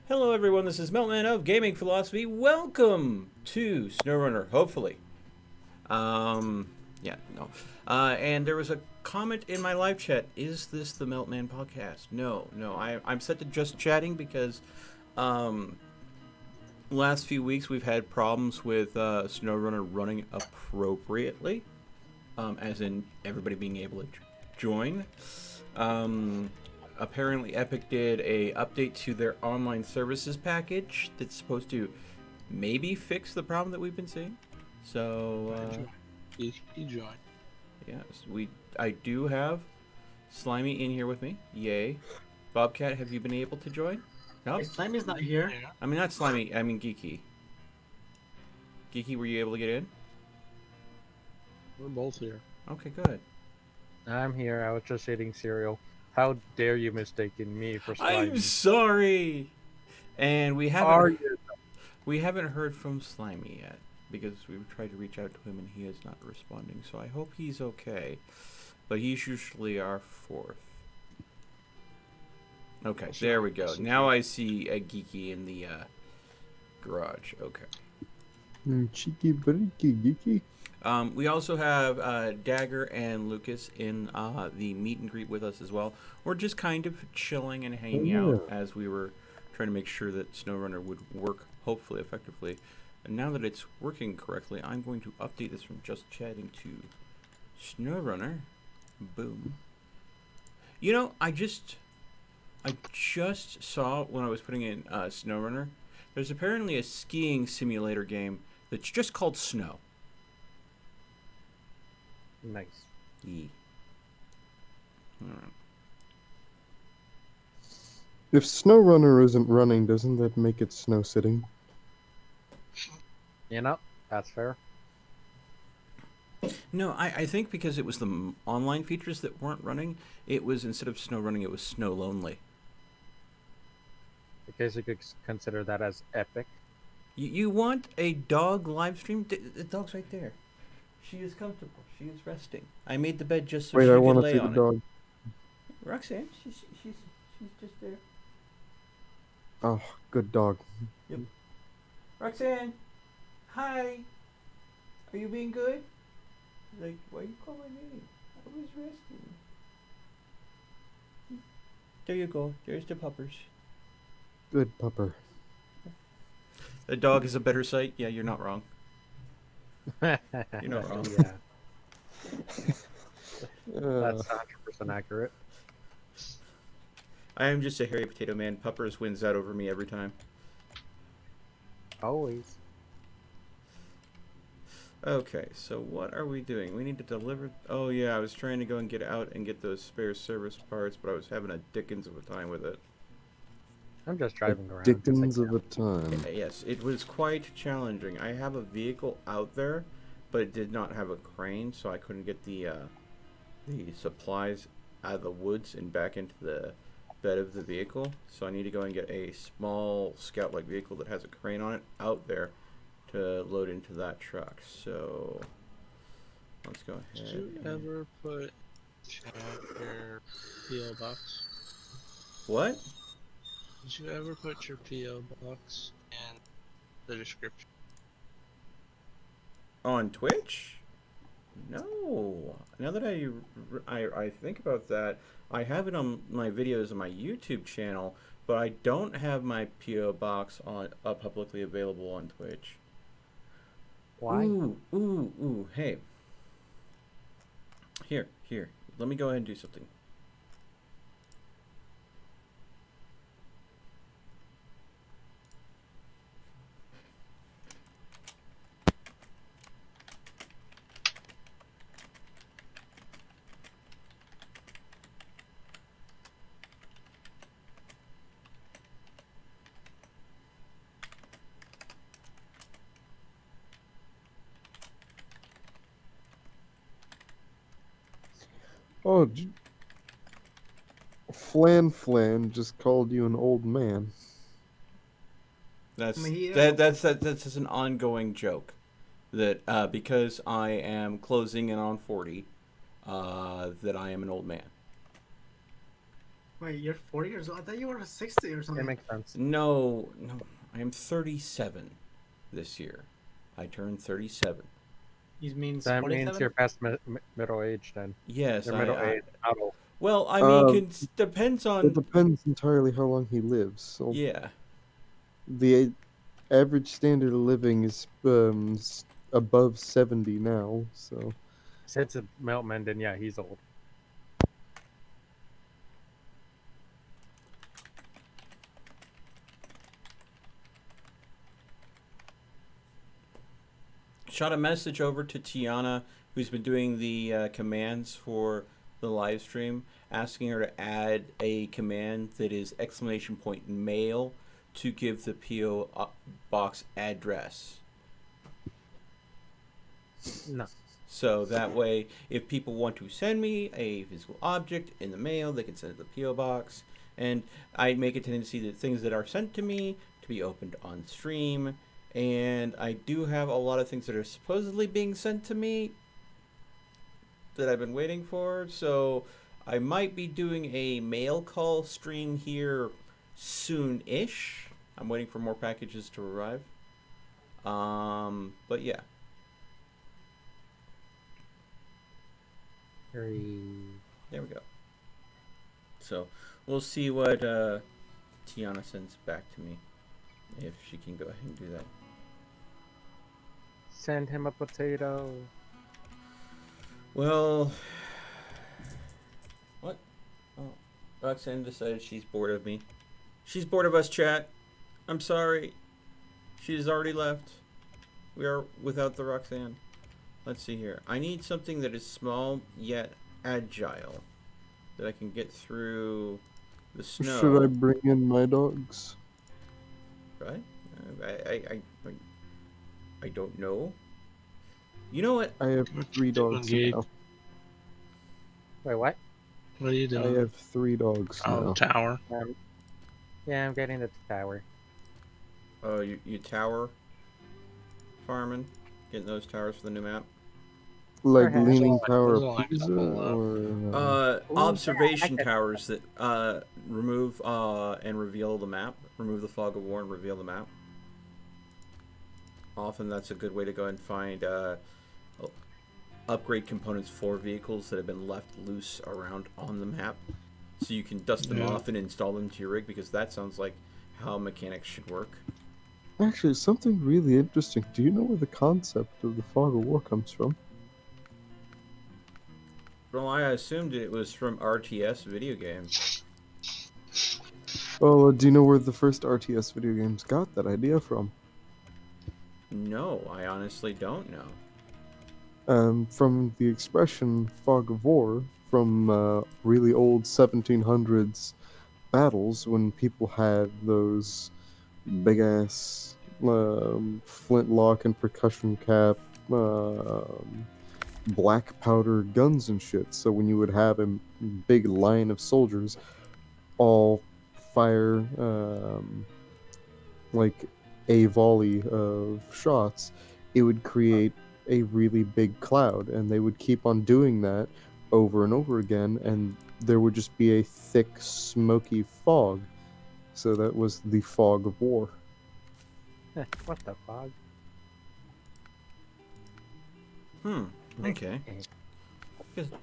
Hello everyone, this is Meltman of Gaming Philosophy. Welcome to SnowRunner, hopefully. Yeah, no. And there was a comment in my live chat, is this the Meltman podcast? No, I'm set to just chatting because last few weeks we've had problems with SnowRunner running appropriately, as in everybody being able to join. Apparently Epic did a update to their online services package that's supposed to maybe fix the problem that we've been seeing. So He joined. yes, I do have Slimy in here with me. Yay. Bobcat, have you been able to join? No. Hey, Slimy's not here. Yeah. I mean, not Slimy, I mean Geeky. Geeky, were you able to get in? We're both here. Okay, good. I'm here. I was just eating cereal. How dare you mistaken me for Slimy? I'm sorry. And we Are haven't you? we haven't heard from Slimy yet because we've tried to reach out to him and he is not responding. So I hope he's okay. But he's usually our fourth. Okay, there we go. Now I see a Geeky in the garage. Okay. Cheeky breaky geeky. We also have Dagger and Lucas in the meet and greet with us as well. We're just kind of chilling and hanging out as we were trying to make sure that SnowRunner would work, hopefully, effectively. And now that it's working correctly, I'm going to update this from just chatting to SnowRunner. Boom. You know, I just saw when I was putting in SnowRunner, there's apparently a skiing simulator game that's just called Snow. Nice. Yeah. Alright. If SnowRunner isn't running, doesn't that make it snow sitting? You know, that's fair. No, I think because it was the online features that weren't running, it was, instead of Snow running, it was Snow lonely. I guess you could consider that as epic. You want a dog live stream? The dog's right there. She is comfortable. She is resting. I made the bed just so Wait, she I could want to lay see the on it. dog. Roxanne, she's just there. Oh, good dog. Roxanne, hi. Are you being good? Like, why you call my name? I was resting. There you go. There's the puppers. Good pupper. The dog is a better sight. Yeah, you're not wrong. You're not wrong. Yeah, Uh, that's 100% accurate. I am just a hairy potato man. Puppers wins out over me every time. Always. Okay, so what are we doing? We need to deliver... Oh, yeah, I was trying to go and get out and get those spare service parts, but I was having a dickens of a time with it. I'm just driving around. Dickens of a time. Yes, it was quite challenging. I have a vehicle out there, but it did not have a crane, so I couldn't get the supplies out of the woods and back into the bed of the vehicle. So I need to go and get a small scout-like vehicle that has a crane on it out there to load into that truck. So let's go ahead. Did you ever put your PO box? What? Did you ever put your PO box in the description? On Twitch? No. Now that I think about that, I have it on my videos on my YouTube channel, but I don't have my PO box on publicly available on Twitch. Why? Ooh. Hey. Here. Let me go ahead and do something. Oh, Flan just called you an old man. That's I mean, that's just an ongoing joke. That because I am closing in on 40, that I am an old man. Wait, you're 40 years old? I thought you were 60 or That something. makes sense. No, I am 37 this year. I turned 37. He means That means 47? you're past middle age then. Yes, You're middle I age. Adult. well, I mean, Uh, depends It on. depends entirely how long he lives. So Yeah. the average standard of living is above 70 now. So Since it's Milkman, then yeah, he's old. Shot a message over to Tiana, who's been doing the commands for the live stream, asking her to add a command that is exclamation point mail to give the PO box address. No. So that way, if people want to send me a physical object in the mail, they can send it to the PO box. And I make a tendency that things that are sent to me to be opened on stream. And I do have a lot of things that are supposedly being sent to me that I've been waiting for. So I might be doing a mail call stream here soon-ish. I'm waiting for more packages to arrive. But yeah. There we go. So we'll see what Tiana sends back to me, if she can go ahead and do that. Send him a potato. Well, what? Oh, Roxanne decided she's bored of me. She's bored of us, chat. I'm sorry. She's already left. We are without the Roxanne. Let's see here. I need something that is small yet agile, that I can get through the snow. should I bring in my dogs? Right? I don't know. You know what? I have 3 dogs now. Wait, what? What are you I doing? have 3 dogs Oh, now. tower. Yeah, I'm getting the tower. Oh, you tower farming? Getting those towers for the new map? Like Perhaps. Leaning Tower There's only a Pizza couple left. or Observation yeah, I towers that remove and reveal the map. Remove the fog of war and reveal the map. Often that's a good way to go and find upgrade components for vehicles that have been left loose around on the map. So you can dust them off and install them to your rig, because that sounds like how mechanics should work. Actually, something really interesting. Do you know where the concept of the Fog of War comes from? Well, I assumed it was from RTS video games. Well, do you know where the first RTS video games got that idea from? No, I honestly don't know. From the expression "fog of war" from really old 1700s battles, when people had those big ass flintlock and percussion cap black powder guns and shit. So when you would have a big line of soldiers all fire like a volley of shots, it would create a really big cloud, and they would keep on doing that over and over again, and there would just be a thick, smoky fog. So that was the fog of war. What the fog? Okay.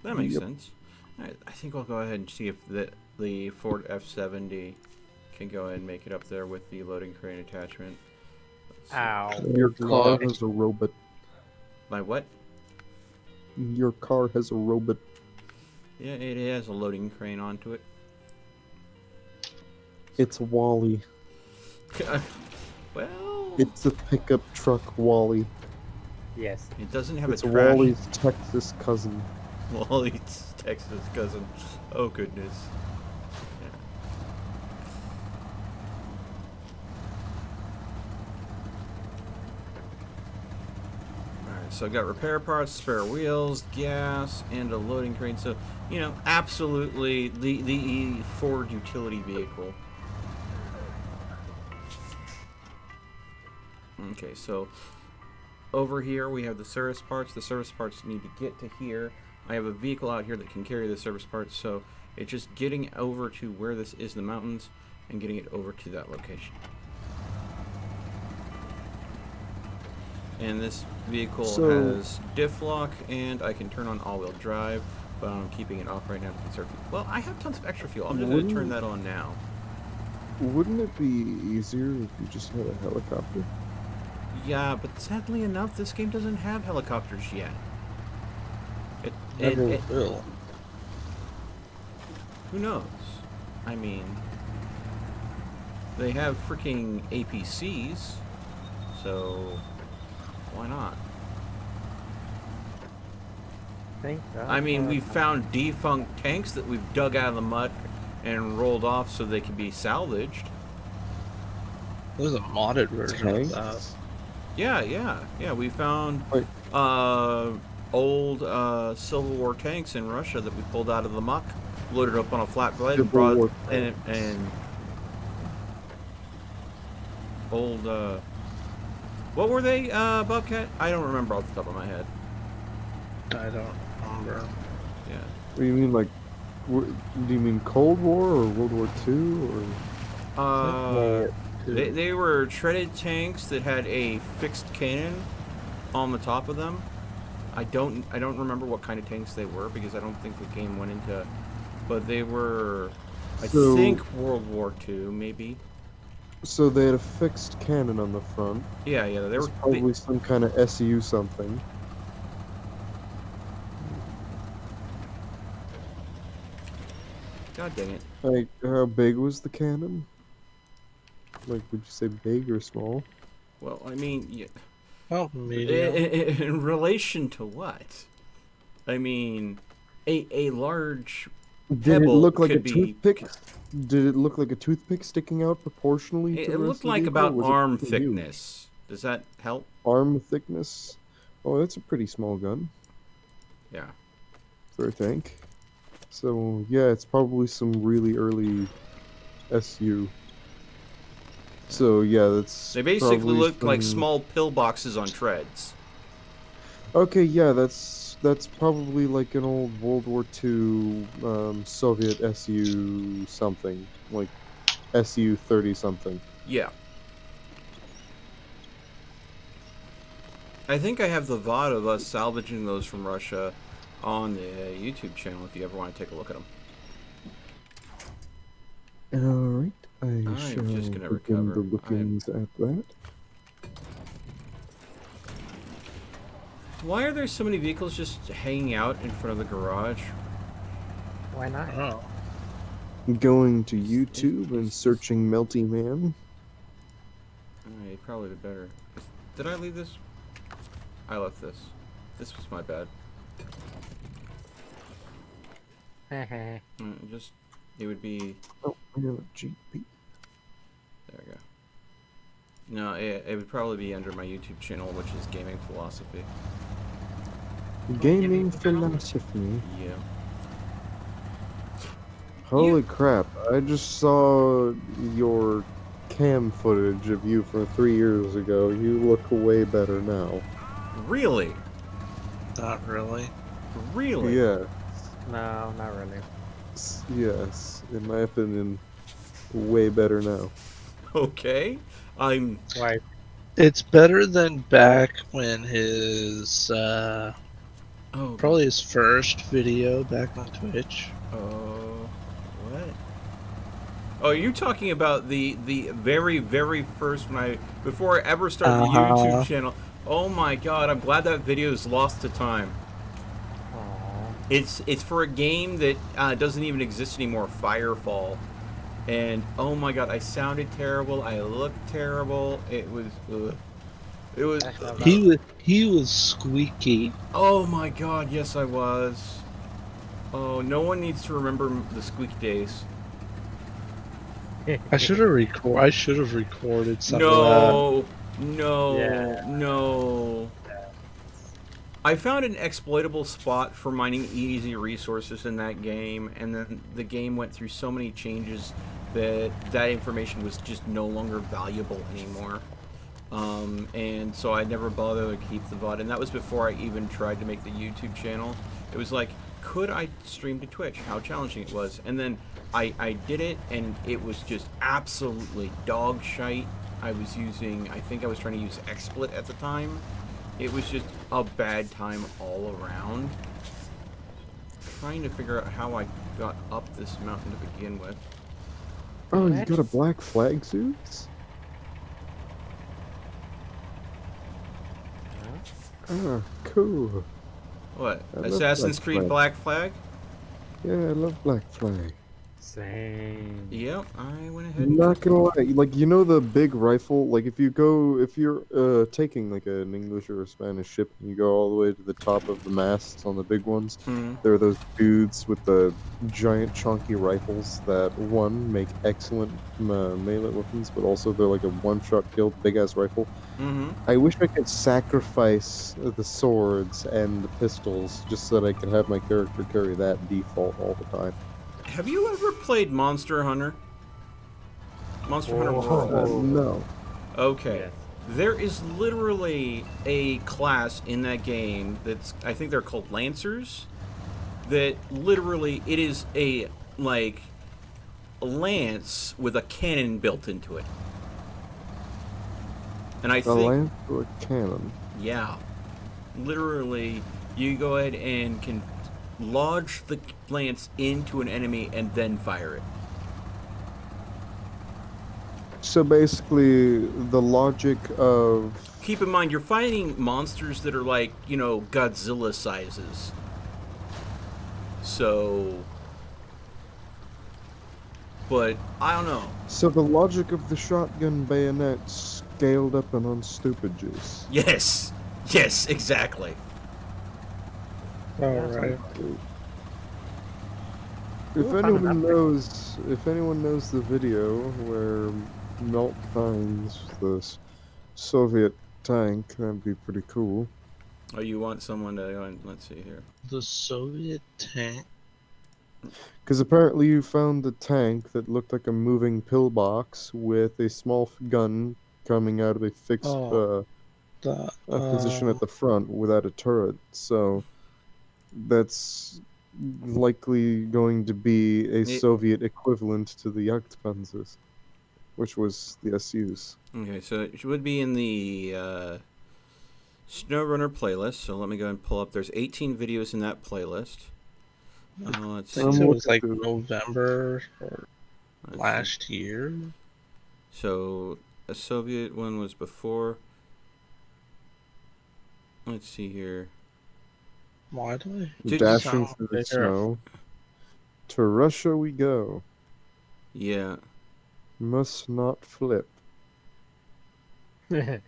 That makes sense. I think I'll go ahead and see if the Ford F-70 can go ahead and make it up there with the loading crane attachment. Ow. Your car has a robot. My what? Your car has a robot. Yeah, it has a loading crane onto it. It's Wally. Well, It's a pickup truck Wally. Yes. it doesn't have It's a trash. Wally's Texas cousin. Wally's Texas cousin. Oh goodness. Alright, so I got repair parts, spare wheels, gas, and a loading crane. So, you know, absolutely the Ford utility vehicle. Okay, so over here we have the service parts. The service parts need to get to here. I have a vehicle out here that can carry the service parts, so It's just getting over to where this is in the mountains and getting it over to that location. And this vehicle has diff lock, and I can turn on all-wheel drive, but I'm keeping it off right now to conserve fuel. Well, I have tons of extra fuel. I'm just going to turn that on now. Wouldn't it be easier if you just had a helicopter? Yeah, but sadly enough, this game doesn't have helicopters yet. Never will. Who knows? I mean, they have freaking APCs, so why not? Thank God. I mean, we've found defunct tanks that we've dug out of the mud and rolled off so they can be salvaged. There's a modded version of that. Tanks? Yeah. We found Wait. old Civil War tanks in Russia that we pulled out of the muck, loaded up on a flatbed, and Civil brought War and old what were they, Bobcat? I don't remember off the top of my head. I don't remember. Yeah. What do you mean, like, do you mean Cold War or World War II or? They were treaded tanks that had a fixed cannon on the top of them. I don't remember what kind of tanks they were because I don't think the game went into, but they were, I think World War II maybe. So they had a fixed cannon on the front. Yeah, they were Probably some kind of SU something. God dang it. Like, how big was the cannon? Like, would you say big or small? Well, I mean, yeah. Oh, medium. In relation to what? I mean, a large Did it look like a could be- toothpick? Did it look like a toothpick sticking out proportionally to It the rest looked of the like vehicle, about or was it arm pretty huge? thickness. Does that help? Arm thickness? Oh, that's a pretty small gun Yeah. for a tank. So, yeah, it's probably some really early SU. So, yeah, that's They basically probably looked like some- small pillboxes on treads. Okay, yeah, that's probably like an old World War II Soviet SU something, like SU 30 something. Yeah. I think I have the VOD of us salvaging those from Russia on the YouTube channel if you ever want to take a look at them. Alright, I I'm shall just gonna begin the recover. lookings at that. Why are there so many vehicles just hanging out in front of the garage? Why not? Oh. Going to YouTube and searching Melty Man. You probably did better. Did I leave this? I left this. This was my bad. Just, it would be... Oh, I have a GP. There we go. No, it would probably be under my YouTube channel, which is Gaming Philosophy. Gaming philosophy. Yeah. Holy crap, I just saw your cam footage of you from 3 years ago. You look way better now. Really? Not really. Really? Yeah. No, not really. Yes, in my opinion, way better now. Okay. I'm... Why? It's better than back when his, Oh, probably his first video back on Twitch. what? Oh, you're talking about the very, very first before I ever started the YouTube channel. Oh my god, I'm glad that video is lost to time. Aww. It's for a game that doesn't even exist anymore, Firefall. And oh my god, I sounded terrible, I looked terrible, it was... It was... He was squeaky. Oh my god, yes I was. Oh, no one needs to remember the squeak days. I should have recorded some of that. No. I found an exploitable spot for mining easy resources in that game, and then the game went through so many changes that information was just no longer valuable anymore. And so I never bothered to keep the VOD, and that was before I even tried to make the YouTube channel. It was like, could I stream to Twitch? How challenging it was. And then I did it, and it was just absolutely dog shite. I think I was trying to use XSplit at the time. It was just a bad time all around. Trying to figure out how I got up this mountain to begin with. Oh, you got a black flag, Zeus? Ah, cool. What? I love Assassin's Black Creed Flag. Black Flag? Yeah, I love black flag. Same. Yep, I went ahead I'm and not gonna lie, like, you know the big rifle? Like, if you're taking, like, an English or a Spanish ship, and you go all the way to the top of the masts on the big ones, there are those dudes with the giant chunky rifles that, one, make excellent melee weapons, but also they're like a one-shot kill, big-ass rifle. Mm-hmm. I wish I could sacrifice the swords and the pistols just so that I could have my character carry that default all the time. Have you ever played Monster Hunter? Monster Hunter Oh. World? No. Okay. Yes. There is literally a class in that game that's, I think they're called Lancers, that literally, it is a lance with a cannon built into it. And I A think, lance or a cannon? yeah, literally, you go ahead and can lodge the lance into an enemy and then fire it. So basically, the logic of... Keep in mind, you're fighting monsters that are like, you know, Godzilla sizes. So... But, I don't know. So the logic of the shotgun bayonet scaled up and on stupid juice. Yes! Yes, exactly. Alright. If Ooh, anyone knows the video where Melt finds the Soviet tank, that'd be pretty cool. Oh, you want someone to go and, let's see here. The Soviet tank. Because apparently you found the tank that looked like a moving pillbox with a small gun coming out of a fixed The position at the front without a turret. So that's likely going to be a Soviet equivalent to the Jagdpanzers, which was the SUs. Okay, so it would be in the SnowRunner playlist. So let me go and pull up. There's 18 videos in that playlist. Let's I see. think it was like looking through. November or Let's see. last year. So a Soviet one was before. Let's see here. Why do I? Did- Dashing sound through the bigger? snow. To Russia we go. Yeah. Must not flip. Nice.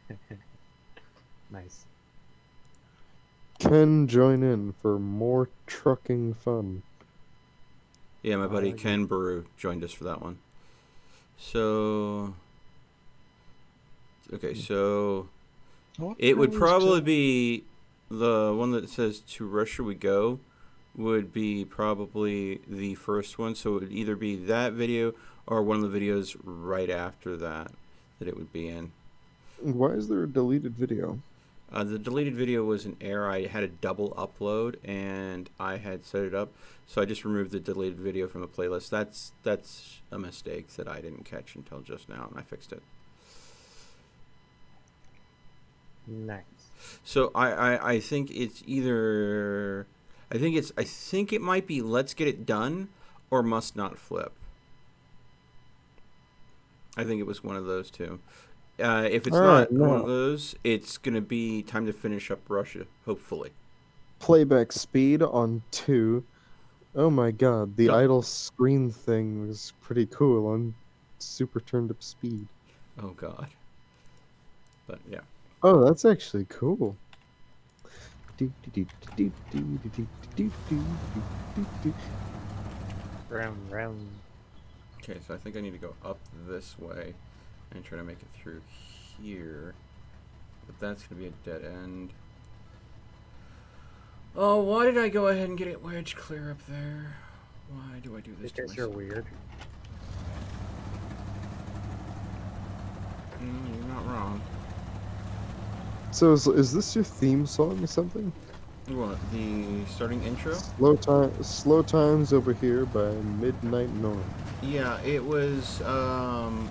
Ken join in for more trucking fun. Yeah, my buddy Ken Baru joined us for that one. So, okay, so it would probably be the one that says "To Russia We Go," would be probably the first one. So it would either be that video or one of the videos right after that it would be in. Why is there a deleted video? The deleted video was an error. I had a double upload, and I had set it up, so I just removed the deleted video from the playlist. That's a mistake that I didn't catch until just now, and I fixed it. Nice. So I think it's either I think it might be Let's Get It Done or Must Not Flip. I think it was one of those two. If it's not one of those, it's going to be time to finish up Russia, hopefully. Playback speed on 2. Oh my god, the idle screen thing was pretty cool on super turned up speed. Oh god. But yeah. Oh, that's actually cool. Round. Okay, so I think I need to go up this way and try to make it through here. But that's going to be a dead end. Oh, why did I go ahead and get it wedge clear up there? Why do I do this to Because you're myself? weird. You're not wrong. So is this your theme song or something? What, the starting intro? Slow times over here by Midnight Norm. Yeah, it was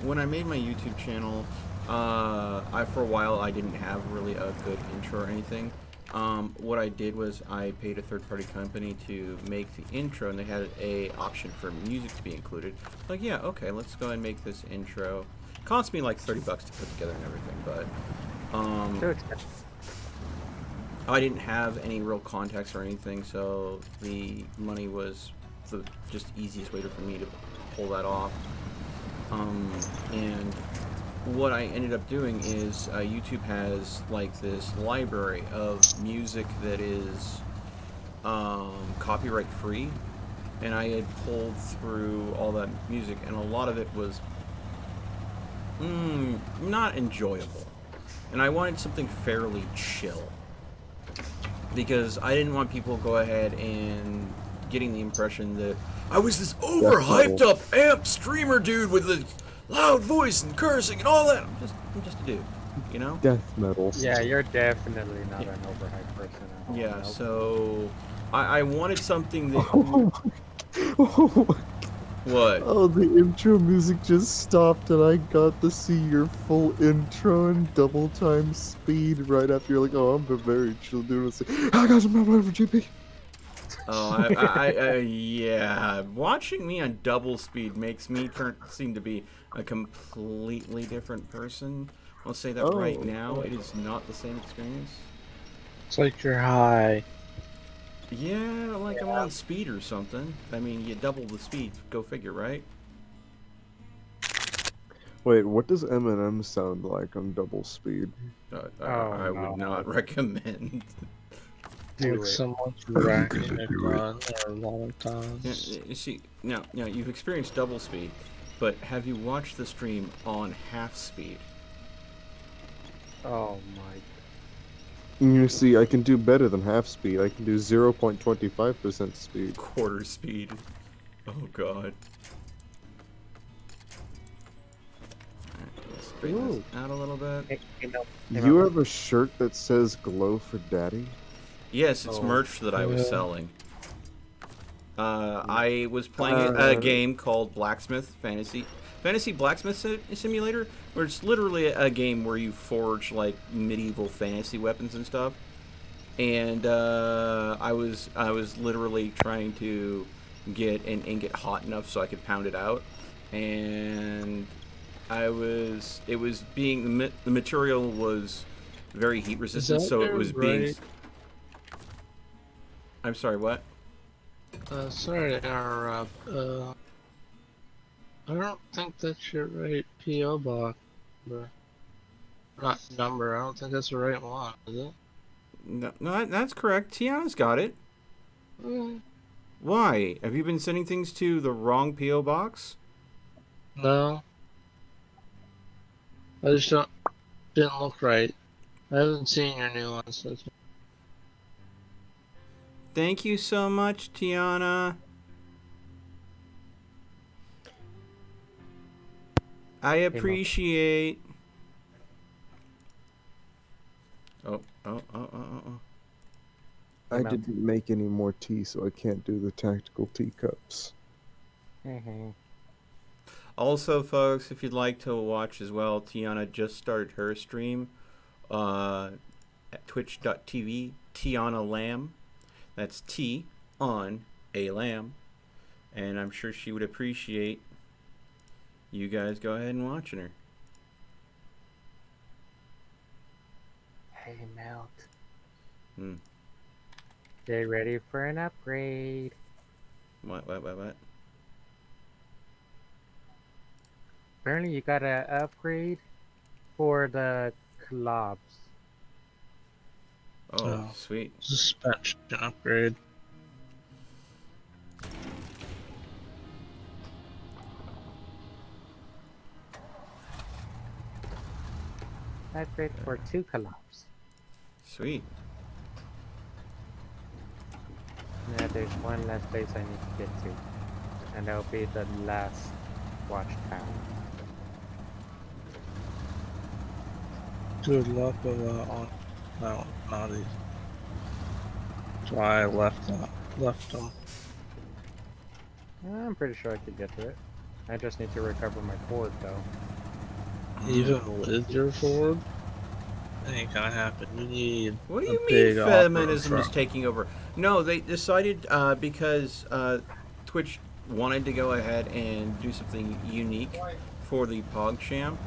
when I made my YouTube channel. I for a while I didn't have really a good intro or anything. What I did was I paid a third-party company to make the intro, and they had a option for music to be included. Like, yeah, okay, let's go and make this intro. Cost me like $30 to put together and everything, but Too expensive. I didn't have any real contacts or anything, so the money was the just easiest way for me to pull that off. And what I ended up doing is YouTube has like this library of music that is copyright free, and I had pulled through all that music, and a lot of it was not enjoyable, and I wanted something fairly chill because I didn't want people to go ahead and getting the impression that I was this overhyped up amp streamer dude with a loud voice and cursing and all that. I'm just a dude, you know? Death metal. Yeah, you're definitely not an overhyped person at all. Yeah, Nope. so I wanted something that Oh, what? oh, the intro music just stopped, and I got to see your full intro in double time speed right after you're like, oh, I'm a very chill dude. It's like, I got some number for GP. Oh, yeah. Watching me on double speed makes me seem to be a completely different person. I'll say that right Oh. now. It is not the same experience. It's like you're high. Yeah, like I'm on speed or something. I mean, you double the speed. Go figure, right? Wait, what does Eminem sound like on double speed? I would no. not recommend. Do Like it. someone's racking a gun or a long time. You see, now you've experienced double speed, but have you watched the stream on half speed? Oh my. You see, I can do better than half speed. I can do 0.25% speed. Quarter speed. Oh god. Alright, let's straighten this out a little bit. Hey, You have a shirt that says "Glow for Daddy"? Yes, it's Oh. merch that I was Yeah. selling. I was playing a game called Fantasy Blacksmith Simulator, where it's literally a game where you forge like medieval fantasy weapons and stuff. And I was literally trying to get an ingot hot enough so I could pound it out, and the material was very heat resistant, so it was being. right? I'm sorry, what? Sorry to interrupt. I don't think that's your right PO box number. Not number. I don't think that's the right one, is it? No, that's correct. Tiana's got it. Why? Have you been sending things to the wrong PO box? No. I just didn't look right. I haven't seen your new one, so it's Thank you so much, Tiana. I appreciate. Oh. I didn't make any more tea, so I can't do the tactical teacups. Also, folks, if you'd like to watch as well, Tiana just started her stream at twitch.tv, Tiana Lamb. That's T on a lamb. And I'm sure she would appreciate you guys go ahead and watching her. Hey, Melt. Hmm. Get ready for an upgrade. What? Apparently, you got an upgrade for the clubs. Oh, sweet. suspension upgrade. Upgrade for 2 clubs. Sweet. Yeah, there's one last place I need to get to. And that'll be the last watchtower. Good luck with on. No, not easy. That's why I left them. I'm pretty sure I could get to it. I just need to recover my board though. Even with your Ford, that ain't gonna happen. You need What do a you mean big off-road feminism is truck. taking over? No, they decided because Twitch wanted to go ahead and do something unique for the PogChamp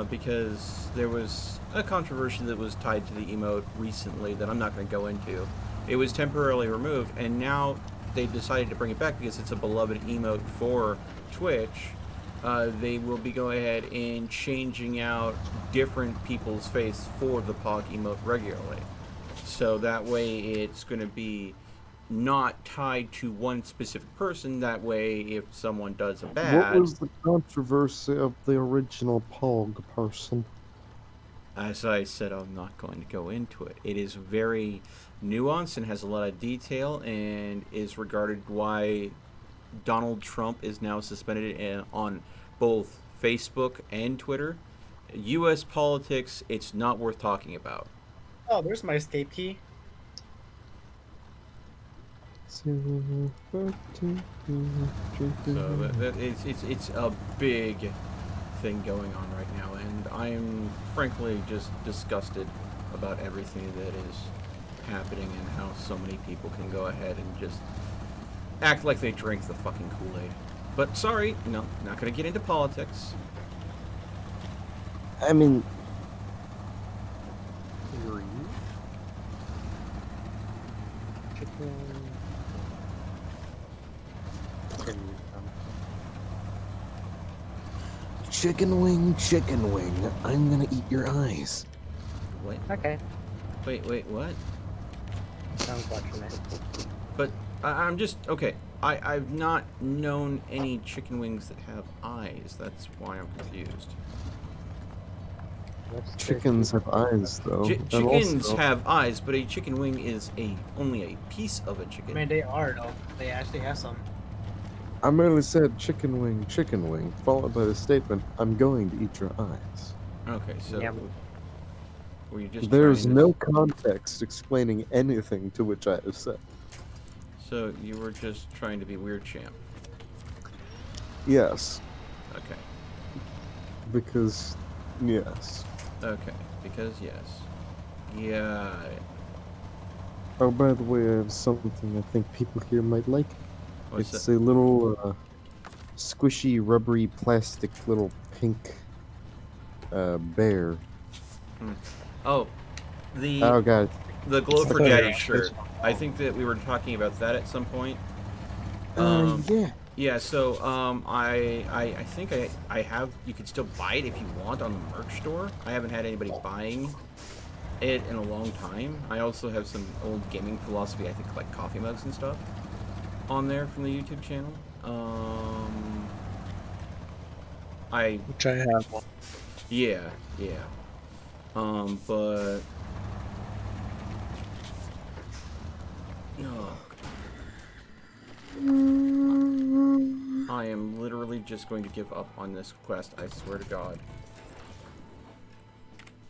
because there was a controversy that was tied to the emote recently that I'm not going to go into. It was temporarily removed, and now they decided to bring it back because it's a beloved emote for Twitch. They will be going ahead and changing out different people's face for the Pog emote regularly. So that way it's going to be not tied to one specific person. That way if someone does a What bad, was the controversy of the original Pog person? as I said, I'm not going to go into it. It is very nuanced and has a lot of detail and is regarded why Donald Trump is now suspended on both Facebook and Twitter. U.S. politics, it's not worth talking about. Oh, there's my escape key. So it's a big thing going on right now, and I am frankly just disgusted about everything that is happening and how so many people can go ahead and just act like they drink the fucking Kool-Aid. But sorry, no, not gonna get into politics. I mean, Chicken. Chicken. chicken wing, I'm gonna eat your eyes. Wait, Okay, wait, what? sounds fortunate. But I'm just okay. I've not known any chicken wings that have eyes. That's why I'm confused. Chickens have eyes, though. and Chickens also- have eyes, but a chicken wing is only a piece of a I chicken. mean, they are though. They actually have some. I merely said chicken wing, followed by the statement, I'm going to eat your eyes. Okay, so Yum. were you just There's trying to, no context explaining anything to which I have said. So you were just trying to be weird, champ. Yes, Okay. because, yes. Okay. Because yes. Yeah. Oh, by the way, I have something I think people here might like. What's It's that? a little squishy, rubbery, plastic little pink bear. Oh, the Oh god, Glow it's for the Daddy bear. shirt. I think that we were talking about that at some point. Yeah. Yeah, so I think I have. You can still buy it if you want on the merch store. I haven't had anybody buying it in a long time. I also have some old gaming philosophy. I think like coffee mugs and stuff on there from the YouTube channel. Which I have one. Yeah. But oh, I am literally just going to give up on this quest. I swear to God.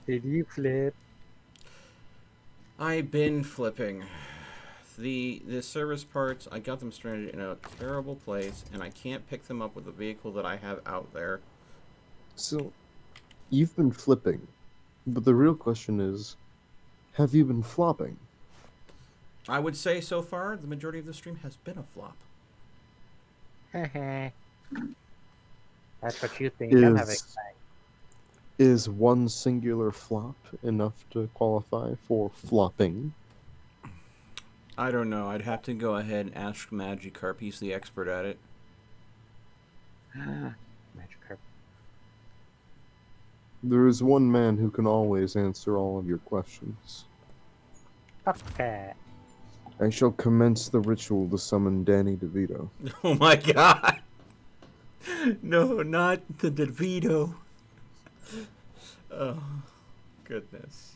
Did you flip? I've been flipping. The service parts, I got them stranded in a terrible place, and I can't pick them up with the vehicle that I have out there. So, you've been flipping, but the real question is, have you been flopping? I would say so far, the majority of the stream has been a flop. That's what you think. I'm having Is one singular flop enough to qualify for flopping? I don't know. I'd have to go ahead and ask Magikarp. He's the expert at it. Magikarp. There is one man who can always answer all of your questions. Okay. I shall commence the ritual to summon Danny DeVito. Oh my God! No, not the DeVito. Oh, goodness.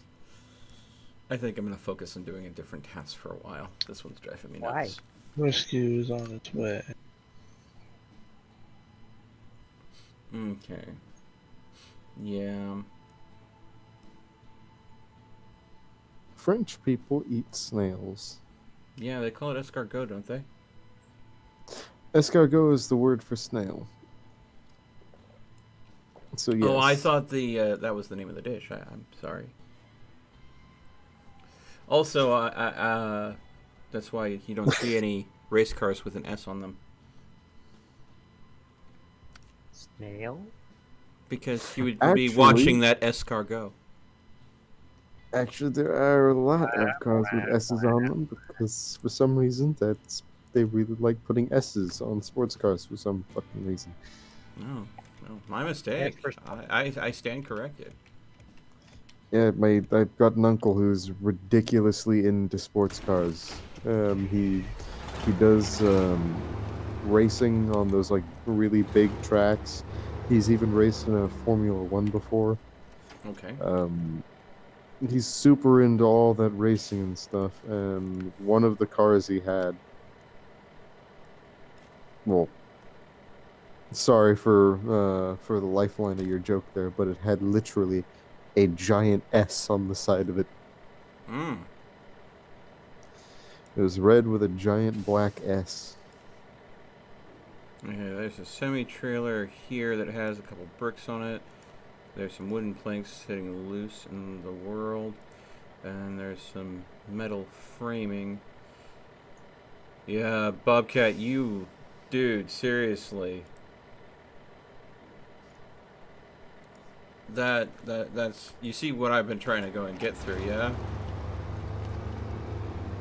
I think I'm going to focus on doing a different task for a while. This one's driving me Why? nuts. Rescue's on its way. Okay. Yeah. French people eat snails. Yeah, they call it escargot, don't they? Escargot is the word for snail. So yes. Oh, I thought that was the name of the dish. I'm sorry. Also, that's why you don't see any race cars with an S on them. Snail? Because you would be Actually- watching that escargot. Actually, there are a lot of cars with S's on them because for some reason they really like putting S's on sports cars for some fucking reason. No, my mistake. for I stand corrected. Yeah, I've got an uncle who's ridiculously into sports cars. He does racing on those like really big tracks. He's even raced in a Formula One before. Okay. He's super into all that racing and stuff. And one of the cars he had, well, sorry for the lifeline of your joke there, but it had literally a giant S on the side of it. Mm. It was red with a giant black S. Yeah, there's a semi-trailer here that has a couple bricks on it. There's some wooden planks sitting loose in the world. And there's some metal framing. Yeah, Bobcat, dude, seriously. That's you see what I've been trying to go and get through, yeah?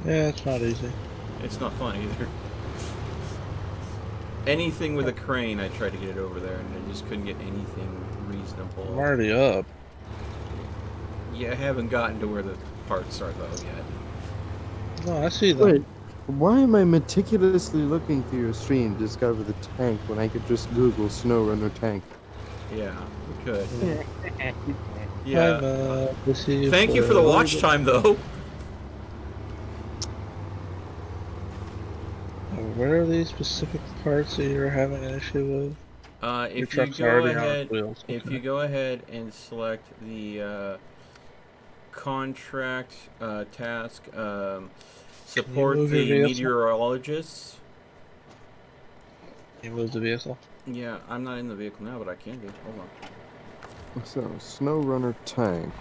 Yeah, it's not easy. It's not fun either. Anything with a crane, I tried to get it over there, and I just couldn't get anything reasonable. I'm already up. Yeah, I haven't gotten to where the parts are, though, yet. No, I see them. Wait, why am I meticulously looking through your stream to discover the tank when I could just Google SnowRunner tank? Yeah, we could. Hi, Yeah. Matt. To see you Thank you for the play. watch time, though. Where are these specific parts that you're having an issue with? Your If you truck's go already on ahead, wheels. if Okay. you go ahead and select the contract task, support move your the vehicle? meteorologists. You move the vehicle. Yeah, I'm not in the vehicle now, but I can be. Hold on. So, SnowRunner tank.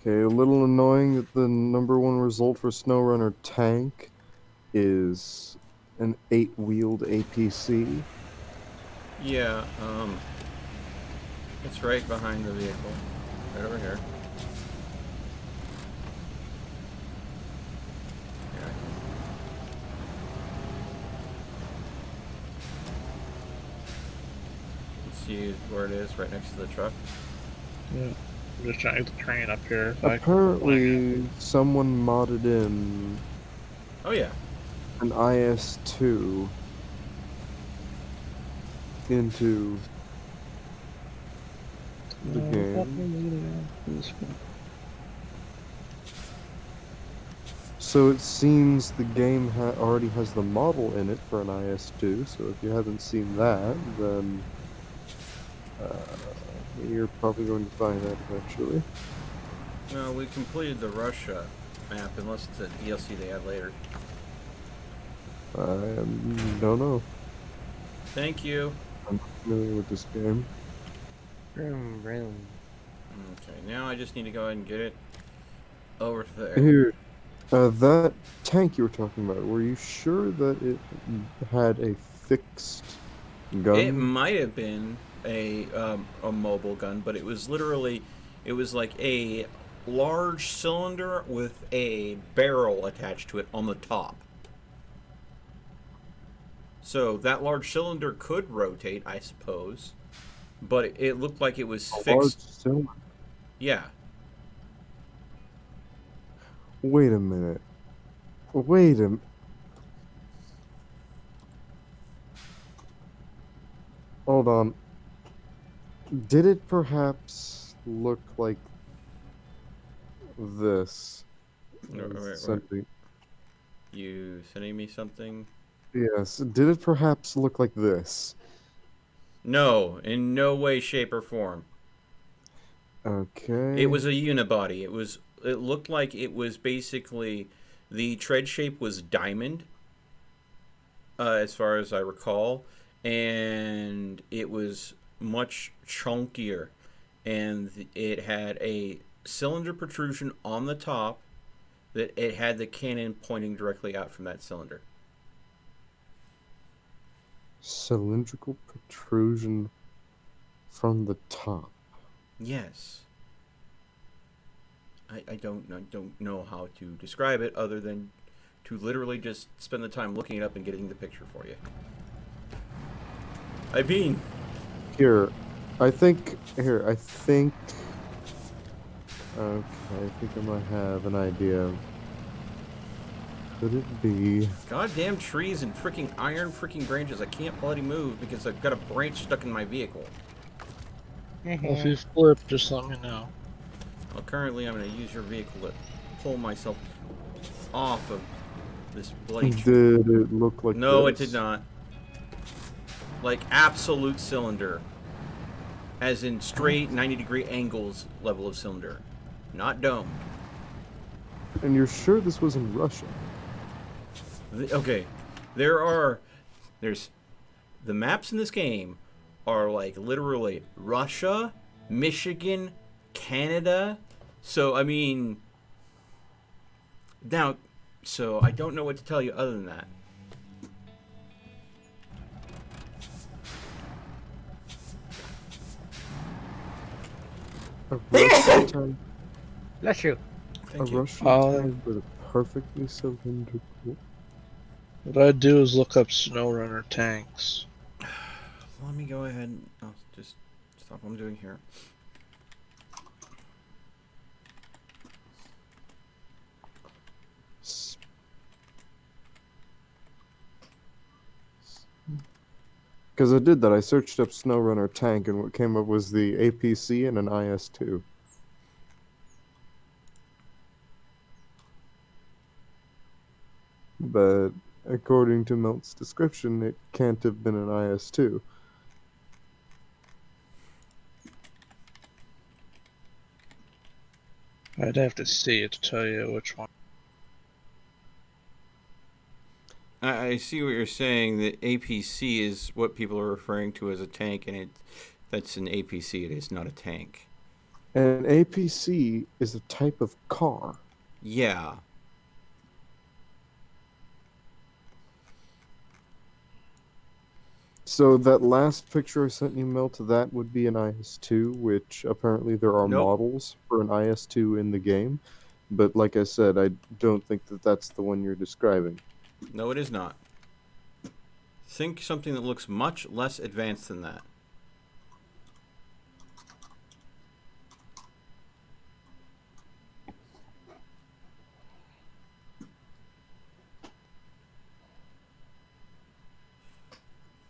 Okay, a little annoying that the number one result for SnowRunner tank is an 8-wheeled APC. Yeah, it's right behind the vehicle, right over here. Yeah. Let's see where it is, right next to the truck. Yeah. I'm just trying to get the train up here. so I can- Apparently, someone modded in Oh yeah. an IS2 into the game. So it seems the game already has the model in it for an IS2, so if you haven't seen that, then you're probably going to find that eventually. No, we completed the Russia map, unless it's a DLC they add later. I don't know. Thank you. I'm not familiar with this game. Vroom, vroom. Okay, now I just need to go ahead and get it over to there. Here, that tank you were talking about, were you sure that it had a fixed gun? It might have been a mobile gun, but it was literally, it was like a large cylinder with a barrel attached to it on the top. So that large cylinder could rotate, I suppose, but it looked like it was A large fixed. cylinder? Yeah. Wait a minute. Wait a. Hold on. Did it perhaps look like this? Wait. Something. You sending me something? Yes. Did it perhaps look like this? No, in no way, shape, or form. Okay. It was a unibody. It looked like it was basically The tread shape was diamond, as far as I recall, and it was much chunkier, and it had a cylinder protrusion on the top that it had the cannon pointing directly out from that cylinder. Cylindrical protrusion from the top. Yes. I don't know how to describe it other than to literally just spend the time looking it up and getting the picture for you. I mean, I think. Okay, I think I might have an idea. Could it be? goddamn trees and freaking iron freaking branches. I can't bloody move because I've got a branch stuck in my vehicle. Well, if you flip, just let me know. Well, currently I'm going to use your vehicle to pull myself off of this bloody tree. Did it look like No, it this? did not. Like absolute cylinder. As in straight 90-degree angles level of cylinder. Not domed. And you're sure this was in Russia? Okay. There's the maps in this game are like literally Russia, Michigan, Canada. So I mean now so I don't know what to tell you other than that. A Russian tank, Bless you. Thank a you. Russian tank with a perfectly cylindrical. What I'd do is look up SnowRunner tanks. Let me go ahead and I'll just stop what I'm doing here. Because I did that. I searched up SnowRunner tank, and what came up was the APC and an IS-2. But according to Melt's description, it can't have been an IS-2. I'd have to see it to tell you which one. I see what you're saying. That APC is what people are referring to as a tank, and that's an APC. It is not a tank. An APC is a type of car. Yeah. So that last picture I sent you, Melt, that would be an IS-2, which apparently there are Nope. models for an IS-2 in the game. But like I said, I don't think that that's the one you're describing. No, it is not. Think something that looks much less advanced than that.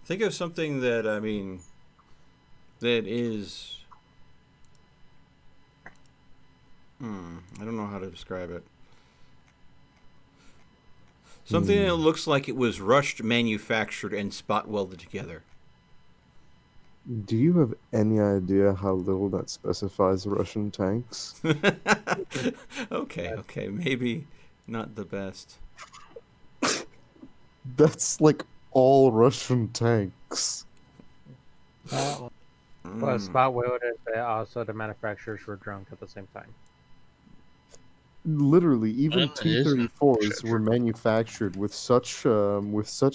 Think of something that, I mean, that is... I don't know how to describe it. Something that looks like it was rushed, manufactured, and spot welded together. Do you have any idea how little that specifies Russian tanks? Okay, maybe not the best. That's like all Russian tanks. Well, spot welded, but also the manufacturers were drunk at the same time. Literally, even That is T-34s were manufactured with such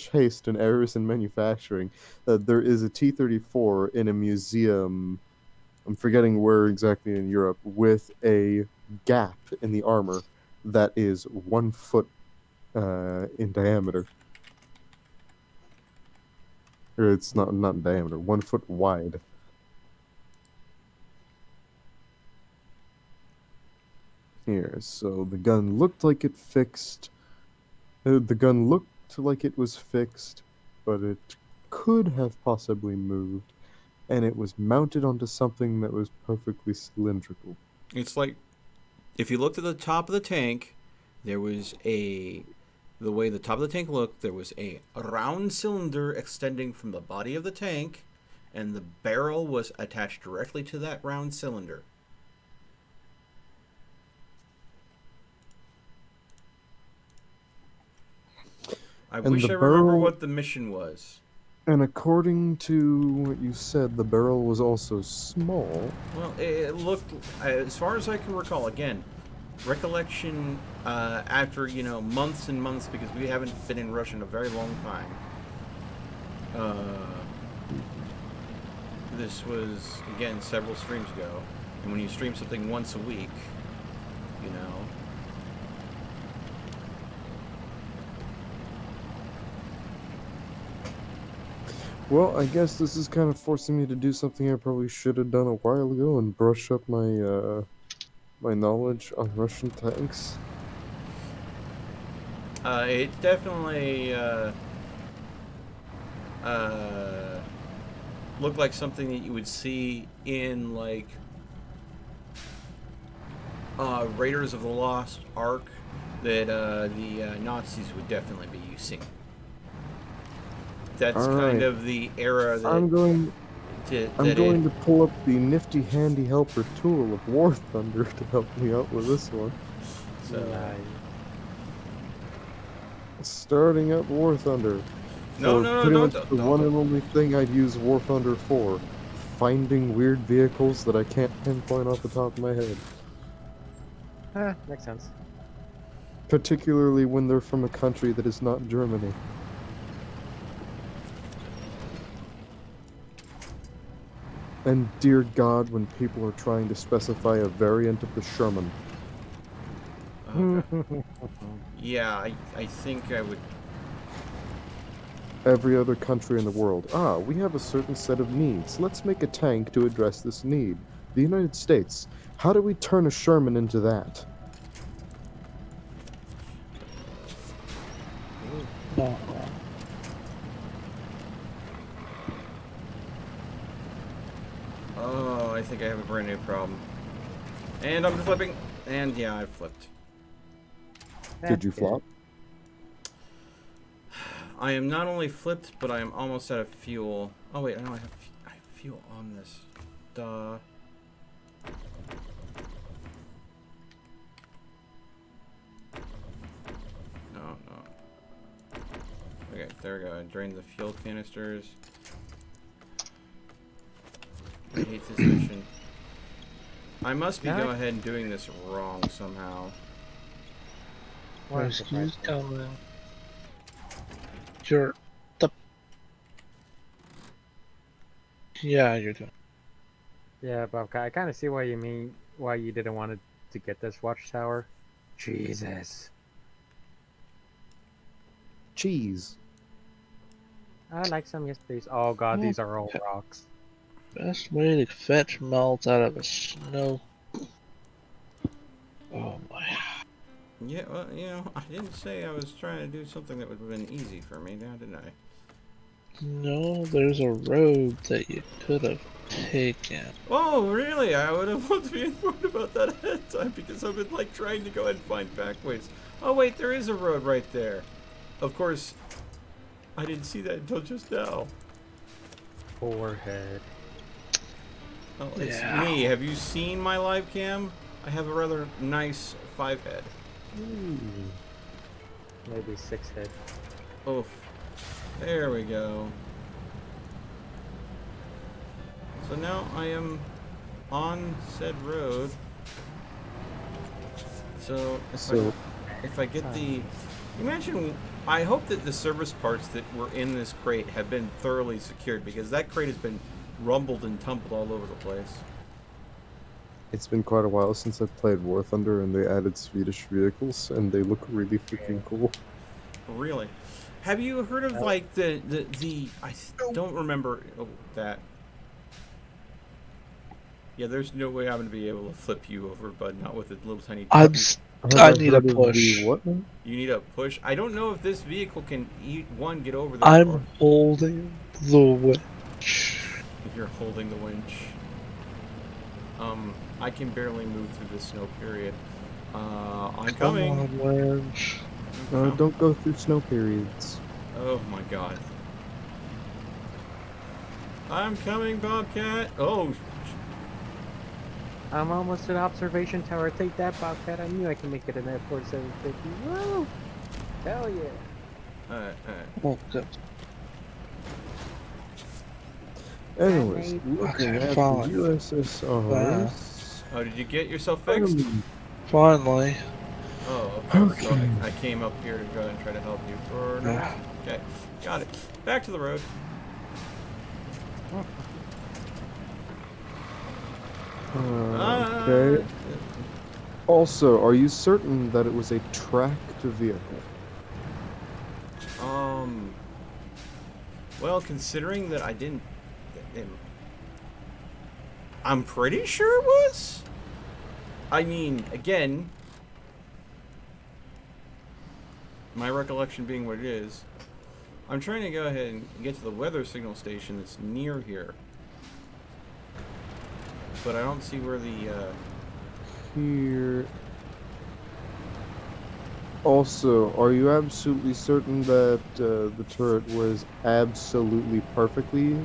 haste and errors in manufacturing that there is a T-34 in a museum. I'm forgetting where exactly in Europe, with a gap in the armor that is 1 foot in diameter. Or it's not in diameter, 1 foot wide. Here, so the gun looked like it fixed. The gun looked like it was fixed, but it could have possibly moved, and it was mounted onto something that was perfectly cylindrical. It's like, if you looked at the top of the tank, there was the way the top of the tank looked, there was a round cylinder extending from the body of the tank, and the barrel was attached directly to that round cylinder. I And wish the I remember barrel- what the mission was. And according to what you said, the barrel was also small. Well, it looked, as far as I can recall, again, recollection after, months and months, because we haven't been in Russia in a very long time. This was, again, several streams ago. And when you stream something once a week, you know... Well, I guess this is kind of forcing me to do something I probably should have done a while ago and brush up my my knowledge on Russian tanks. It definitely looked like something that you would see in, like, Raiders of the Lost Ark that the Nazis would definitely be using. That's All kind right. of the era that... I'm going that to pull up the nifty handy helper tool of War Thunder to help me out with this one. So, Nice. Starting up War Thunder. No, For no, pretty no, much don't, the don't, one don't. and only thing I'd use War Thunder for. Finding weird vehicles that I can't pinpoint off the top of my head. Makes sense. Particularly when they're from a country that is not Germany. And dear God, when people are trying to specify a variant of the Sherman. Okay. Yeah, I think I would... Every other country in the world. Ah, we have a certain set of needs. Let's make a tank to address this need. The United States. How do we turn a Sherman into that? Oh, I think I have a brand new problem. And I'm flipping. And yeah, I flipped. Did you flop? I am not only flipped, but I am almost out of fuel. Oh wait, I know I have fuel on this. Duh. No. Okay, there we go. I drained the fuel canisters. I hate this mission. I must be go ahead and doing this wrong somehow. Excuse coming. You're the... Yeah, you're doing. Yeah, but I kind of see what you mean. Why you didn't want to get this watchtower. Jesus. Cheese. I like some, yes please. Oh god, these are all rocks. Best way to fetch melt out of a snow. Oh my. Yeah, well, I didn't say I was trying to do something that would have been easy for me, now didn't I? No, there's a road that you could have taken. Oh, really? I would have loved to be informed about that ahead of time because I've been, like, trying to go ahead and find backways. Oh, wait, there is a road right there. Of course, I didn't see that until just now. Forehead. Oh, it's Yeah. me. Have you seen my live cam? I have a rather nice 5-head. Maybe 6-head. Oof. There we go. So now I am on said road. So if I get the... Imagine... I hope that the service parts that were in this crate have been thoroughly secured because that crate has been rumbled and tumbled all over the place. It's been quite a while since I've played War Thunder and they added Swedish vehicles and they look really freaking cool. Really? Have you heard of like the I don't remember that. Yeah, there's no way I'm going to be able to flip you over, bud, not with a little tiny I Have need a heard of the push. what now? You need a push. I don't know if this vehicle can get over there. I'm Or holding the winch. if you're holding the winch. I can barely move through the snow period. I'm coming. Come on, winch. Don't go through snow periods. Oh my god. I'm coming, Bobcat. Oh. I'm almost to the observation tower. Take that, Bobcat. I knew I can make it in Airport 750. Woo! Hell yeah. Alright. Oh, good. Anyways, Okay, looking at the fine. USSRs. Oh, did you get yourself fixed? Finally. Oh, okay. So Okay. I came up here to go and try to help you for no Yeah. reason. Okay, got it. Back to the road. Okay. Also, are you certain that it was a tracked vehicle? Well, considering that I didn't, I'm pretty sure it was. I mean, again, my recollection being what it is, I'm trying to go ahead and get to the weather signal station that's near here. But I don't see where the, Here. Also, are you absolutely certain that the turret was absolutely perfectly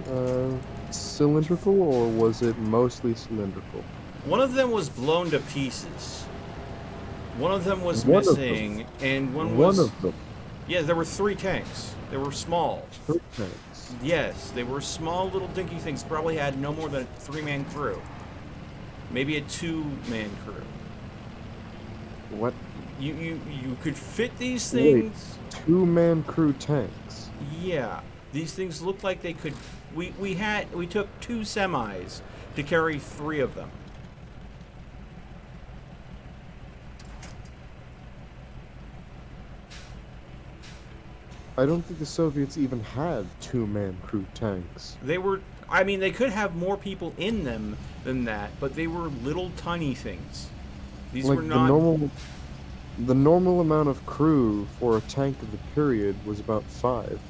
cylindrical, or was it mostly cylindrical? one of them was blown to pieces. One of them was One of them. missing, and one One was... of them. Yeah, there were 3 tanks. They were small. Turret tanks. Yes, they were small little dinky things. Probably had no more than a 3-man crew. Maybe a 2-man crew. What? You could fit these Wait. things. 2-man crew tanks. Yeah, these things looked like they could. We took 2 semis to carry 3 of them. I don't think the Soviets even had 2-man crew tanks. They were. I mean, they could have more people in them than that, but they were little tiny things. These Like were not. the normal amount of crew for a tank of the period was about 5.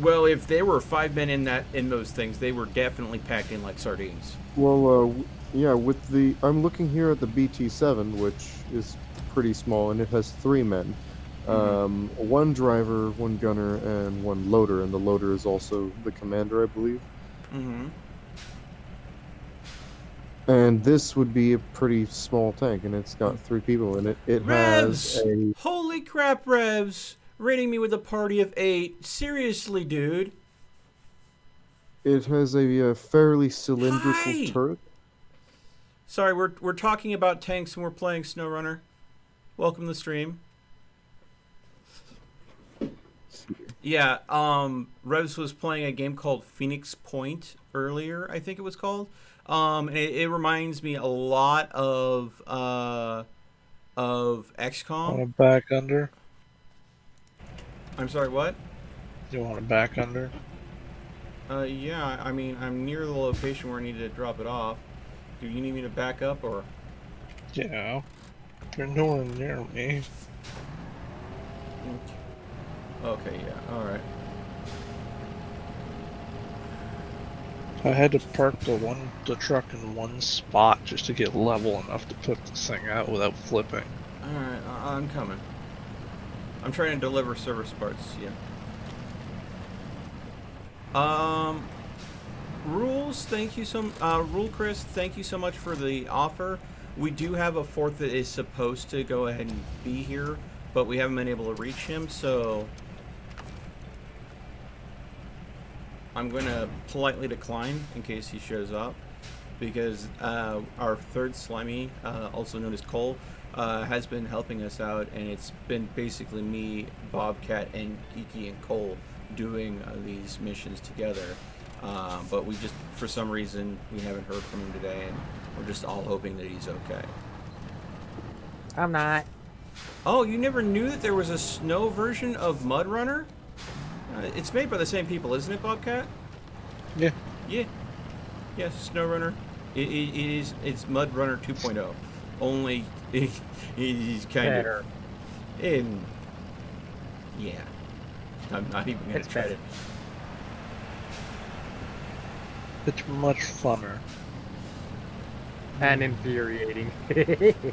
Well, if there were 5 men in those things, they were definitely packed in like sardines. Well, yeah, with the I'm looking here at the BT-7, which is pretty small, and it has 3 men. 1 driver, 1 gunner, and 1 loader, and the loader is also the commander, I believe. Mm-hmm. And this would be a pretty small tank, and it's got 3 people in it. It Revs! has a Holy crap, Revs! Rating me with a party of 8. Seriously, dude. fairly cylindrical Hi! turret. Sorry, we're talking about tanks and we're playing SnowRunner. Welcome to the stream. Yeah, Revs was playing a game called Phoenix Point earlier, I think it was called. And it reminds me a lot of XCOM. Want to back under? I'm sorry, what? You want to back under? Yeah, I mean, I'm near the location where I need to drop it off. Do you need me to back up, or? Yeah. You're nowhere near me. Okay, yeah, alright. I had to park the truck in one spot just to get level enough to put this thing out without flipping. Alright, I'm coming. I'm trying to deliver service parts, yeah. Rules, thank you Rule Chris, thank you so much for the offer. We do have a 4th that is supposed to go ahead and be here, but we haven't been able to reach him, so I'm going to politely decline in case he shows up, because our 3rd Slimy, also known as Cole, has been helping us out, and it's been basically me, Bobcat, and Geeky and Cole doing these missions together. But we just, for some reason, we haven't heard from him today, and we're just all hoping that he's okay. I'm not. Oh, you never knew that there was a snow version of Mud Runner? It's made by the same people, isn't it, Bobcat? Yeah. Yeah. Yes, SnowRunner. It's Mud Runner 2.0. Only he's kind Better. of in. Yeah. I'm not even gonna It's try better. to. It's much funner. And infuriating.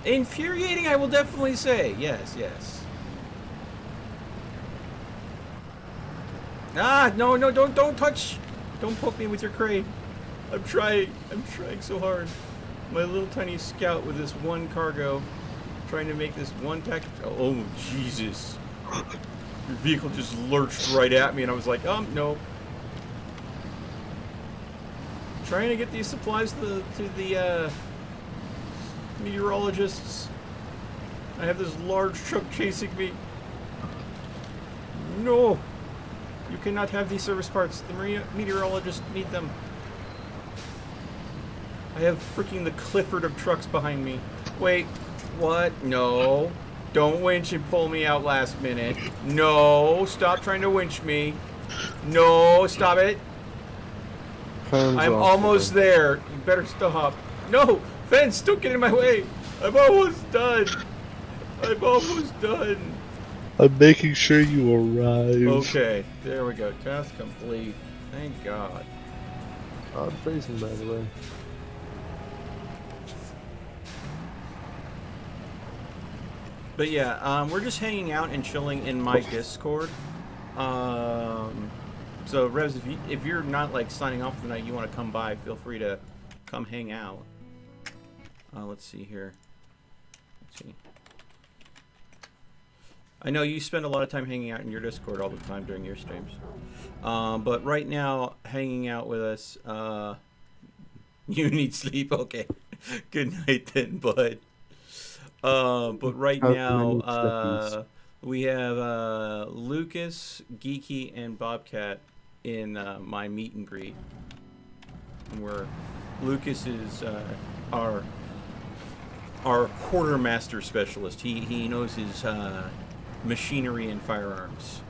Infuriating, I will definitely say. Yes, yes. Ah, no, don't touch. Don't poke me with your crane. I'm trying so hard. My little tiny scout with this 1 cargo, trying to make this 1 package. Oh, Jesus. Your vehicle just lurched right at me, and I was like, no. Trying to get these supplies to the meteorologists. I have this large truck chasing me. No! You cannot have these service parts. The meteorologists need them. I have freaking the Clifford of trucks behind me. Wait, what? No. Don't winch and pull me out last minute. No, stop trying to winch me. No, stop it. Hands I'm off almost of there. You better stop. No, fence, don't get in my way. I'm almost done. I'm almost done. I'm making sure you arrive. Okay, there we go. Task complete. Thank God. Odd phrasing, by the way. But yeah, we're just hanging out and chilling in my Discord. So Revs, if you're not like signing off for the night, you want to come by, feel free to come hang out. Let's see here. Let's see. I know you spend a lot of time hanging out in your Discord all the time during your streams. But right now, hanging out with us, you need sleep. Okay. Good night then, bud. But right now, we have Lucas, Geeky, and Bobcat in my meet and greet. Where Lucas is our quartermaster specialist. He knows his machinery and firearms.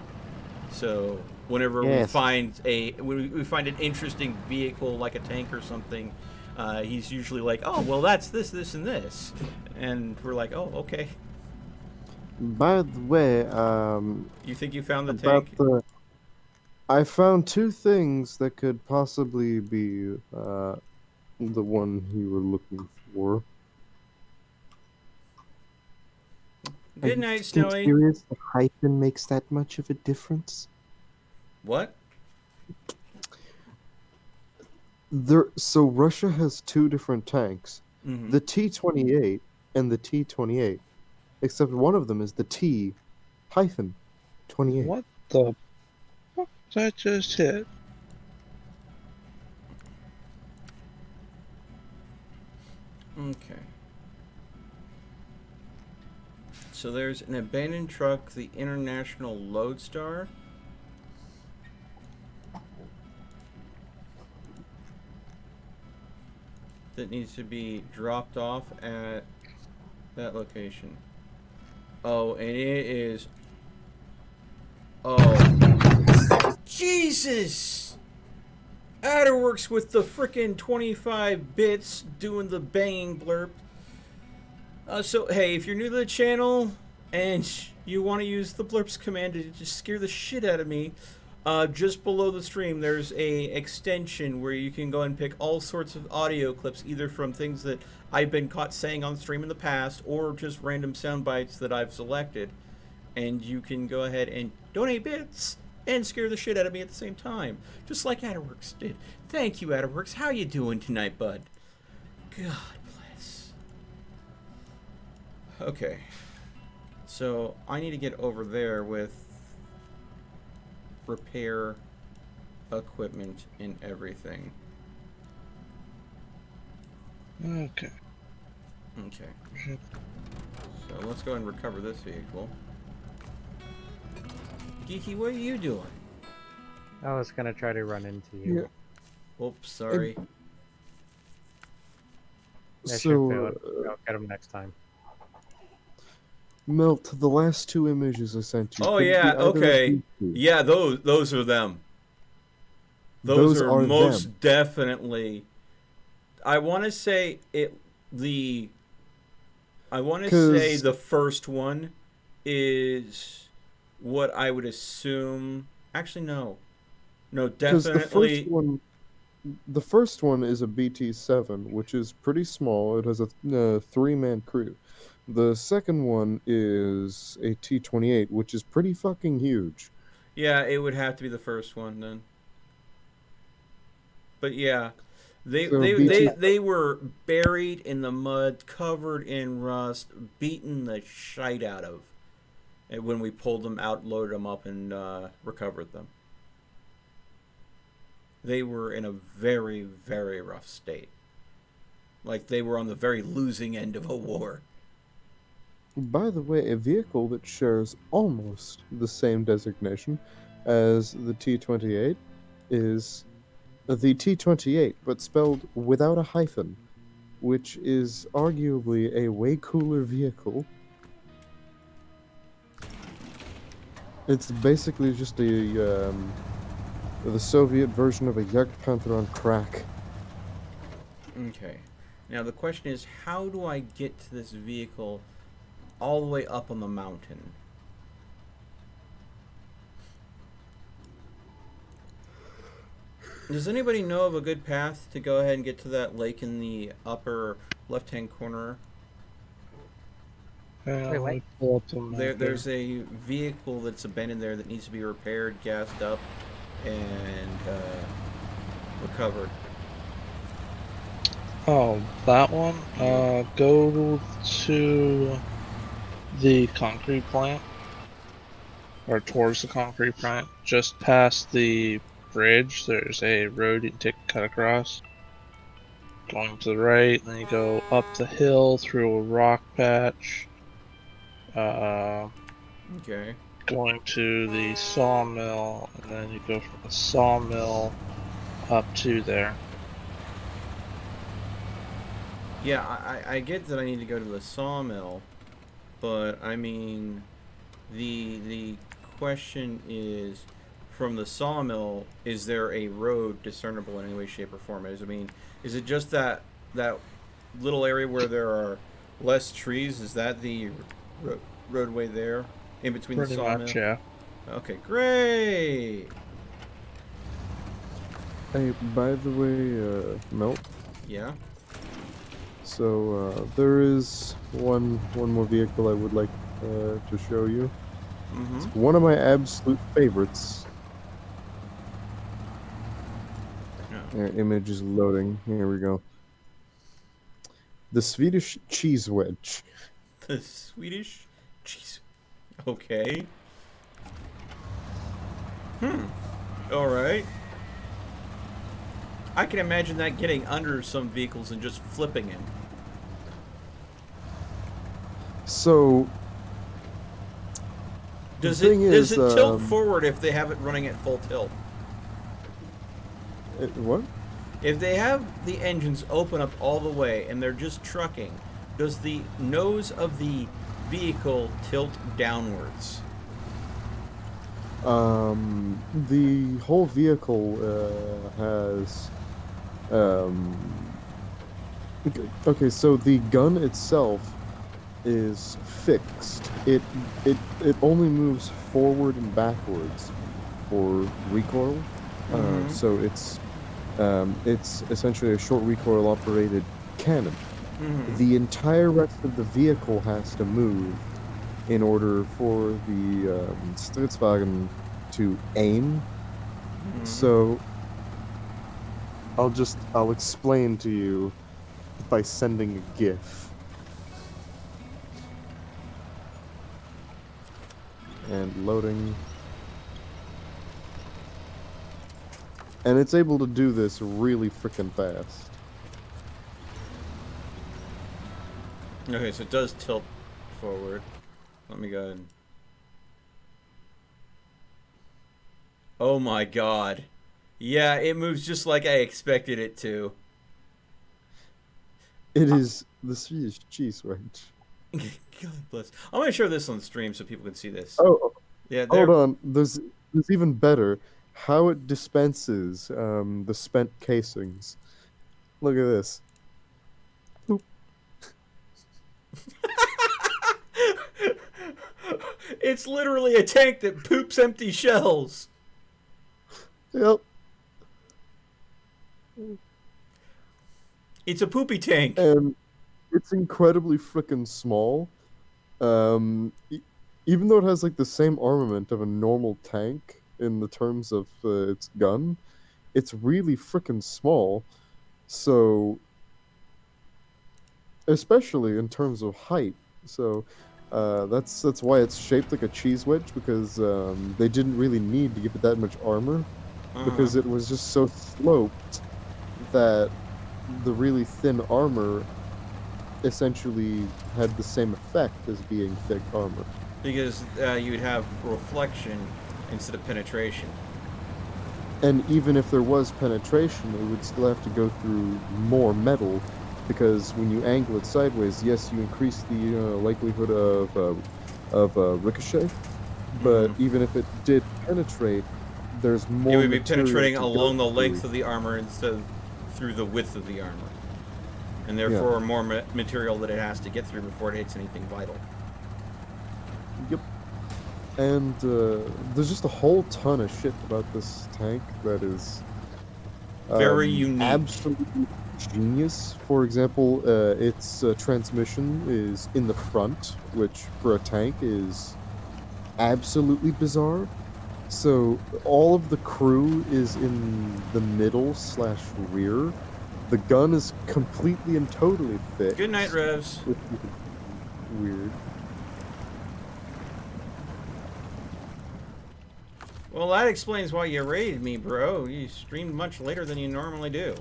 So whenever we find an interesting vehicle like a tank or something, he's usually like, oh well, that's this, and this, and we're like, oh okay. By the way, You think you found the about tank? I found two things that could possibly be the one you were looking for. Good night, Snowy. Serious, the hyphen makes that much of a difference? What? So Russia has two different tanks, Mm-hmm. the T-28 and the T-28, except one of them is the T-28. What the fuck did I just hit? Okay. So there's an abandoned truck, the International Lodestar. That needs to be dropped off at that location. Oh, and it is... Oh. Jesus! Adderworks with the frickin' 25 bits doing the banging blurb. So, hey, if you're new to the channel and you want to use the blurps command to just scare the shit out of me, just below the stream there's a extension where you can go and pick all sorts of audio clips, either from things that I've been caught saying on stream in the past or just random sound bites that I've selected. And you can go ahead and donate bits and scare the shit out of me at the same time, just like Adderworks did. Thank you, Adderworks. How you doing tonight, bud? God bless. Okay. So, I need to get over there with repair equipment and everything. Okay. Okay. So, let's go and recover this vehicle. Geeky, what are you doing? I was gonna try to run into you. Yeah. Oops, sorry. I should So, fail it. I'll get him next time. Melt, the last two images I sent you. Oh could be yeah, either of okay. these two. Yeah, those are them. Those are most them. definitely. I want to say the first one is what I would assume. Actually, no, definitely. The first one is a BT-7, which is pretty small. It has a three-man crew. The second one is a T-28, which is pretty fucking huge. Yeah, it would have to be the first one then. But yeah, they were buried in the mud, covered in rust, beaten the shite out of. and when we pulled them out, loaded them up, and recovered them. They were in a very, very rough state. Like they were on the very losing end of a war. By the way, a vehicle that shares almost the same designation as the T-28 is the T-28, but spelled without a hyphen, which is arguably a way cooler vehicle. It's basically just the Soviet version of a Jagdpanther on crack. Okay. Now the question is, how do I get to this vehicle all the way up on the mountain? Does anybody know of a good path to go ahead and get to that lake in the upper left-hand corner? Let what? me pull up the map There's a vehicle that's abandoned there that needs to be repaired, gassed up, and recovered. Oh, that one? Go to the concrete plant. Or towards the concrete plant. Just past the bridge, there's a road you can take a cut across. Going to the right, then you go up the hill through a rock patch. Okay. Going to the sawmill, and then you go from the sawmill up to there. Yeah, I get that I need to go to the sawmill, but I mean, the question is, from the sawmill, is there a road discernible in any way, shape, or form? I mean, is it just that little area where there are less trees? Is that the roadway there in between Pretty the sawmill? much, yeah. Okay, great. Hey, by the way, Melt, Yeah. so there is one more vehicle I would like to show you. Mm-hmm. One of my absolute favorites. Image is loading. Here we go. The Swedish cheese wedge. The Swedish cheese. Okay. All right. I can imagine that getting under some vehicles and just flipping him. So Does thing it does is, it tilt forward if they have it running at full tilt? what? If they have the engines open up all the way and they're just trucking, does the nose of the vehicle tilt downwards? The whole vehicle has okay, so the gun itself is fixed. It only moves forward and backwards for recoil. So it's essentially a short recoil operated cannon. The entire rest of the vehicle has to move in order for the Stridswagen to aim. So I'll explain to you by sending a GIF. And loading. And it's able to do this really freaking fast. Okay, so it does tilt forward. Let me go ahead. Oh my god. Yeah, it moves just like I expected it to. It is the Swedish cheese wedge. God bless. I'm gonna show this on stream so people can see this. Oh, Yeah, hold on. There's even better. How it dispenses the spent casings. Look at this. Boop. It's literally a tank that poops empty shells. Yep. It's a poopy tank. And it's incredibly freaking small. Even though it has like the same armament of a normal tank in the terms of its gun, it's really freaking small. So, especially in terms of height. So, That's why it's shaped like a cheese wedge, because they didn't really need to give it that much armor, Uh-huh. because it was just so sloped that the really thin armor essentially had the same effect as being thick armor. Because you would have reflection instead of penetration. And even if there was penetration, it would still have to go through more metal, because when you angle it sideways, yes, you increase the likelihood of ricochet, but Mhm. even if it did penetrate, there's It more would be material penetrating to go along the length through. of the armor instead of through the width of the armor. And Yeah. therefore more material that it has to get through before it hits anything vital. Yep. And there's just a whole ton of shit about this tank that is Very unique. absolutely genius. For example, its transmission is in the front, which for a tank is absolutely bizarre. So all of the crew is in the middle slash rear. The gun is completely and totally Good night, fixed, Revs. which is weird. Well, that explains why you raided me, bro. You streamed much later than you normally do.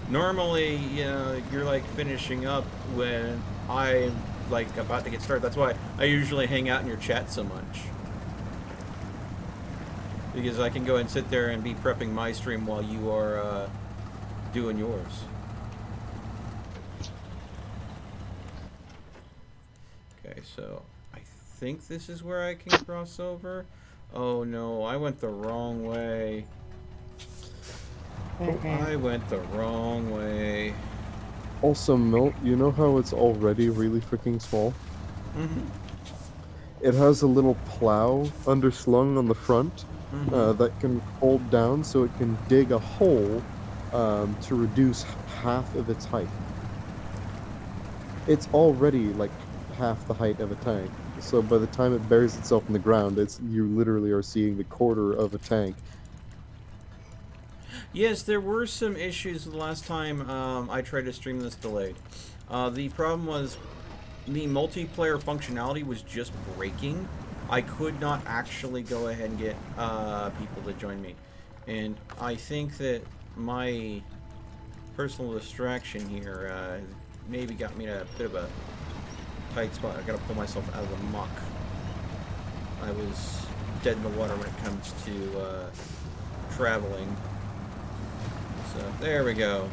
Normally, you know, you're like finishing up when I'm like about to get started. That's why I usually hang out in your chat so much. Because I can go and sit there and be prepping my stream while you are doing yours. Okay, so I think this is where I can cross over. Oh no, I went the wrong way. I went the wrong way. Also, Milt, you know how it's already really freaking small? Mm-hmm. It has a little plow underslung on the front Mm-hmm. that can hold down so it can dig a hole to reduce half of its height. It's already like half the height of a tank. So by the time it buries itself in the ground, you literally are seeing the quarter of a tank. Yes, there were some issues the last time I tried to stream this delayed. The problem was the multiplayer functionality was just breaking. I could not actually go ahead and get people to join me. And I think that my personal distraction here maybe got me in a bit of a tight spot. I gotta pull myself out of the muck. I was dead in the water when it comes to traveling. So, there we go.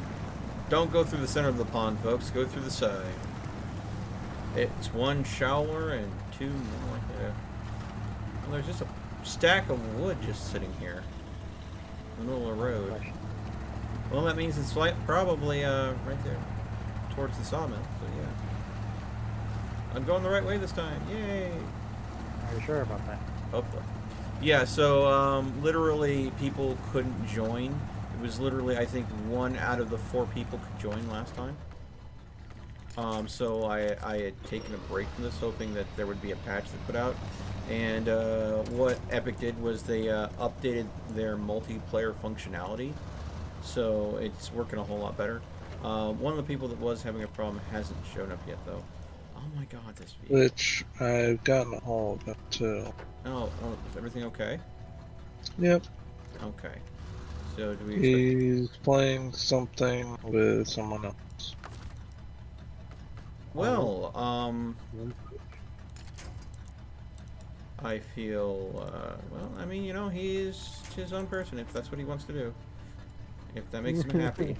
Don't go through the center of the pond, folks. Go through the side. It's one shower and two more. Yeah. Well, there's just a stack of wood just sitting here in the middle of the road. Well, that means it's probably right there towards the sawmill. So yeah, I'm going the right way this time. Yay! Are you sure about that? Hopefully. Yeah. So literally, people couldn't join. It was literally, I think, 1 out of the 4 people could join last time. So I had taken a break from this, hoping that there would be a patch that put out. And what Epic did was they updated their multiplayer functionality. So it's working a whole lot better. One of the people that was having a problem hasn't shown up yet, though. Oh my god, this vehicle. Which I've gotten a hold of too. Oh, is everything okay? Yep. Okay. So do we expect... He's playing something with someone else. Well, I feel, well, I mean, you know, he is his own person if that's what he wants to do. If that makes him happy.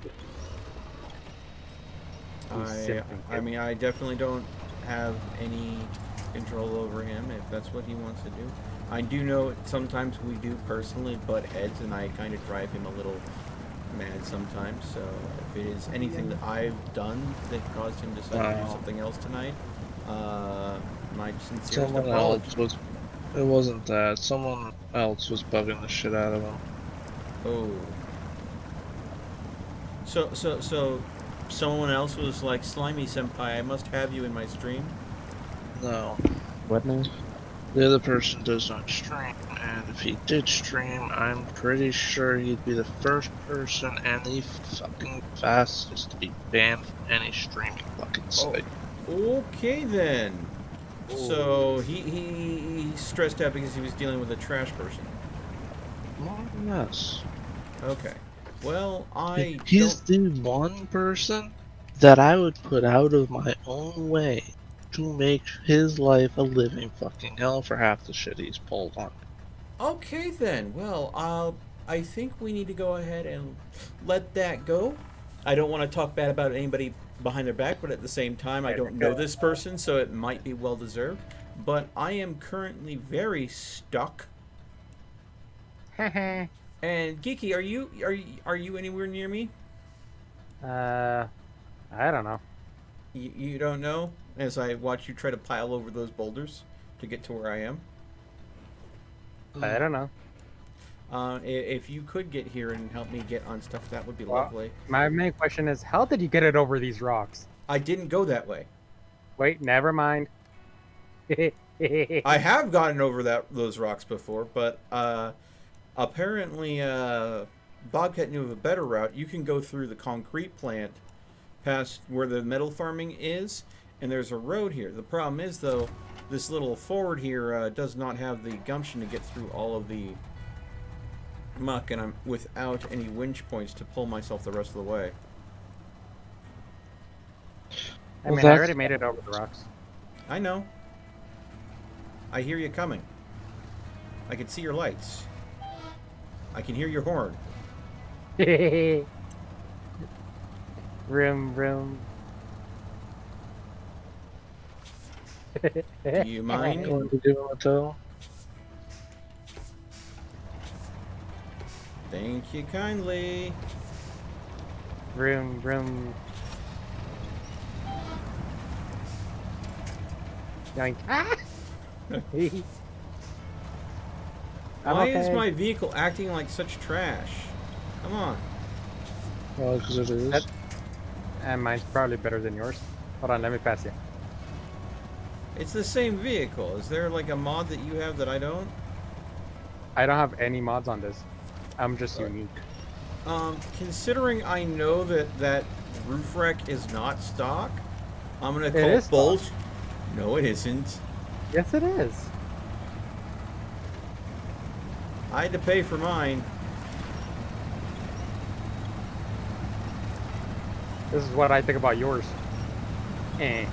I mean, I definitely don't have any control over him if that's what he wants to do. I do know sometimes we do personally butt heads, and I kind of drive him a little mad sometimes. So if it is anything that I've done that caused him to decide to do something else tonight, my sincerest Someone apology. else was. It wasn't that. Someone else was bugging the shit out of him. Oh. So someone else was like, Slimy Senpai, I must have you in my stream? No. What now? The other person does not stream, and if he did stream, I'm pretty sure he'd be the first person and the fucking fastest to be banned from any streaming fucking site. Okay then. So he's stressed out because he was dealing with a trash person. Yes. Okay. Well, I He's don't. the one person that I would put out of my own way to make his life a living fucking hell for half the shit he's pulled on. Okay then. Well, I think we need to go ahead and let that go. I don't want to talk bad about anybody behind their back, but at the same time, I don't know this person, so it might be well deserved. But I am currently very stuck. And Geeky, are you anywhere near me? I don't know. You don't know? As I watch you try to pile over those boulders to get to where I am. I don't know. If you could get here and help me get on stuff, that would be Well, lovely. my main question is, how did you get it over these rocks? I didn't go that way. Wait, never mind. I have gotten over those rocks before, but apparently Bobcat knew of a better route. You can go through the concrete plant past where the metal farming is, and there's a road here. The problem is, though, this little forward here does not have the gumption to get through all of the muck, and I'm without any winch points to pull myself the rest of the way. I mean, I already made it over the rocks. I know. I hear you coming. I can see your lights. I can hear your horn. Room, room. Do you mind? Going to give him a tow? Thank you kindly. Room, room. Yoink. Ah! Why is my vehicle acting like such trash? Come on. Well, because it is. And mine's probably better than yours. Hold on, let me pass you. It's the same vehicle. Is there like a mod that you have that I don't? I don't have any mods on this. I'm just unique. Considering I know that roof rack is not stock, I'm gonna It call is bullshit. stock. No, it isn't. Yes, it is. I had to pay for mine. This is what I think about yours. Eh.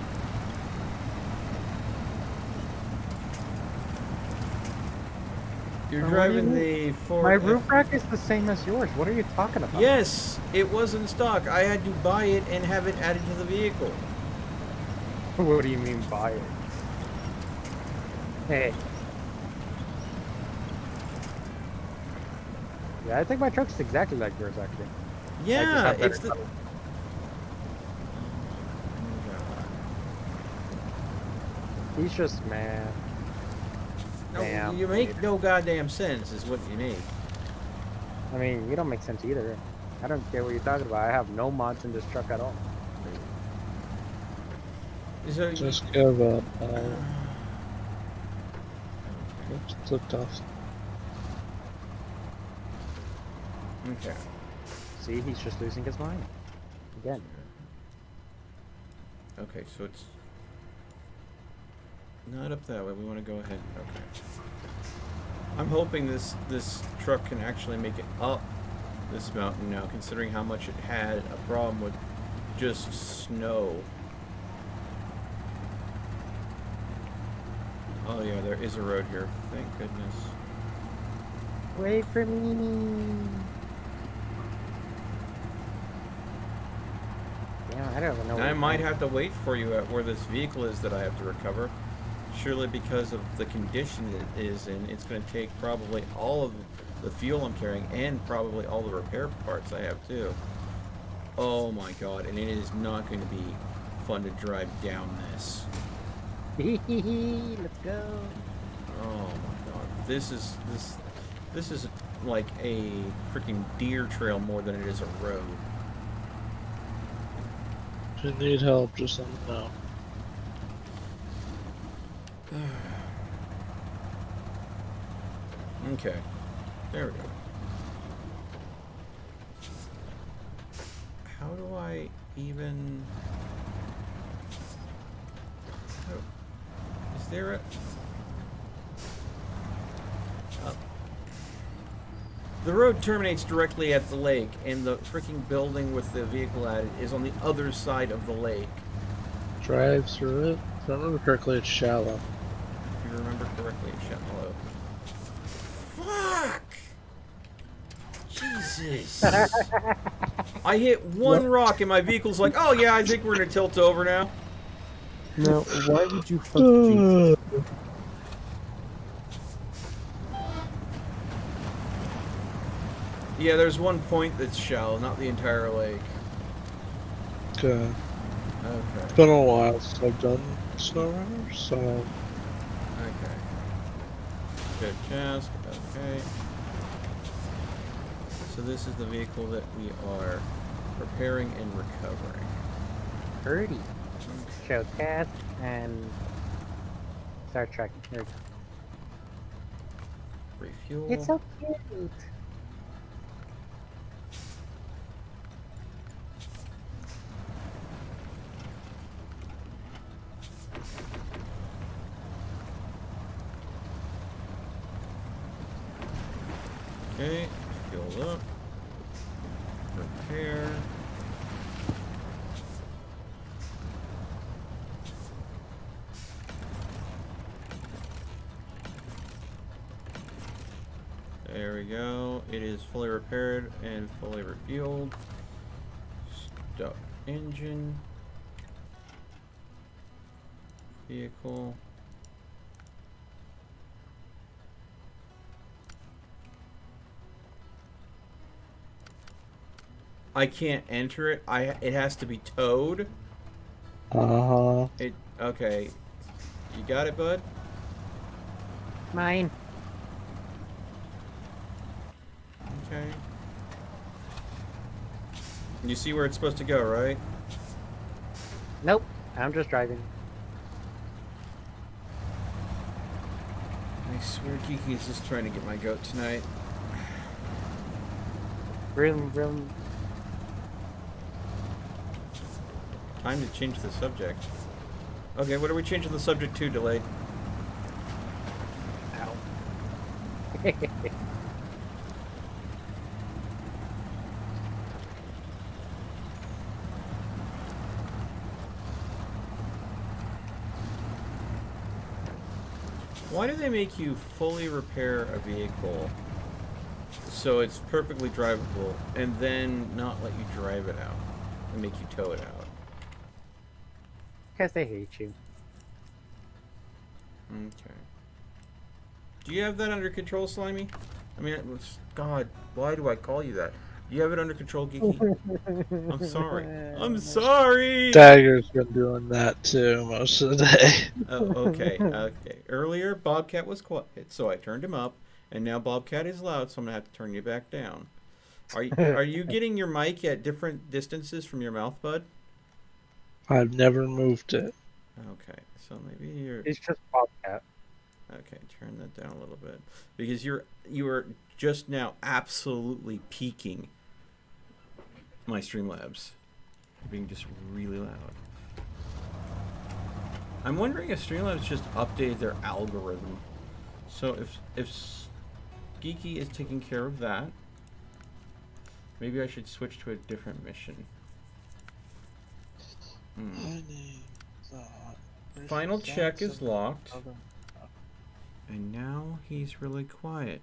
You're What do driving you the Ford. My roof rack is the same as yours. What are you talking about? Yes, it wasn't stock. I had to buy it and have it added to the vehicle. What do you mean buy it? Hey. Yeah, I think my truck's exactly like yours, actually. Yeah, have it's better the. He's just mad. No, Damn, you make dude. no goddamn sense, is what you need. I mean, you don't make sense either. I don't care what you're talking about. I have no mods in this truck at all. So, Just give up. Oops, clicked off. okay. See, he's just losing his mind. Again. Okay, so it's not up that way. We want to go ahead. Okay. I'm hoping this truck can actually make it up this mountain now, considering how much it had a problem with just snow. Oh yeah, there is a road here. Thank goodness. Wait for me. Yeah, I don't even know. And I might have to wait for you at where this vehicle is that I have to recover. Surely because of the condition it is in, it's going to take probably all of the fuel I'm carrying and probably all the repair parts I have too. Oh my god, and it is not going to be fun to drive down this. Let's go. Oh my god. This is like a freaking deer trail more than it is a road. If you need help, just let me know. Okay. There we go. How do I even... there a... The road terminates directly at the lake, and the freaking building with the vehicle at it is on the other side of the lake. Drive through it. If I remember correctly, it's shallow. If you remember correctly, shallow. Fuck! Jesus. I hit one rock and my vehicle's like, oh yeah, I think we're gonna tilt over now. Now, why would you fuck Jesus? Yeah, there's one point that's shallow, not the entire lake. Okay. Okay. It's been a while since I've done SnowRunner, so Okay. Good chest. Okay. So this is the vehicle that we are repairing and recovering. Birdie. Show cat and start tracking. There we go. Refuel. It's so cute. Okay, fuel up. Repair. There we go. It is fully repaired and fully refueled. Stop engine. Vehicle. I can't enter it. It has to be towed. Okay. You got it, bud? Mine. Okay. You see where it's supposed to go, right? Nope. I'm just driving. I swear Kiki is just trying to get my goat tonight. Vroom, vroom. Time to change the subject. Okay, what are we changing the subject to, Delayed? Ow. Why do they make you fully repair a vehicle so it's perfectly drivable and then not let you drive it out and make you tow it out? Because they hate you. Okay. Do you have that under control, Slimy? I mean, God, why do I call you that? Do you have it under control, Geeky? I'm sorry. I'm sorry! Dagger's been doing that too most of the day. Oh, okay, okay. Earlier, Bobcat was quiet, so I turned him up, and now Bobcat is loud, so I'm gonna have to turn you back down. Are you getting your mic at different distances from your mouth, bud? I've never moved it. Okay, so maybe you're... It's just Bobcat. Okay, turn that down a little bit. Because you are just now absolutely peaking my Streamlabs. You're being just really loud. I'm wondering if Streamlabs just updated their algorithm. So if Geeky is taking care of that, maybe I should switch to a different mission. Final check is locked. And now he's really quiet.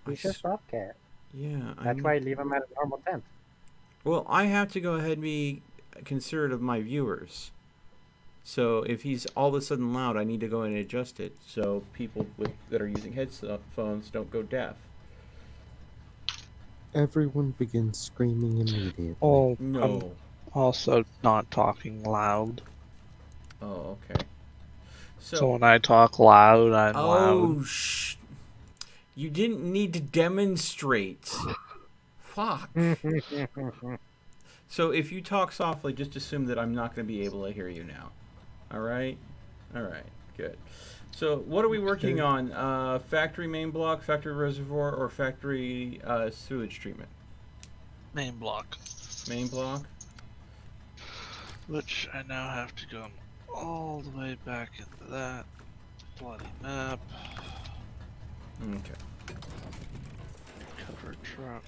He's just Bobcat. Yeah. That's why I leave him at a normal temp. Well, I have to go ahead and be considerate of my viewers. So if he's all of a sudden loud, I need to go and adjust it so people that are using headphones don't go deaf. Everyone begins screaming immediately. Oh, No. I'm also not talking loud. Oh, okay. So when I talk loud, I'm Oh, loud. you didn't need to demonstrate. Fuck. So if you talk softly, just assume that I'm not going to be able to hear you now. All right? All right. Good. So what are we working on? Factory main block, factory reservoir, or factory sewage treatment? Main block. Main block? Which I now have to go all the way back into that bloody map. Okay. Cover truck.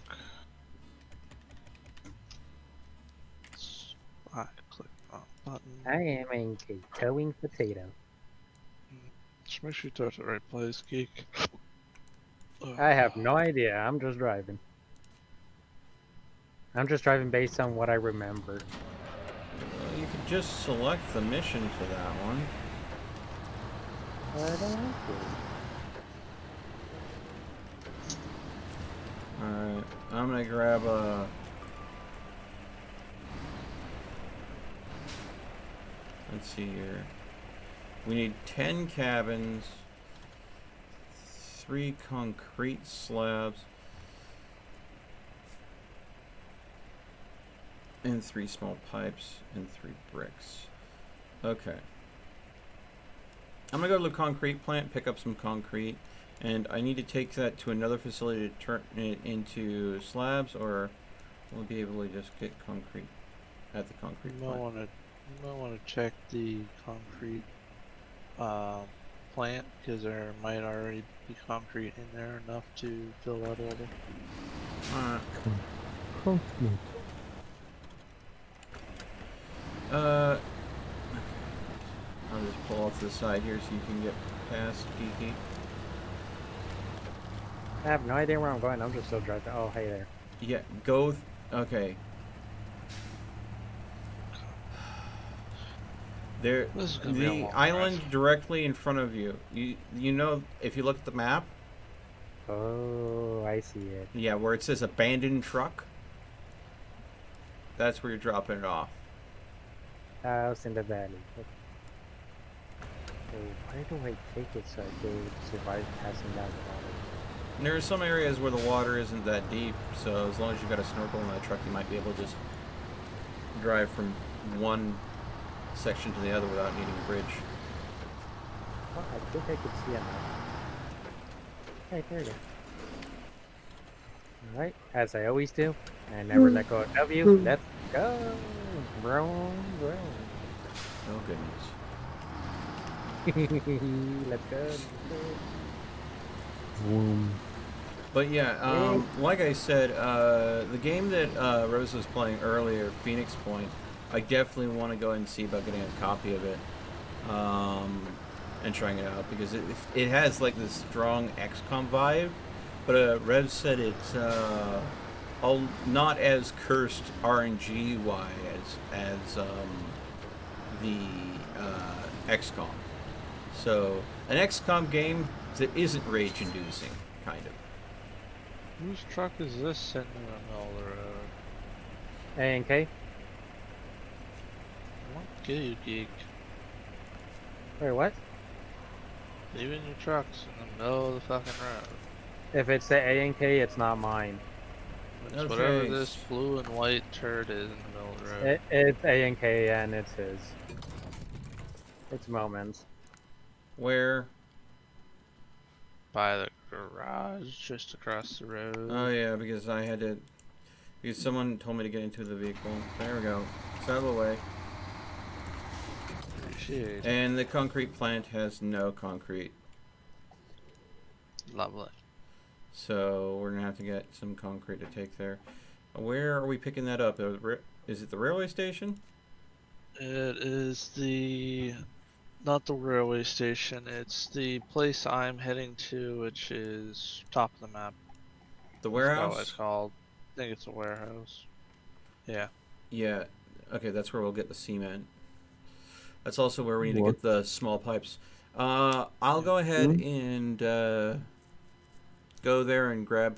I click on button. I am a towing potato. Just make sure you touch the right place, geek. I have no idea. I'm just driving. I'm just driving based on what I remember. Well, you could just select the mission for that one. I don't have to. Alright, I'm gonna grab a... Let's see here. We need 10 cabins, 3 concrete slabs, and 3 small pipes, and 3 bricks. Okay. I'm gonna go to the concrete plant, pick up some concrete, and I need to take that to another facility to turn it into slabs, or we'll be able to just get concrete at the concrete You might plant. want to check the concrete plant, because there might already be concrete in there enough to fill that order. Alright. Concrete. Okay. I'll just pull off to the side here so you can get past Geeky. I have no idea where I'm going. I'm just still driving. Oh, hey there. Yeah, go. Okay. There, This is gonna be a the long island drive. directly in front of you. You know, if you look at the map, Oh, I see it. yeah, where it says abandoned truck, that's where you're dropping it off. House in the valley. So where do I take it so I can survive passing down the water? And there are some areas where the water isn't that deep, so as long as you've got a snorkel in that truck, you might be able to just drive from one section to the other without needing a bridge. Oh, I think I could see it now. Hey, there you go. Alright, as I always do, I never let go of you. Let's go! Bro, bro. Oh goodness. Let's go. Vroom. But yeah, like I said, the game that Rose was playing earlier, Phoenix Point, I definitely want to go ahead and see about getting a copy of it and trying it out, because it has like this strong XCOM vibe, but Rev said it's not as cursed RNG wise as the XCOM. So an XCOM game that isn't rage inducing, kind of. Whose truck is this sitting in the middle of the road? A&K? What get you, geek? Wait, what? Leaving your trucks in the middle of the fucking road. If it's the A&K, it's not mine. It's Okay. whatever this blue and white turd is in the middle of the road. It's A&K and it's his. It's Moments. Where? By the garage, just across the road. Oh yeah, because I had to. Because someone told me to get into the vehicle. There we go. It's out of the way. Appreciate it. And the concrete plant has no concrete, Lovely. so we're gonna have to get some concrete to take there. Where are we picking that up? Is it the railway station? It is not the railway station, it's the place I'm heading to, which is top of the map. The That's warehouse? what it's called. I think it's a warehouse. Yeah. Yeah. Okay, that's where we'll get the cement. That's also where we need to What? get the small pipes. I'll go ahead and go there and grab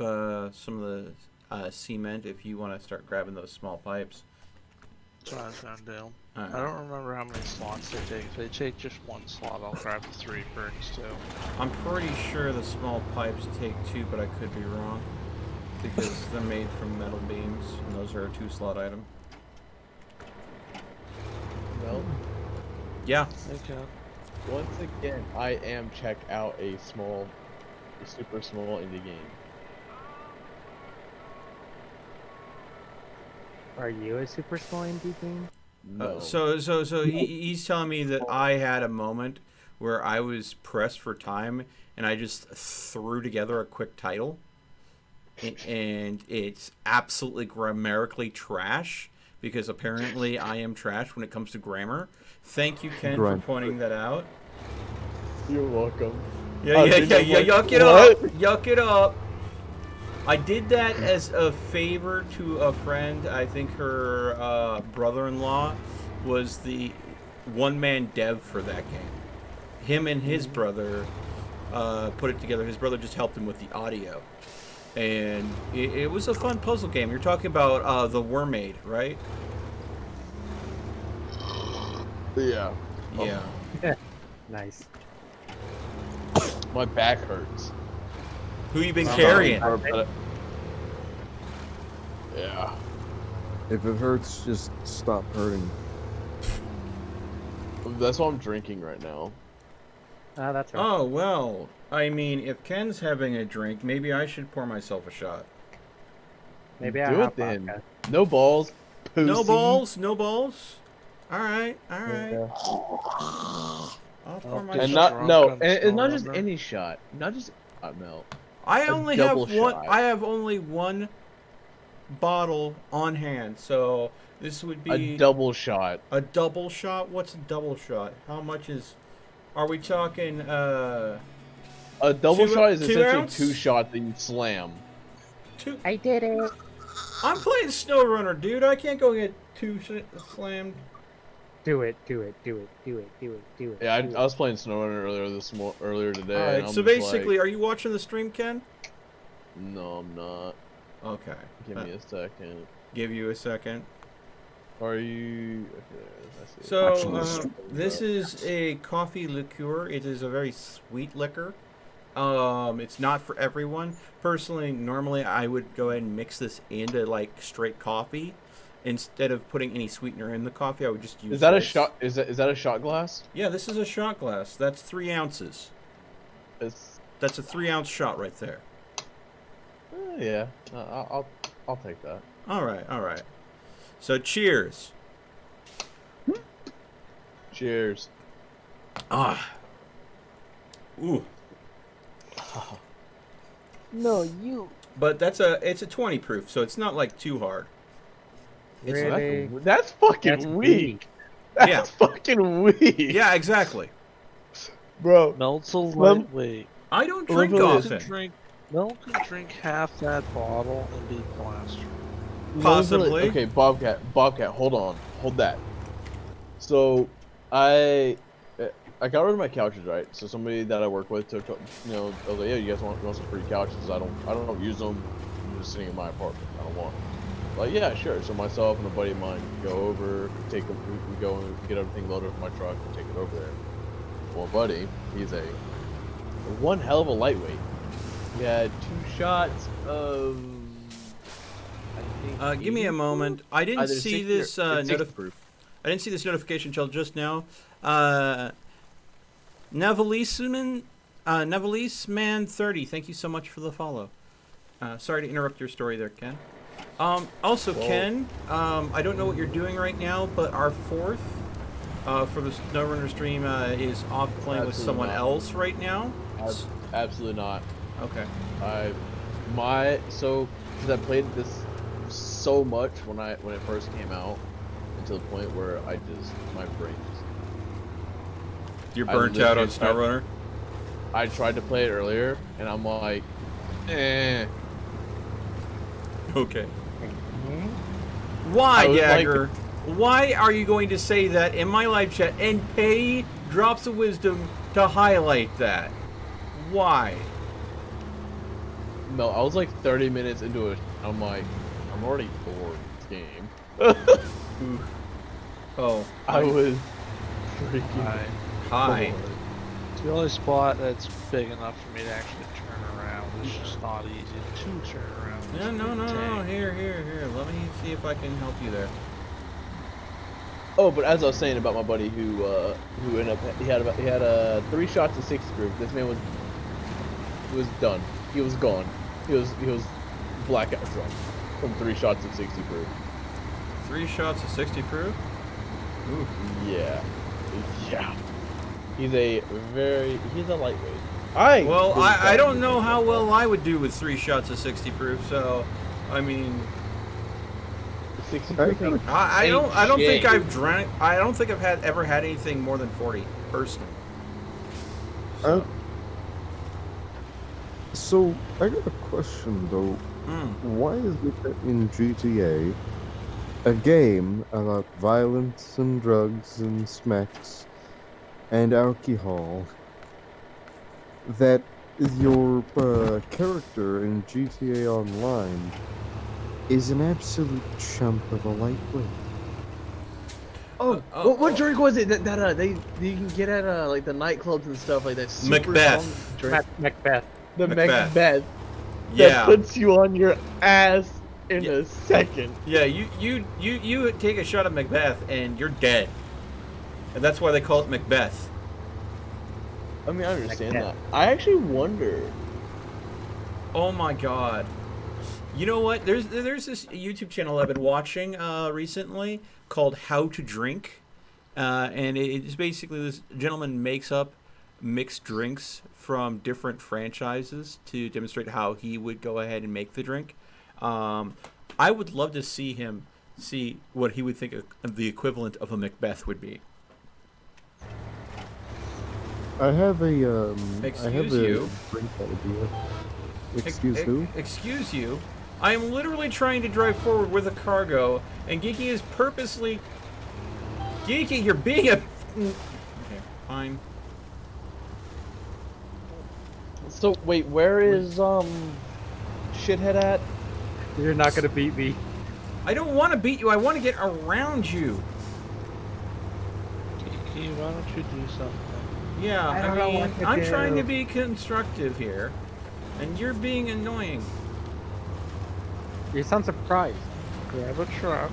some of the cement if you want to start grabbing those small pipes. That's what I was gonna do. Alright. I don't remember how many slots they take. If they take just one slot, I'll grab the 3 bricks too. I'm pretty sure the small pipes take 2, but I could be wrong. Because they're made from metal beams, and those are a 2-slot item. Well, Yeah. Okay. once again, I am checked out a super small indie game. Are you a super small indie game? No. He's telling me that I had a moment where I was pressed for time and I just threw together a quick title, and it's absolutely grammatically trash because apparently I am trash when it comes to grammar. Thank you, Ken, for pointing that out. You're welcome. Yeah. Yuck it up. Yuck it up. I did that as a favor to a friend. I think her brother-in-law was the one-man dev for that game. Him and his brother put it together. His brother just helped him with the audio. And it was a fun puzzle game. You're talking about the Wormaid, right? Yeah. Yeah. Nice. My back hurts. Who you been carrying? Yeah. If it hurts, just stop hurting. That's why I'm drinking right now. Ah, that's right. Oh, well, I mean, if Ken's having a drink, maybe I should pour myself a shot. Maybe I Do have it then. vodka. No balls. Pussy. No balls? No balls? Alright. Yeah. I'll pour And myself. And not no, on and not just SnowRunner. any shot. Not just no. I only have double one. shot. I have only one bottle on hand, so this would be A double shot. a double shot. What's a double shot? How much is? Are we talking? A double Two- shot is 2 essentially ounce? 2 shots that you slam. Two. I did it. I'm playing SnowRunner, dude. I can't go get two slammed. Do it. Yeah, I was playing SnowRunner earlier today. All and right. I'm So just basically, like, are you watching the stream, Ken? no, I'm not. Okay. Give me a second. Give you a second. Are you? Okay, I see. So Watching the stream, this is a coffee liqueur. It is a very sweet liquor. It's not for everyone. Personally, normally I would go ahead and mix this into like straight coffee. Instead of putting any sweetener in the coffee, I would just use. Is that a this. shot? Is that a shot glass? Yeah, this is a shot glass. That's 3 ounces. It's That's a 3-ounce shot right there. yeah. I'll take that. All right. So cheers. Cheers. Ah. Ooh. No, you. But it's a 20 proof, so it's not like too hard. It's Really? That's fucking That's weak. Yeah. That's fucking weak. Yeah, exactly. Bro. Melt's a Lem- lightweight. I don't drink Literally, often. Mel can drink half that bottle and be plastered. Possibly. Okay, Bobcat, hold that. So, I got rid of my couches, right? So somebody that I work with took, I was like, yeah, you guys want some free couches? I don't use them. I'm just sitting in my apartment. I don't want them. Like, yeah, sure. So myself and a buddy of mine go over, we go and get everything loaded from my truck and take it over there. Well, buddy, he's one hell of a lightweight. He had 2 shots of. I think Give me a 80 moment. I didn't Either see 60 or- this it's 60 proof. I didn't see this notification until just now. Nevelise Man 30. Thank you so much for the follow. Sorry to interrupt your story there, Ken. Also, Whoa. Ken, I don't know what you're doing right now, but our fourth for the SnowRunner stream is off playing with Absolutely someone not. else right now. Absolutely not. Okay. So because I played this so much when it first came out, to the point where my brain You're I burnt out on literally- SnowRunner? I tried to play it earlier, and I'm like, eh. Okay. Why, I was like- Dagger? Why are you going to say that in my live chat and pay Drops of Wisdom to highlight that? Why? No, I was like 30 minutes into it. I'm like, I'm already bored of this game. Ooh. Oh. I was freaking Hi. It's the only spot that's big enough for me to actually turn around. It's just not easy to turn around. No, It's no, no, no. tank. Here. Let me see if I can help you there. Oh, but as I was saying about my buddy who ended up he had 3 shots of 60 proof. This man was done. He was gone. He was blackout drunk from 3 shots of 60 proof. 3 shots of 60 proof? Ooh. Yeah. Yeah. He's a lightweight. Well, I don't know how well I would do with 3 shots of 60 proof, so I mean, 60 I proof ain't- I don't think shit. I've drank. I don't think I've ever had anything more than 40 personally. Uh, So I got a question though. Why is it that in GTA, a game about violence and drugs and smacks and alcohol, that your character in GTA Online is an absolute chump of a lightweight? What drink was it that you can get at like the nightclubs and stuff like that? Super Macbeth. strong drink. Macbeth. The Macbeth. Macbeth. Yeah. That puts you on your ass in a second. Yeah, you take a shot of Macbeth and you're dead. And that's why they call it Macbeth. I mean, I understand Macbeth. that. I actually wonder. Oh my god. You know what? There's this YouTube channel I've been watching recently called How to Drink. And it's basically this gentleman makes up mixed drinks from different franchises to demonstrate how he would go ahead and make the drink. I would love to see what he would think the equivalent of a Macbeth would be. I have a Excuse you? drink idea. Excuse who? Excuse you? I am literally trying to drive forward with a cargo, and Geeky is purposely... Geeky, you're being a... Okay, fine. So wait, where is shithead at? You're not gonna beat me. I don't want to beat you, I want to get around you. Kiki, why don't you do something? Yeah, I I don't know mean, what to I'm trying do. to be constructive here, and you're being annoying. You sound surprised. Grab a truck,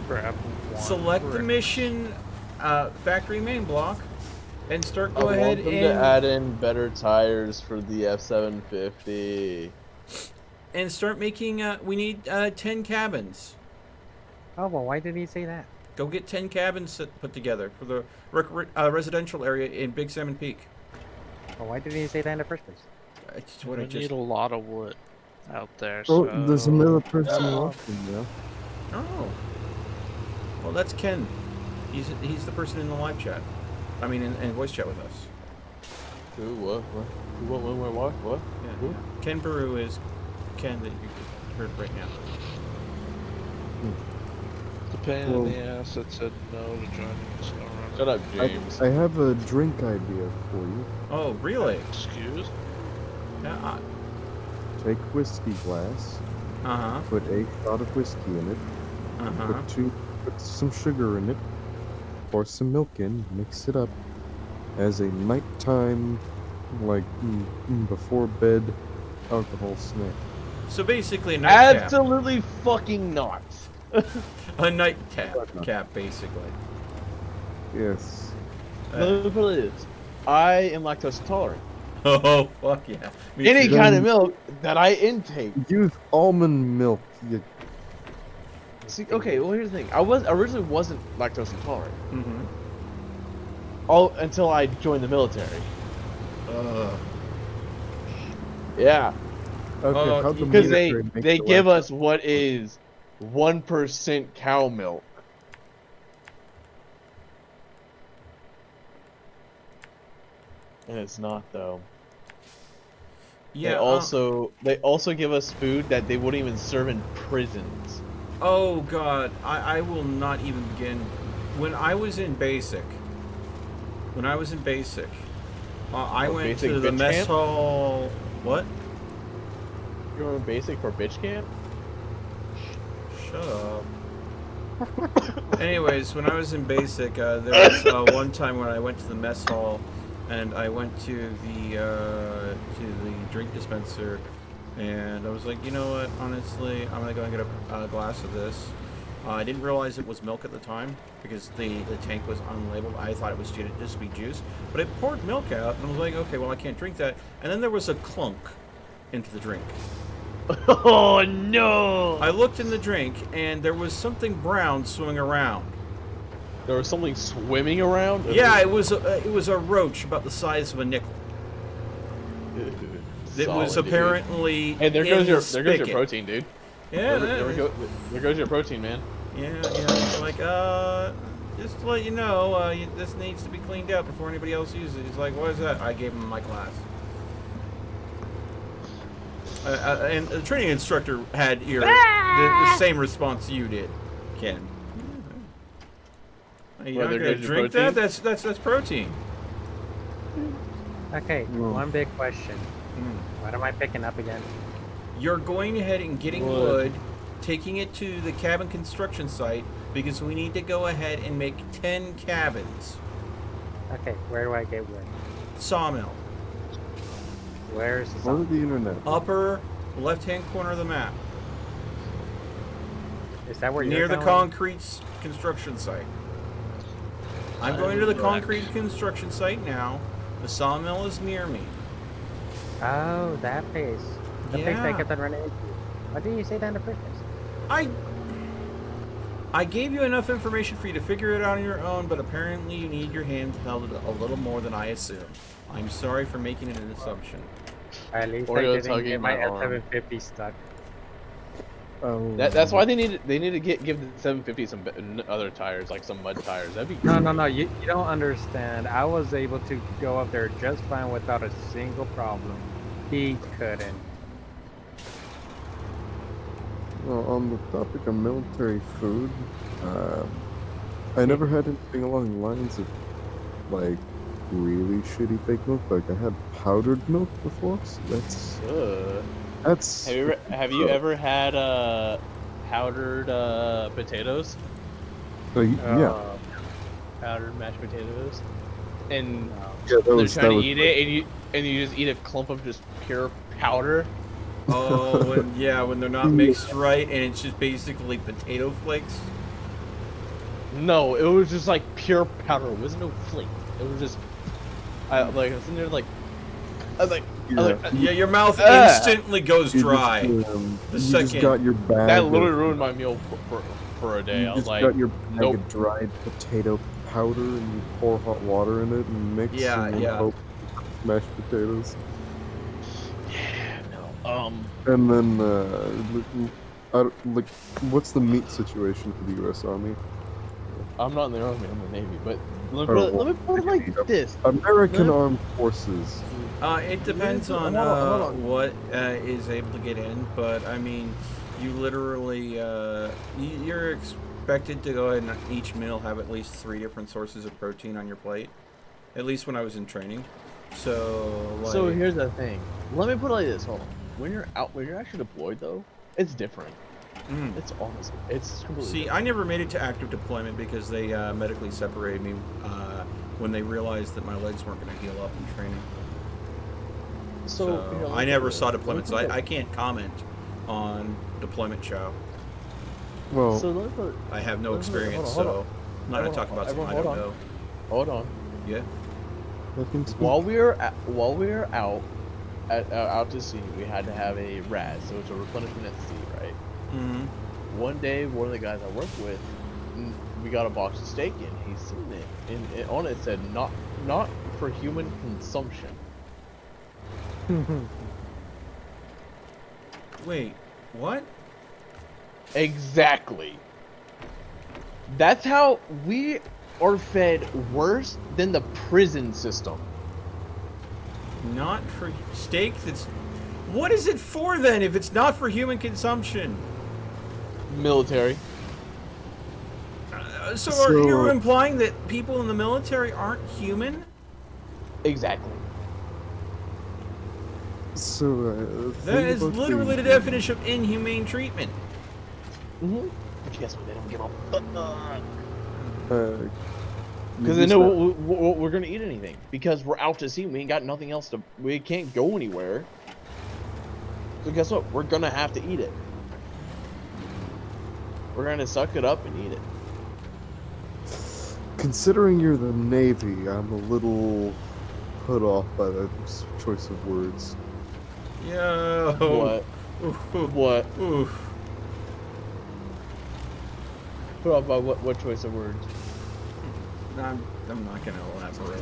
grab one. Select the brick. mission, factory main block, and start. I Go ahead want them and to add in better tires for the F750. start making. We need 10 cabins. Oh well, why didn't he say that? Go get 10 cabins put together for the residential area in Big Salmon Peak. Well, why didn't he say that in the first place? It's what We I just. need a lot of wood out there. Oh, So there's another person Oh. watching now. Oh. Well, that's Ken. He's the person in the live chat. I mean, in voice chat with us. Who? What? What? Yeah. Who? Ken Baru is Ken that you heard right now. the pain in Well- the ass that said no to joining the SnowRunner. Shut up, James. I have a drink idea for you. Oh, really? Excuse? Yeah. Take whiskey glass, Uh-huh. put a shot of whiskey in it, Uh-huh. put some sugar in it, pour some milk in, mix it up as a nighttime, like before bed alcohol snack. So basically a nightcap. Absolutely fucking not. A nightcap, basically. Yes. Let me put it this. I am lactose intolerant. Oh, fuck yeah. Me Any too. kind of milk that I intake. Use almond milk. You See, okay, well here's the thing. I originally wasn't lactose intolerant. Mhm. All until I joined the military. Ugh. Yeah, okay? Oh, how'd the because military make they the give lactose? us what is 1% cow milk. And it's not though. Yeah. They also give us food that they wouldn't even serve in prisons. Oh god, I will not even begin. When I was in basic, I Oh, went basic to the bitch mess camp? hall. What? You remember basic for bitch camp? Shut up. Anyways, when I was in basic, there was one time when I went to the mess hall, and I went to the drink dispenser, and I was like, you know what? Honestly, I'm gonna go and get a glass of this. I didn't realize it was milk at the time because the tank was unlabeled. I thought it was just be juice, but it poured milk out, and I was like, okay, well I can't drink that. And then there was a clunk into the drink. Oh no! I looked in the drink, and there was something brown swimming around. There was something swimming around? Yeah, it was a roach about the size of a nickel. It was Solid, dude. apparently Hey, there in goes the your spigot. protein, dude. Yeah, There goes your protein, man. yeah. It's like, just to let you know, this needs to be cleaned out before anybody else uses it. He's like, what is that? I gave him my class. And the training instructor had the same response you did, Ken. You're Well, not there gonna goes your drink protein? that? That's protein. Okay, Well. one big question. What am I picking up again? You're going ahead and getting Wood. wood, taking it to the cabin construction site because we need to go ahead and make 10 cabins. Okay, where do I get wood? Sawmill, Where's the Go to song? the internet. upper left-hand corner of the map, Is that where near you're the going? concrete construction site. I'm going to the concrete construction site now. The sawmill is near me. Oh, that place. The place that I Yeah. kept on running into. Why didn't you say that in the first place? I gave you enough information for you to figure it out on your own, but apparently you need your hands held a little more than I assumed. I'm sorry for making it an assumption. At least I Oreo's didn't hugging get my my arm. F750 stuck. Oh, That's why they need to give the 750 some other tires, like some mud tires. That'd be No, great. no, no. You don't understand. I was able to go up there just fine without a single problem. He couldn't. Well, on the topic of military food, I never had anything along the lines of like really shitty fake milk. Like I had powdered milk before, so that's Have you ever had powdered potatoes? yeah. Powdered mashed potatoes, and Yeah, that they're was trying that to was eat it, and you just eat a clump of just pure powder. Oh, when they're not mixed right and it's just basically potato flakes. No, it was just like pure powder. It was no flake. It was just, I was sitting there like, I was like, Yeah, your mouth Ah. instantly goes you dry. just second- got your bag. that literally of, ruined my meal for a day. You I was just like, got your bag nope. of dried potato powder and you pour hot water in it and mix. Yeah, and then yeah. hope mashed potatoes. no, And then, like, what's the meat situation for the U.S. Army? I'm not in the army. I'm in the navy. But let Oh, me put it like this. American Huh? Armed Forces. It depends on Hold on. what is able to get in, but I mean, you literally you're expected to go ahead and each meal have at least 3 different sources of protein on your plate. At least when I was in training. So like, So here's the thing. Let me put it like this. Hold on. When you're actually deployed though, it's different. mm. It's completely See, different. I never made it to active deployment because they medically separated me when they realized that my legs weren't going to heal up in training. So here, let I me never put it- saw let me deployment, so put it- I can't comment on deployment chow. Well, So let me put it- I have no Hold on, experience, hold on. so I'm not going Hold to talk on, about something I everyone, don't hold know. Hold on. Yeah. I can speak. While we were out to sea, we had to have a RAS, so it's a replenishment at sea, right? Mm-hmm. One day, one of the guys I work with, we got a box of steak in. He's seen it, and on it said not for human consumption. Wait, what? Exactly. That's how we are fed worse than the prison system. Not for steak? That's. What is it for then if it's not for human consumption? Military. So So- are you implying that people in the military aren't human? Exactly. So, That is literally the definition of inhumane treatment. Mm-hmm. But guess what? They don't give a fuck. Because they they know we're gonna eat anything. Because we're out to sea, we ain't got nothing else to. We can't go anywhere. So guess what? We're gonna have to eat it. We're gonna suck it up and eat it. Considering you're the Navy, I'm a little put off by that choice of words. Yo. What? Oof, oof, What? oof. Put off by what choice of words? I'm not gonna elaborate.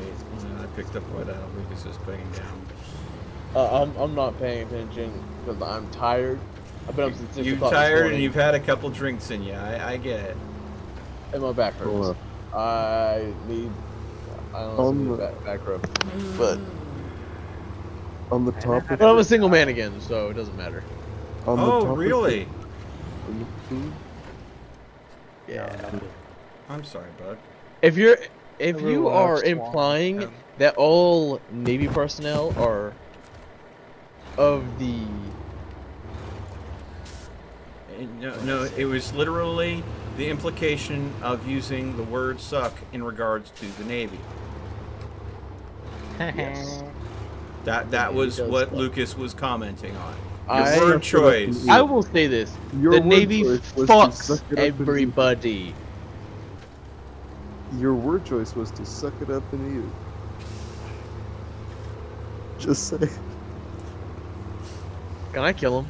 I picked up what Lucas was putting down. I'm not paying attention because I'm tired. I've been up since 6 You're o'clock this tired morning, and you've had a couple drinks in you. I get it. and my back hurts. Hold I don't need a back rub. But On the topic, I'm a single man again, so it doesn't matter. on the Oh, topic really? of food, Yeah. I'm sorry, bud. If you Everyone are else implying wants that all Navy personnel are of the No, it was literally the implication of using the word "suck" in regards to the Navy. yes. That was does what suck. Lucas was commenting on. I- Your word choice. I will say this: Your the word Navy choice was to fucks suck it up and eat it. everybody. Your word choice was to suck it up and eat it. Just say. Can I kill him?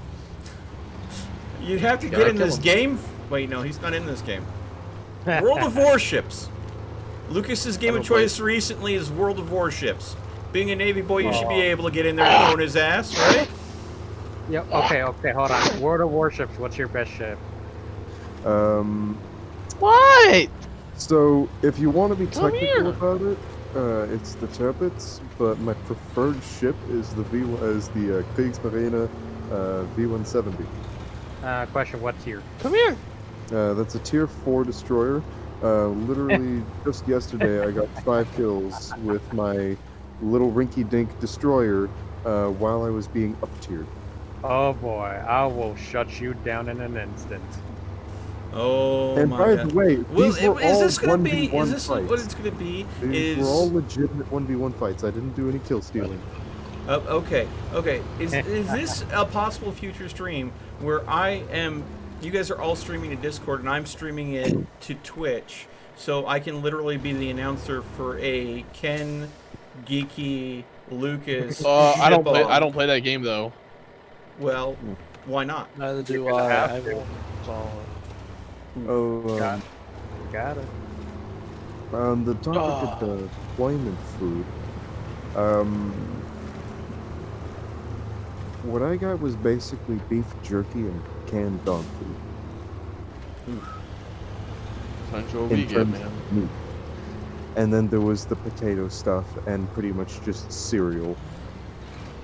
You'd have to Yeah, get I in kill this him. game. Wait, no, he's not in this game. World of Warships. Lucas's game of choice recently is World of Warships. Being a Navy boy, you should be able to get in there and own his ass, right? Yep. Okay. Hold on. World of Warships. What's your best ship? What? So, if you want to be Come technical here. about it, it's the Tirpitz, but my preferred ship is the Kriegsmarine V170. Question. What tier? Come here. That's a tier 4 destroyer. Literally, just yesterday, I got 5 kills with my little rinky-dink destroyer while I was being up-tiered. Oh boy, I will shut you down in an instant. Oh And my by god. the way, Well, these were is all this gonna be? 1v1 Is this what fights. it's gonna be? These were all legitimate 1v1 fights. I didn't do any kill stealing. Okay. Is this a possible future stream where I am? You guys are all streaming to Discord, and I'm streaming it to Twitch, so I can literally be the announcer for a Ken, Geeky, Lucas. I don't play. ship-off. I don't play that game though. Well, why not? Neither do You're gonna I. have I to. won't. So, Oh, Got it. on the topic of the deployment food, what I got was basically beef jerky and canned dog food. Central in vegan, terms man. of meat. And then there was the potato stuff and pretty much just cereal.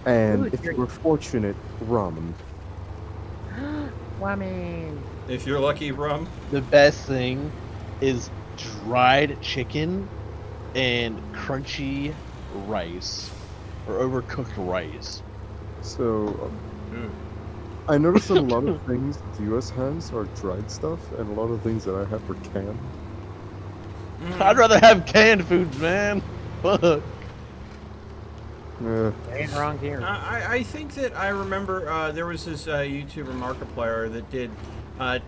And Ooh, if you were fortunate, ramen. Whammy. If you're lucky, rum. The best thing is dried chicken and crunchy rice or overcooked rice. So, I noticed that a lot of things the US has are dried stuff, and a lot of things that I have are canned. I'd rather have canned foods, man. Fuck. Ain't wrong here. I think that I remember there was this YouTuber Markiplier that did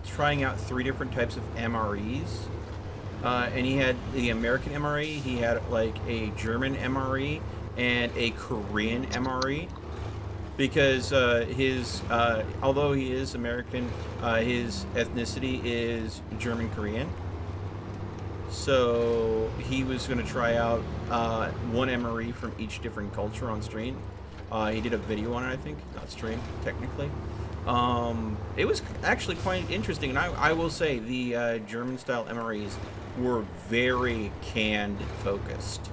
trying out 3 different types of MREs. And he had the American MRE, he had like a German MRE, and a Korean MRE. Because although he is American, his ethnicity is German Korean. So he was going to try out one MRE from each different culture on stream. He did a video on it, I think, not stream technically. It was actually quite interesting, and I will say the German style MREs were very canned focused.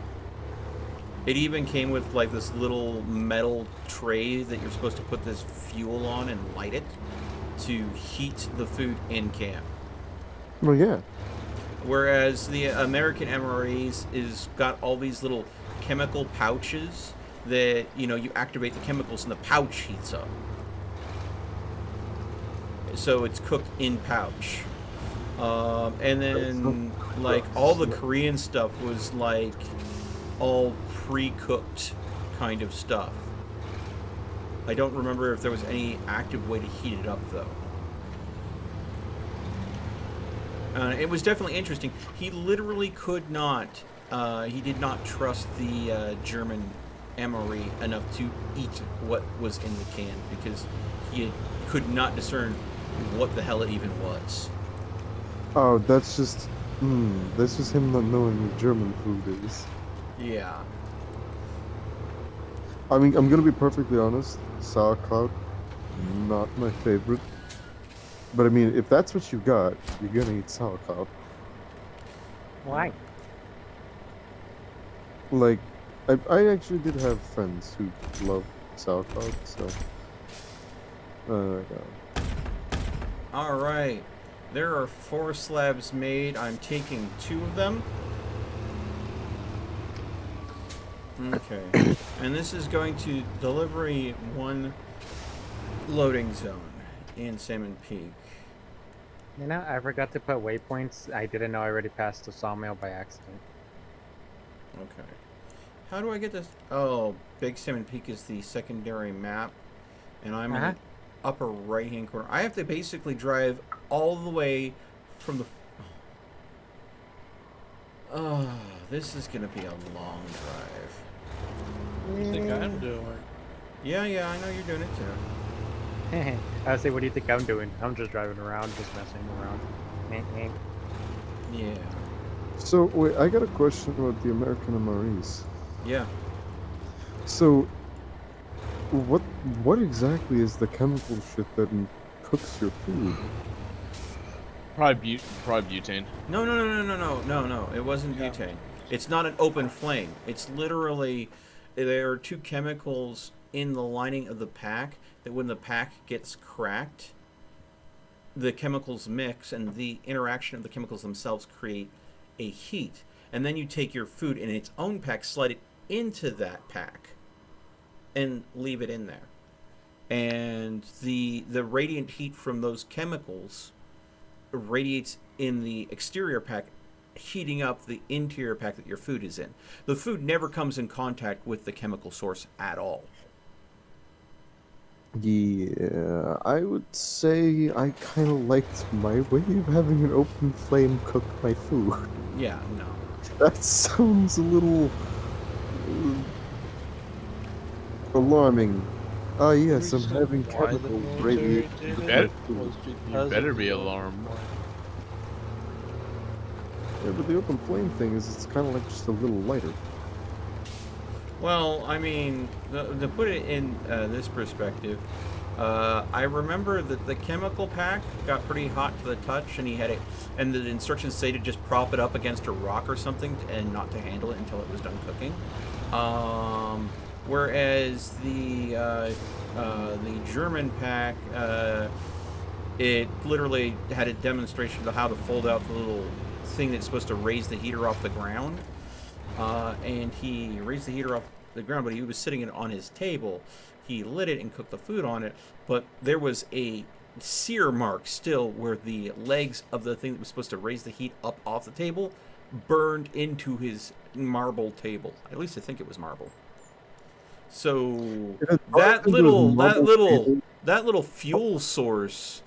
It even came with like this little metal tray that you're supposed to put this fuel on and light it to heat the food in can. Well, yeah. Whereas the American MREs is got all these little chemical pouches that, you know, you activate the chemicals and the pouch heats up. So it's cooked in pouch. And then like all the Korean stuff was like all pre-cooked kind of stuff. I don't remember if there was any active way to heat it up though. It was definitely interesting. He literally could not, he did not trust the German MRE enough to eat what was in the can because he could not discern what the hell it even was. Oh, that's just This is him not knowing what German food is. Yeah. I mean, I'm gonna be perfectly honest. Sauerkraut, not my favorite. But I mean, if that's what you got, you're gonna eat sauerkraut. Why? Like, I actually did have friends who loved sauerkraut, so. All right. There are 4 slabs made. I'm taking 2 of them. Okay. And this is going to delivery 1 loading zone in Salmon Peak. You know, I forgot to put waypoints. I didn't know I already passed the sawmill by accident. Okay. How do I get this? Oh, Big Salmon Peak is the secondary map. And I'm in the upper right-hand corner. I have to basically drive all the way from the... Oh, this is going to be a long drive. What do you think I'm doing? Yeah, I know you're doing it too. I would say, what do you think I'm doing? I'm just driving around, just messing around. Yeah. So, wait, I got a question about the American MREs. Yeah. So, what exactly is the chemical shit that cooks your food? Probably butane. No. It wasn't butane. It's not an open flame. It's literally, there are 2 chemicals in the lining of the pack that when the pack gets cracked, the chemicals mix and the interaction of the chemicals themselves create a heat. And then you take your food in its own pack, slide it into that pack, and leave it in there. And the radiant heat from those chemicals radiates in the exterior pack, heating up the interior pack that your food is in. The food never comes in contact with the chemical source at all. Yeah, I would say I kind of liked my way of having an open flame cook my food. Yeah, no. That sounds a little alarming. Ah, yes, I'm having chemical radiation. You better be alarmed. Yeah, but the open flame thing is, it's kind of like just a little lighter. Well, I mean, to put it in this perspective, I remember that the chemical pack got pretty hot to the touch, and he had it, and the instructions say to just prop it up against a rock or something, and not to handle it until it was done cooking. Whereas the German pack, it literally had a demonstration of how to fold out the little thing that's supposed to raise the heater off the ground. And he raised the heater off the ground, but he was sitting it on his table. He lit it and cooked the food on it, but there was a sear mark still where the legs of the thing that was supposed to raise the heat up off the table burned into his marble table. At least I think it was marble. So that little fuel source.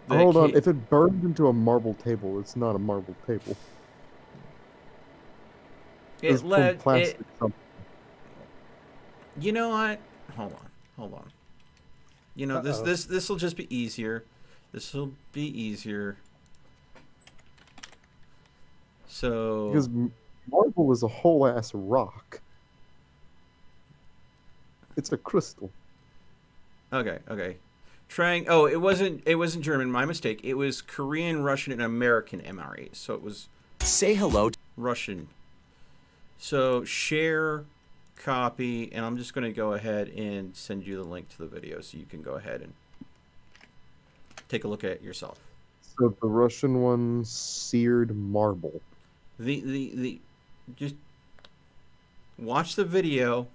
Hold on, if it burned into a marble table, it's not a marble table. It led plastic it. You know what? Hold on. You know, this will just be easier. This will be easier. So because marble is a whole ass rock. It's a crystal. Okay. Oh, it wasn't German. My mistake. It was Korean, Russian, and American MRE. So it was. Say hello to Russian. So share, copy, and I'm just going to go ahead and send you the link to the video so you can go ahead and take a look at it yourself. So the Russian one, seared marble. The just watch the video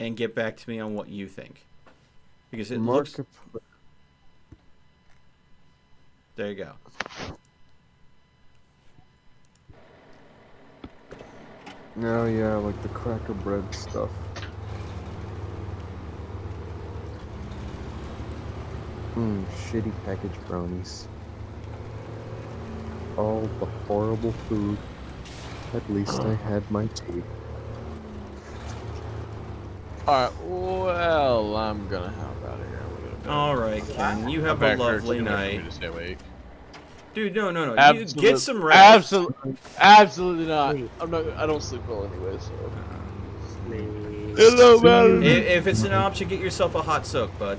and get back to me on what you think, because it looks. There you go. Oh yeah, like the cracker bread stuff. Shitty packaged brownies. All the horrible food. At least I had my tea. Alright, well, I'm gonna hop out of here. All right, Ken, you have a lovely night. Dude, no. You Absolutely, get some rest. absolutely not. Sleep. I don't sleep well anyway. So. Sleep. Hello, See man. you. If it's an option, get yourself a hot soak, bud.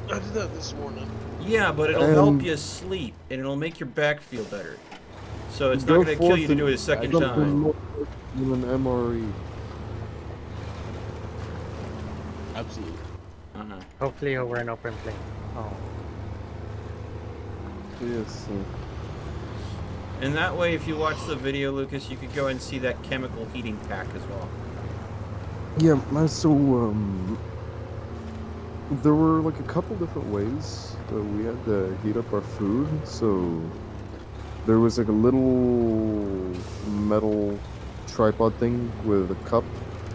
I did that this morning. Yeah, but it'll help And you sleep, and it'll make your back feel better. So it's not go going to kill you forth to do it a and second something time. more than an MRE. Absolutely. Uh-huh. Hopefully over an open plane. Oh. Yes. And that way, if you watch the video, Lucas, you could go and see that chemical heating pack as well. Yeah, so there were like a couple different ways that we had to heat up our food. So there was like a little metal tripod thing with a cup,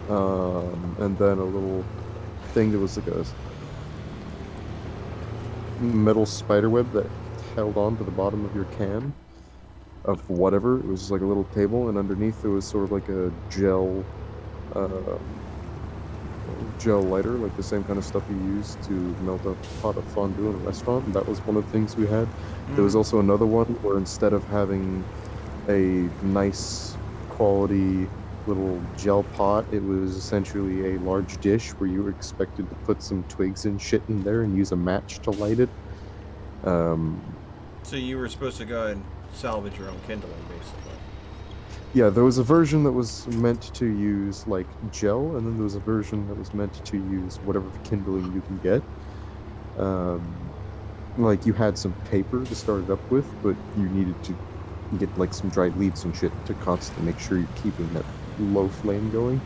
and then a little thing that was like a metal spider web that held on to the bottom of your can of whatever. It was just like a little table, and underneath there was sort of like a um, gel lighter, like the same kind of stuff you use to melt a pot of fondue in a restaurant. And that was one of the things we had. There was also another one where instead of having a nice quality little gel pot, it was essentially a large dish where you were expected to put some twigs and shit in there and use a match to light it. So you were supposed to go and salvage your own kindling, basically. Yeah, there was a version that was meant to use like gel, and then there was a version that was meant to use whatever kindling you can get. Like you had some paper to start it up with, but you needed to get like some dried leaves and shit to constantly make sure you're keeping that low flame going.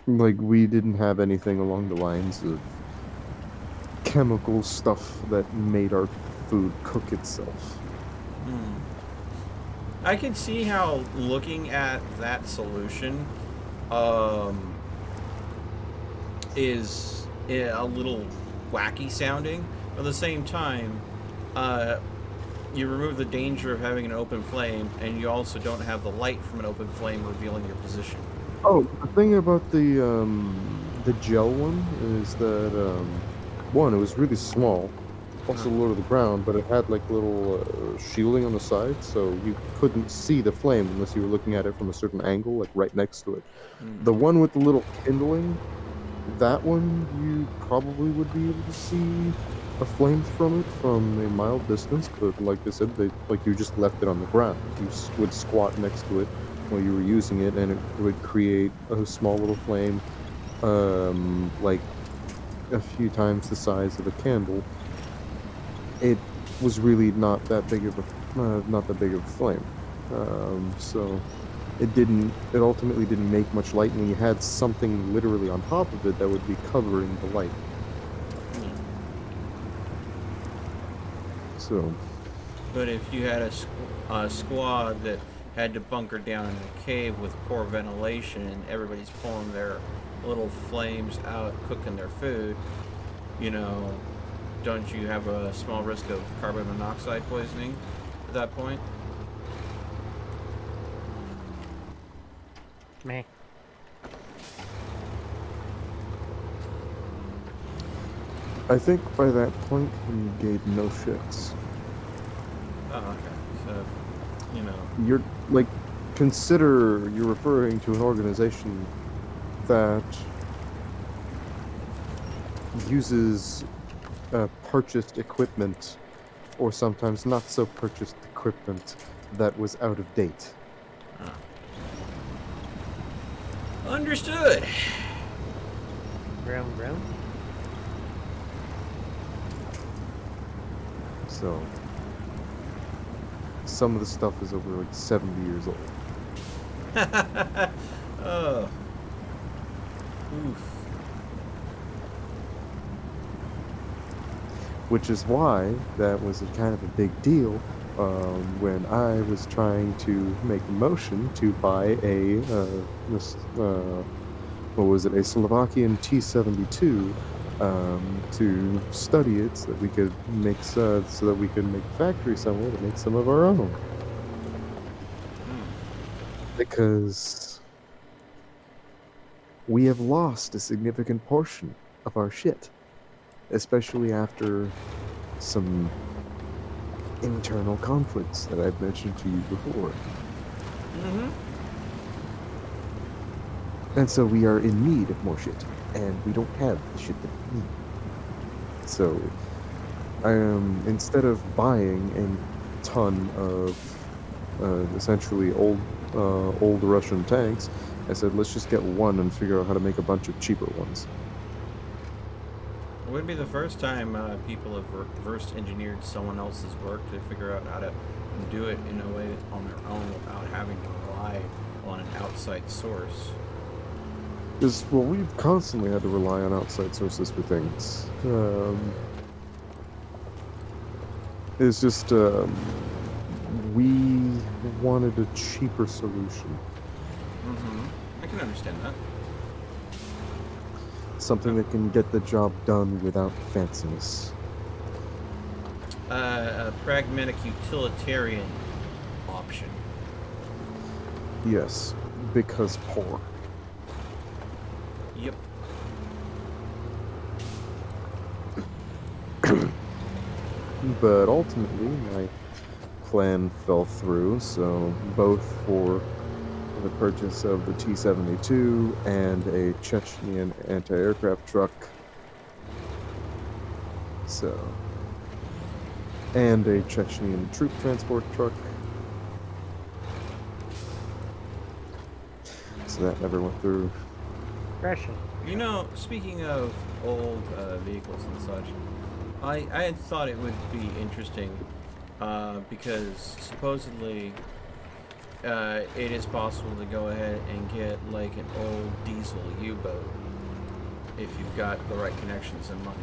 Like we didn't have anything along the lines of chemical stuff that made our food cook itself. I can see how looking at that solution is a little wacky sounding. But at the same time, you remove the danger of having an open flame, and you also don't have the light from an open flame revealing your position. Oh, the thing about the gel one is that one, it was really small, also low to the ground, but it had like little shielding on the side, so you couldn't see the flame unless you were looking at it from a certain angle, like right next to it. The one with the little kindling, that one you probably would be able to see a flame from it from a mild distance, but like I said, you just left it on the ground. You would squat next to it while you were using it, and it would create a small little flame, like a few times the size of a candle. It was really not that big of a flame, so it ultimately didn't make much light when you had something literally on top of it that would be covering the light. So, But if you had a squad that had to bunker down in a cave with poor ventilation and everybody's pulling their little flames out, cooking their food, don't you have a small risk of carbon monoxide poisoning at that point? Meh. I think by that point we gave no shits. Oh, okay. So, You're like, consider you're referring to an organization that uses purchased equipment, or sometimes not so purchased equipment, that was out of date. Understood. Vroom, vroom. So, some of the stuff is over like 70 years old. Oh. Oof. Which is why that was a kind of a big deal when I was trying to make a motion to buy a Slovakian T-72 to study it so that we could make a factory somewhere to make some of our own. Because we have lost a significant portion of our shit. especially after some internal conflicts that I've mentioned to you before. Mm-hmm. And so we are in need of more shit, and we don't have the shit that we need. So, instead of buying a ton of essentially old Russian tanks, I said, let's just get one and figure out how to make a bunch of cheaper ones. It wouldn't be the first time people have reverse engineered someone else's work to figure out how to do it in a way on their own without having to rely on an outside source. Because, well, we've constantly had to rely on outside sources for things. It's just, we wanted a cheaper solution. Mm-hmm. I can understand that. Something that can get the job done without fanciness. A pragmatic utilitarian option. Yes, because poor. Yep. But ultimately, my plan fell through, so both for the purchase of the T-72 and a Chechnyan anti-aircraft truck. So, and a Chechnyan troop transport truck. So that never went through. Russian. You know, speaking of old vehicles and such, I had thought it would be interesting because supposedly it is possible to go ahead and get like an old diesel U-boat if you've got the right connections and money.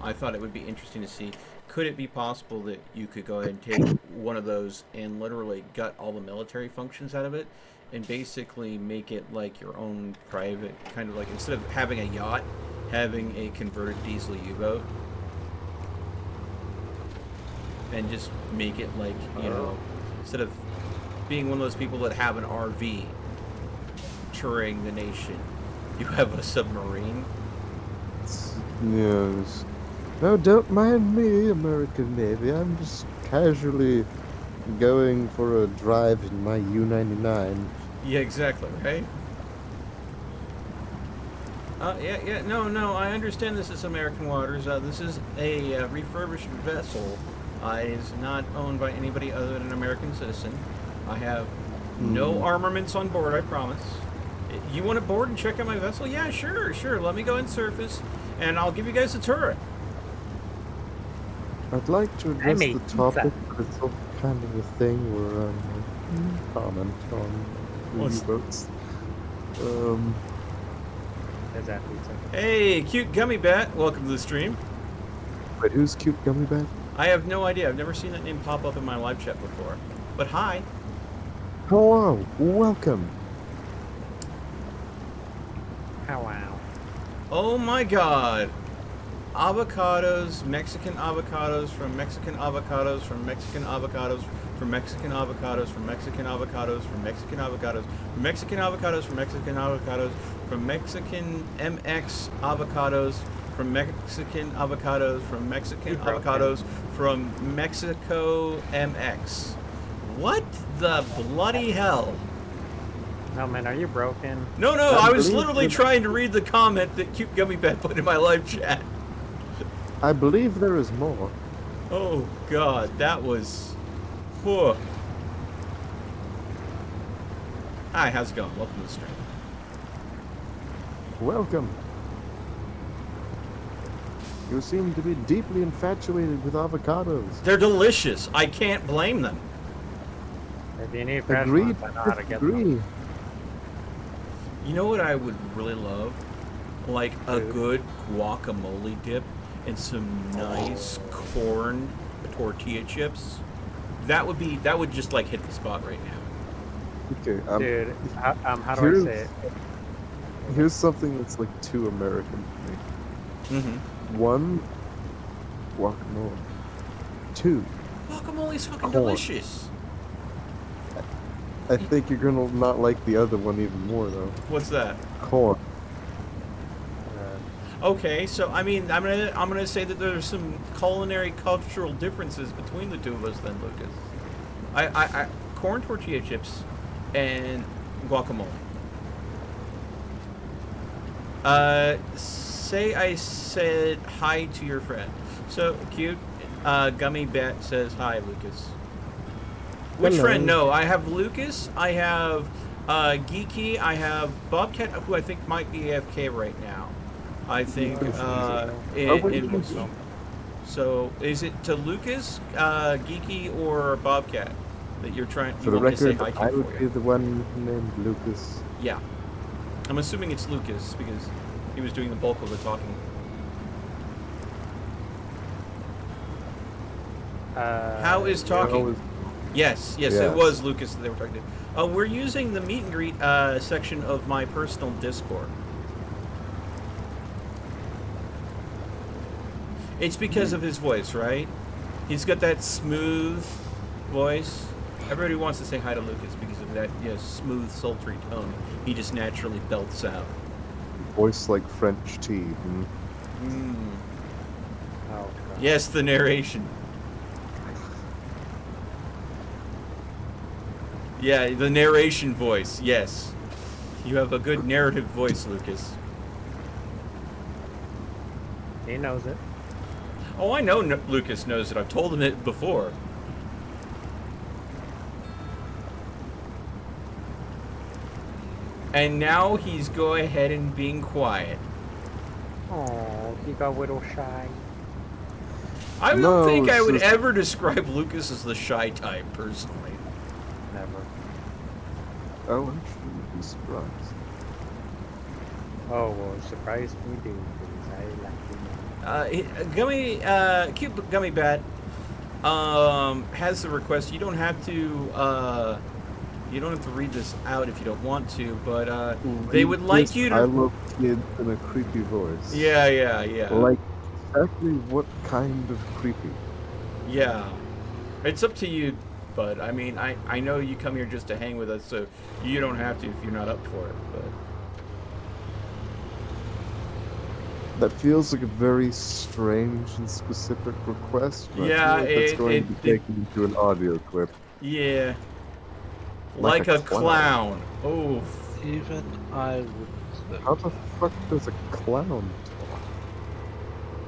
I thought it would be interesting to see, could it be possible that you could go ahead and take one of those and literally gut all the military functions out of it and basically make it like your own private, kind of like, instead of having a yacht, having a converted diesel U-boat, and just make it like, you know, instead of being one of those people that have an RV touring the nation, you have a submarine. Yes. No, don't mind me, American Navy. I'm just casually going for a drive in my U-99. Yeah, exactly, right? No, I understand this is American waters. This is a refurbished vessel. It is not owned by anybody other than an American citizen. I have no armaments on board, I promise. You want to board and check out my vessel? Yeah, sure. Let me go and surface, and I'll give you guys a tour. I'd like to address made the topic, but it's all kind of a thing where comment on What's- U-boats. There's that pizza. Hey, cute gummy bat, welcome to the stream. Wait, who's cute gummy bat? I have no idea. I've never seen that name pop up in my live chat before. But hi. Hello, welcome. Oh, wow. Oh my god. Avocados, Mexican avocados from Mexican avocados from Mexican avocados from Mexican avocados from Mexican avocados from Mexican avocados from Mexican avocados from Mexican avocados from Mexican MX avocados from Mexican avocados from Mexican avocados from Mexico MX. What the bloody hell? No, man, are you broken? No, I was believe literally that- trying to read the comment that Cute Gummy Bat put in my live chat. I believe there is more. Oh god, that was... Whew. Hi, how's it going? Welcome to the stream. Welcome. You seem to be deeply infatuated with avocados. They're delicious. I can't blame them. If you need fresh Agreed. ones, I know how to get them. Agree. You know what I would really love? Like a Food. good guacamole dip and some nice corn tortilla chips. That would just like hit the spot right now. Okay. Dude, how do I here's- say it? Here's something that's like too American for me. Mm-hmm. One, guacamole. Two, Guacamole's fucking Corn. delicious. I think you're gonna not like the other one even more though. What's that? Corn. Okay, so I mean, I'm gonna say that there's some culinary cultural differences between the two of us, then, Lucas. I corn tortilla chips and guacamole. Say I said hi to your friend. So cute. Gummy Bat says hi, Lucas. Which Hello. friend? No, I have Lucas. I have Geeky. I have Bobcat, who I think might be AFK right now. I think. So is it to Lucas, Geeky, or Bobcat that you're trying? For You the want me to say record, hi I to would for be you? the one named Lucas. Yeah, I'm assuming it's Lucas because he was doing the bulk of the talking. How is talking? was- Yes, it Yes. was Lucas that they were talking to. We're using the meet and greet section of my personal Discord. It's because of his voice, right? He's got that smooth voice. Everybody wants to say hi to Lucas because of that smooth, sultry tone he just naturally belts out. Voice like French tea. Mm. Oh, God. Yes, the narration. Yeah, the narration voice, yes. You have a good narrative voice, Lucas. He knows it. Oh, I know Lucas knows it. I've told him it before. And now he's going ahead and being quiet. Oh, he got a little shy. I don't No, think I it's would just- ever describe Lucas as the shy type, personally. Never. Oh, actually, you'd be surprised. Oh, well, surprise me, dude, because I like you. Cute Gummy Bat has the request. You don't have to read this out if you don't want to, but they would like you to. I love kids in a creepy voice. Yeah. Like, exactly what kind of creepy? Yeah. It's up to you, but I mean, I know you come here just to hang with us, so you don't have to if you're not up for it, but. That feels like a very strange and specific request. But Yeah, I feel like that's going it- to be taken into an audio clip. Yeah. Like Like a a clown. Oh. Even I would. How the fuck does a clown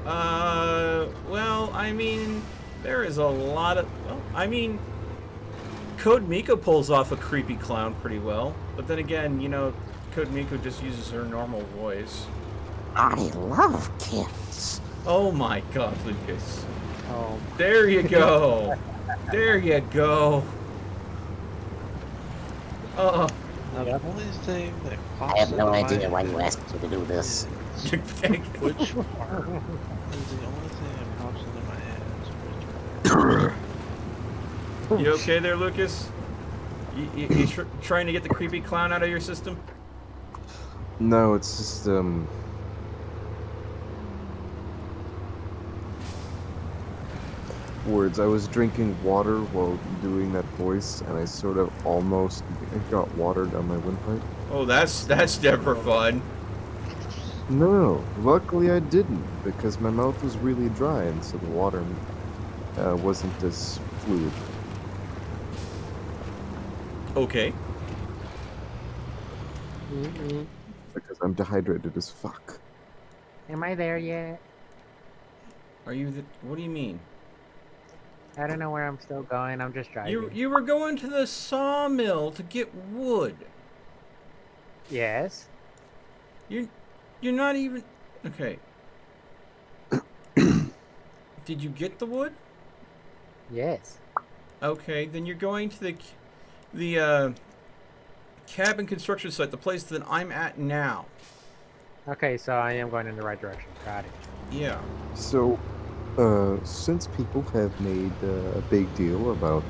talk? Well, I mean, there is a lot of. Well, I mean, Code Miko pulls off a creepy clown pretty well, but then again, Code Miko just uses her normal voice. I love kids. Oh my God, Lucas! Oh, There you go. There you go. Oh. The only thing that pops I have no into idea my why you head asked me to do this. is which part is the only thing that pops into my head is which part. You okay there, Lucas? You trying to get the creepy clown out of your system? No, it's just words. I was drinking water while doing that voice, and I sort of almost got water down my windpipe. Oh, that's never fun. No, luckily I didn't, because my mouth was really dry, and so the water wasn't as fluid. Okay. Because I'm dehydrated as fuck. am I there yet? Are you what do you mean? I don't know where I'm still going. I'm just driving. You were going to the sawmill to get wood. Yes. You're not even okay. Did you get the wood? Yes. Okay, then you're going to the cabin construction site, the place that I'm at now. Okay, so I am going in the right direction. Got it. Yeah. So, since people have made a big deal about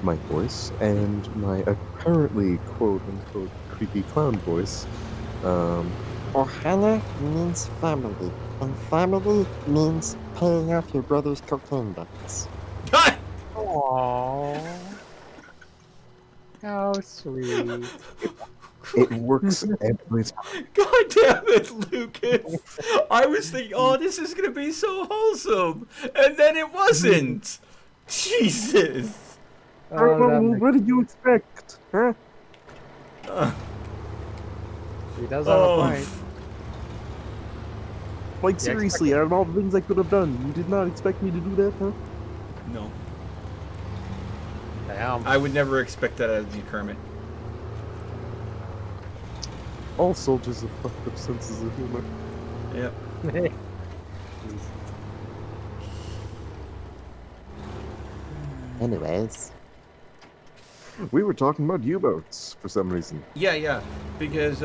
my voice and my apparently quote-unquote creepy clown voice, Ohana means family, and family means paying off your brother's cocaine debts. Aww. How sweet. It works every time. God damn it, Lucas! I was thinking, oh, this is gonna be so wholesome, and then it wasn't. Jesus. Oh, that makes, What did you expect? Huh? he does have a Oh, point. Like, You seriously, out of all the things I could have done, you did not expect me to do that, huh? no. Damn. I would never expect that out of you, Kermit. All soldiers have fucked up senses of humor. Yep. Anyways, We were talking about U-boats for some reason. Yeah, because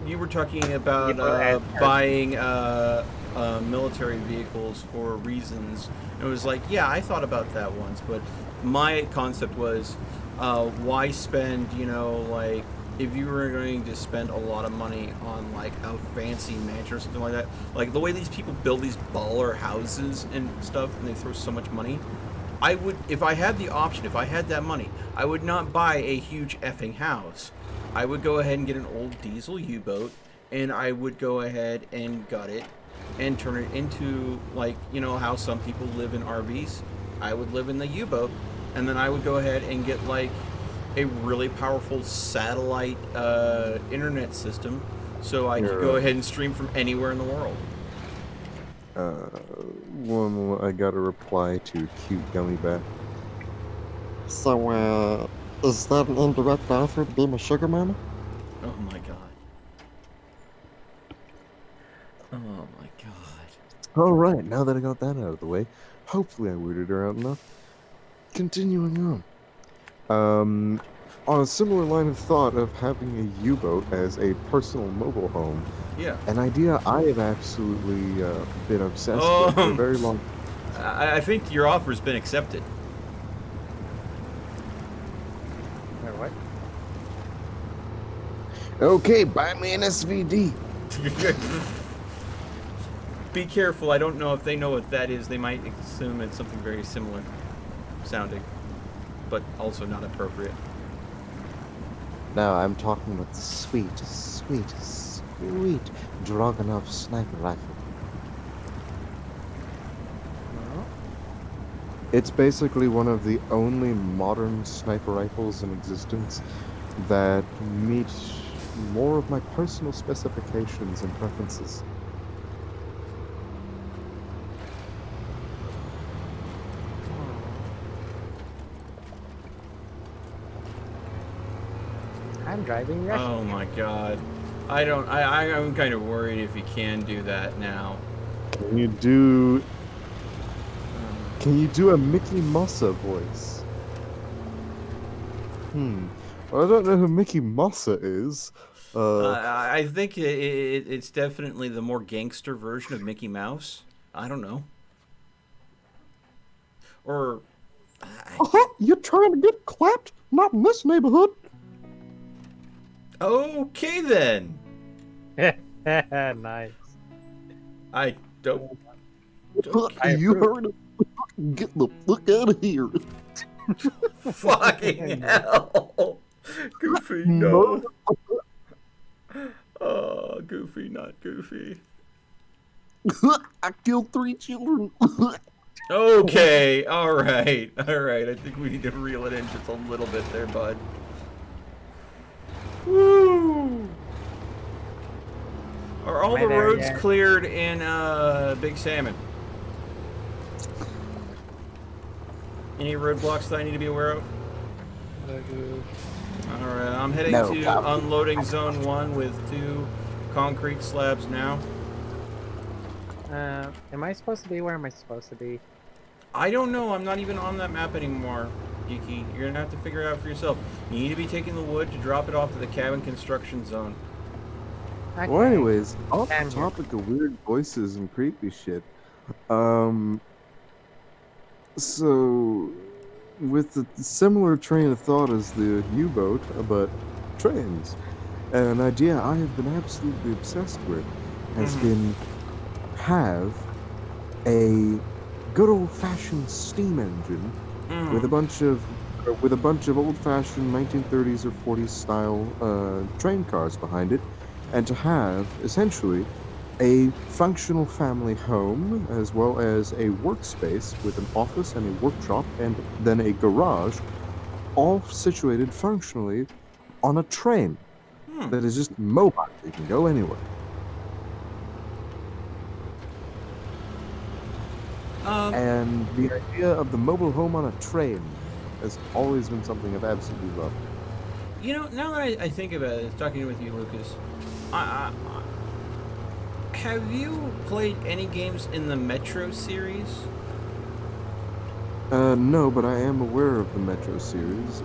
you were talking about and- buying military vehicles for reasons. It was like, yeah, I thought about that once, but my concept was, why spend, like, if you were going to spend a lot of money on, like, a fancy mansion or something like that, like, the way these people build these baller houses and stuff, and they throw so much money, I would, if I had the option, if I had that money, I would not buy a huge effing house. I would go ahead and get an old diesel U-boat, and I would go ahead and gut it and turn it into, like, how some people live in RVs. I would live in the U-boat, and then I would go ahead and get, like, a really powerful satellite internet system, so I could go ahead and stream from anywhere in the world. I got a reply to Cute Gummy Bear. so, is that an indirect offer to be my sugar mama? Oh my god. Oh my god. Alright, now that I got that out of the way, hopefully I weirded her out enough. Continuing on. On a similar line of thought of having a U-boat as a personal mobile home, Yeah. an idea I have absolutely been obsessed with for a very long I think your offer's been accepted. Wait, what? Okay, buy me an SVD. Be careful, I don't know if they know what that is. They might assume it's something very similar sounding, but also not appropriate. Now I'm talking about the sweet Dragunov sniper rifle. It's basically one of the only modern sniper rifles in existence that meet more of my personal specifications and preferences. I'm driving Russian. Oh my god. I'm kind of worried if you can do that now. Can you do a Mickey Mossa voice? Well, I don't know who Mickey Mossa is. I think it's definitely the more gangster version of Mickey Mouse. I don't know. Or... You're trying to get clapped? Not in this neighborhood. Okay then. Nice. I don't... You heard it. Get the fuck out of here. Fucking hell. Goofy, no. Oh, Goofy, not Goofy. I killed 3 children. Okay, alright. I think we need to reel it in just a little bit there, bud. Woo! Are all the roads cleared in Big Salmon? Any roadblocks that I need to be aware of? Alright, I'm heading to unloading zone 1 with 2 concrete slabs now. Am I supposed to be where am I supposed to be? I don't know, I'm not even on that map anymore, Geeky. You're gonna have to figure it out for yourself. You need to be taking the wood to drop it off at the cabin construction zone. Okay. Well, anyways, off the Damn you. topic of weird voices and creepy shit, so with a similar train of thought as the U-boat, but trains, an idea I have been absolutely obsessed with has been have a good old-fashioned steam engine with a bunch of with a bunch of old-fashioned 1930s or 40s style train cars behind it, and to have essentially a functional family home as well as a workspace with an office and a workshop and then a garage, all situated functionally on a train that is just mobile. You can go anywhere. And the idea of the mobile home on a train has always been something I've absolutely loved. You know, now that I think about it, talking with you, Lucas, have you played any games in the Metro series? No, but I am aware of the Metro series.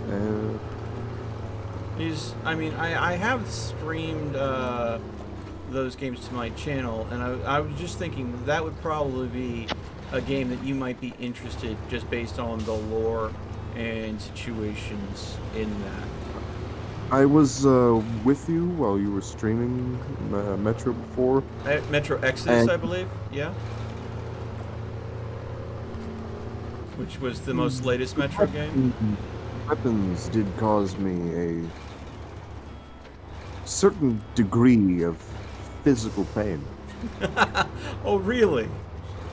I mean, I have streamed those games to my channel, and I was just thinking that would probably be a game that you might be interested just based on the lore and situations in that. I was with you while you were streaming Metro before. Metro Exodus, And- I believe, yeah? Which was the most latest Metro game? Weapons did cause me a certain degree of physical pain. Oh, really?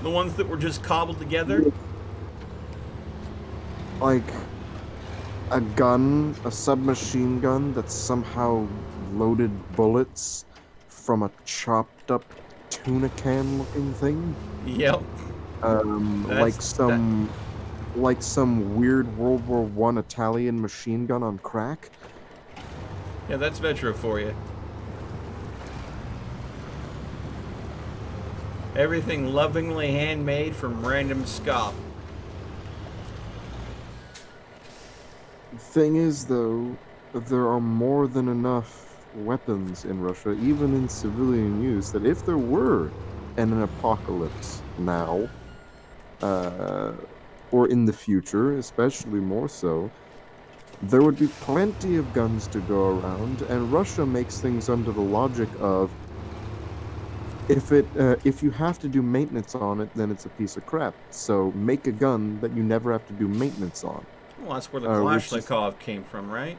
The ones that were just cobbled together? Like a gun, a submachine gun that somehow loaded bullets from a chopped up tuna can looking thing. Yep. Like some weird World War I Italian machine gun on crack. Yeah, that's Metro for you. Everything lovingly handmade from random scop. Thing is, though, there are more than enough weapons in Russia, even in civilian use, that if there were an apocalypse now, or in the future, especially more so, there would be plenty of guns to go around, and Russia makes things under the logic of if you have to do maintenance on it, then it's a piece of crap. So make a gun that you never have to do maintenance on. Well, that's where the Which is- Kalashnikov came from, right?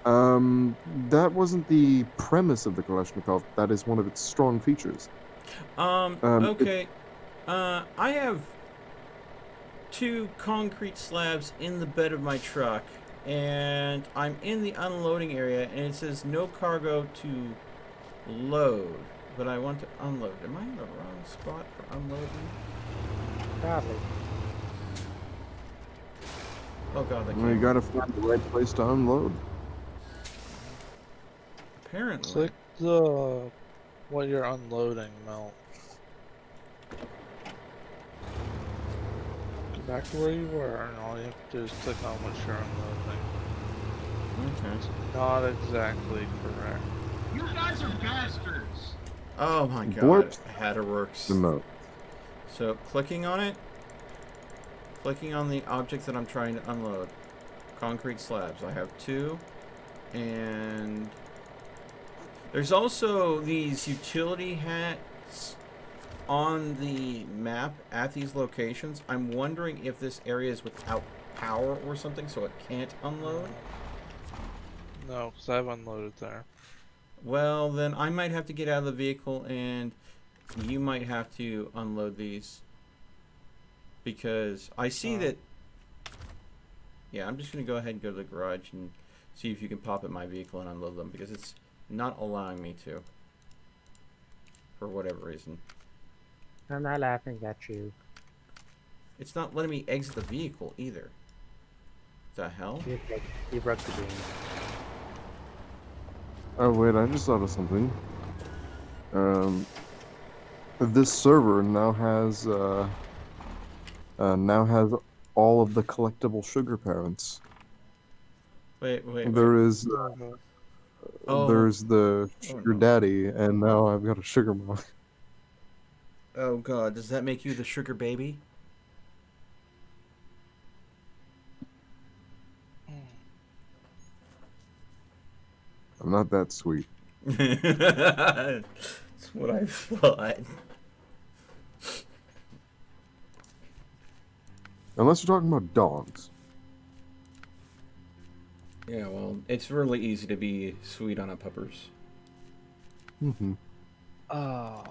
That wasn't the premise of the Kalashnikov. That is one of its strong features. Okay. I have 2 concrete slabs in the bed of my truck, and I'm in the unloading area, and it says no cargo to load, but I want to unload. Am I in the wrong spot for unloading? Probably. Oh god, Well, you gotta find the right place to unload. apparently. Click the what you're unloading, Mel. Go back to where you were, and all you have to do is click on what you're unloading. Okay. It's not exactly correct. You guys are bastards. Oh my god, Blorps. Hatterworks. The mo. So, clicking on it, clicking on the object that I'm trying to unload. Concrete slabs. I have 2, and there's also these utility hats on the map at these locations. I'm wondering if this area is without power or something, so it can't unload. No, because I've unloaded there. Well, then I might have to get out of the vehicle, and you might have to unload these. Because I see that... Yeah, I'm just going to go ahead and go to the garage and see if you can pop at my vehicle and unload them, because it's not allowing me to. For whatever reason. I'm not laughing at you. It's not letting me exit the vehicle either. The hell? You broke the game. Oh wait, I just thought of something. This server now has all of the collectible sugar parents. Wait. There is Oh. there's the Oh, sugar no. daddy, and now I've got a sugar mom. Oh god, does that make you the sugar baby? I'm not that sweet. That's what I thought. Unless you're talking about dogs. Yeah, well, it's really easy to be sweet on a puppers. Mm-hmm. Oh,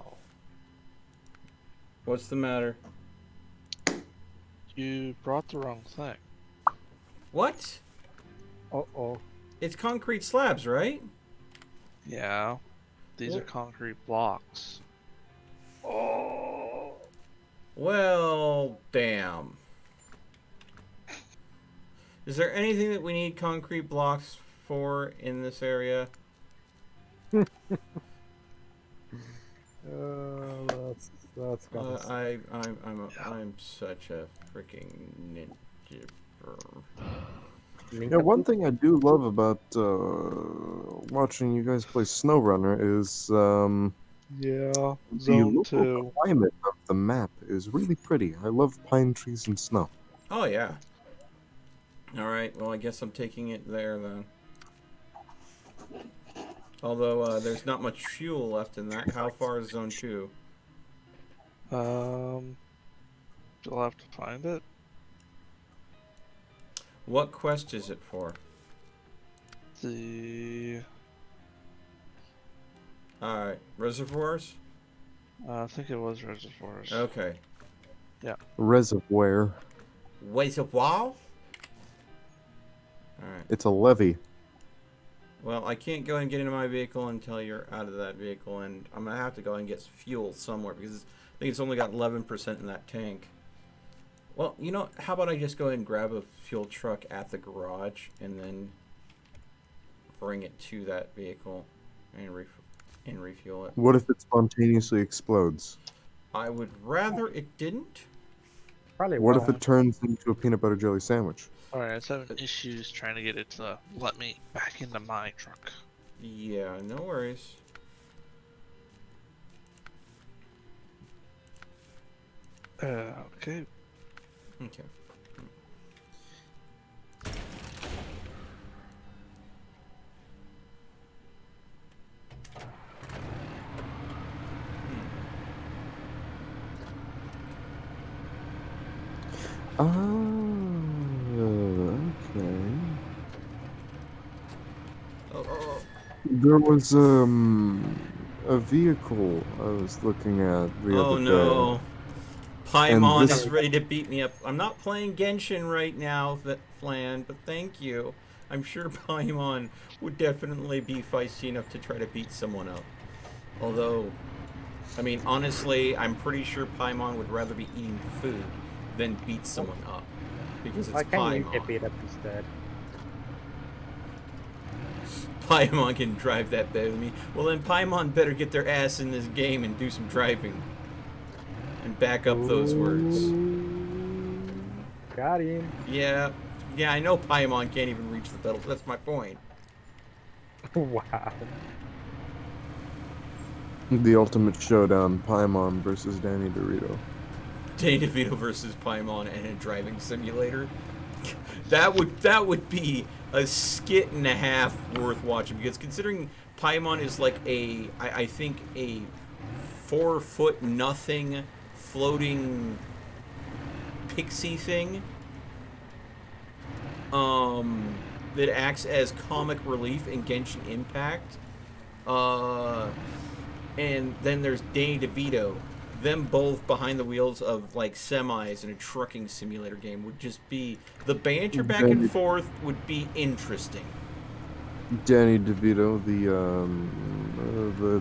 What's the matter? you brought the wrong thing. What? Uh-oh. It's concrete slabs, right? Yeah, these are Well- concrete blocks. Oh. Well, damn. Is there anything that we need concrete blocks for in this area? That's gonna I'm such a freaking ninja. Yeah, one thing I do love about watching you guys play SnowRunner is Yeah, the zone local 2. climate of the map is really pretty. I love pine trees and snow. Oh yeah. All right. Well, I guess I'm taking it there then. Although there's not much fuel left in that. How far is Zone 2? You'll have to find it. What quest is it for? The All right. Reservoirs? I think it was reservoirs. Okay. Reservoir. Reservoir? All right. It's a levee. Well, I can't go and get into my vehicle until you're out of that vehicle, and I'm going to have to go and get fuel somewhere because I think it's only got 11% in that tank. Well, you know, how about I just go and grab a fuel truck at the garage and then bring it to that vehicle and refuel it. What if it spontaneously explodes? I would rather it didn't. probably What won't. if it turns into a peanut butter jelly sandwich? Alright, I was having issues trying to get it to let me back into my truck. Yeah, no worries. Okay. Okay. Okay. Oh. There was a vehicle I was looking at the Oh other no. day. Paimon this- is ready to beat me up. I'm not playing Genshin right now, Flan, but thank you. I'm sure Paimon would definitely be feisty enough to try to beat someone up. Although, I mean, honestly, I'm pretty sure Paimon would rather be eating food than beat someone up. Because it's Why can't you get Paimon. beat up instead? Paimon can drive that better than me. Well, then Paimon better get their ass in this game and do some driving. And back up those words. Got him. Yeah, I know Paimon can't even reach the pedals. That's my point. Wow. The ultimate showdown: Paimon versus Danny DeVito. Danny DeVito versus Paimon in a driving simulator. That would be a skit and a half worth watching, because considering Paimon is like I think a 4-foot nothing floating pixie thing that acts as comic relief in Genshin Impact. And then there's Danny DeVito. Them both behind the wheels of like semis in a trucking simulator game would just be, the banter back and forth would be interesting. Danny DeVito,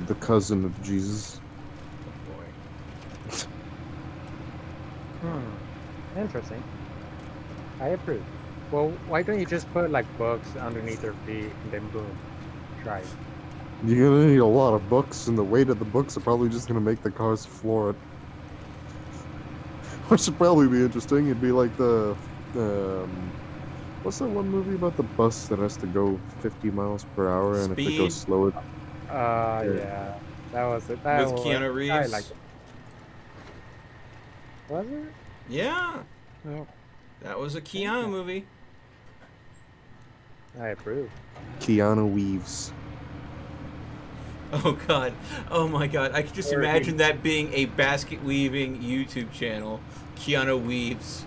the cousin of Jesus. Oh boy. Interesting. I approve. Well, why don't you just put like books underneath their feet and then boom, try it. You're gonna need a lot of books, and the weight of the books are probably just gonna make the cars floor it. Which would probably be interesting. It'd be like the what's that one movie about the bus that has to go 50 miles per hour, and if it goes Speed? slower, Yeah. That was it. That With was, Keanu I Reeves? like it. Was it? Yeah, Yep. that was a Keanu movie. I approve. Keanu Weaves. Oh god. Oh my god. I could just Or imagine that being a basket weaving YouTube channel. Keanu Weaves.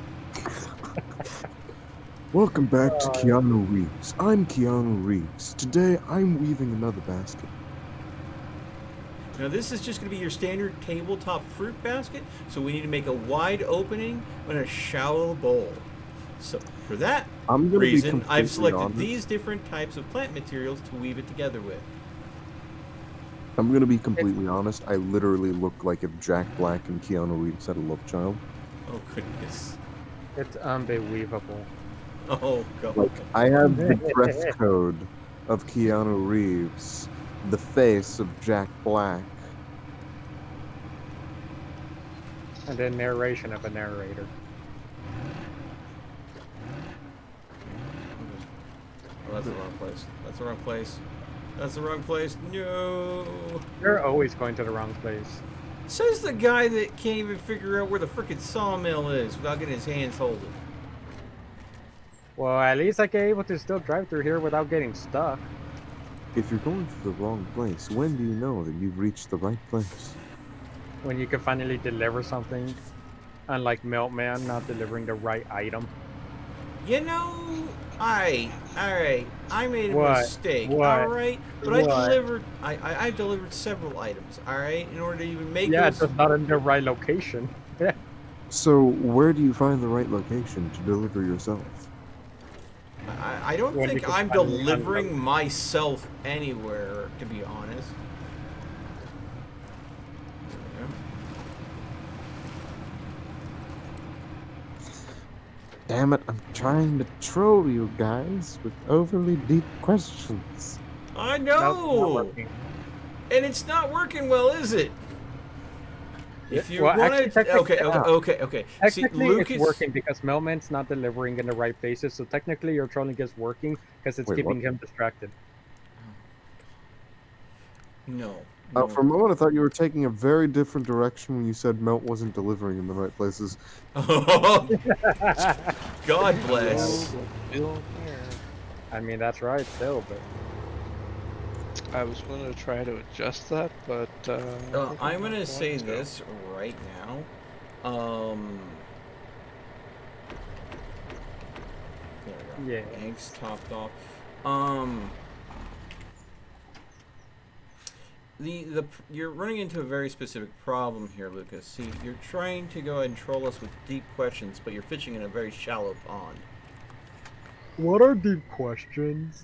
Welcome back to Keanu Reeves. I'm Keanu Reeves. Today I'm weaving another basket. Now this is just going to be your standard tabletop fruit basket, so we need to make a wide opening and a shallow bowl. So for that I'm gonna reason, be I've selected honest. these different types of plant materials to weave it together with. I'm gonna be completely honest. I literally look like if Jack Black and Keanu Reeves had a love child. Oh goodness. It's unbelievable. Oh god. Like I have the dress code of Keanu Reeves, the face of Jack Black. And then narration of a narrator. Oh, that's the wrong place. That's the wrong place. That's the wrong place. No. You're always going to the wrong place. Says the guy that can't even figure out where the frickin' sawmill is without getting his hands holded. Well, at least I get able to still drive through here without getting stuck. If you're going to the wrong place, when do you know that you've reached the right place? When you can finally deliver something, unlike Milkman not delivering the right item. You know, alright, I made a What? mistake, What? alright? But What? I delivered several items, alright? In order to even make Yeah, those... just not in the right location. So, where do you find the right location to deliver yourself? I don't When you think can I'm finally delivering unload. myself anywhere, to be honest. There Damn it, I'm trying to troll you guys with overly deep questions. we go. I Nope, not know! working. And it's not working well, is it? If you Well, want actually, to... technically- Okay. See, Technically, Lucas... it's working because Melman's not delivering in the right places, so technically your trolling is working because it's Wait, keeping what? him distracted. No. For a moment, I thought you were taking a very different direction when you said Melt wasn't delivering in the right places. God bless. I mean, that's right, still, but I was going to try to adjust that, but I'm gonna say this right now. There we go. yeah. Eggs topped off. You're running into a very specific problem here, Lucas. See, you're trying to go ahead and troll us with deep questions, but you're fishing in a very shallow pond. What are deep questions?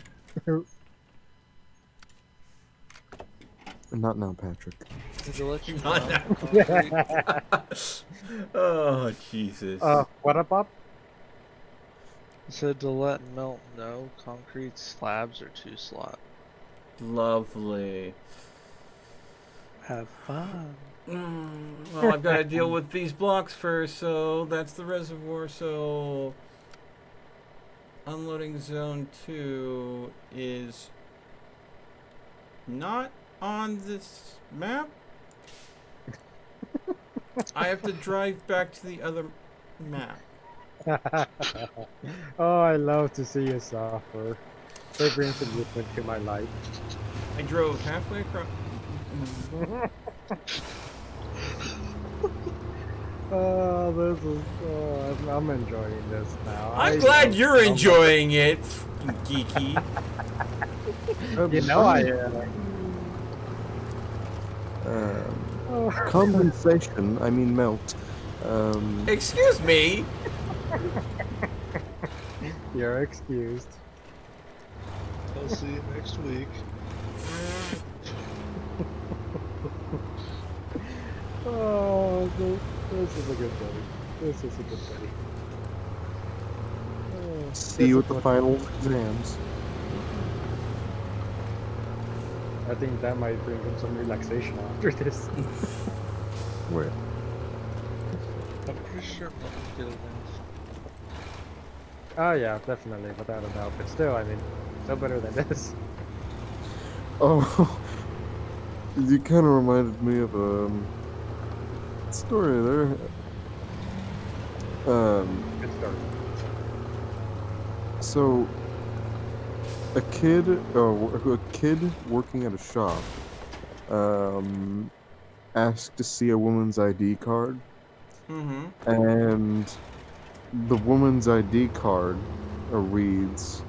Not now, Patrick. to let you Not know, concrete, Oh, Jesus. What about? said to let Melt know concrete slabs are 2 slot. Lovely. Have fun. Well, I've got to deal with these blocks first, so that's the reservoir, so... Unloading zone 2 is not on this map. I have to drive back to the other map. Oh, I love to see you suffer. It brings amusement to my life. I drove halfway across. Oh, this is. Oh, I'm enjoying this now. I'm glad love you're so much. enjoying it, geeky. You know I am. Condensation, I mean melt. Excuse me. You're excused. I'll see you next week. Oh, this is a good day. This is a good day. Oh, See you at the disappointing. final exams. I think that might bring him some relaxation after this. Where? I'm pretty sure Melt will get a win. Oh yeah, definitely, without a doubt. But still, I mean, still better than this. Oh, you kind of reminded me of a story there. Good start. So a kid working at a shop asked to see a woman's ID card, Mm-hmm. and the woman's ID card reads,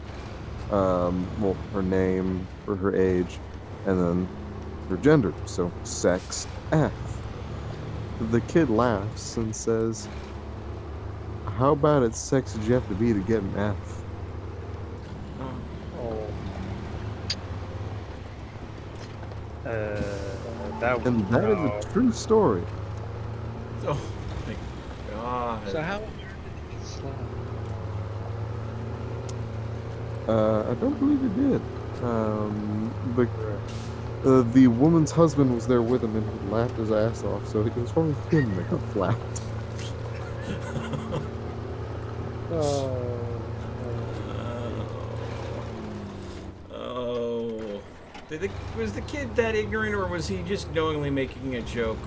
well, her name or her age, and then her gender, so sex F. The kid laughs and says, "How bad at sex did you have to be to get an F?" Oh. That And that is a true story. Oh my god. So how hard did he get slapped? I don't believe it did. The woman's husband was there with him and he laughed his ass off, so it was probably him that got slapped. Oh. Was the kid that ignorant, or was he just knowingly making a joke?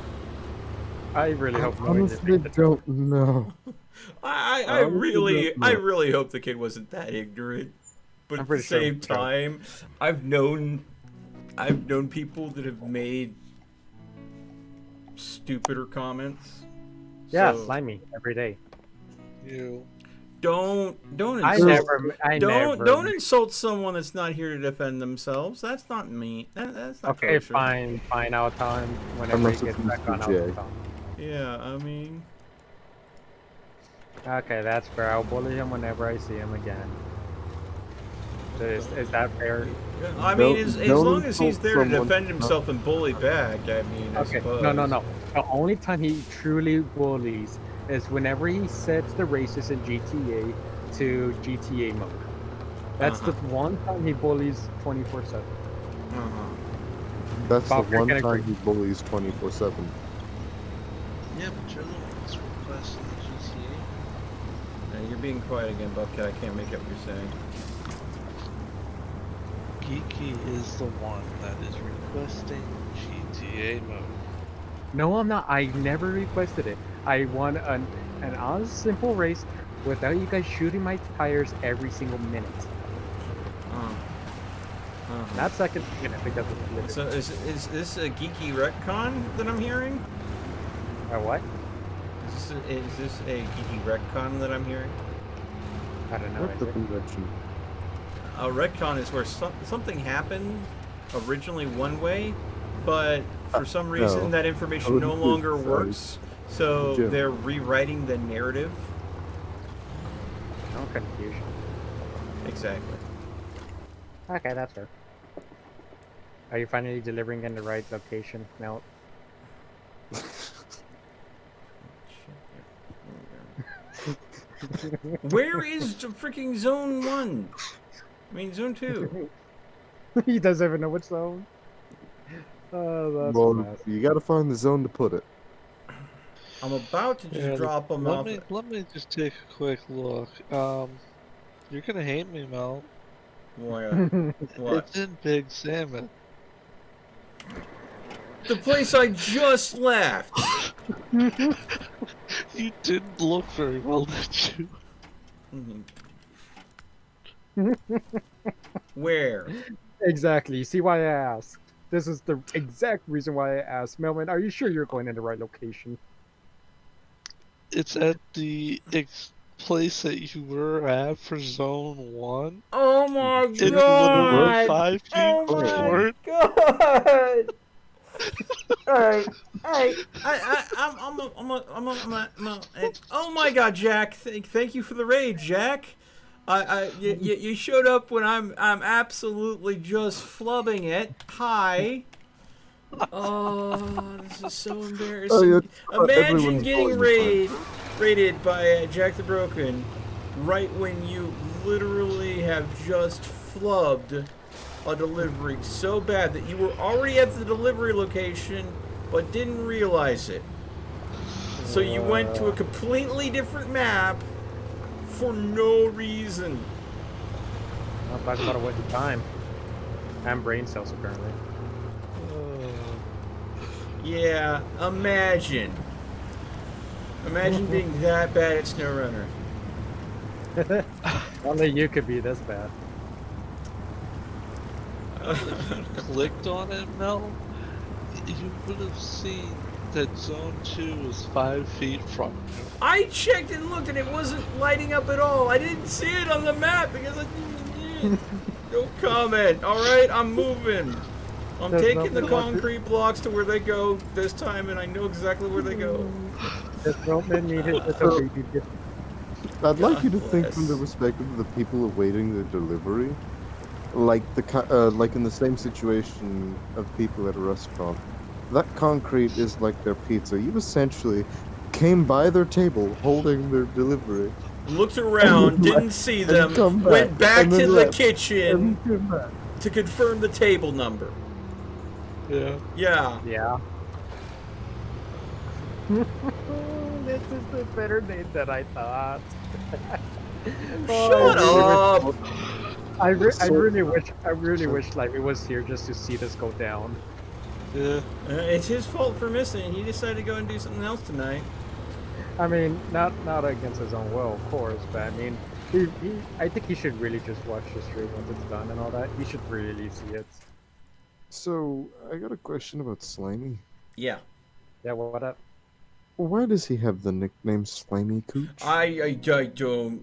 I really I hope no one just honestly made the joke. don't know. I honestly don't know. really hope the kid wasn't that ignorant. But I'm at the pretty sure same it's a joke. time, I've known people that have made stupider comments. Yeah, So slimy every day. You. don't I insult, never. don't insult someone that's not here to defend themselves. That's not me. That's not Okay, kosher. fine. I'll tell him whenever Unless he it's gets back Mr. on. I'll J. tell him. Yeah, I mean, Okay, that's fair. I'll bully him whenever I see him again. Is that fair? I mean, Don't- as don't long as he's insult there to someone- defend himself and bully back, I mean, I Okay, suppose. no. The only time he truly bullies is whenever he sets the races in GTA to GTA mode. That's the one time he bullies 24/7. Uh-huh. That's Bob, the you're one gonna time agree. he bullies 24/7. Yeah, but you're the one that's requesting the You're being quiet again, Bobcat. I can't make out what you're saying. GTA. Geeky is the one that is requesting GTA mode. No, I'm not. I never requested it. I won an honest, simple race without you guys shooting my tires every single minute. Not second minute because of the So is this a geeky retcon that I'm hearing? what? Is this a geeky retcon that I'm hearing? I don't know. What Is the it? convention? A retcon is where something happened originally one way, but for some reason no. that information no longer Sorry. works. So Jim. they're rewriting the narrative. No confusion. Exactly. Okay, that's fair. Are you finally delivering in the right location now? Where is the freaking zone 1? I mean, zone 2. He doesn't even know which zone. Oh, that's a Well, mess. you gotta find the zone to put it. I'm about to just drop them off. Let me just take a quick look. You're gonna hate me, Mel. What? What? It's in Big Salmon. The place I just left. You didn't look very well, did you? Where? Exactly. You see why I asked? This is the exact reason why I asked. Melvin, are you sure you're going in the right location? It's at the place that you were at for Zone 1. Oh my It's literally god! 5 feet Oh my short. god! Alright, oh my god, Jack! Thank you for the raid, Jack. You showed up when I'm absolutely just flubbing it. Hi. Oh, this is so embarrassing. Oh, yeah, Imagine everyone's getting bullying you. raided by Jack the Broken right when you literally have just flubbed a delivery so bad that you were already at the delivery location but didn't realize it. So you went to a completely different map for no reason. I'll talk about a waste of time. And brain cells, apparently. Yeah, imagine. Imagine being that bad at SnowRunner. Only you could be this bad. If you clicked on it, Mel, you would have seen that Zone 2 is 5 feet from you. I checked and looked and it wasn't lighting up at all. I didn't see it on the map because I no comment. All right, I'm moving. I'm There's taking the no block. concrete blocks to where they go this time, and I know exactly where they go. This Roman needed with a baby dip. I'd like you to God think from the bless. perspective of the people awaiting the delivery, like like in the same situation of people at a restaurant. That concrete is like their pizza. You essentially came by their table holding their delivery, Looked around, didn't see and them, come went back and then to the left, kitchen and came back. to confirm the table number. Yeah. Yeah. Yeah. This is a better name than I thought. Shut up! I really wish Lively was here just to see this go down. Yeah. It's his fault for missing. He decided to go and do something else tonight. I mean, not against his own will, of course, but I mean, I think he should really just watch the stream once it's done and all that. He should really see it. So I got a question about Slimy. Yeah. Yeah, what up? Why does he have the nickname Slimy Cooch? I don't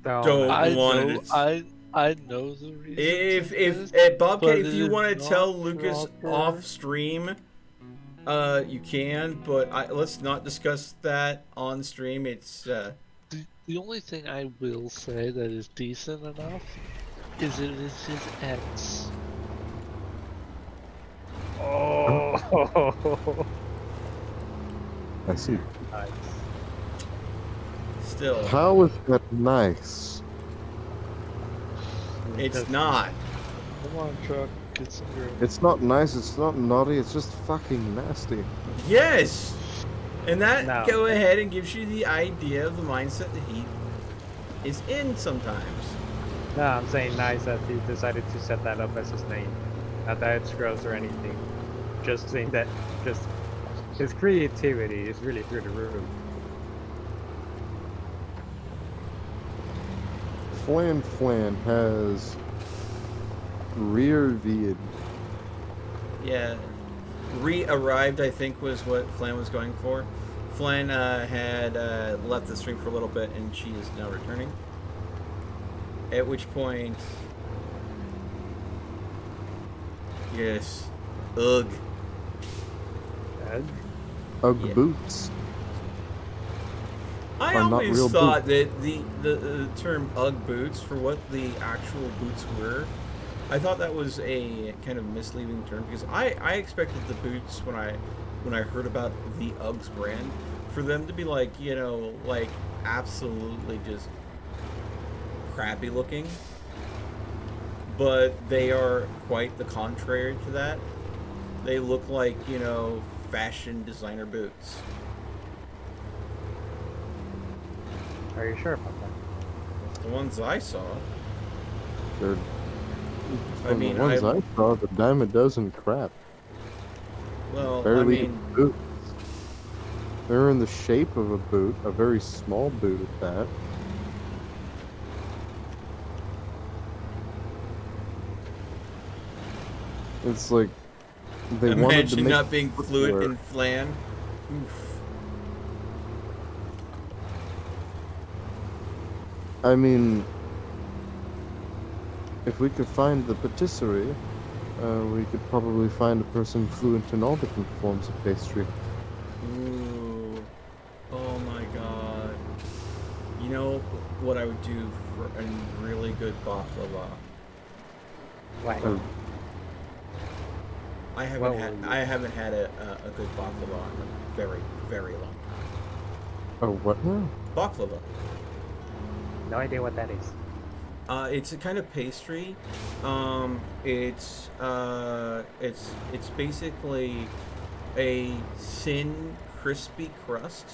Oh, I want know. it. I know the reason. If Bobcat, but if it you is want to tell not Lucas proper. off stream, you can, but let's not discuss that on stream. It's The only thing I will say that is decent enough is it is his ex. oh. I see. Nice. still, How is that nice? it's not. Come on, truck, get some girl. It's not nice, it's not naughty, it's just fucking nasty. Yes, and that No. go ahead and gives you the idea of the mindset that he is in sometimes. No, I'm saying nice that he decided to set that up as his name. Not that it's gross or anything. Just saying that just his creativity is really through the roof. Flan has rear viewed. Yeah, re-arrived, I think, was what Flan was going for. Flan had left the stream for a little bit, and she is now returning. At which point, yes, ugh. And Ugg Yeah. boots. I Are not always real thought that the term Ugg boots for what the actual boots were, I thought that was a kind of misleading term because I expected the boots when I heard about the Uggs brand for them to be like, you know, like absolutely just crappy looking. But they are quite the contrary to that. They look like, you know, fashion designer boots. are you sure about that? The ones I saw. They're, I from mean, the ones I- I saw, the dime a dozen crap. Well, Barely I mean, boots. They're in the shape of a boot, a very small boot at that. It's like they wanted to imagine make not being fluent footwear. in Flan. Oof. I mean, if we could find the patisserie, we could probably find a person fluent in all different forms of pastry. Ooh. Oh my god. You know what I would do for a really good baklava? What? Uh, I haven't What had would you- I haven't had a good baklava in a very, very long time. Oh, what now? Baklava. No idea what that is. It's a kind of pastry. It's basically a thin, crispy crust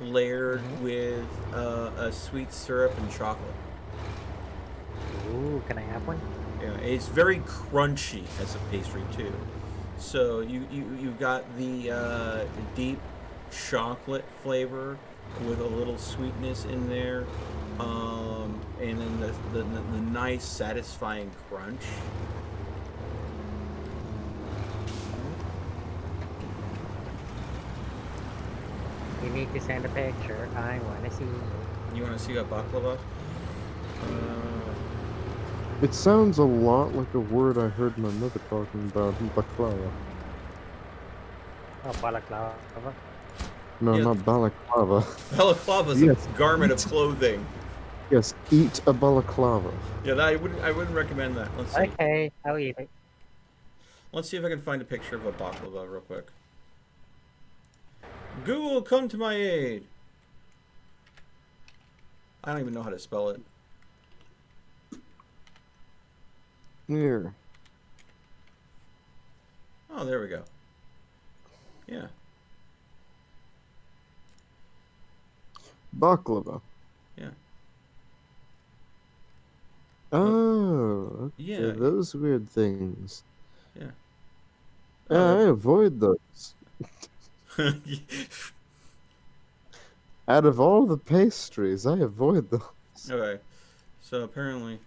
layered with a sweet syrup and chocolate. Ooh, can I have one? Yeah, it's very crunchy as a pastry too. So you've got the deep chocolate flavor with a little sweetness in there, and then the nice satisfying crunch. You need to send a picture. I want to see. You want to see a baklava? It sounds a lot like a word I heard my mother talking about, baklava. Oh, balaclava. No, Yeah. not balaclava. Balaclava's Yes. a garment of clothing. Yes, eat a balaclava. Yeah, I wouldn't recommend that. Let's see. Okay, I'll eat it. Let's see if I can find a picture of a baklava real quick. Google, come to my aid. I don't even know how to spell it. Here. Oh, there we go. Yeah. Baklava. Yeah. Oh, okay, Yeah. those weird things. Yeah. Yeah, I avoid those. Out of all the pastries, I avoid those. Okay. So apparently,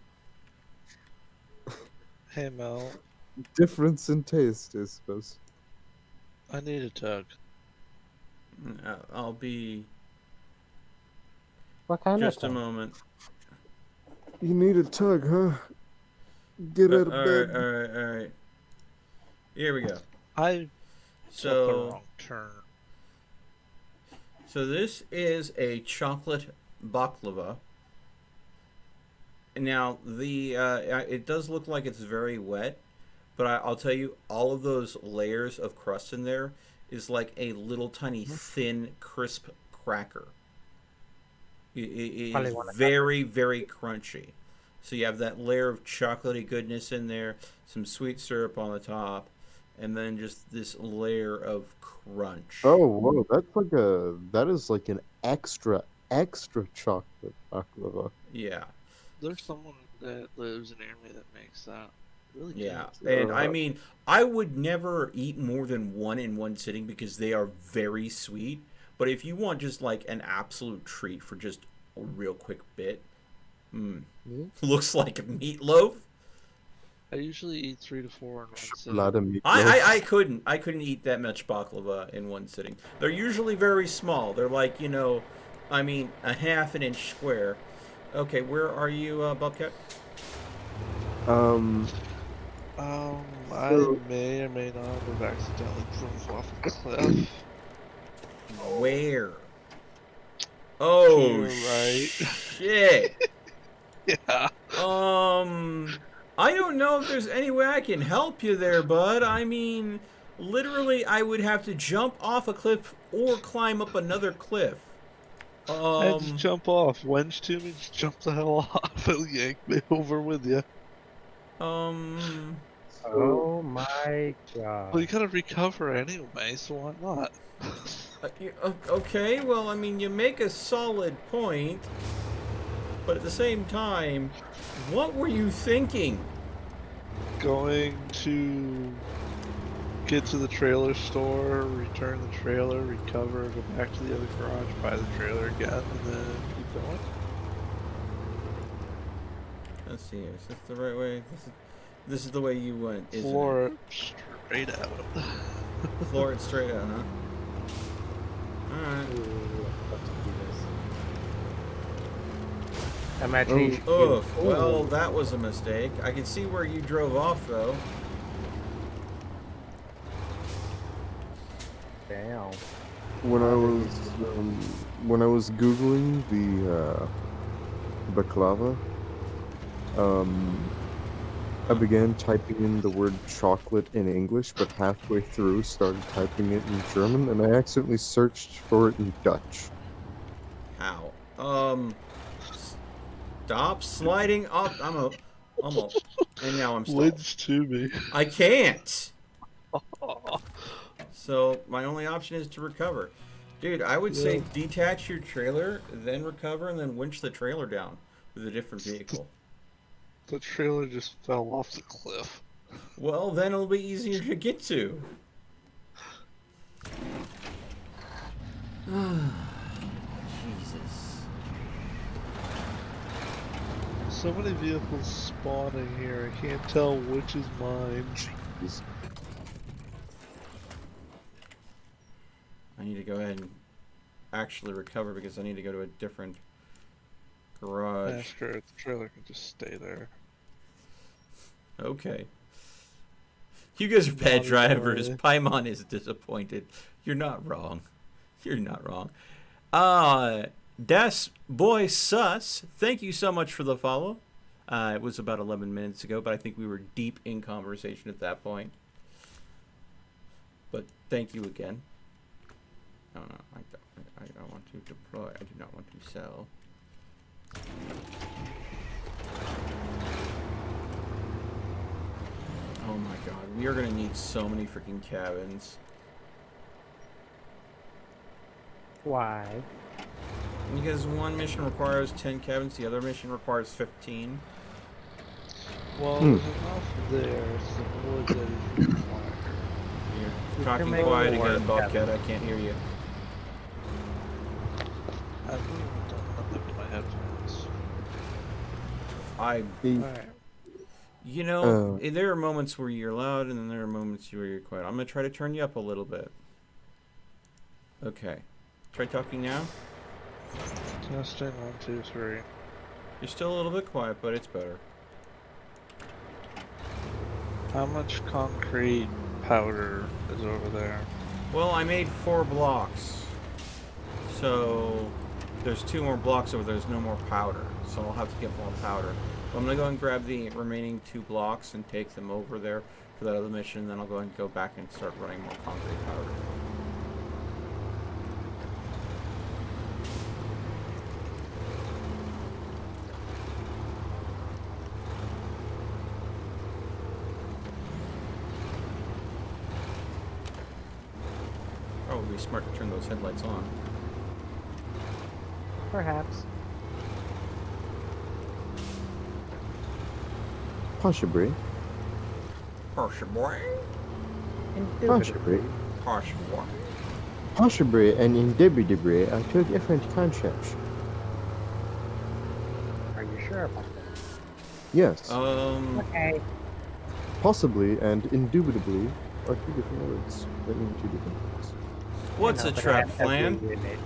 Hey Mel, Difference in taste, I suppose. I need a tug. I'll be What kind just a of thing? moment. You need a tug, huh? Get out of All bed. right, all right, all right. Here we go. I took the So, wrong turn. so this is a chocolate baklava. Now it does look like it's very wet, but I'll tell you, all of those layers of crust in there is like a little tiny thin, crisp cracker. It Probably is one of very, very crunchy. So you have that layer of chocolatey goodness in there, some sweet syrup on the top, and then just this layer of crunch. Oh, whoa, that is like an extra chocolate baklava. Yeah. There's someone that lives near me that makes that. Really good. Yeah, and I mean, I would never eat more than one in one sitting because they are very sweet. But if you want just like an absolute treat for just a real quick bit, looks like a meatloaf. I usually eat 3 to 4 in one sitting. Lot of meatloaf. I couldn't eat that much baklava in one sitting. They're usually very small. They're like, I mean, a half an inch square. Okay, where are you, Bobcat? I may or may not have accidentally drove off a cliff. Where? Oh, You're right. shit. Yeah. I don't know if there's any way I can help you there, bud. I mean, literally, I would have to jump off a cliff or climb up another cliff. I had to jump off. Wench to me, just jump the hell off. It'll yank me over with you. Oh my god. Well, you gotta recover anyway, so why not? Okay, well, I mean, you make a solid point, but at the same time, what were you thinking? Going to get to the trailer store, return the trailer, recover, go back to the other garage, buy the trailer again, and then keep going. Let's see, is this the right way? This is the way you went, isn't Floor it? it straight out. Floor it straight out, huh? Alright. Imagine Oof, well, that was a mistake. I can see where you drove off, though. Damn. When I was googling the baklava, I began typing in the word chocolate in English, but halfway through started typing it in German, and I accidentally searched for it in Dutch. How? Stop sliding up. And now I'm stalled. Wins to me. I can't. So my only option is to recover. Dude, I would say detach your trailer, then recover, and then winch the trailer down with a different vehicle. The trailer just fell off the cliff. Well, then it'll be easier to get to. Jesus. So many vehicles spawning here, I can't tell which is mine. I need to go ahead and... actually recover because I need to go to a different garage. Yeah, sure. The trailer can just stay there. Okay. You guys are bad Not drivers. sorry. Paimon is disappointed. You're not wrong. You're not wrong. Das Boy Sus, thank you so much for the follow. It was about 11 minutes ago, but I think we were deep in conversation at that point. But thank you again. No, I don't want to deploy. I do not want to sell. Oh my god, we are going to need so many freaking cabins. Why? Because one mission requires 10 cabins, the other mission requires 15. Well, there's enough there. It's the wood that is required. You're You talking can make quiet more again, Bobcat. cabins. I can't hear you. I really don't know if my headphones. The- You know, there are moments where you're loud, and then there are moments where you're quiet. I'm gonna try to turn you up a little bit. Okay. Try talking now. Testing 1, 2, 3. You're still a little bit quiet, but it's better. How much concrete powder is over there? Well, I made 4 blocks. So there's 2 more blocks over there. There's no more powder. So I'll have to get more powder. But I'm going to go and grab the remaining 2 blocks and take them over there for that other mission. And then I'll go and go back and start running more concrete powder. Probably smart to turn those headlights on. Perhaps. Possibly. Possibly. Possibly. Possibly. Possibly and indubitably are two different concepts. Are you sure about that? Yes. Okay. Possibly and indubitably are two different words that mean two different things. What's I a know, but trap I have plan? to admit,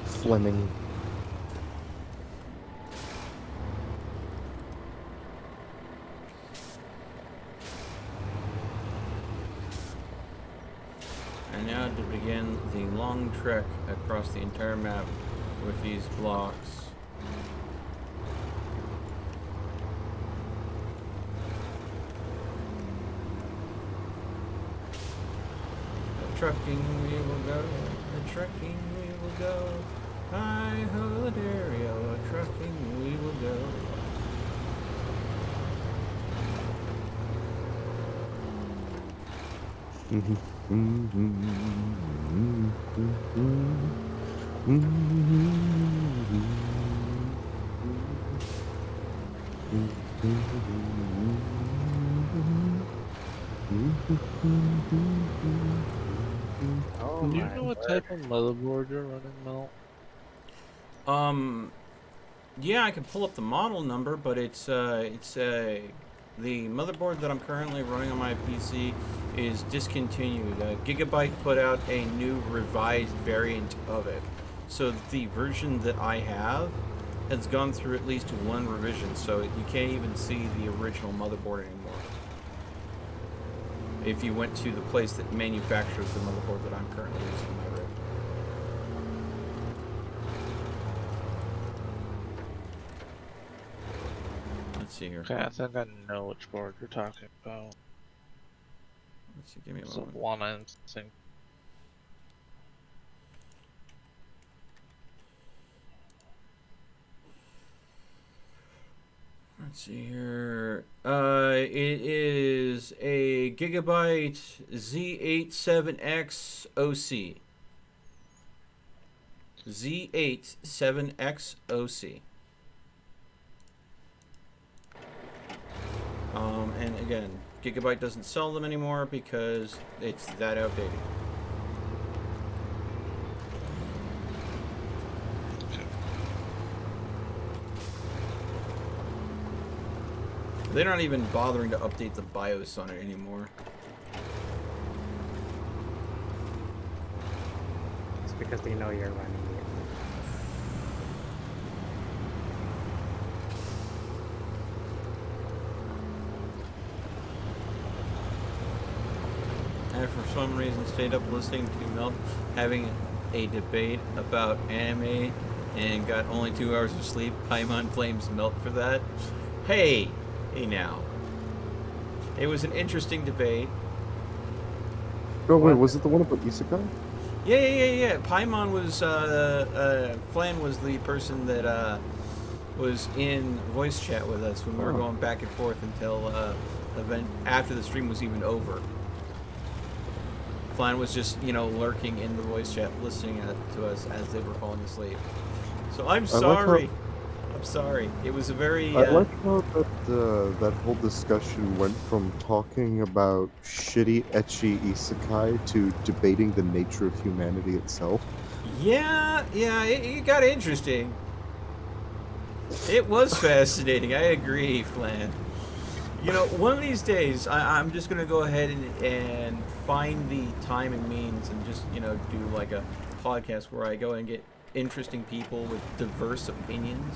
Fleming. And now to begin the long trek across the entire map with these blocks. Trucking we will go, trucking we will go. Hi ho Dario, trucking we will go. oh Do you my know what word. type of motherboard you're running, Mel? Yeah, I can pull up the model number, but the motherboard that I'm currently running on my PC is discontinued. Gigabyte put out a new revised variant of it. So the version that I have has gone through at least one revision, so you can't even see the original motherboard anymore. If you went to the place that manufactures the motherboard that I'm currently using in my rig. Let's see here. Okay, I think I know which board you're talking about. Let's see, give me a It's the moment. one I'm thinking. Let's see here. It is a Gigabyte Z87X OC. Z87X OC. And again, Gigabyte doesn't sell them anymore because it's that outdated. They're not even bothering to update the BIOS on it anymore. It's because they know you're running it. I for some reason stayed up listening to Melt having a debate about anime and got only 2 hours of sleep. Paimon blames Melt for that. Hey now. It was an interesting debate. Oh wait, was it the one about Isekai? Yeah. Paimon was, Flan was the person that, was in voice chat with us when we were going back and forth until, after the stream was even over. Flan was just, lurking in the voice chat, listening to us as they were falling asleep. So I'm sorry. I'm sorry. It was a very. I like how that whole discussion went from talking about shitty, ecchi isekai to debating the nature of humanity itself. Yeah, it got interesting. It was fascinating. I agree, Flan. One of these days, I'm just going to go ahead and find the time and means and just, do like a podcast where I go and get interesting people with diverse opinions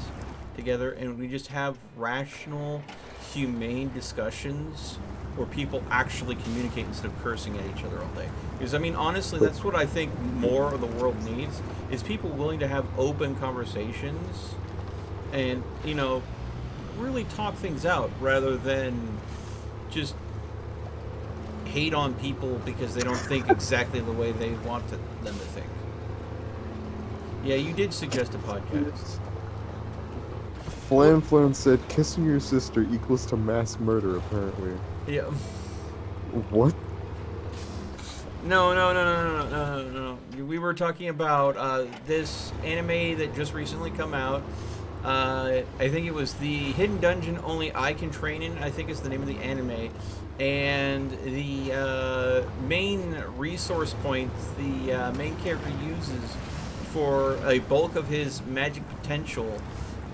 together and we just have rational, humane discussions where people actually communicate instead of cursing at each other all day. Because, honestly, that's what I think more of the world needs, is people willing to have open conversations and, really talk things out rather than just hate on people because they don't think exactly the way they want them to think. Yeah, you did suggest a podcast. Flan said kissing your sister equals to mass murder, apparently. Yeah. What? No. We were talking about this anime that just recently come out. I think it was the Hidden Dungeon Only I Can Train In, I think is the name of the anime. And the main resource point the main character uses for a bulk of his magic potential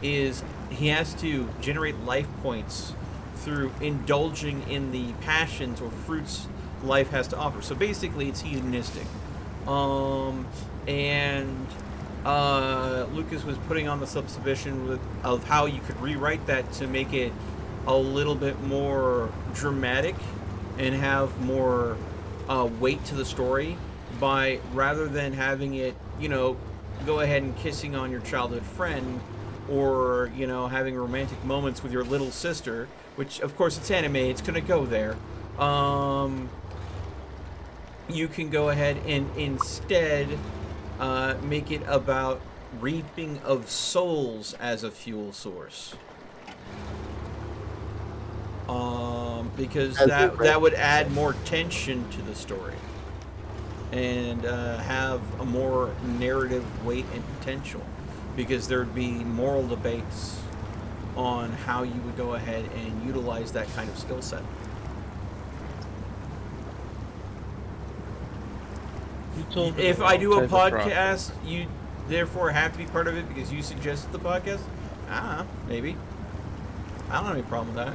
is he has to generate life points through indulging in the passions or fruits life has to offer. So basically it's hedonistic. Lucas was putting on the supposition of how you could rewrite that to make it a little bit more dramatic and have more weight to the story by, rather than having it, go ahead and kissing on your childhood friend or, having romantic moments with your little sister, which, of course, it's anime, it's going to go there. You can go ahead and instead make it about reaping of souls as a fuel source. Because that would add more tension to the story and have a more narrative weight and potential, because there would be moral debates on how you would go ahead and utilize that kind of skill set. If I do a podcast, you therefore have to be part of it because you suggested the podcast? Maybe. I don't have any problem with that.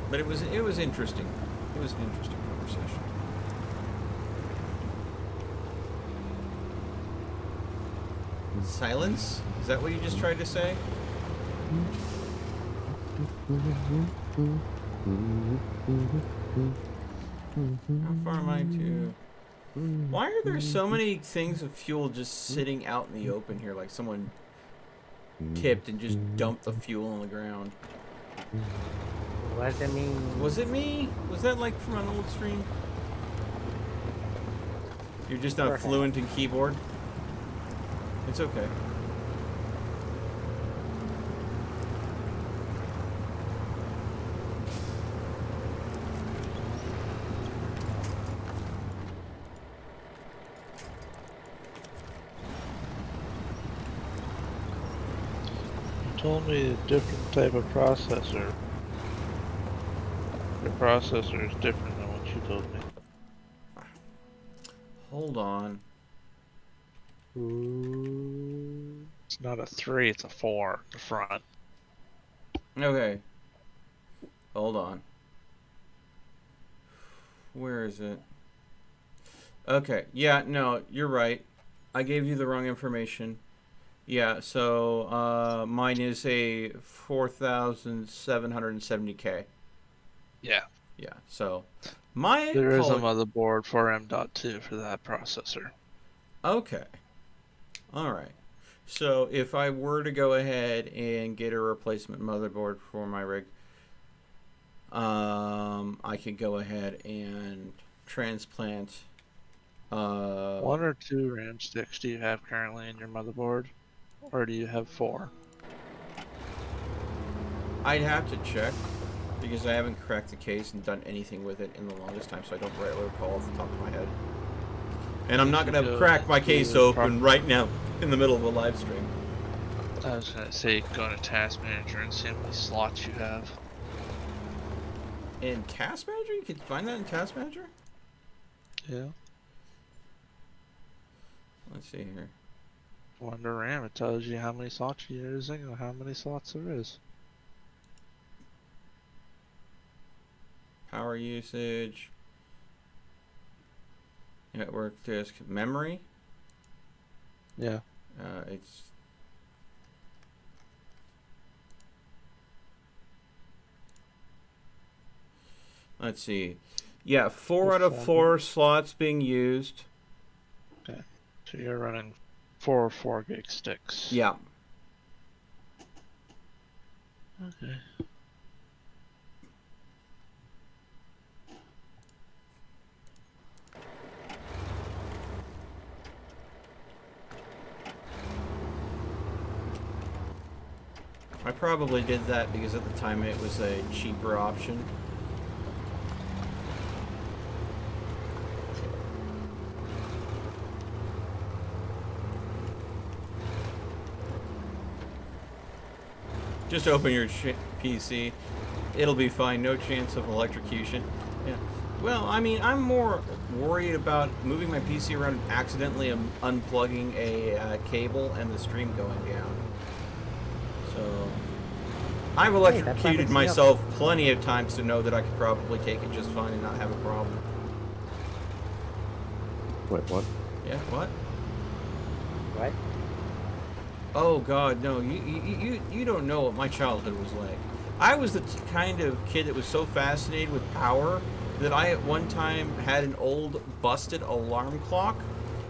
But it was interesting. It was an interesting conversation. Silence? Is that what you just tried to say? How far am I to... Why are there so many things of fuel just sitting out in the open here? Like someone tipped and just dumped the fuel on the ground. What does it mean? Was it me? Was that like from an old stream? You're just not fluent in keyboard? It's okay. You told me a different type of processor. Your processor is different than what you told me. Hold on. Ooh. It's not a 3, it's a 4. The front. Okay. Hold on. Where is it? Okay. Yeah, no, you're right. I gave you the wrong information. Yeah, so mine is a 4,770K. Yeah. Yeah, so my There is a apology- motherboard for M.2 for that processor. Okay. All right. So if I were to go ahead and get a replacement motherboard for my rig, I could go ahead and transplant. 1 or 2 RAM sticks do you have currently in your motherboard? Or do you have 4? I'd have to check because I haven't cracked the case and done anything with it in the longest time, so I don't really recall off the top of my head. And I'm not going to crack my case open right now in the middle of a live stream. I was gonna say go to Task Manager and see how many slots you have. In Task Manager? You can find that in Task Manager? Yeah. Let's see here. Under RAM, it tells you how many slots you're using and how many slots there is. Power usage. Network disk. Memory. Yeah. It's... Let's see. Yeah, 4 out of 4 slots being used. Okay. So you're running 4 4-gig sticks. Yeah. Okay. I probably did that because at the time it was a cheaper option. Just open your PC. It'll be fine. No chance of electrocution. Yeah. Well, I mean, I'm more worried about moving my PC around and accidentally unplugging a cable and the stream going down. So, I've electrocuted myself plenty of times to know that I could probably take it just fine and not have a problem. Wait, what? Yeah, what? What? Oh God, no! You don't know what my childhood was like. I was the kind of kid that was so fascinated with power that I at one time had an old busted alarm clock,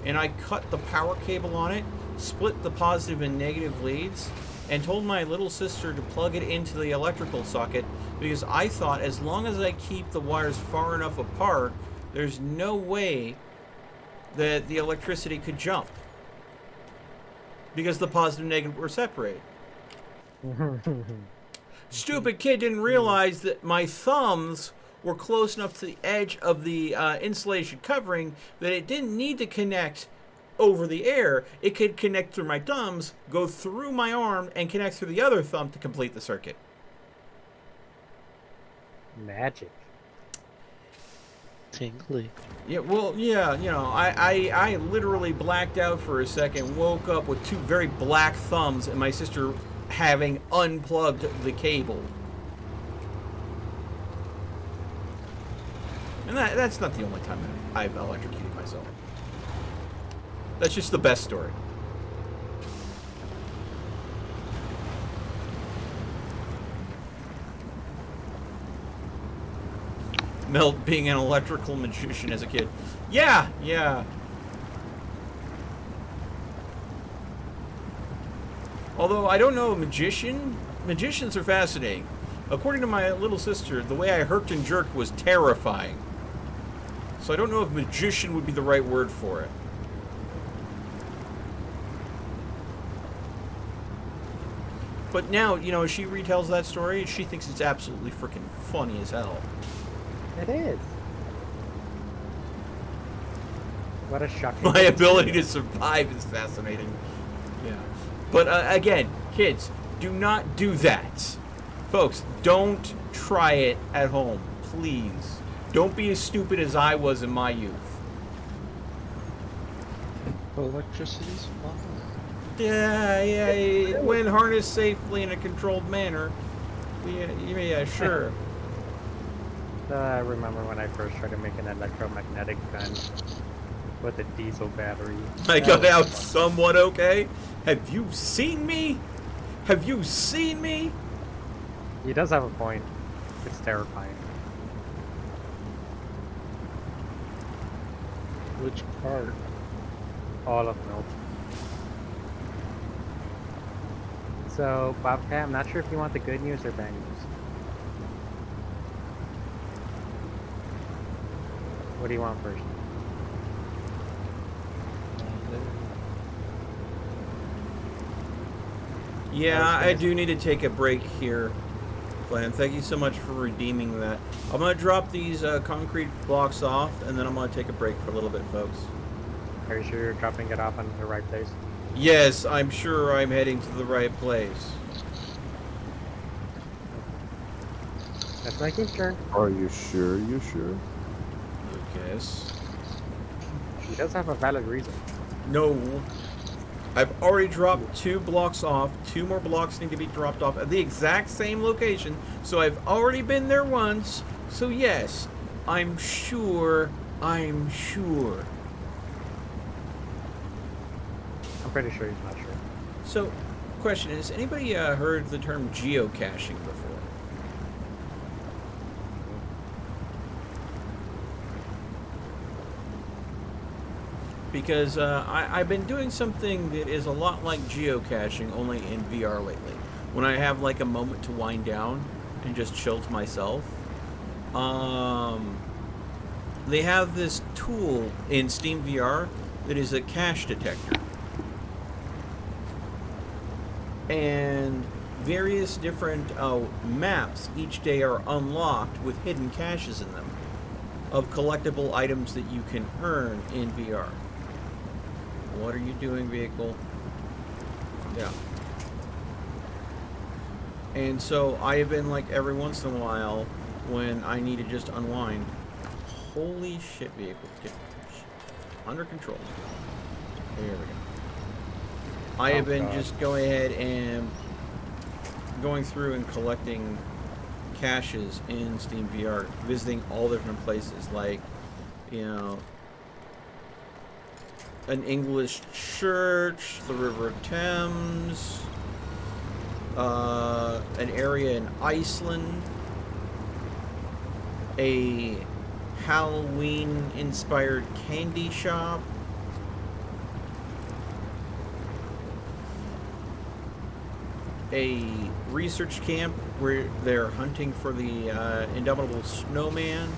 and I cut the power cable on it, split the positive and negative leads, and told my little sister to plug it into the electrical socket because I thought as long as I keep the wires far enough apart, there's no way that the electricity could jump. Because the positive and negative were separated. Stupid kid didn't realize that my thumbs were close enough to the edge of the insulation covering that it didn't need to connect over the air. It could connect through my thumbs, go through my arm, and connect through the other thumb to complete the circuit. Magic. Tingly. Yeah, well, yeah, you know, I literally blacked out for a second, woke up with 2 very black thumbs, and my sister having unplugged the cable. And that's not the only time I've electrocuted myself. That's just the best story. Melt being an electrical magician as a kid. Yeah, yeah. Although I don't know a magician. Magicians are fascinating. According to my little sister, the way I herked and jerked was terrifying. So I don't know if magician would be the right word for it. But now, you know, as she retells that story, she thinks it's absolutely freaking funny as hell. It is. What a shocking. My ability to survive is fascinating. Yeah. But again, kids, do not do that. Folks, don't try it at home, please. Don't be as stupid as I was in my youth. Electricity's fine. Yeah, when harnessed safely in a controlled manner. Yeah, sure. I remember when I first tried to make an electromagnetic gun with a diesel battery. I That got was out fun. somewhat okay. Have you seen me? Have you seen me? He does have a point. It's terrifying. Which part? All of Milt. So, Bobcat, I'm not sure if you want the good news or bad news. What do you want first? Yeah, I was I gonna do need to take a break here, Glenn. Thank you so much for redeeming that. I'm going to drop these concrete blocks off, and then I'm going to take a break for a little bit, folks. Are you sure you're dropping it off in the right place? Yes, I'm sure I'm heading to the right place. That's making sure. Are you sure? You sure? Lucas. He does have a valid reason. No. I've already dropped 2 blocks off. 2 more blocks need to be dropped off at the exact same location. So I've already been there once. So yes, I'm sure. I'm sure. I'm pretty sure he's not sure. So, question, has anybody heard the term geocaching before? Because I've been doing something that is a lot like geocaching, only in VR lately. When I have like a moment to wind down and just chill to myself, they have this tool in Steam VR that is a cache detector. And various different maps each day are unlocked with hidden caches in them of collectible items that you can earn in VR. What are you doing, vehicle? Yeah. And so I have been like every once in a while when I need to just unwind. Holy shit, vehicle. Get under control. There we go. I have been just going ahead and going through and collecting caches in Steam VR, visiting all different places, like, you know, an English church, the River Thames, an area in Iceland, a Halloween-inspired candy shop, a research camp where they're hunting for the indomitable snowman.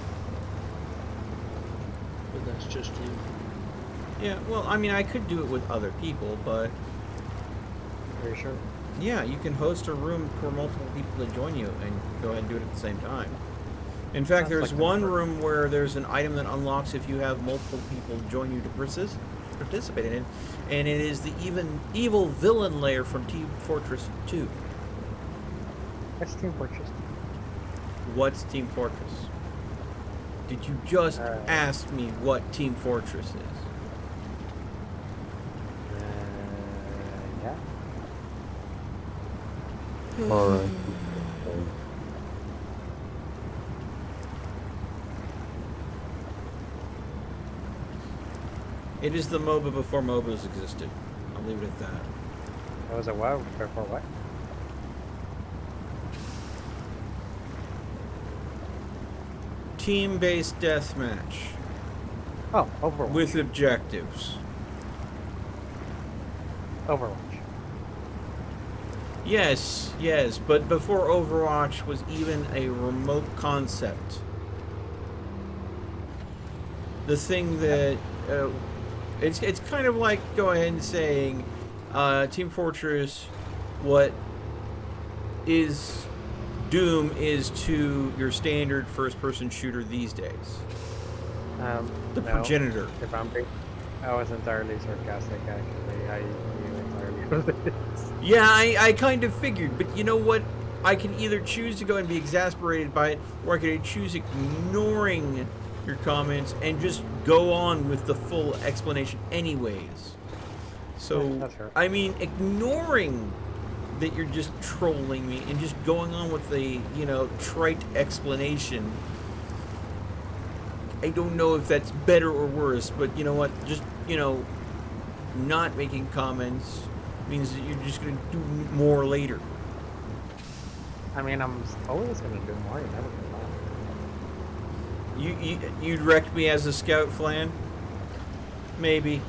But that's just you. Yeah, well, I mean, I could do it with other people, but Are you sure? yeah, you can host a room for multiple people to join you and go ahead and do it at the same time. In fact, Sounds there's like one comfort. room where there's an item that unlocks if you have multiple people join you to participate in it, and it is the evil villain lair from Team Fortress 2. That's Team Fortress. What's Team Fortress? Did you just Uh, ask me what Team Fortress is? Yeah. Alright. It is the MOBA before MOBAs existed. I'll leave it at that. That was a what? Before what? Team-based deathmatch Oh, Overwatch. with objectives. Overwatch. Yes, but before Overwatch was even a remote concept. The thing that it's kind of like go ahead and saying Team Fortress, what is Doom is to your standard first-person shooter these days. The No, progenitor. If I'm being, I was entirely sarcastic, actually. I knew entirely what it is. Yeah, I kind of figured, but you know what? I can either choose to go and be exasperated by it, or I could choose ignoring your comments and just go on with the full explanation anyways. So, That's fair. I mean, ignoring that you're just trolling me and just going on with the, trite explanation. I don't know if that's better or worse, but you know what? Just, not making comments means that you're just going to do more later. I mean, I'm always gonna do more. You never know. You'd wreck me as a scout, Flan? Maybe.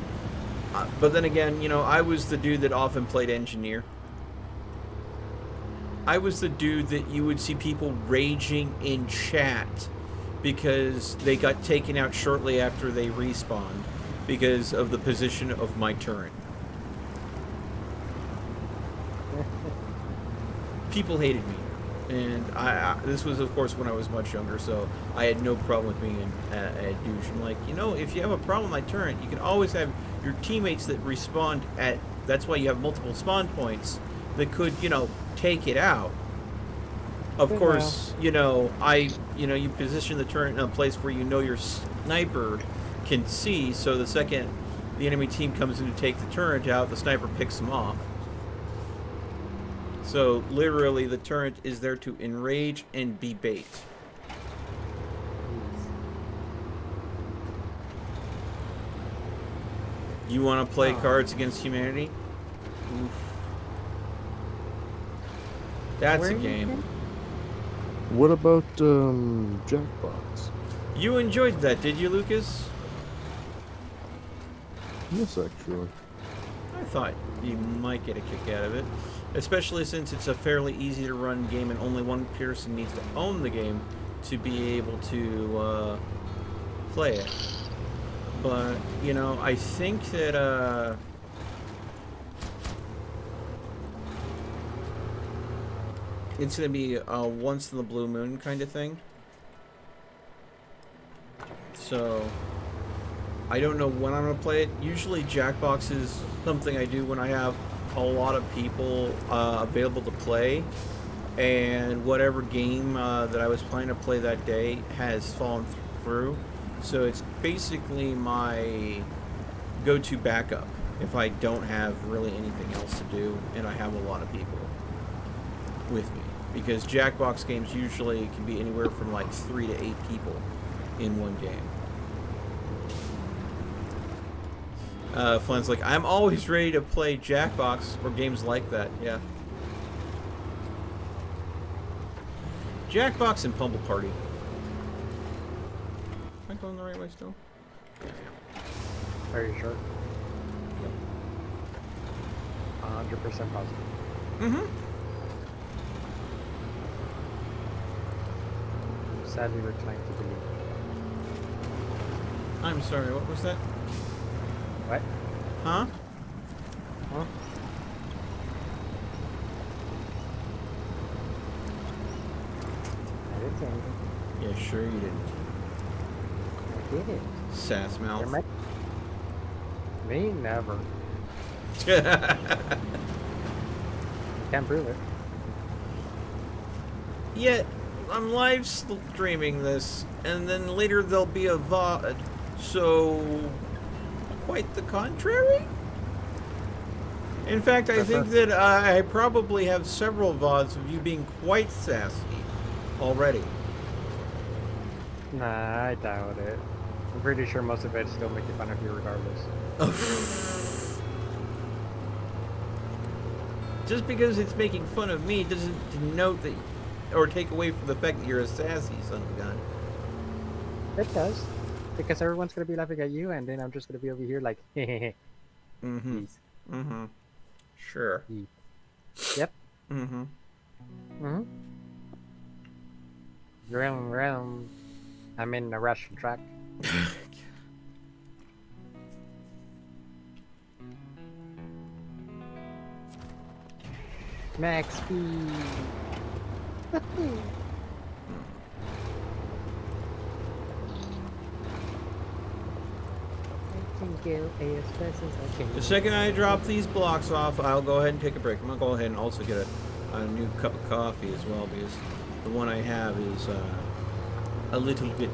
But then again, I was the dude that often played engineer. I was the dude that you would see people raging in chat because they got taken out shortly after they respawned because of the position of my turret. People hated me. And this was, of course, when I was much younger, so I had no problem with being a douche. I'm like, if you have a problem with my turret, you can always have your teammates that respawn at... That's why you have multiple spawn points that could, take it out. Of course, you position the turret in a place where your sniper can see, so the second the enemy team comes in to take the turret out, the sniper picks them off. So, literally, the turret is there to enrage and be bait. You want to play Cards Against Humanity? Oof. That's a game. What about Jackbox? You enjoyed that, did you, Lucas? Yes, actually. I thought you might get a kick out of it. Especially since it's a fairly easy to run game and only one person needs to own the game to be able to play it. But, I think that it's going to be a once in the blue moon kind of thing. So, I don't know when I'm going to play it. Usually Jackbox is something I do when I have a lot of people available to play, and whatever game that I was planning to play that day has fallen through. So it's basically my go-to backup if I don't have really anything else to do and I have a lot of people with me. Because Jackbox games usually can be anywhere from like 3 to 8 people in one game. Flynn's like, I'm always ready to play Jackbox or games like that. Yeah. Jackbox and Pummel Party. Am I going the right way still? Are you sure? 100% positive. Mm-hmm. I'm sadly reclined to believe. I'm sorry, what was that? What? Huh? Huh? I didn't say anything. Yeah, sure you didn't. I didn't. Sass mouth. Me? Never. Can't prove it. Yet, I'm live streaming this, and then later there'll be a VOD, so quite the contrary? In fact, I think that I probably have several VODs of you being quite sassy already. Nah, I doubt it. I'm pretty sure most of it still making fun of you regardless. Just because it's making fun of me doesn't denote that, or take away from the fact that you're a sassy son of a gun. It does. Because everyone's gonna be laughing at you, and then I'm just gonna be over here like, hehehe. Mm-hmm. Mm-hmm. Sure. Yep. Mm-hmm. Mm-hmm. Vroom. I'm in a Russian track. Max speed. The second I drop these blocks off, I'll go ahead and take a break. I'm going to go ahead and also get a new cup of coffee as well, because the one I have is a little bit,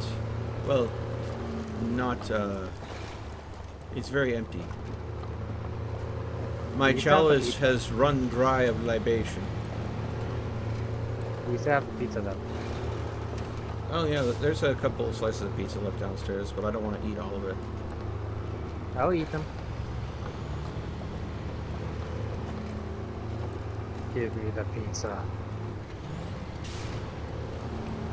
well, not, it's very empty. My You got the chalice pizza. has run dry of libation. We still have the pizza though. Oh yeah, there's a couple of slices of pizza left downstairs, but I don't want to eat all of it. I'll eat them. Give me the pizza.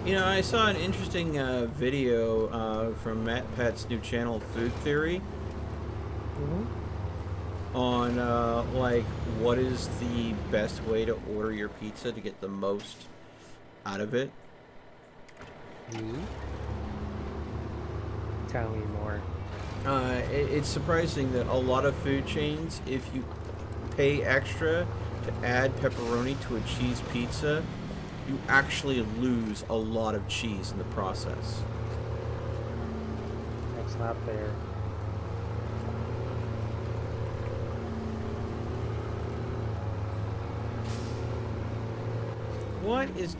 You know, I saw an interesting video from Matt Pat's new channel, Food Theory, on like what is the best way to order your pizza to get the most out of it. Tell me more. It's surprising that a lot of food chains, if you pay extra to add pepperoni to a cheese pizza, you actually lose a lot of cheese in the process. That's not fair. What is...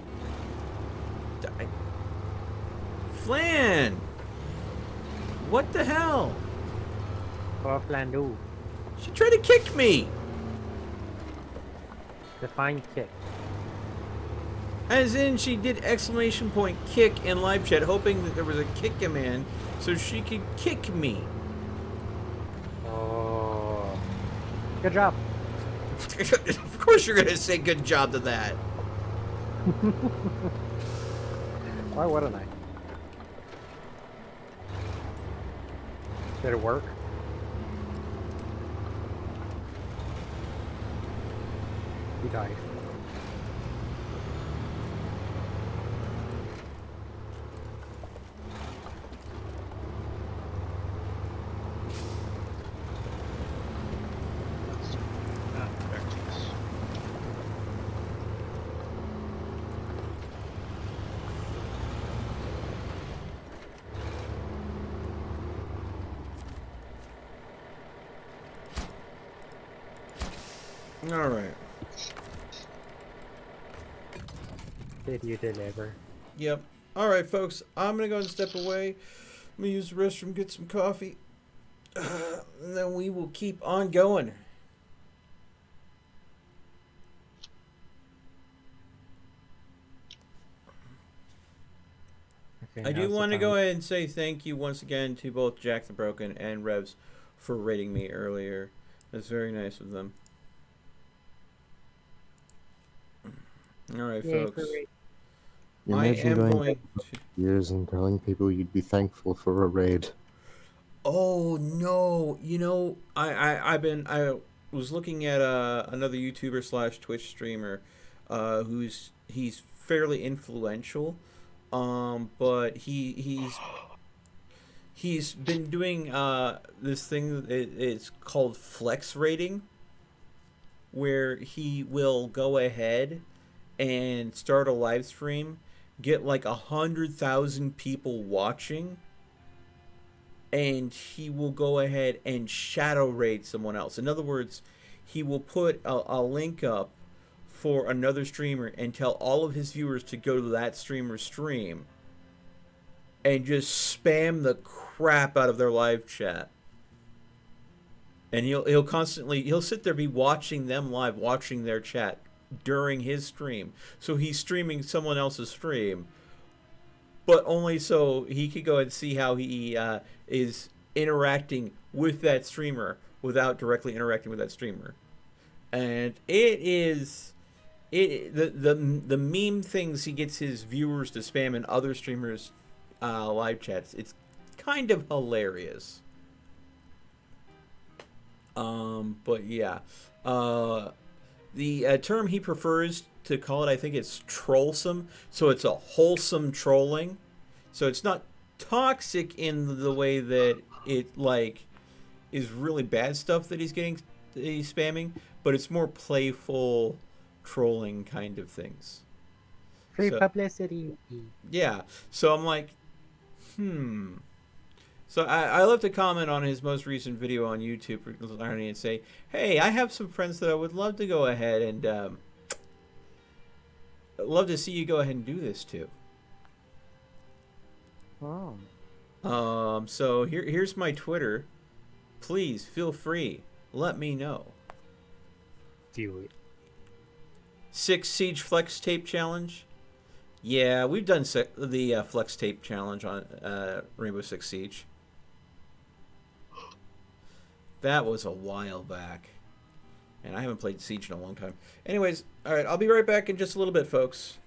Flan! What the hell? What plan do? She tried to kick me! Define kick. As in, she did exclamation point kick in live chat, hoping that there was a kick command so she could kick me. Oh. Good job. Of course you're gonna say good job to that. Why wouldn't I? Did it work? He died. Back to this. All right. Did you deliver? Yep. All right, folks. I'm gonna go and step away. I'm gonna use the restroom, get some coffee, and then we will keep on going. Okay, I do now's the want to time. go ahead and say thank you once again to both Jack the Broken and Revs for rating me earlier. That's very nice of them. All right, Yay, folks. great. I Imagine am going going back to... years and telling people you'd be thankful for a raid. Oh no! You know, I was looking at another YouTuber slash Twitch streamer, he's fairly influential, but he's been doing this thing. It's called flex rating, where he will go ahead and start a live stream, get like 100,000 people watching, and he will go ahead and shadow raid someone else. In other words, he will put a link up for another streamer and tell all of his viewers to go to that streamer's stream and just spam the crap out of their live chat. And he'll sit there, be watching them live, watching their chat during his stream. So he's streaming someone else's stream, but only so he could go and see how he is interacting with that streamer without directly interacting with that streamer. And the meme things he gets his viewers to spam in other streamers' live chats. It's kind of hilarious. But yeah, the term he prefers to call it, I think it's trollsome. So it's a wholesome trolling. So it's not toxic in the way that it like is really bad stuff that he's spamming, but it's more playful trolling kind of things. Free So- publicity. Yeah. So I'm like, So I left a comment on his most recent video on YouTube and say, hey, I have some friends that I would love to go ahead and love to see you go ahead and do this to. Oh. So here's my Twitter. Please feel free. Let me know. do it. 6 Siege Flex Tape Challenge. Yeah, we've done the Flex Tape Challenge on Rainbow Six Siege. That was a while back. And I haven't played Siege in a long time. Anyways, alright, I'll be right back in just a little bit, folks.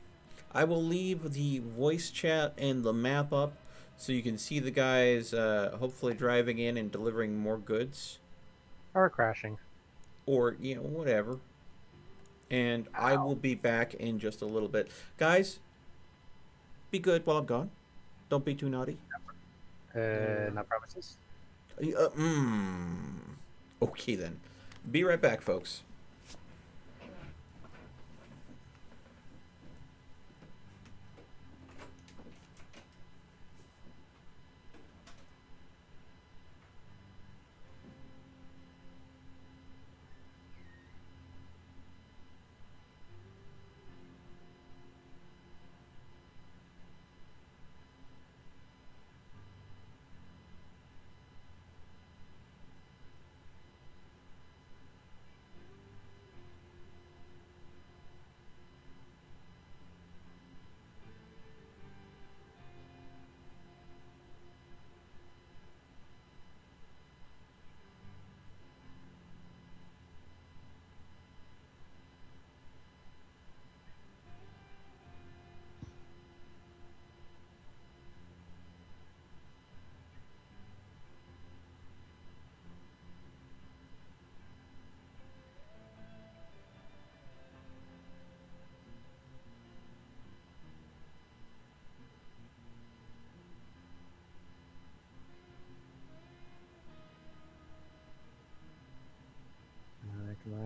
I will leave the voice chat and the map up so you can see the guys hopefully driving in and delivering more goods. Or crashing. Or, you know, whatever. And I will be back in just a little bit. Guys, be good while I'm gone. Don't be too naughty. Not promises. Okay, then. Be right back, folks.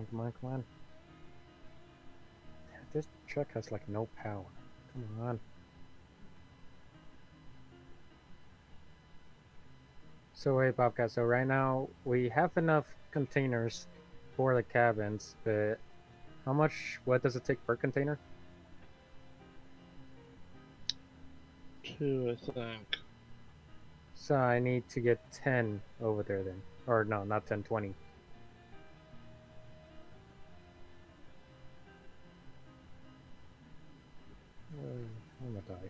Come on, come on. This truck has like no power. Come on. So wait, Bobcat, so right now we have enough containers for the cabins, but what does it take per container? 2, I think. So I need to get 10 over there then. Or no, not 10, 20. I'm gonna die.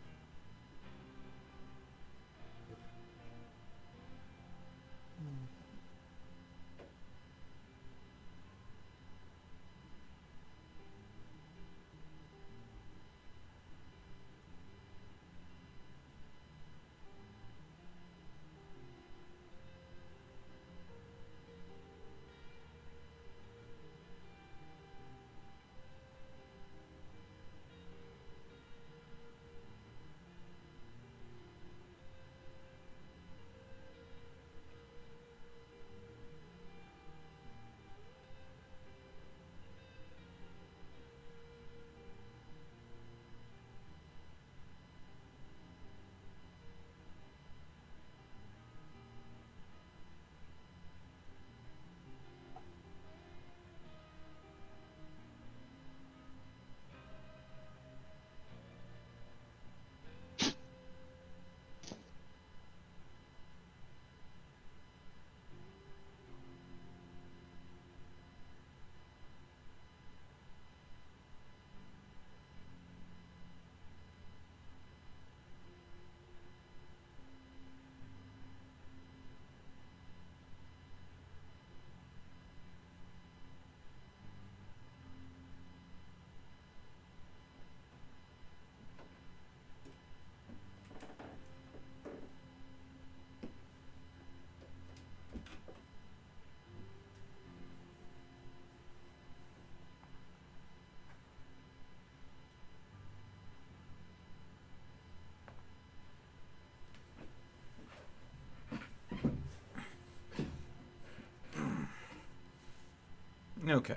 Okay.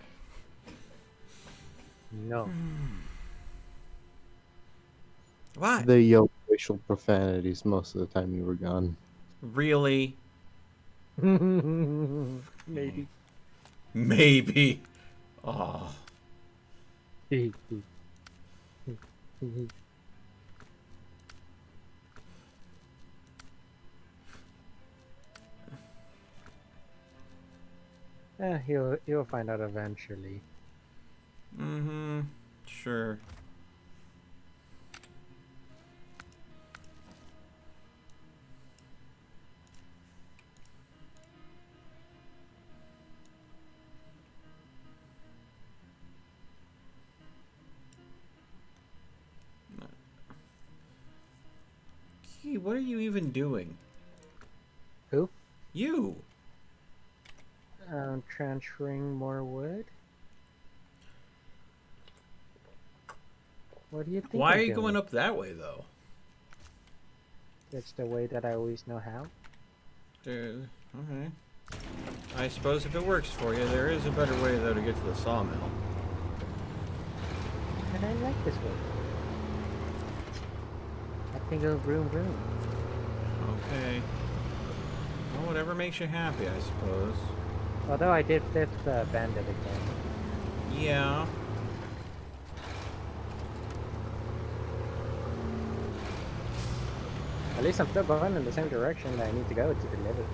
No. Why? They yelled racial profanities most of the time you were gone. Really? Maybe. Maybe. Oh. He'll find out eventually. Mm-hmm. Sure. Gee, what are you even doing? Who? You. Transferring more wood. What do you think? Why I'm are you doing? going up that way, though? It's the way that I always know how. Dude, okay. I suppose if it works for you, there is a better way, though, to get to the sawmill. And I like this way. I think of room. Okay. Well, whatever makes you happy, I suppose. Although I did fifth bandit again. Yeah. At least I'm still going in the same direction that I need to go to deliver.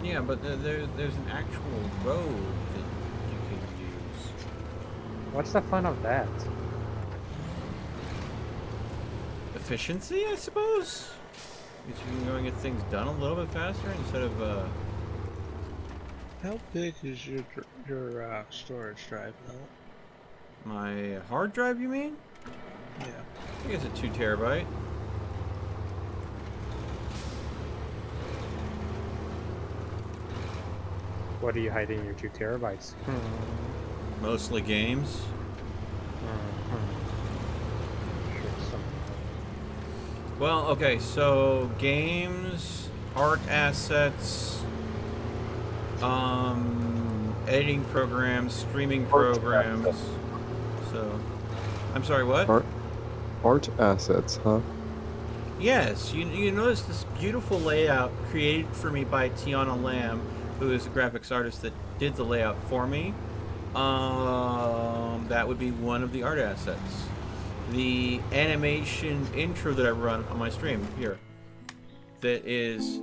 Yeah, but there's an actual road that you can use. What's the fun of that? Efficiency, I suppose? Because you can go and get things done a little bit faster instead of, How big is your storage drive now? my hard drive, you mean? Yeah. I think it's a 2 terabyte. What are you hiding in your 2 terabytes? Mostly games. Sure, something. Well, okay, so games, art assets, editing programs, streaming programs. So, I'm sorry, what? Art assets, huh? Yes, you notice this beautiful layout created for me by Tiana Lamb, who is a graphics artist that did the layout for me. That would be one of the art assets. The animation intro that I run on my stream here, that is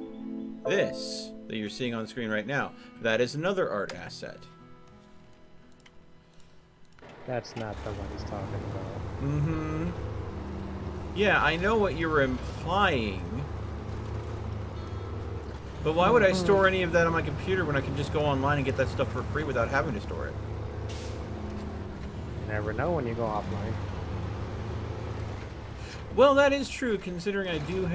this that you're seeing on the screen right now. That is another art asset. That's not the one he's talking about. Mm-hmm. Yeah, I know what you're implying. But why would I store any of that on my computer when I can just go online and get that stuff for free without having to store it? You never know when you go offline. Well, that is true, considering I do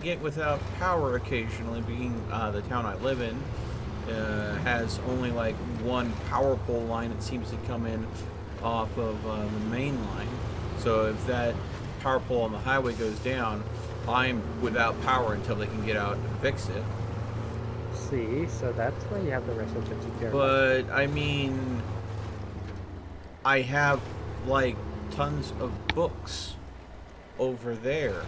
get without power occasionally, being the town I live in has only like one power pole line that seems to come in off of the main line. So if that power pole on the highway goes down, I'm without power until they can get out and fix it. See, so that's why you have the rest of the 2 terabytes. But, I mean, I have, like, tons of books over there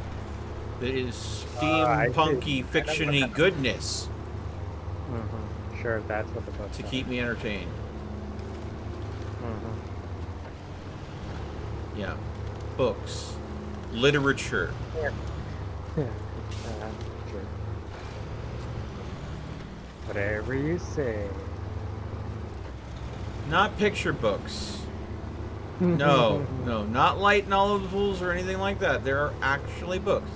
that is steampunky, fiction-y goodness Sure, that's what the books to are. keep me entertained. Yeah. Books. Literature. Sure. Whatever you say. Not picture books. No, not light novels or anything like that. There are actually books.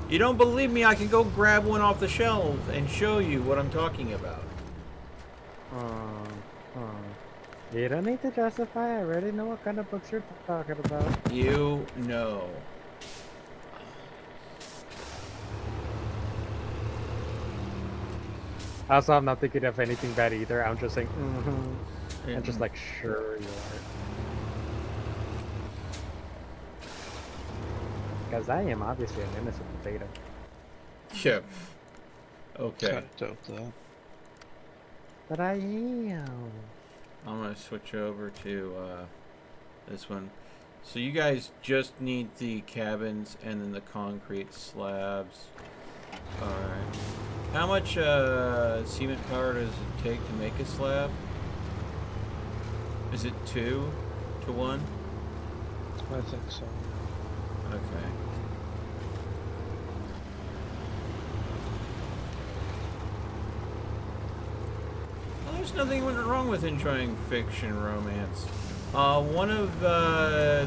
You don't believe me? I can go grab one off the shelf and show you what I'm talking about. You don't need to justify. I already know what kind of books you're talking about. You know. Also, I'm not thinking of anything bad either. I'm just saying, and just like, sure you are. Because I am obviously an innocent potato. Yep. Okay. Kind of dope though. But I am. I'm gonna switch over to this one. So you guys just need the cabins and then the concrete slabs. Alright. How much cement power does it take to make a slab? Is it 2 to 1? I think so. Okay. Well, there's nothing wrong with enjoying fiction romance. One of the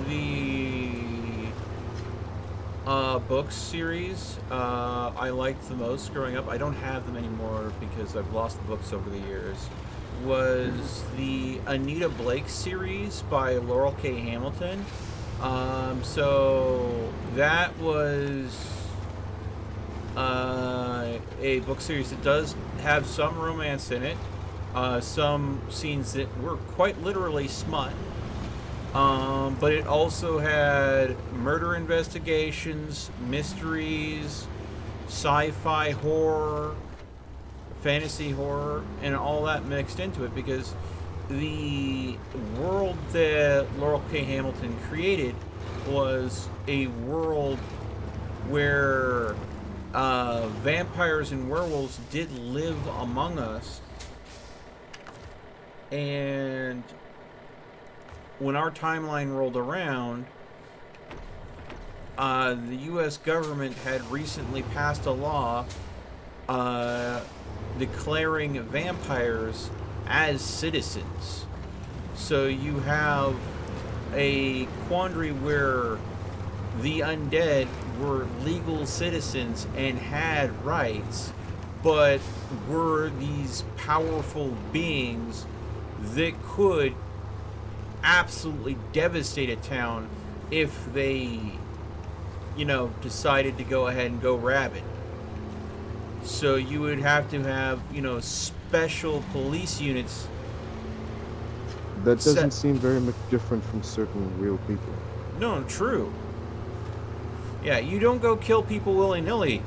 books series I liked the most growing up, I don't have them anymore because I've lost the books over the years, was the Anita Blake series by Laurel K. Hamilton. So that was a book series that does have some romance in it, some scenes that were quite literally smut. But it also had murder investigations, mysteries, sci-fi horror, fantasy horror, and all that mixed into it because the world that Laurel K. Hamilton created was a world where vampires and werewolves did live among us, and when our timeline rolled around, the U.S. government had recently passed a law declaring vampires as citizens. So you have a quandary where the undead were legal citizens and had rights, but were these powerful beings that could absolutely devastate a town if they, decided to go ahead and go rabid. So you would have to have, special police units. That doesn't seem very much different from certain real people. No, true. Yeah, you don't go kill people willy-nilly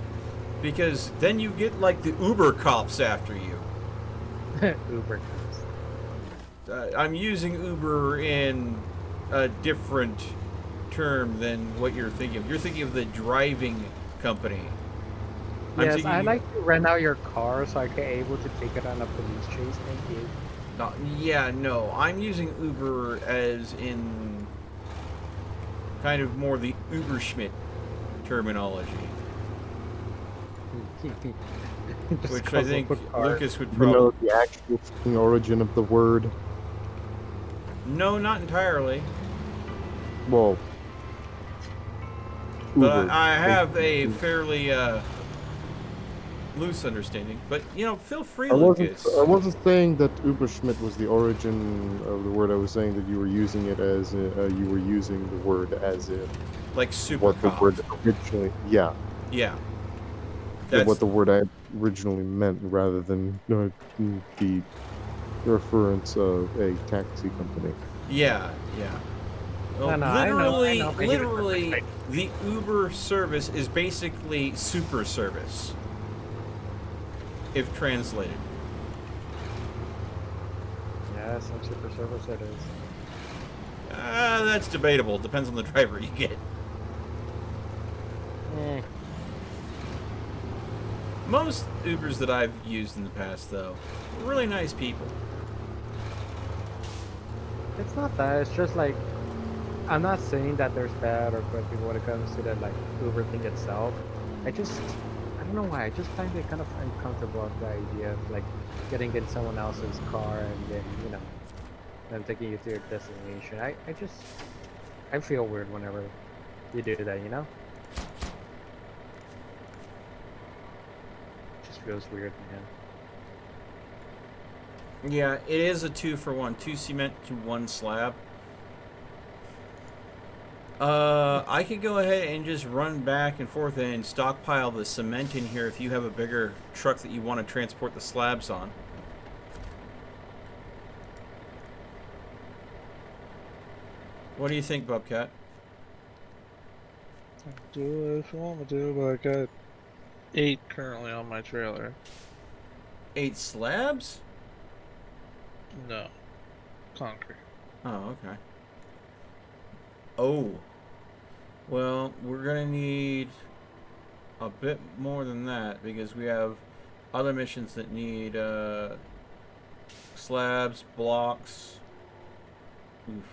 because then you get like the Uber cops after you. Uber cops. I'm using Uber in a different term than what you're thinking of. You're thinking of the driving company. Yes, I like to rent out your car so I can able to take it on a police chase. Thank you. No. I'm using Uber as in kind of more the Uberschmidt terminology. Which I think Lucas would probably... You know the actual fucking origin of the word? No, not entirely. Well... But Uber. I have a fairly loose understanding. But, feel free, Lucas. I wasn't saying that Uberschmidt was the origin of the word. I was saying that you were using it as you were using the word as in like super what the word originally. Yeah. Yeah. Yeah, what the word I originally meant, rather than the reference of a taxi company. Yeah. Well, No, literally, the Uber service is basically super service, if translated. Yeah, some super service it is. That's debatable. Depends on the driver you get. Most Ubers that I've used in the past, though, were really nice people. It's not that. It's just like, I'm not saying that there's bad or good people when it comes to that like Uber thing itself. I don't know why. I just find it kind of uncomfortable with the idea of like getting in someone else's car and then them taking you to your destination. I feel weird whenever you do that. It just feels weird, man. Yeah, it is a 2-for-1. 2 cement to 1 slab. I could go ahead and just run back and forth and stockpile the cement in here if you have a bigger truck that you want to transport the slabs on. What do you think, Bobcat? Do it if you want me to, but I got 8 currently on my trailer. 8 slabs? No. Concrete. Oh, okay. Oh. Well, we're gonna need a bit more than that because we have other missions that need slabs, blocks. Oof.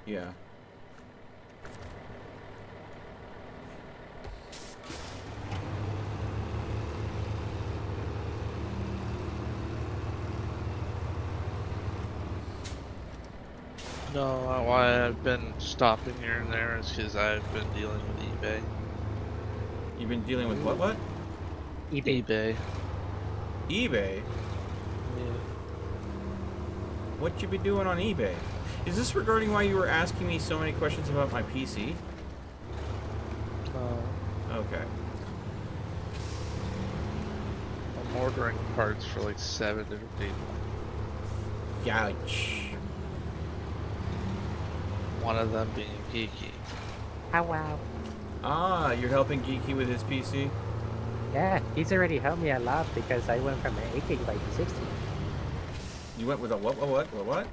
Yeah. No, why I've been stopping here and there is because I've been dealing with eBay. You've been dealing with what? eBay. eBay? Yeah. What you be doing on eBay? Is this regarding why you were asking me so many questions about my PC? Okay. I'm ordering parts for like 7 different people. Ouch. One of them being Geeky. Oh wow. Ah, you're helping Geeky with his PC? Yeah, he's already helped me a lot because I went from an 8 gigabyte to 60. You went with a what?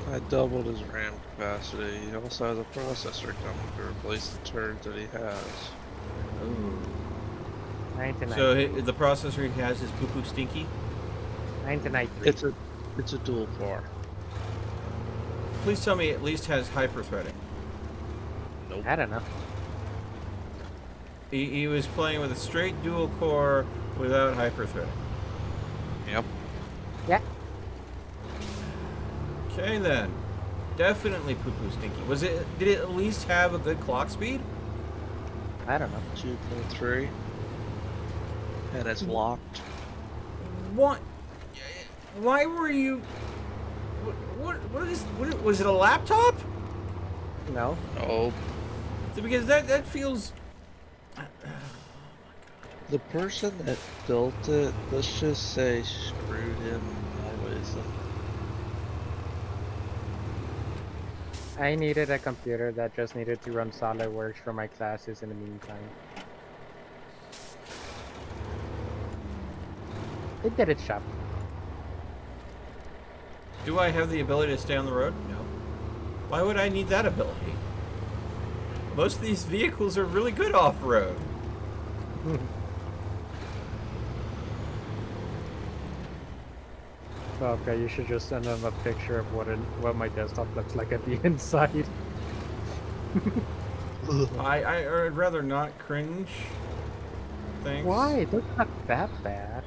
I doubled his RAM capacity. He also has a processor coming to replace the turd that he has. Ooh. 99. So the processor he has is poo-poo stinky? 99.3. It's a dual core. Please tell me it at least has hyper-threading. Nope. I don't know. He was playing with a straight dual core without hyper-threading. Yep. Yeah. Okay then. Definitely poo-poo stinky. Did it at least have a good clock speed? I don't know. 2.3. And it's locked. What? Why were you... What was it a laptop? No. Oh. Because that feels... The person that built it, let's just say, screwed him in more ways than... I needed a computer that just needed to run SolidWorks for my classes in the meantime. It did its job. Do I have the ability to stay on the road? No. Why would I need that ability? Most of these vehicles are really good off-road. Okay, you should just send them a picture of what my desktop looks like at the inside. I'd rather not cringe. Thanks. Why? That's not that bad.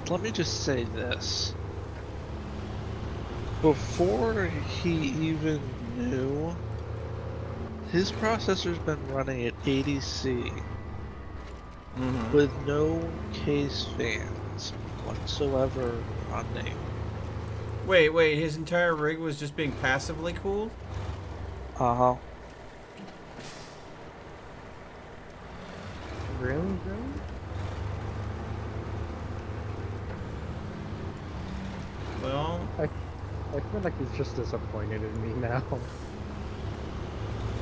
Let me just say this. Before he even knew, his processor's been running at 80C with no case fans whatsoever running. Wait, his entire rig was just being passively cooled? Uh-huh. Really? Well... I feel like he's just disappointed in me now.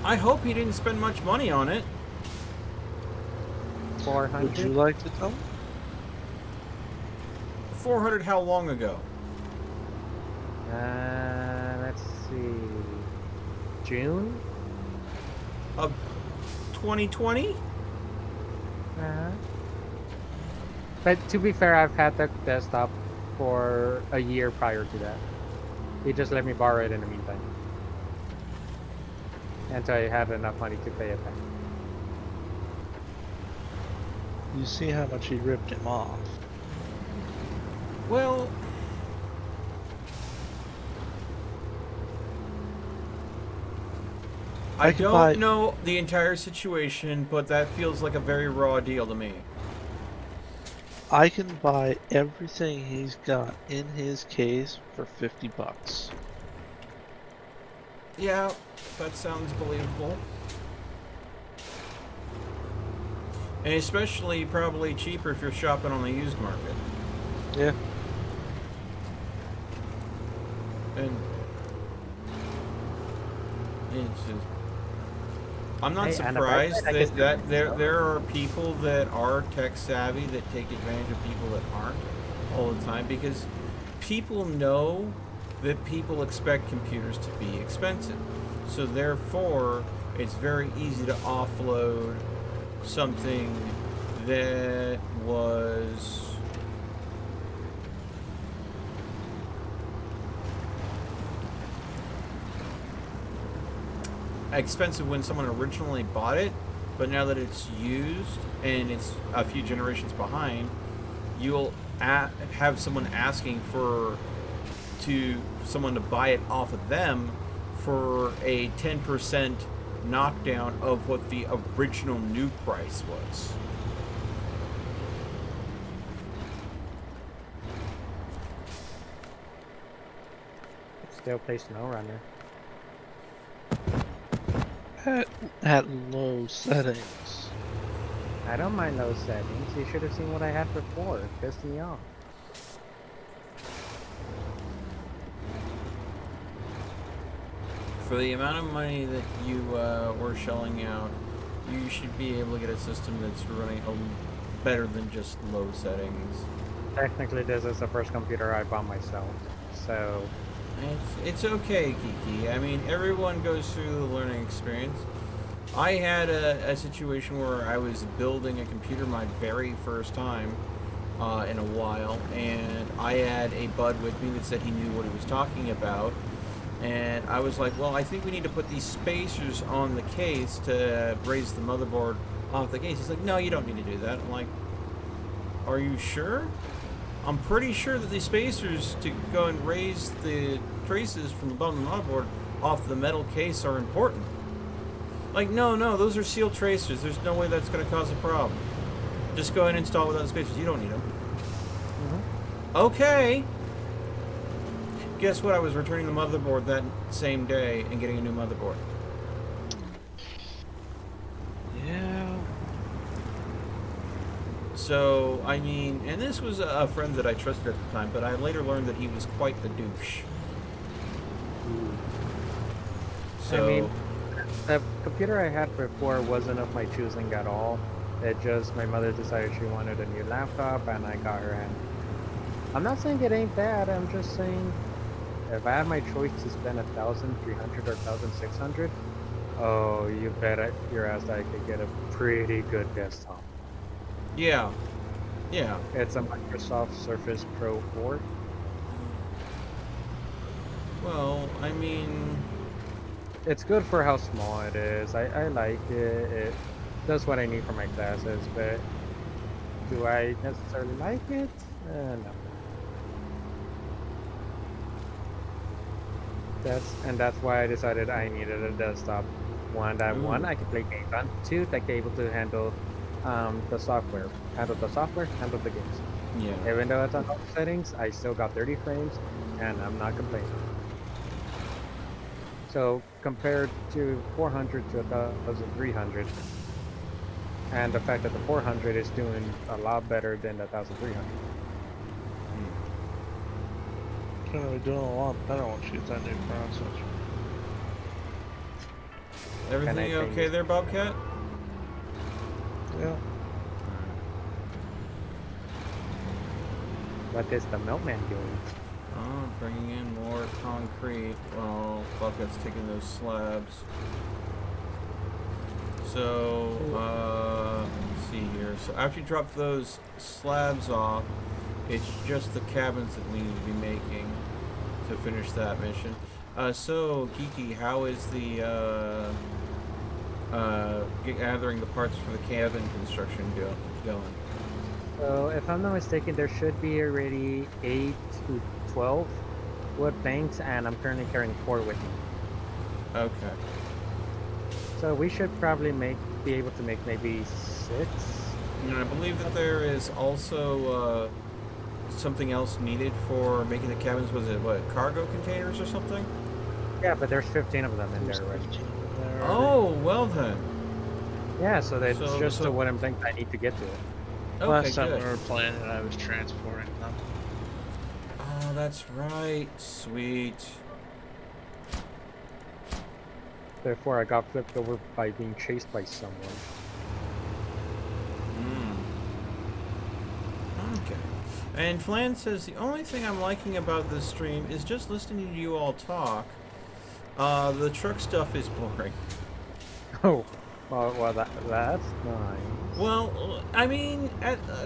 I hope he didn't spend much money on it. 400? Would you like to tell me? 400 how long ago? Let's see. June? Of 2020? But to be fair, I've had the desktop for a year prior to that. He just let me borrow it in the meantime. Until I had enough money to pay it back. You see how much he ripped him off. Well... I don't know the entire situation, but that feels like a very raw deal to me. I can buy everything he's got in his case for $50. Yeah, that sounds believable. And especially probably cheaper if you're shopping on the used market. Yeah. And it's just... I'm not surprised that there are people that are tech savvy that take advantage of people that aren't all the time, because people know that people expect computers to be expensive. So therefore, it's very easy to offload something that was expensive when someone originally bought it, but now that it's used and it's a few generations behind, you'll have someone asking for to someone to buy it off of them for a 10% knockdown of what the original new price was. Still play SnowRunner. At low settings. I don't mind those settings. You should have seen what I had before. It pissed me off. For the amount of money that you were shelling out, you should be able to get a system that's running better than just low settings. Technically, this is the first computer I bought myself, so... It's okay, Kiki. I mean, everyone goes through the learning experience. I had a situation where I was building a computer my very first time in a while, and I had a bud with me that said he knew what he was talking about. And I was like, well, I think we need to put these spacers on the case to raise the motherboard off the case. He's like, no, you don't need to do that. I'm like, are you sure? I'm pretty sure that these spacers to go and raise the traces from the bottom of the motherboard off the metal case are important. Like, no, those are sealed tracers. There's no way that's going to cause a problem. Just go ahead and install without the spacers. You don't need them. Mm-hmm. Okay. Guess what? I was returning the motherboard that same day and getting a new motherboard. Yeah. So, I mean, and this was a friend that I trusted at the time, but I later learned that he was quite the douche. So, I mean, the computer I had before wasn't of my choosing at all. It just, my mother decided she wanted a new laptop, and I got her in. I'm not saying it ain't bad, I'm just saying if I had my choice to spend 1,300 or 1,600, oh, you bet your ass I could get a pretty good desktop. yeah. It's a Microsoft Surface Pro 4. Well, I mean, It's good for how small it is. I like it. It does what I need for my classes, but do I necessarily like it? No. That's why I decided I needed a desktop. One, I could play games on. Two, that able to handle the software. Handle the games. yeah. Even though it's on low settings, I still got 30 frames, and I'm not complaining. So compared to 400 to 1,300, and the fact that the 400 is doing a lot better than the 1,300. It's gonna be doing a lot better once you get that new processor. Everything okay there, Bobcat? Yeah. What is the Milkman doing? Oh, bringing in more concrete while Bobcat's taking those slabs. So, let's see here. So after you drop those slabs off, it's just the cabins that we need to be making to finish that mission. So, Geeky, how is the gathering the parts for the cabin construction going? So if I'm not mistaken, there should be already 8 to 12 wood planks, and I'm currently carrying 4 with me. Okay. So we should probably be able to make maybe 6. And I believe that there is also something else needed for making the cabins. Was it what, cargo containers or something? Yeah, but there's 15 of them in there already. Oh, well then. Yeah, so that's just so- the wooden plank I need to get to it. Okay, Last time good. we were playing it, I was transporting them. Oh, that's right. Sweet. Therefore, I got flipped over by being chased by someone. Okay. And Flan says, the only thing I'm liking about this stream is just listening to you all talk. The truck stuff is boring. Oh, well that's nice. Well, I mean,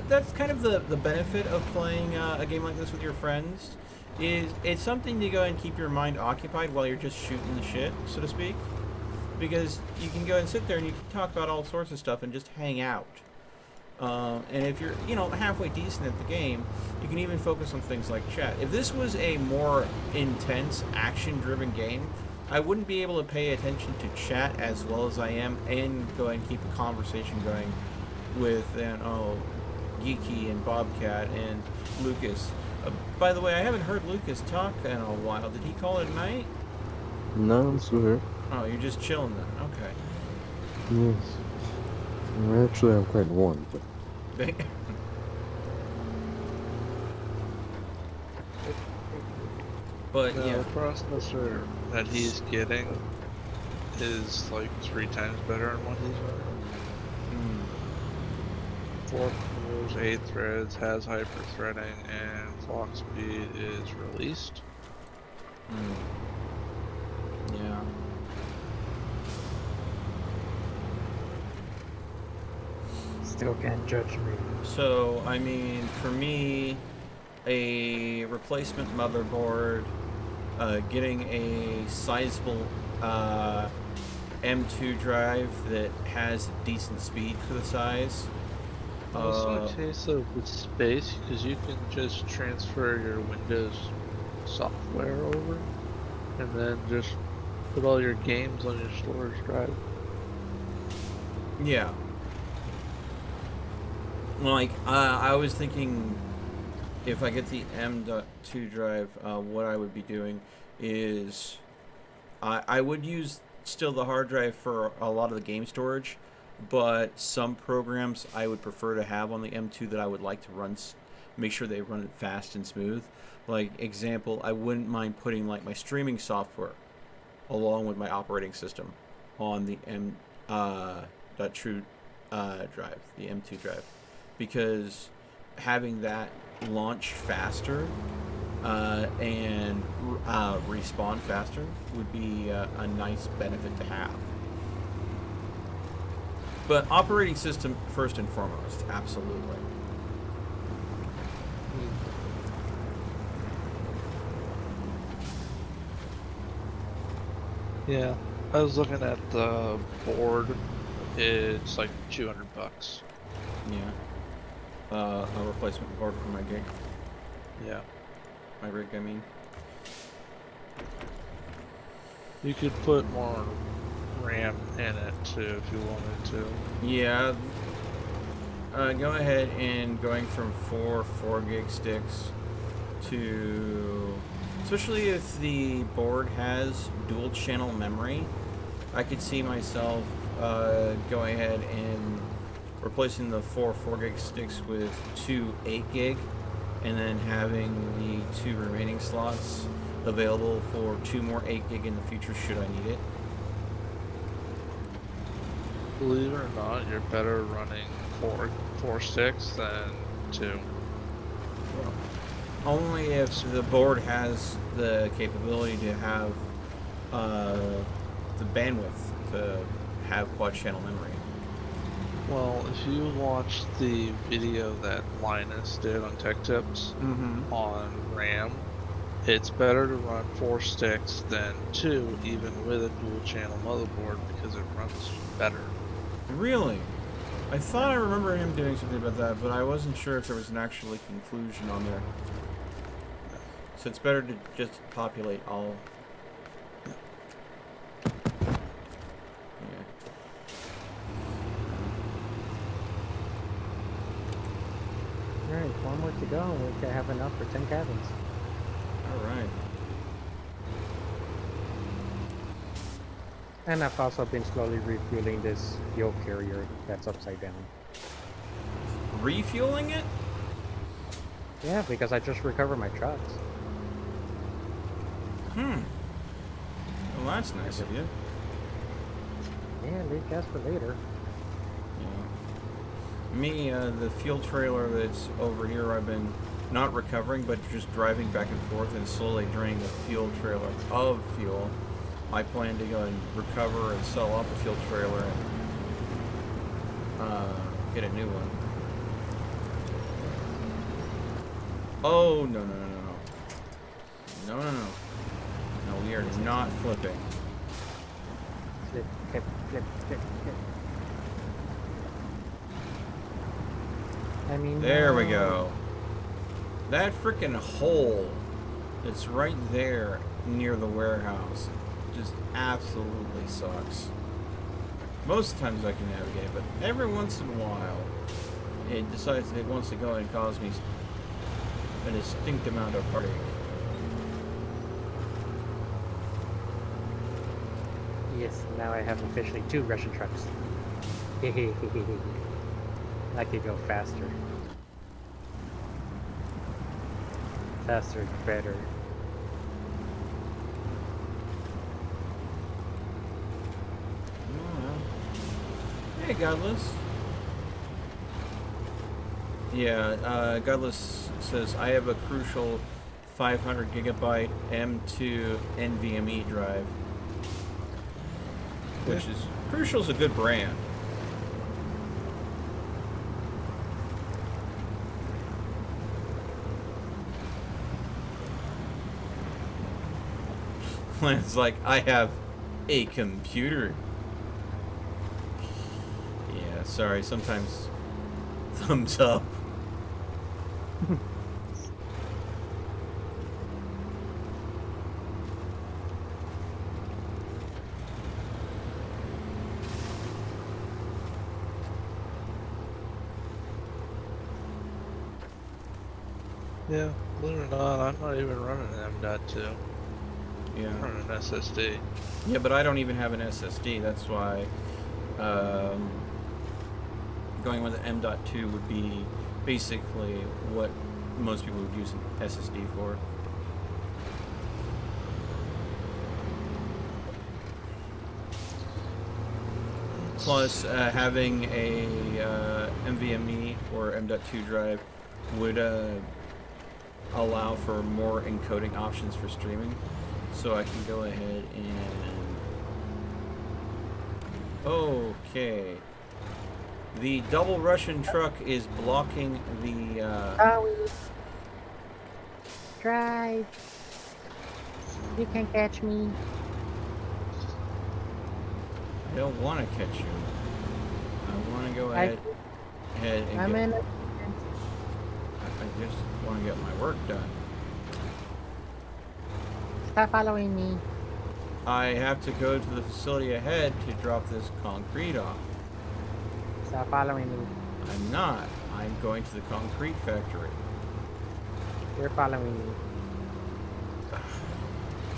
that's kind of the benefit of playing a game like this with your friends. Is it's something to go and keep your mind occupied while you're just shooting the shit, so to speak. Because you can go and sit there and you can talk about all sorts of stuff and just hang out. And if you're, halfway decent at the game, you can even focus on things like chat. If this was a more intense, action-driven game, I wouldn't be able to pay attention to chat as well as I am and go and keep a conversation going with, Geeky and Bobcat and Lucas. By the way, I haven't heard Lucas talk in a while. Did he call it a night? No, I'm still here. Oh, you're just chilling then. Okay. Yes. Well, actually, I'm quite warm, but But No, yeah, the processor that he's getting is like 3 times better than what he's running. 4 cores, 8 threads, has hyper-threading, and clock speed is released. yeah. Still can't judge me. So I mean, for me, a replacement motherboard, getting a sizable M2 drive that has decent speed for the size. Also, in case of the space, because you can just transfer your Windows software over, and then just put all your games on your storage drive. Yeah. Like, I was thinking if I get the M.2 drive, what I would be doing is I would use still the hard drive for a lot of the game storage, but some programs I would prefer to have on the M2 that I would like to run, make sure they run it fast and smooth. Like, example, I wouldn't mind putting like my streaming software along with my operating system on the M.2 drive, the M2 drive, because having that launch faster and respawn faster would be a nice benefit to have. But operating system first and foremost, absolutely. Yeah, I was looking at the board. It's like $200. Yeah. A replacement board for my gig. Yeah. My rig, I mean. You could put more RAM in it too if you wanted to. Yeah. Go ahead and going from 4 gig sticks to, especially if the board has dual channel memory, I could see myself going ahead and replacing the 4 gig sticks with 2 8 gig, and then having the 2 remaining slots available for 2 more 8 gig in the future should I need it. Believe it or not, you're better running four sticks than 2. Only if the board has the capability to have the bandwidth to have quad channel memory. Well, if you watch the video that Linus did on Tech Tips on RAM, it's better to run 4 sticks than 2, even with a dual channel motherboard, because it runs better. Really? I thought I remember him doing something about that, but I wasn't sure if there was an actual conclusion on there. So it's better to just populate all. Yeah. Alright, 1 more to go. We can have enough for 10 cabins. Alright. And I've also been slowly refueling this fuel carrier that's upside down. Refueling it? Yeah, because I just recovered my trucks. Well, that's nice of you. Yeah, leave gas for later. Yeah. Me, the fuel trailer that's over here, I've been not recovering, but just driving back and forth and slowly draining the fuel trailer of fuel. I plan to go and recover and sell off the fuel trailer and get a new one. Oh, no, no, no, no, no. No, no, no. No, we are not flipping. Flip, flip, flip, flip, flip. I mean, There we no. go. That freaking hole that's right there near the warehouse just absolutely sucks. Most times I can navigate, but every once in a while it decides that it wants to go and cause me a distinct amount of heartache. Yes, now I have officially 2 Russian trucks. I could go faster. Faster, better. Hey, Godless. Yeah, Godless says, I have a crucial 500 gigabyte M2 NVMe drive. Which is, Crucial's a good brand. When it's like, I have a computer. Yeah, sorry, sometimes thumbs up. Yeah, believe it or not, I'm not even running an M.2. Yeah. I'm running an SSD. Yeah, but I don't even have an SSD. That's why going with an M.2 would be basically what most people would use an SSD for. Plus, having a NVMe or M.2 drive would allow for more encoding options for streaming. So I can go ahead and... Okay. The double Russian truck is blocking the... Drive. You can catch me. I don't want to catch you. I want to go ahead and I'm get... in. I just want to get my work done. Stop following me. I have to go to the facility ahead to drop this concrete off. Stop following me. I'm not. I'm going to the concrete factory. You're following me.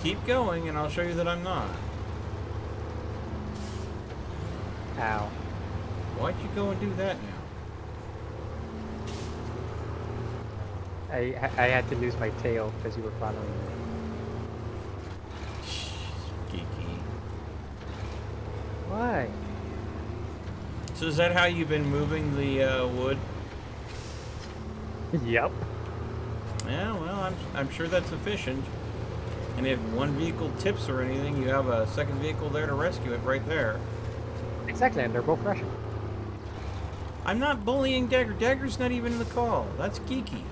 Keep going and I'll show you that I'm not. Ow. Why'd you go and do that now? I had to lose my tail because you were following me. Geeky. Why? So is that how you've been moving the wood? Yep. Yeah, well, I'm sure that's efficient. And if one vehicle tips or anything, you have a second vehicle there to rescue it right there. Exactly, and they're both Russian. I'm not bullying Dagger. Dagger's not even in the call. That's geeky.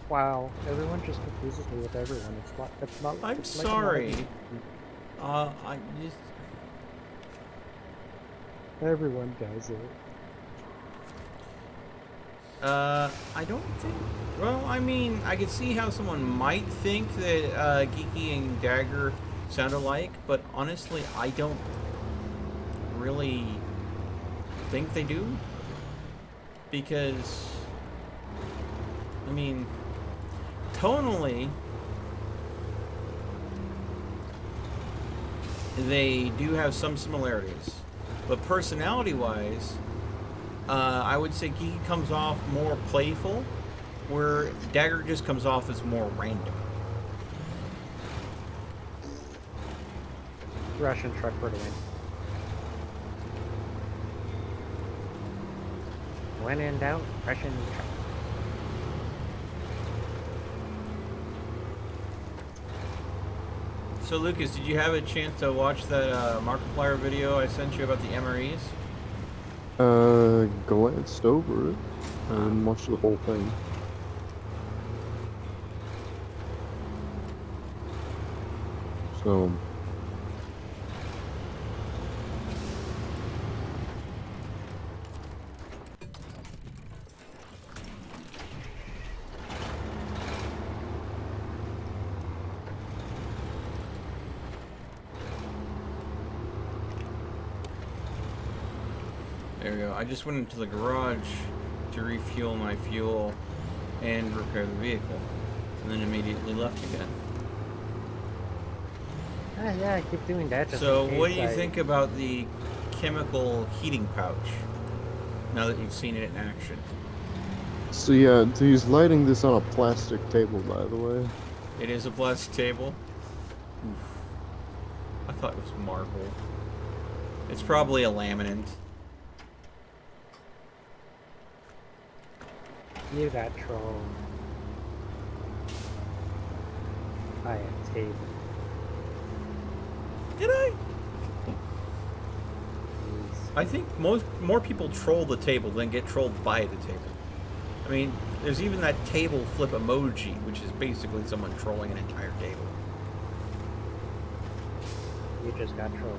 Wow, everyone just confuses me with everyone. It's not. I'm it's like sorry. I just... Everyone does it. I don't think... Well, I mean, I could see how someone might think that Geeky and Dagger sound alike, but honestly, I don't really think they do. Because, I mean, tonally, they do have some similarities. But personality-wise, I would say Geeky comes off more playful, where Dagger just comes off as more random. Russian truck for the win. When in doubt, Russian truck. So Lucas, did you have a chance to watch that Markiplier video I sent you about the MREs? Glanced over it. I didn't watch the whole thing. So... There we go. I just went into the garage to refuel my fuel and repair the vehicle, and then immediately left again. Ah, yeah, I keep doing that. Just So, in what do case you I- think about the chemical heating pouch? Now that you've seen it in action. So yeah, he's lighting this on a plastic table, by the way. It is a plastic table. Oof. I thought it was marble. It's probably a laminate. You got trolled by a table. Did I? Jeez. I think more people troll the table than get trolled by the table. I mean, there's even that table flip emoji, which is basically someone trolling an entire table. You just got trolled.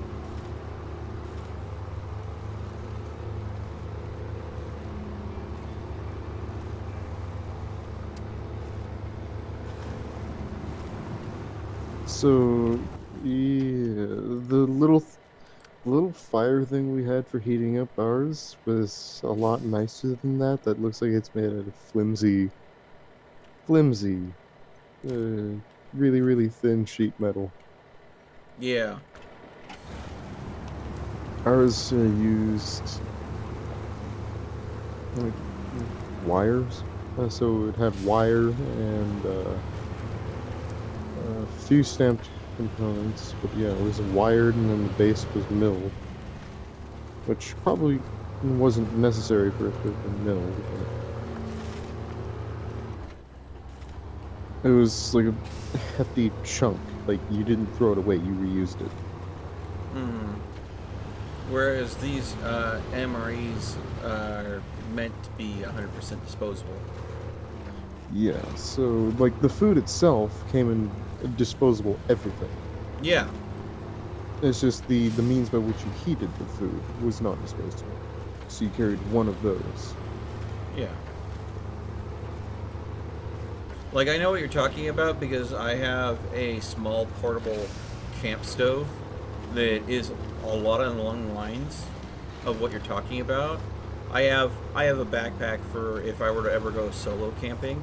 So yeah, the little fire thing we had for heating up ours was a lot nicer than that. That looks like it's made out of flimsy, really thin sheet metal. Yeah. Ours used like wires, so it had wire and a few stamped components, but yeah, it was wired and then the base was milled, which probably wasn't necessary for it to have been milled. But it was like a hefty chunk. Like you didn't throw it away, you reused it. Hmm. Whereas these MREs are meant to be 100% disposable. Yeah, so like the food itself came in disposable everything. Yeah. It's just the means by which you heated the food was not disposable. So you carried one of those. Yeah. Like, I know what you're talking about because I have a small portable camp stove that is a lot along the lines of what you're talking about. I have a backpack for if I were to ever go solo camping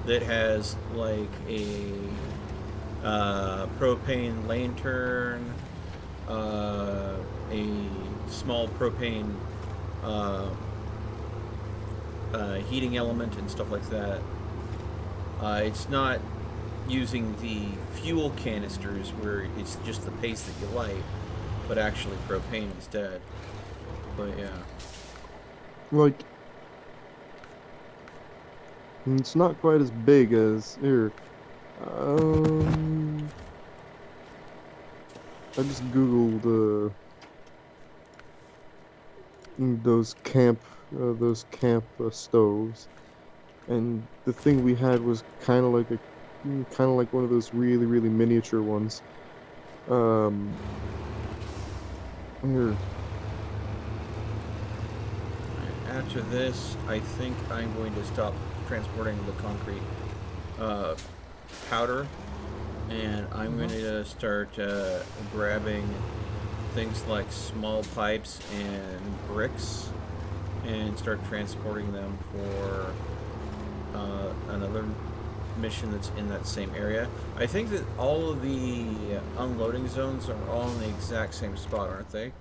that has like a propane lantern, a small propane heating element and stuff like that. It's not using the fuel canisters where it's just the paste that you light, but actually propane instead. But yeah. Like, it's not quite as big as here. I just googled those camp stoves, and the thing we had was kind of like one of those really miniature ones. Here. After this, I think I'm going to stop transporting the concrete powder, and I'm going to start grabbing things like small pipes and bricks and start transporting them for another mission that's in that same area. I think that all of the unloading zones are all in the exact same spot, aren't they?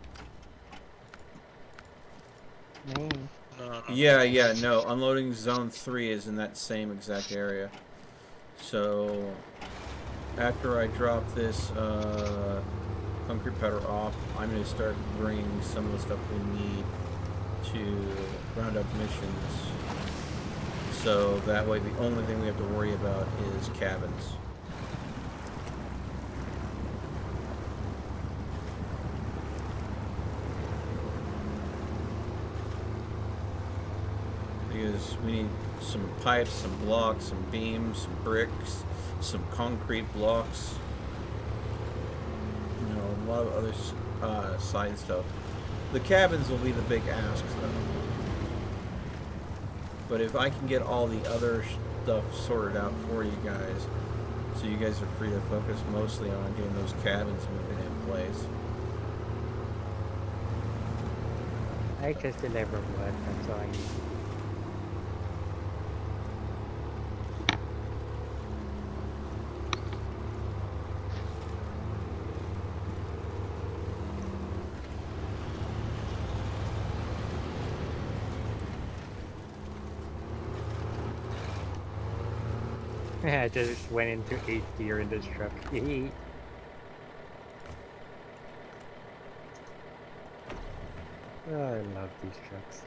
No. Yeah, no. Unloading zone 3 is in that same exact area. So, after I drop this concrete powder off, I'm going to start bringing some of the stuff we need to round up missions. So that way the only thing we have to worry about is cabins. Because we need some pipes, some blocks, some beams, some bricks, some concrete blocks. You know, a lot of other side stuff. The cabins will be the big ask, though. But if I can get all the other stuff sorted out for you guys, so you guys are free to focus mostly on getting those cabins moving in place. I just deliver wood. That's all I need. I just went into 8th gear in this truck. Oh, I love these trucks.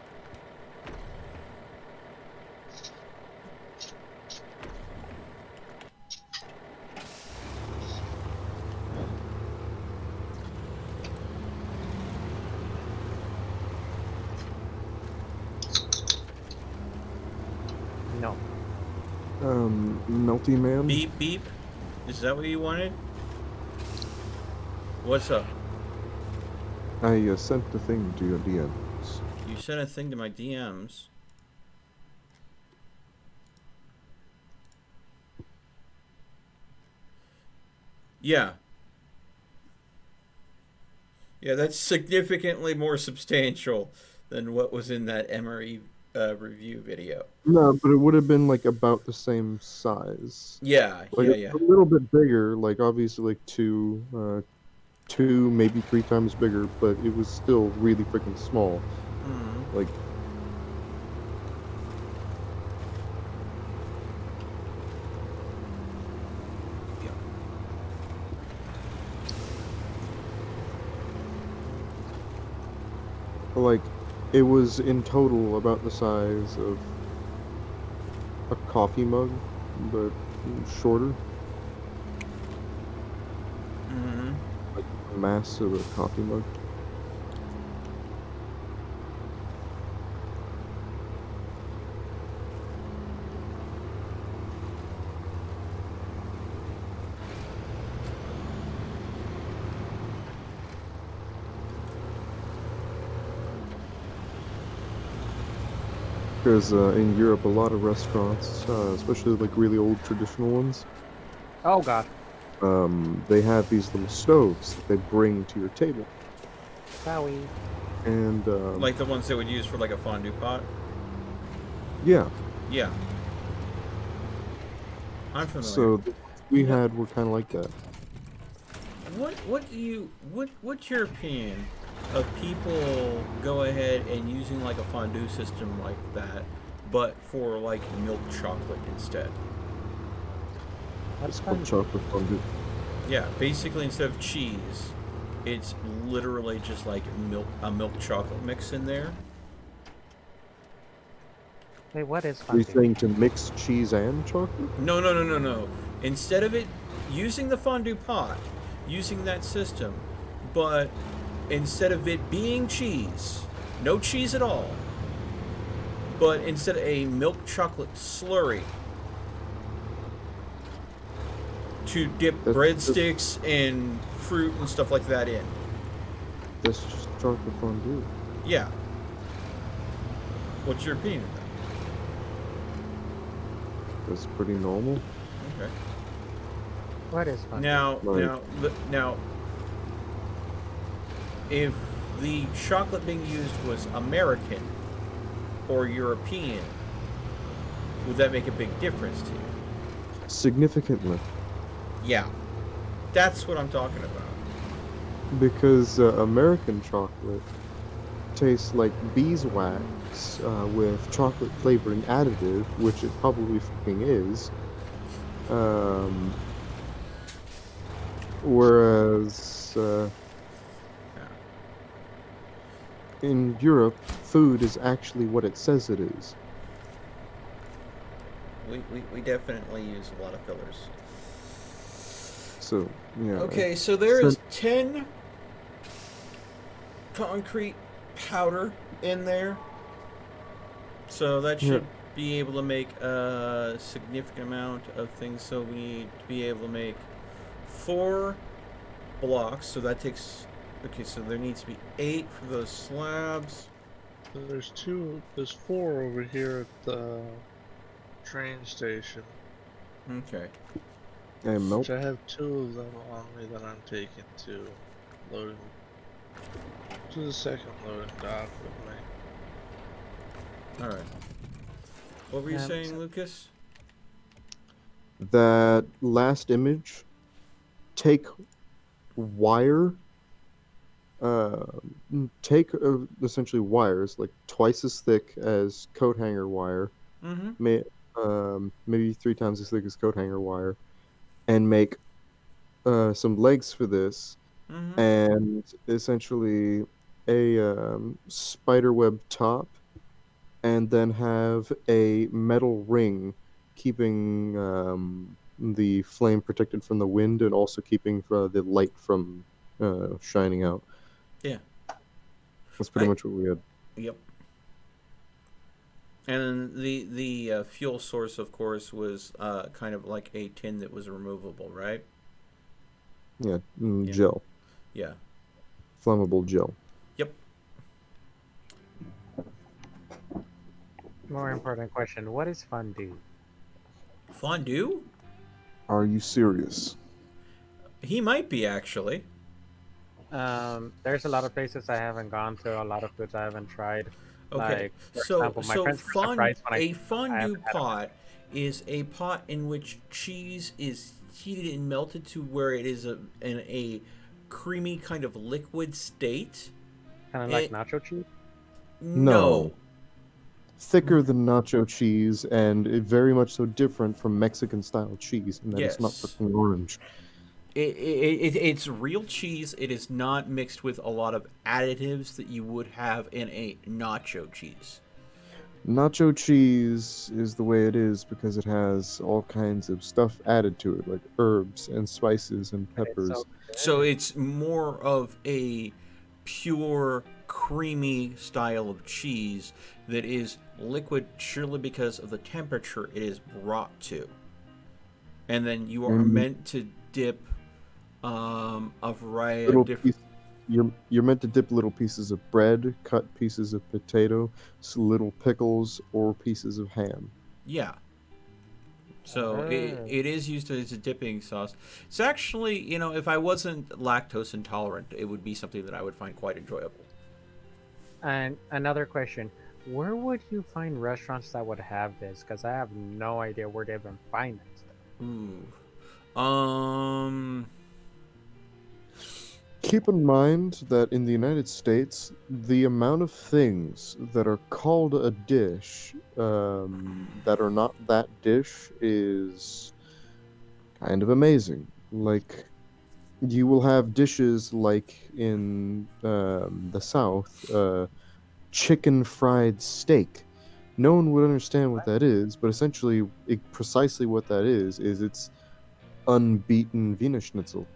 No. Melty Man. Beep beep. Is that what you wanted? What's up? I sent the thing to your DMs. You sent a thing to my DMs. Yeah. Yeah, that's significantly more substantial than what was in that Emery review video. No, but it would have been like about the same size. Yeah, Like yeah. a little bit bigger, like obviously like two, maybe 3 times bigger, but it was still really freaking small. Mm. Like, like, it was in total about the size of a coffee mug, but shorter. Mm-hmm. Like the mass of a coffee mug. Because in Europe, a lot of restaurants, especially like really old traditional ones, Oh god. they have these little stoves that they bring to your table. Sorry. And Like the ones they would use for like a fondue pot? yeah, Yeah. I'm familiar. so the ones we had were kind of like that. What's your opinion of people go ahead and using like a fondue system like that, but for like milk chocolate instead? It's called chocolate fondue. Yeah, basically instead of cheese, it's literally just like a milk chocolate mix in there. Wait, what is Are you fondue? saying to mix cheese and chocolate? No. Instead of it using the fondue pot, using that system, but instead of it being cheese, no cheese at all, but instead of a milk chocolate slurry to dip breadsticks and fruit and stuff like that in. That's just chocolate fondue. Yeah. What's your opinion of that? That's pretty normal. Okay. What is fondue? Now, if the chocolate being used was American or European, would that make a big difference to you? Significantly. Yeah. That's what I'm talking about. Because American chocolate tastes like beeswax with chocolate flavoring additive, which it probably fucking is. Whereas in Europe, food is actually what it says it is. We definitely use a lot of fillers. So, yeah. Okay, so there is 10 concrete powder in there. So that should be able to make a significant amount of things. So we need to be able to make 4 blocks. So that takes... Okay, so there needs to be 8 for those slabs. There's 4 over here at the train station. Okay. And Which I have 2 of them on me that I'm taking to loading To the second loading dock with me. All right. What were you Yeah, saying, so- Lucas? That last image, take wire, uh, take essentially wires like twice as thick as coat hanger wire, Mm-hmm. maybe 3 times as thick as coat hanger wire, and make some legs for this, Mm-hmm. and essentially a spider web top, and then have a metal ring keeping the flame protected from the wind and also keeping the light from shining out. Yeah. That's pretty I. much what we had. Yep. And the fuel source, of course, was kind of like a tin that was removable, right? Yeah, Yeah. gel, Yeah. flammable gel. Yep. More important question: what is fondue? Fondue? Are you serious? He might be actually. There's a lot of places I haven't gone to, a lot of foods I haven't tried. Okay. Like, for So example, my so friends were surprised when a I fondue haven't had them. pot is a pot in which cheese is heated and melted to where it is in a creamy kind of liquid state. Kind of like It nacho cheese. no. No. Thicker than nacho cheese, and very much so different from Mexican style cheese, and that it's not Yes. fucking orange. It's real cheese. It is not mixed with a lot of additives that you would have in a nacho cheese. Nacho cheese is the way it is because it has all kinds of stuff added to it, like herbs and spices and But it's so peppers. So good. it's more of a pure, creamy style of cheese that is liquid surely because of the temperature it is brought to. And then you are And meant to dip a variety of little different. piece, you're meant to dip little pieces of bread, cut pieces of potato, little pickles, or pieces of ham. Yeah. So Oh. it is used as a dipping sauce. It's actually, if I wasn't lactose intolerant, it would be something that I would find quite enjoyable. And another question: where would you find restaurants that would have this? Because I have no idea where to even find that stuff. Ooh. Um. Keep in mind that in the United States, the amount of things that are called a dish that are not that dish is kind of amazing. Like, you will have dishes like in the South, chicken fried steak. No one would understand what that is, but essentially, precisely what that is it's unbeaten Wiener Schnitzel.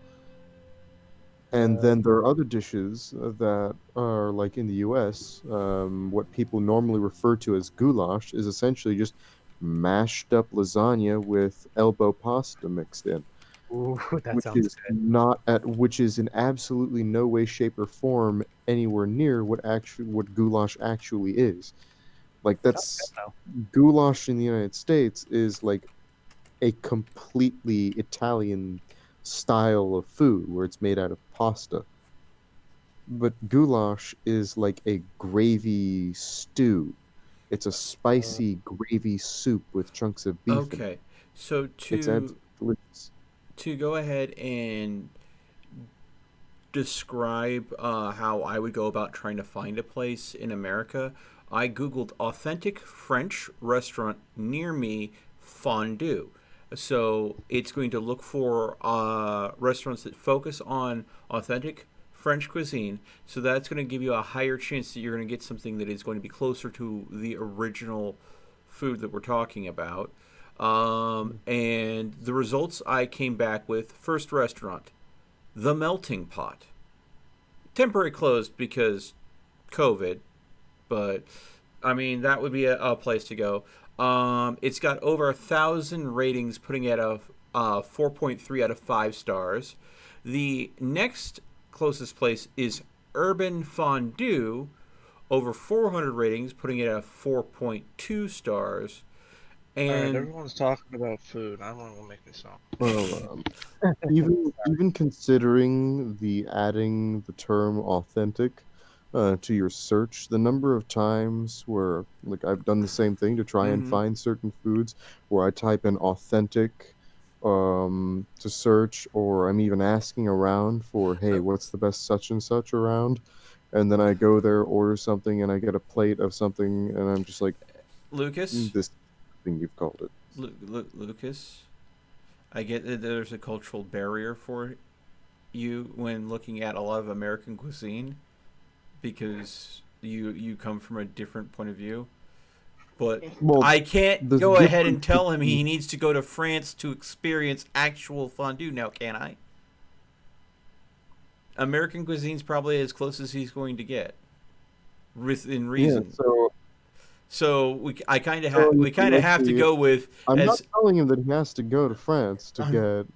And then there are other dishes that are like in the US, what people normally refer to as goulash is essentially just mashed up lasagna with elbow pasta mixed in, Ooh, that sounds good. which is in absolutely no way, shape, or form anywhere near what goulash actually is. Like Sounds good that's though. goulash in the United States is like a completely Italian style of food where it's made out of pasta. But goulash is like a gravy stew. It's a spicy gravy soup with chunks of beef in it. Okay. So It's absolutely delicious. to go ahead and describe how I would go about trying to find a place in America, I googled authentic French restaurant near me fondue. So it's going to look for restaurants that focus on authentic French cuisine. So that's going to give you a higher chance that you're going to get something that is going to be closer to the original food that we're talking about. And the results I came back with: first restaurant, the Melting Pot. Temporary closed because COVID, but I mean that would be a place to go. It's got over 1,000 ratings, putting it at a 4.3 out of 5 stars. The next closest place is Urban Fondue, over 400 ratings, putting it at 4.2 stars. Alright, And everyone's talking about food. I'm gonna make me some. Well, even considering the adding the term authentic to your search, the number of times where like I've done the same thing to try and Mhm. find certain foods where I type in authentic to search, or I'm even asking around for, hey, what's the best such and such around? And then I go there, order something, and I get a plate of something, and I'm just like, Lucas, this thing you've called it. Lucas, I get that there's a cultural barrier for you when looking at a lot of American cuisine because you come from a different point of view. But Well, I can't the go ahead and difference tell him between he needs to go to France to experience actual fondue now, can I? American cuisine's probably as close as he's going to get within yeah, reason. so So we kind of so we kind of have to actually, go with I'm not as telling him that he has to go to France to get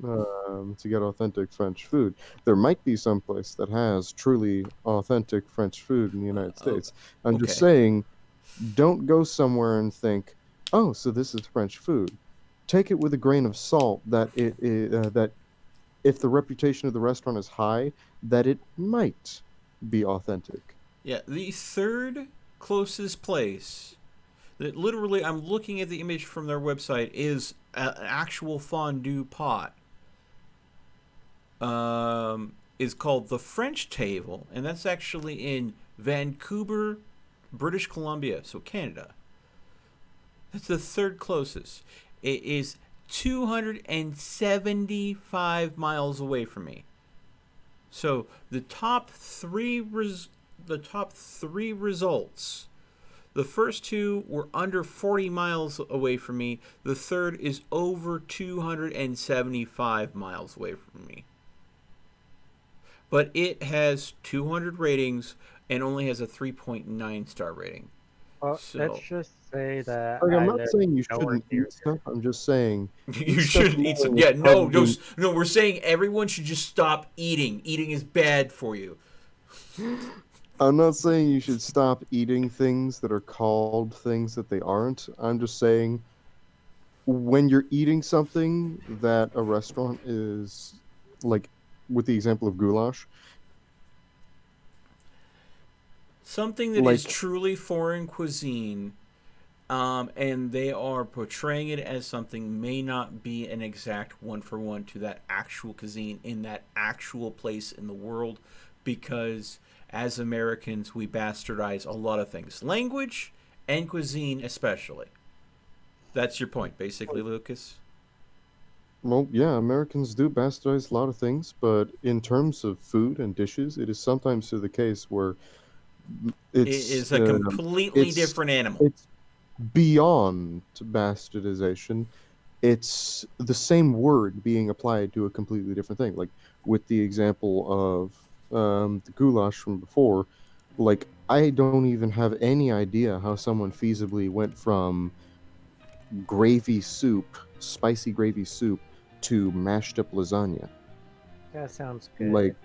authentic French food. There might be some place that has truly authentic French food in the United States. I'm just okay. saying, don't go somewhere and think, oh, so this is French food. Take it with a grain of salt that that if the reputation of the restaurant is high, that it might be authentic. Yeah, the third closest place that literally I'm looking at the image from their website is an actual fondue pot. Is called the French Table, and that's actually in Vancouver, British Columbia, so Canada. That's the third closest. It is 275 miles away from me. So the top three results. The first two were under 40 miles away from me. The third is over 275 miles away from me. But it has 200 ratings and only has a 3.9 star rating. Well, So let's just say that Like, I'm I not live saying you nowhere shouldn't near eat stuff. I'm just saying you eat stuff shouldn't eat some. knowing Yeah, it's probably. no. We're saying everyone should just stop eating. Eating is bad for you. I'm not saying you should stop eating things that are called things that they aren't. I'm just saying when you're eating something that a restaurant is like, with the example of goulash, Something that is like truly foreign cuisine, and they are portraying it as something may not be an exact one for one to that actual cuisine in that actual place in the world, because as Americans we bastardize a lot of things, language and cuisine especially. That's your point, basically, Lucas. well, yeah, Americans do bastardize a lot of things, but in terms of food and dishes, it is sometimes to the case where It it's is a completely it's different animal. it's beyond bastardization. It's the same word being applied to a completely different thing. Like with the example of the goulash from before, like I don't even have any idea how someone feasibly went from gravy soup, spicy gravy soup, to mashed up lasagna. That sounds Like good.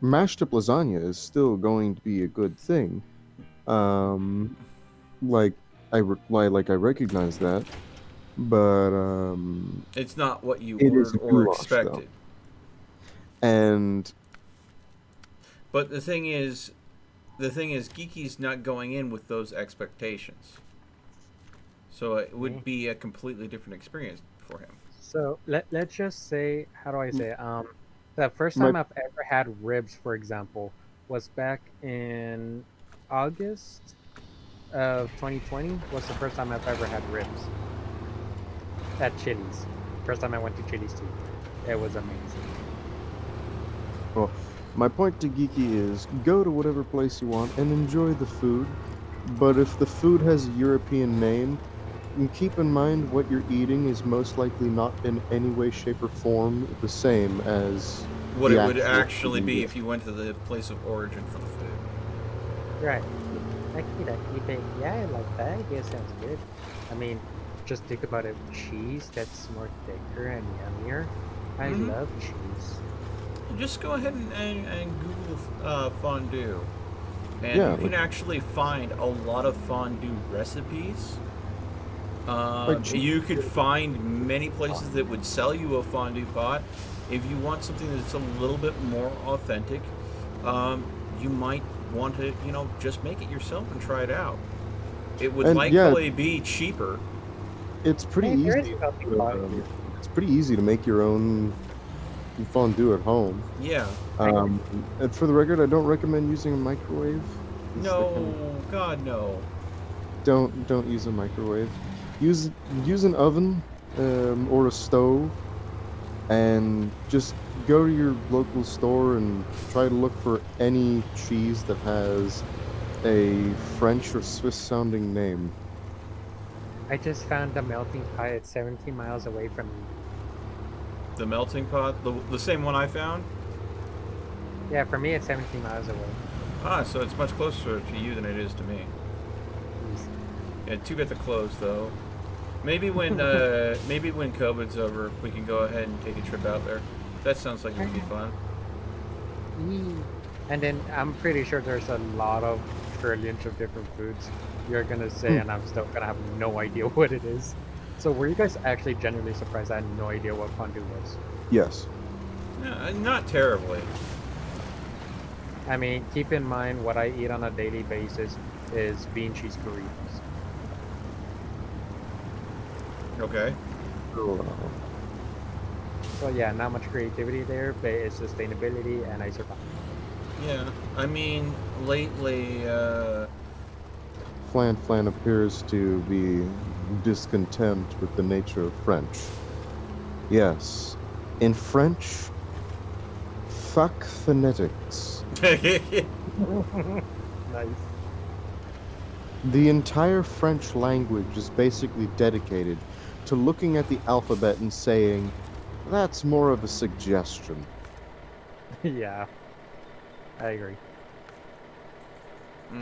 mashed up lasagna is still going to be a good thing. Um, like I recognize that, but It's not what you it is ordered a or goulash though, expected. and But the thing is, Geeky's not going in with those expectations. So it would Okay. be a completely different experience for him. So let's just say, how do I say it? The first my time I've ever had ribs, for example, was back in August of 2020. Was the first time I've ever had ribs at Chili's. First time I went to Chili's too. It was amazing. well, my point to Geeky is go to whatever place you want and enjoy the food, but if the food has a European name, and keep in mind what you're eating is most likely not in any way, shape, or form the same as What the it would actual food actually in be Europe. if you went to the place of origin for the food. Right. Okie dokie. Yeah, I like that. Idea sounds good. I mean, just think about it. Cheese that's more thicker and yummier. I Mm-hmm. love cheese. Just go ahead and Google fondue. And Yeah, you can like actually find a lot of fondue recipes Like, You could find many places that would sell you a fondue pot. If you want something that's a little bit more authentic, you might want to, just make it yourself and try it out. It would and yeah, likely be cheaper. it's pretty Hey, there is easy. a melting pot here. It's pretty easy to make your own fondue at home. Yeah. And for the record, I don't recommend using a microwave. 'Cause they No, kind of God, no. don't use a microwave. Use use an oven or a stove, and just go to your local store and try to look for any cheese that has a French or Swiss sounding name. I just found a melting pot. It's 17 miles away from me. The melting pot, the same one I found. Yeah, for me it's 17 miles away. Ah, so it's much closer to you than it is to me. Jeez. Yeah, too bad to close though. Maybe when when COVID's over, we can go ahead and take a trip out there. That sounds like it would be fun. And then I'm pretty sure there's a lot of trillions of different foods you're gonna say, and I'm still gonna have no idea what it is. So were you guys actually genuinely surprised? I had no idea what fondue was. Yes. No, not terribly. I mean, keep in mind what I eat on a daily basis is bean cheese burritos. Okay. So yeah, not much creativity there, but it's sustainability, and I survived. Yeah, I mean, lately, Flan appears to be discontent with the nature of French. Yes. In French, fuck phonetics. Nice. The entire French language is basically dedicated to looking at the alphabet and saying, that's more of a suggestion. Yeah, I agree.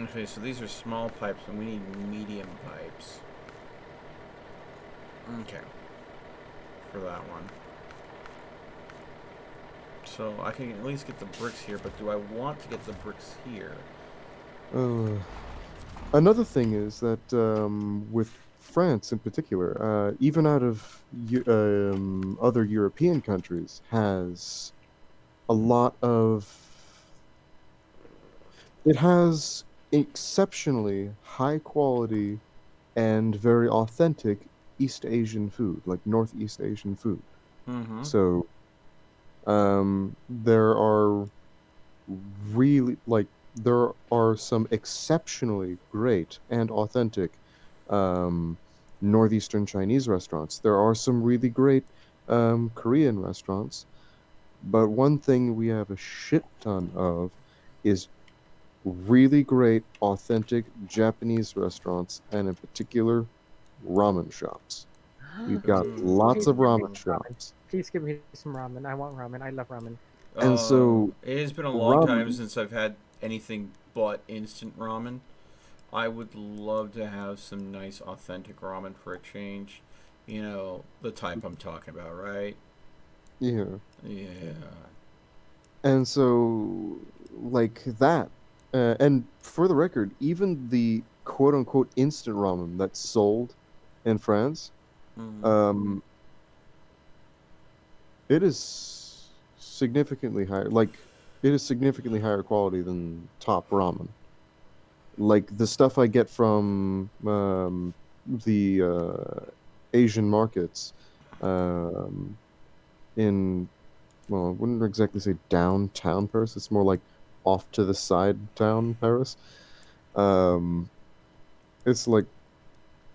Okay, so these are small pipes, and we need medium pipes. Okay. For that one. So I can at least get the bricks here, but do I want to get the bricks here? Another thing is that with France in particular, even out of other European countries, has a lot of. It has exceptionally high quality and very authentic East Asian food, like Northeast Asian food. Mm-hmm. So there are there are some exceptionally great and authentic northeastern Chinese restaurants. There are some really great Korean restaurants, but one thing we have a shit ton of is really great authentic Japanese restaurants, and in particular ramen shops. We've got lots of ramen shops. Please give me some ramen. I want ramen. I love ramen. And so it has been a long time since I've had anything but instant ramen. I would love to have some nice authentic ramen for a change. You know, the type I'm talking about, right? Yeah. Yeah. And so, like that. And for the record, even the quote unquote instant ramen that's sold in France, it is significantly higher. Like, it is significantly higher quality than top ramen. Like, the stuff I get from the Asian markets in, well, I wouldn't exactly say downtown Paris. It's more like off to the side town Paris. It's like,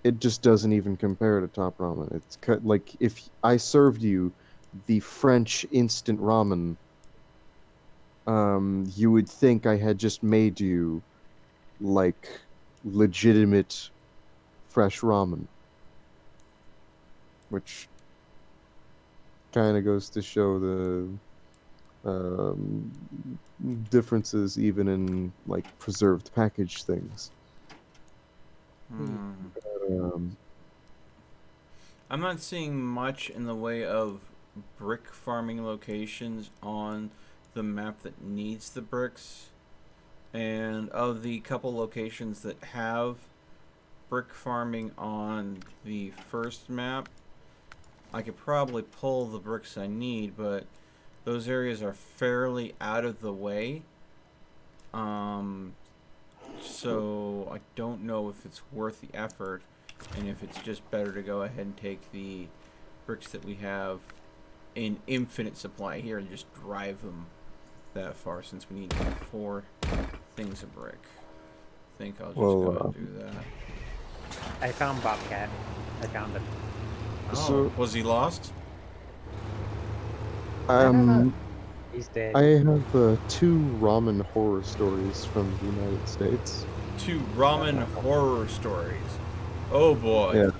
it just doesn't even compare to top ramen. It's like if I served you the French instant ramen, you would think I had just made you like legitimate fresh ramen, which kind of goes to show the differences even in like preserved packaged things. I'm not seeing much in the way of brick farming locations on the map that needs the bricks. And of the couple locations that have brick farming on the first map, I could probably pull the bricks I need, but those areas are fairly out of the way. So I don't know if it's worth the effort, and if it's just better to go ahead and take the bricks that we have in infinite supply here and just drive them that far, since we need 4 things of brick. I think I'll just go and do that. I found Bobcat. I found him. Oh, So- was he lost? He's dead. I have 2 ramen horror stories from the United States. 2 ramen horror stories. Oh boy. Yeah.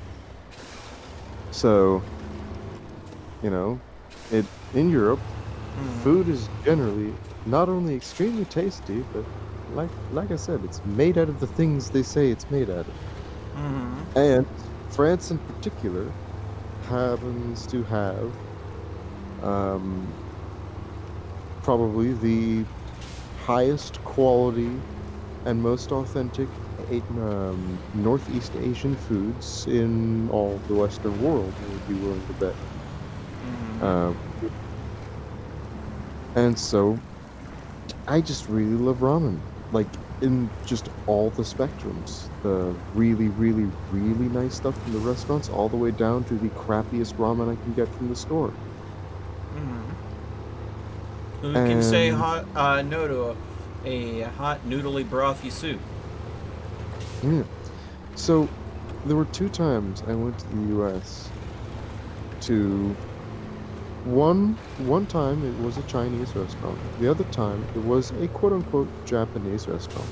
So, you know, in Europe, food is generally not only extremely tasty, but like I said, it's made out of the things they say it's made out of. And France in particular happens to have probably the highest quality and most authentic Northeast Asian foods in all the Western world, I would be willing to bet. And so, I just really love ramen. Like, in just all the spectrums. The really, really, really nice stuff from the restaurants, all the way down to the crappiest ramen I can get from the store. Who can say no to a hot noodly brothy soup? Yeah. So, there were 2 times I went to the U.S. to... One time it was a Chinese restaurant. The other time it was a quote-unquote Japanese restaurant.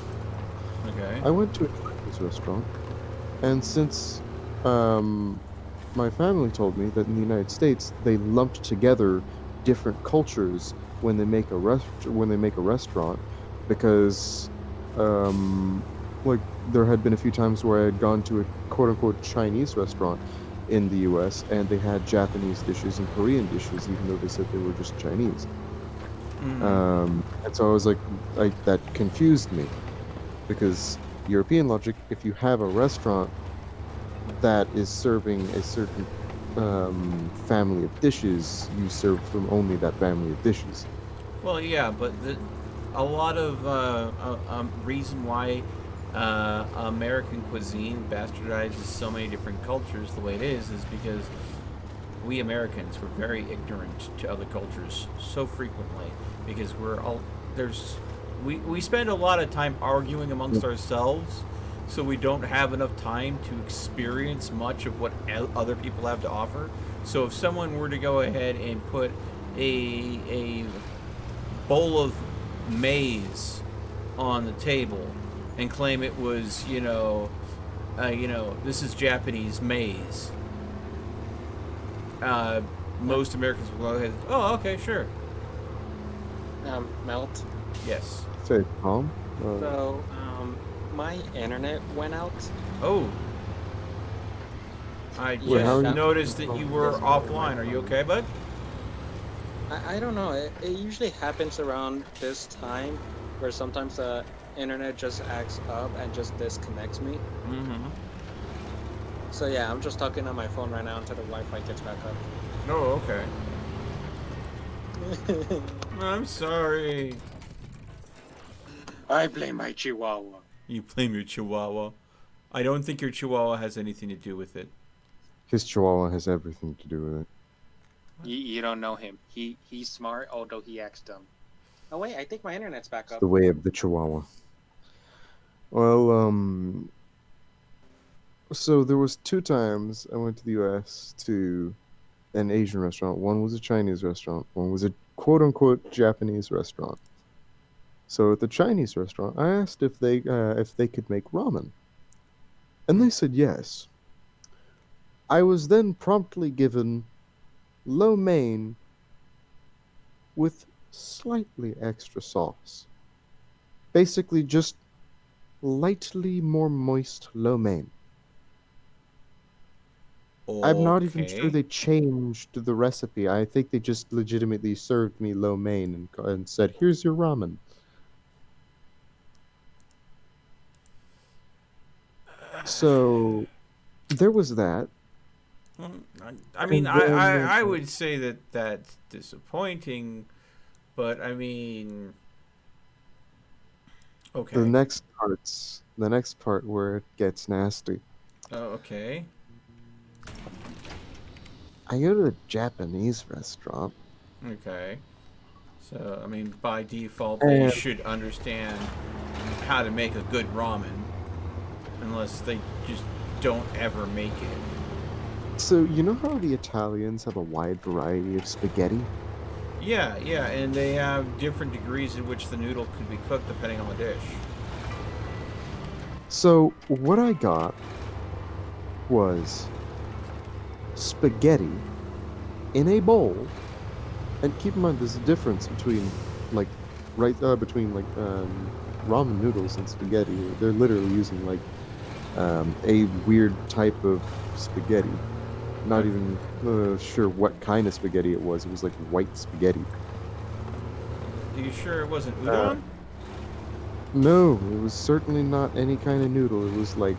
Okay. I went to a Chinese restaurant, and since my family told me that in the United States they lumped together different cultures when they make a restaurant, because like there had been a few times where I had gone to a quote-unquote Chinese restaurant in the US, and they had Japanese dishes and Korean dishes, even though they said they were just Chinese. And so I was like, that confused me, because European logic, if you have a restaurant that is serving a certain family of dishes, you serve from only that family of dishes. Well, yeah, but a lot of reason why American cuisine bastardizes so many different cultures the way it is because we Americans were very ignorant to other cultures so frequently, because we spend a lot of time arguing amongst ourselves, so we don't have enough time to experience much of what other people have to offer. So if someone were to go ahead and put a bowl of maize on the table and claim it was, this is Japanese maize, most Americans will go ahead and, oh, okay, sure. Melt. Yes. Say, Tom? So, my internet went out. Oh. I just noticed that you were offline. Are you okay, bud? I don't know. It usually happens around this time, where sometimes the internet just acts up and just disconnects me. So yeah, I'm just talking on my phone right now until the Wi-Fi gets back up. Oh, okay. I'm sorry. I blame my Chihuahua. You blame your Chihuahua. I don't think your Chihuahua has anything to do with it. His Chihuahua has everything to do with it. You don't know him. He's smart, although he acts dumb. Oh wait, I think my internet's back It's up. the way of the Chihuahua. Well, so there was 2 times I went to the U.S. to an Asian restaurant. One was a Chinese restaurant. One was a quote-unquote Japanese restaurant. So at the Chinese restaurant, I asked if they could make ramen, and they said yes. I was then promptly given lo mein with slightly extra sauce. Basically, just lightly more moist lo mein. I'm not even sure they changed the recipe. I think they just legitimately served me lo mein and said, "Here's your ramen." So there was that. I mean, And then I would say that that's disappointing, but I mean, okay. the next part where it gets nasty. Oh, okay. I go to a Japanese restaurant. Okay. So, I mean, by default, they And should understand how to make a good ramen, unless they just don't ever make it. so you know how the Italians have a wide variety of spaghetti? Yeah, yeah, and they have different degrees in which the noodle could be cooked depending on the dish. So what I got was spaghetti in a bowl, and keep in mind there's a difference between like ramen noodles and spaghetti. They're literally using like a weird type of spaghetti. Not even sure what kind of spaghetti it was. It was like white spaghetti. Are you sure it wasn't udon? No, it was certainly not any kind of noodle. It was like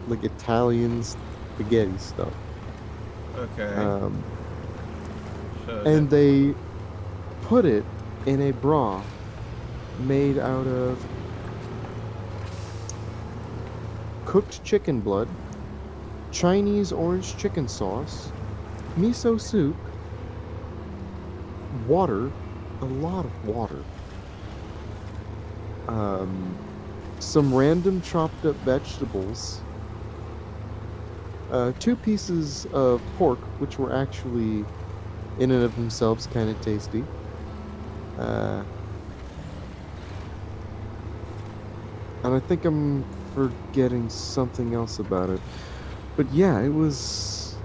Italian spaghetti stuff. Okay. So And they put it in a broth made out of cooked chicken blood, Chinese orange chicken sauce, miso soup, water, a lot of water, some random chopped up vegetables, 2 pieces of pork, which were actually in and of themselves kind of tasty. And I think I'm forgetting something else about it. But yeah, it was.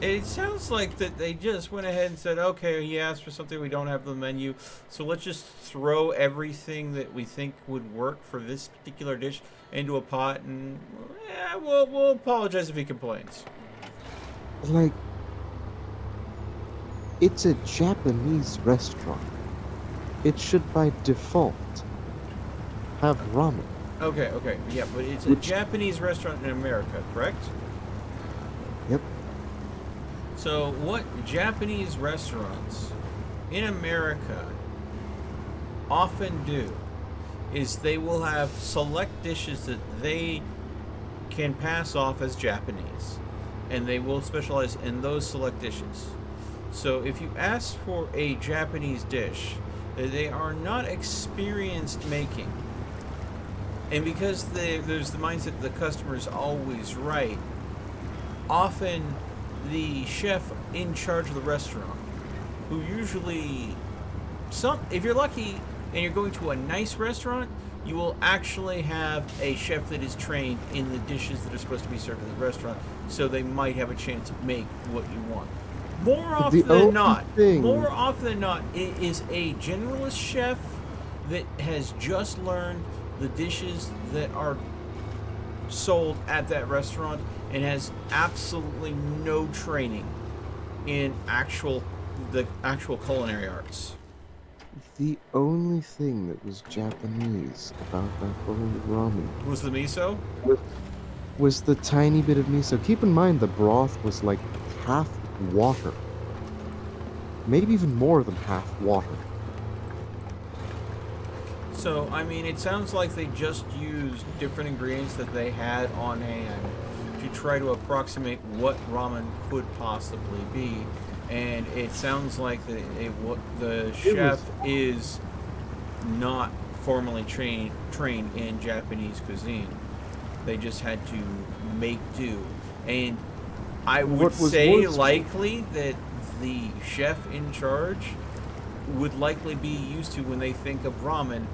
it sounds like that they just went ahead and said, okay, he asked for something we don't have on the menu, so let's just throw everything that we think would work for this particular dish into a pot, and yeah, we'll apologize if he complains. Like. It's a Japanese restaurant. It should by default have ramen. Okay, yeah, but it's a Which- Japanese restaurant in America, correct? Yep. So what Japanese restaurants in America often do is they will have select dishes that they can pass off as Japanese, and they will specialize in those select dishes. So if you ask for a Japanese dish that they are not experienced making, and because there's the mindset the customer is always right, often the chef in charge of the restaurant, who usually, if you're lucky and you're going to a nice restaurant, you will actually have a chef that is trained in the dishes that are supposed to be served in the restaurant, so they might have a chance to make what you want. More often than not, it is a generalist chef that has just learned the dishes that are sold at that restaurant and has absolutely no training in the actual culinary arts. The only thing that was Japanese about that whole ramen Was the miso? was the tiny bit of miso. Keep in mind the broth was like half water. Maybe even more than half water. So, I mean, it sounds like they just used different ingredients that they had on hand to try to approximate what ramen could possibly be. And it sounds like the chef is not formally trained in Japanese cuisine. They just had to make do. And I would say likely that the chef in charge would likely be used to, when they think of ramen,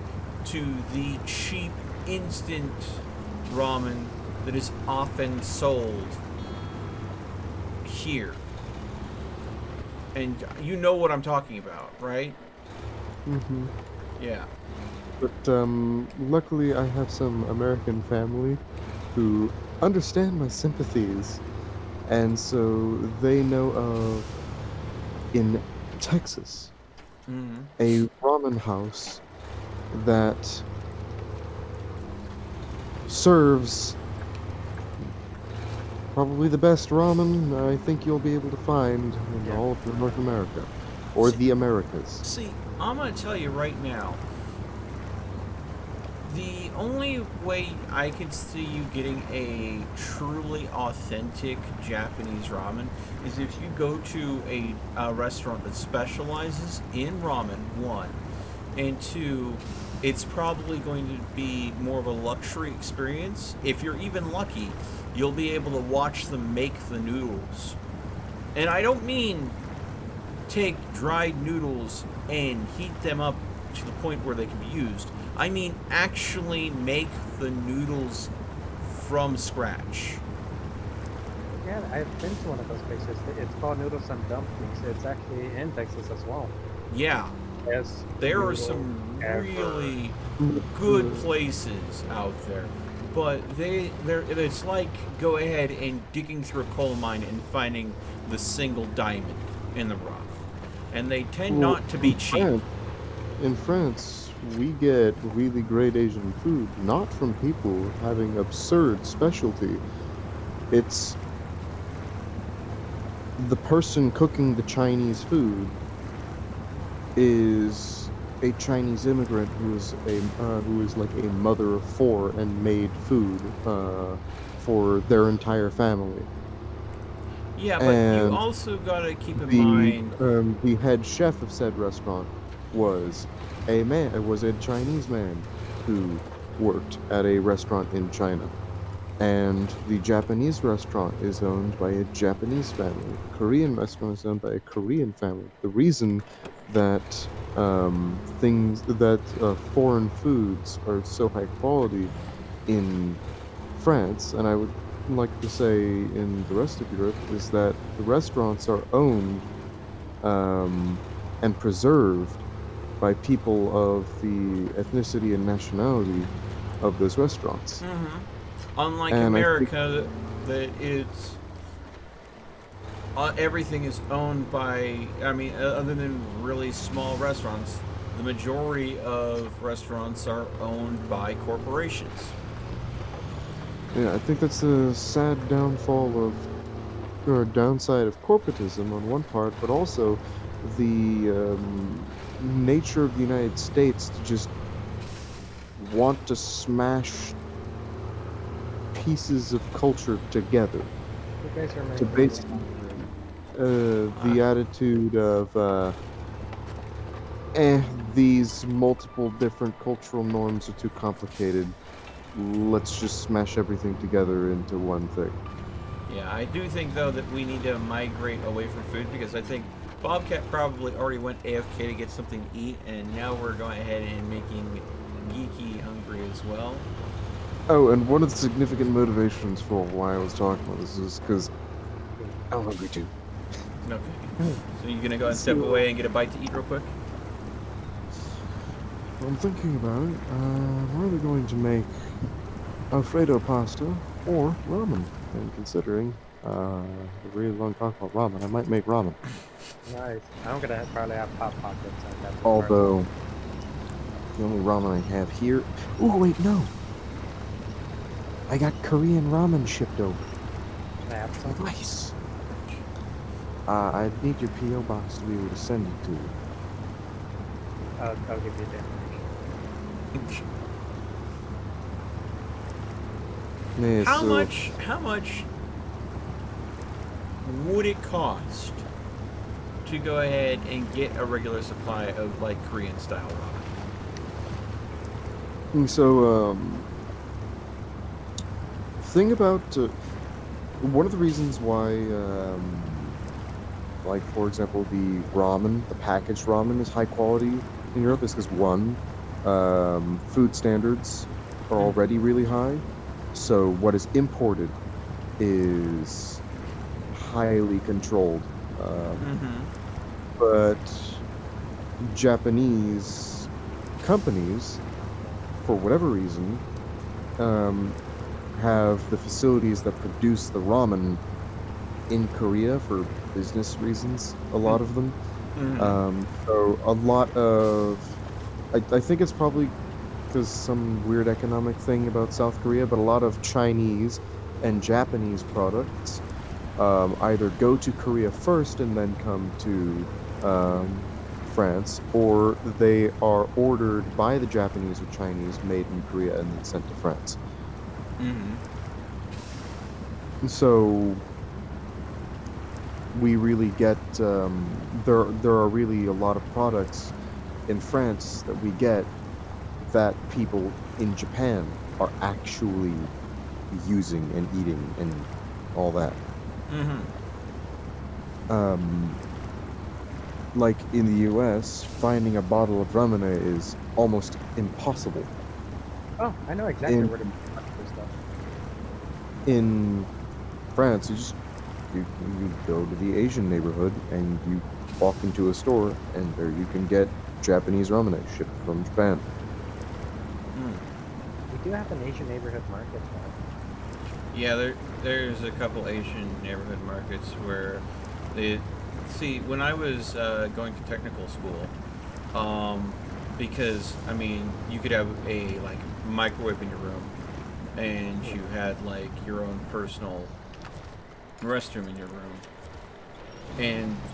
to the cheap instant ramen that is often sold here. And you know what I'm talking about, right? Mm-hmm. Yeah. But luckily I have some American family who understand my sympathies, and so they know of, in Texas, a ramen house that serves probably the best ramen I think you'll be able to find in all of North America. Or the Americas. See, I'm going to tell you right now, the only way I can see you getting a truly authentic Japanese ramen is if you go to a restaurant that specializes in ramen, one, and two, it's probably going to be more of a luxury experience. If you're even lucky, you'll be able to watch them make the noodles. And I don't mean take dried noodles and heat them up to the point where they can be used. I mean actually make the noodles from scratch. Yeah, I've been to one of those places. It's called Noodles and Dumplings. It's actually in Texas as well. Yeah. Yes. There are some really good places out there, but it's like go ahead and digging through a coal mine and finding the single diamond in the rough. And they tend not to be cheap. In France, we get really great Asian food, not from people having absurd specialty. It's the person cooking the Chinese food is a Chinese immigrant who is like a mother of four and made food for their entire family. Yeah, but you also gotta keep in mind the head chef of said restaurant was a Chinese man who worked at a restaurant in China, and the Japanese restaurant is owned by a Japanese family. The Korean restaurant is owned by a Korean family. The reason that foreign foods are so high quality in France, and I would like to say in the rest of Europe, is that the restaurants are owned and preserved by people of the ethnicity and nationality of those restaurants. Mm-hmm. Unlike America, that it's everything is owned by. I mean, other than really small restaurants, the majority of restaurants are owned by corporations. Yeah, I think that's a sad downfall or downside of corporatism on one part, but also the nature of the United States to just want to smash pieces of culture together. You guys are To base the attitude of these multiple different cultural norms are too complicated. Let's just smash everything together into one thing. Yeah, I do think though that we need to migrate away from food, because I think Bobcat probably already went AFK to get something to eat, and now we're going ahead and making Geeky hungry as well. Oh, and one of the significant motivations for why I was talking about this is because I'm hungry too. Okay. So you're gonna go and step away and get a bite to eat real quick? I'm thinking about it. I'm either going to make Alfredo pasta or ramen. And considering a really long talk about ramen, I might make ramen. Nice. I'm gonna probably have Hot Pockets. Although the only ramen I have here. Oh wait, no. I got Korean ramen shipped over. Can I have some? Nice. I need your PO box to be able to send it to you. I'll give you the information. Yeah, How much would it cost to go ahead and get a regular supply of like Korean style ramen? So, thing about one of the reasons why, like for example, the ramen, the packaged ramen is high quality in Europe is because one, food standards are already really high. So what is imported is highly controlled. But Japanese companies, for whatever reason, have the facilities that produce the ramen in Korea for business reasons, a lot of them. So a lot of, I think it's probably because some weird economic thing about South Korea, but a lot of Chinese and Japanese products either go to Korea first and then come to France, or they are ordered by the Japanese or Chinese, made in Korea, and then sent to France. Mm-hmm. So we really get there are really a lot of products in France that we get that people in Japan are actually using and eating and all that. Mm-hmm. Like in the US, finding a bottle of ramen is almost impossible. Oh, I know exactly In- where to buy this stuff. In France, you go to the Asian neighborhood and you walk into a store and there you can get Japanese ramen shipped from Japan. We do have an Asian neighborhood market, though. Yeah, there's a couple Asian neighborhood markets where they see when I was going to technical school, because I mean you could have a like microwave in your room, and you had like your own personal restroom in your room,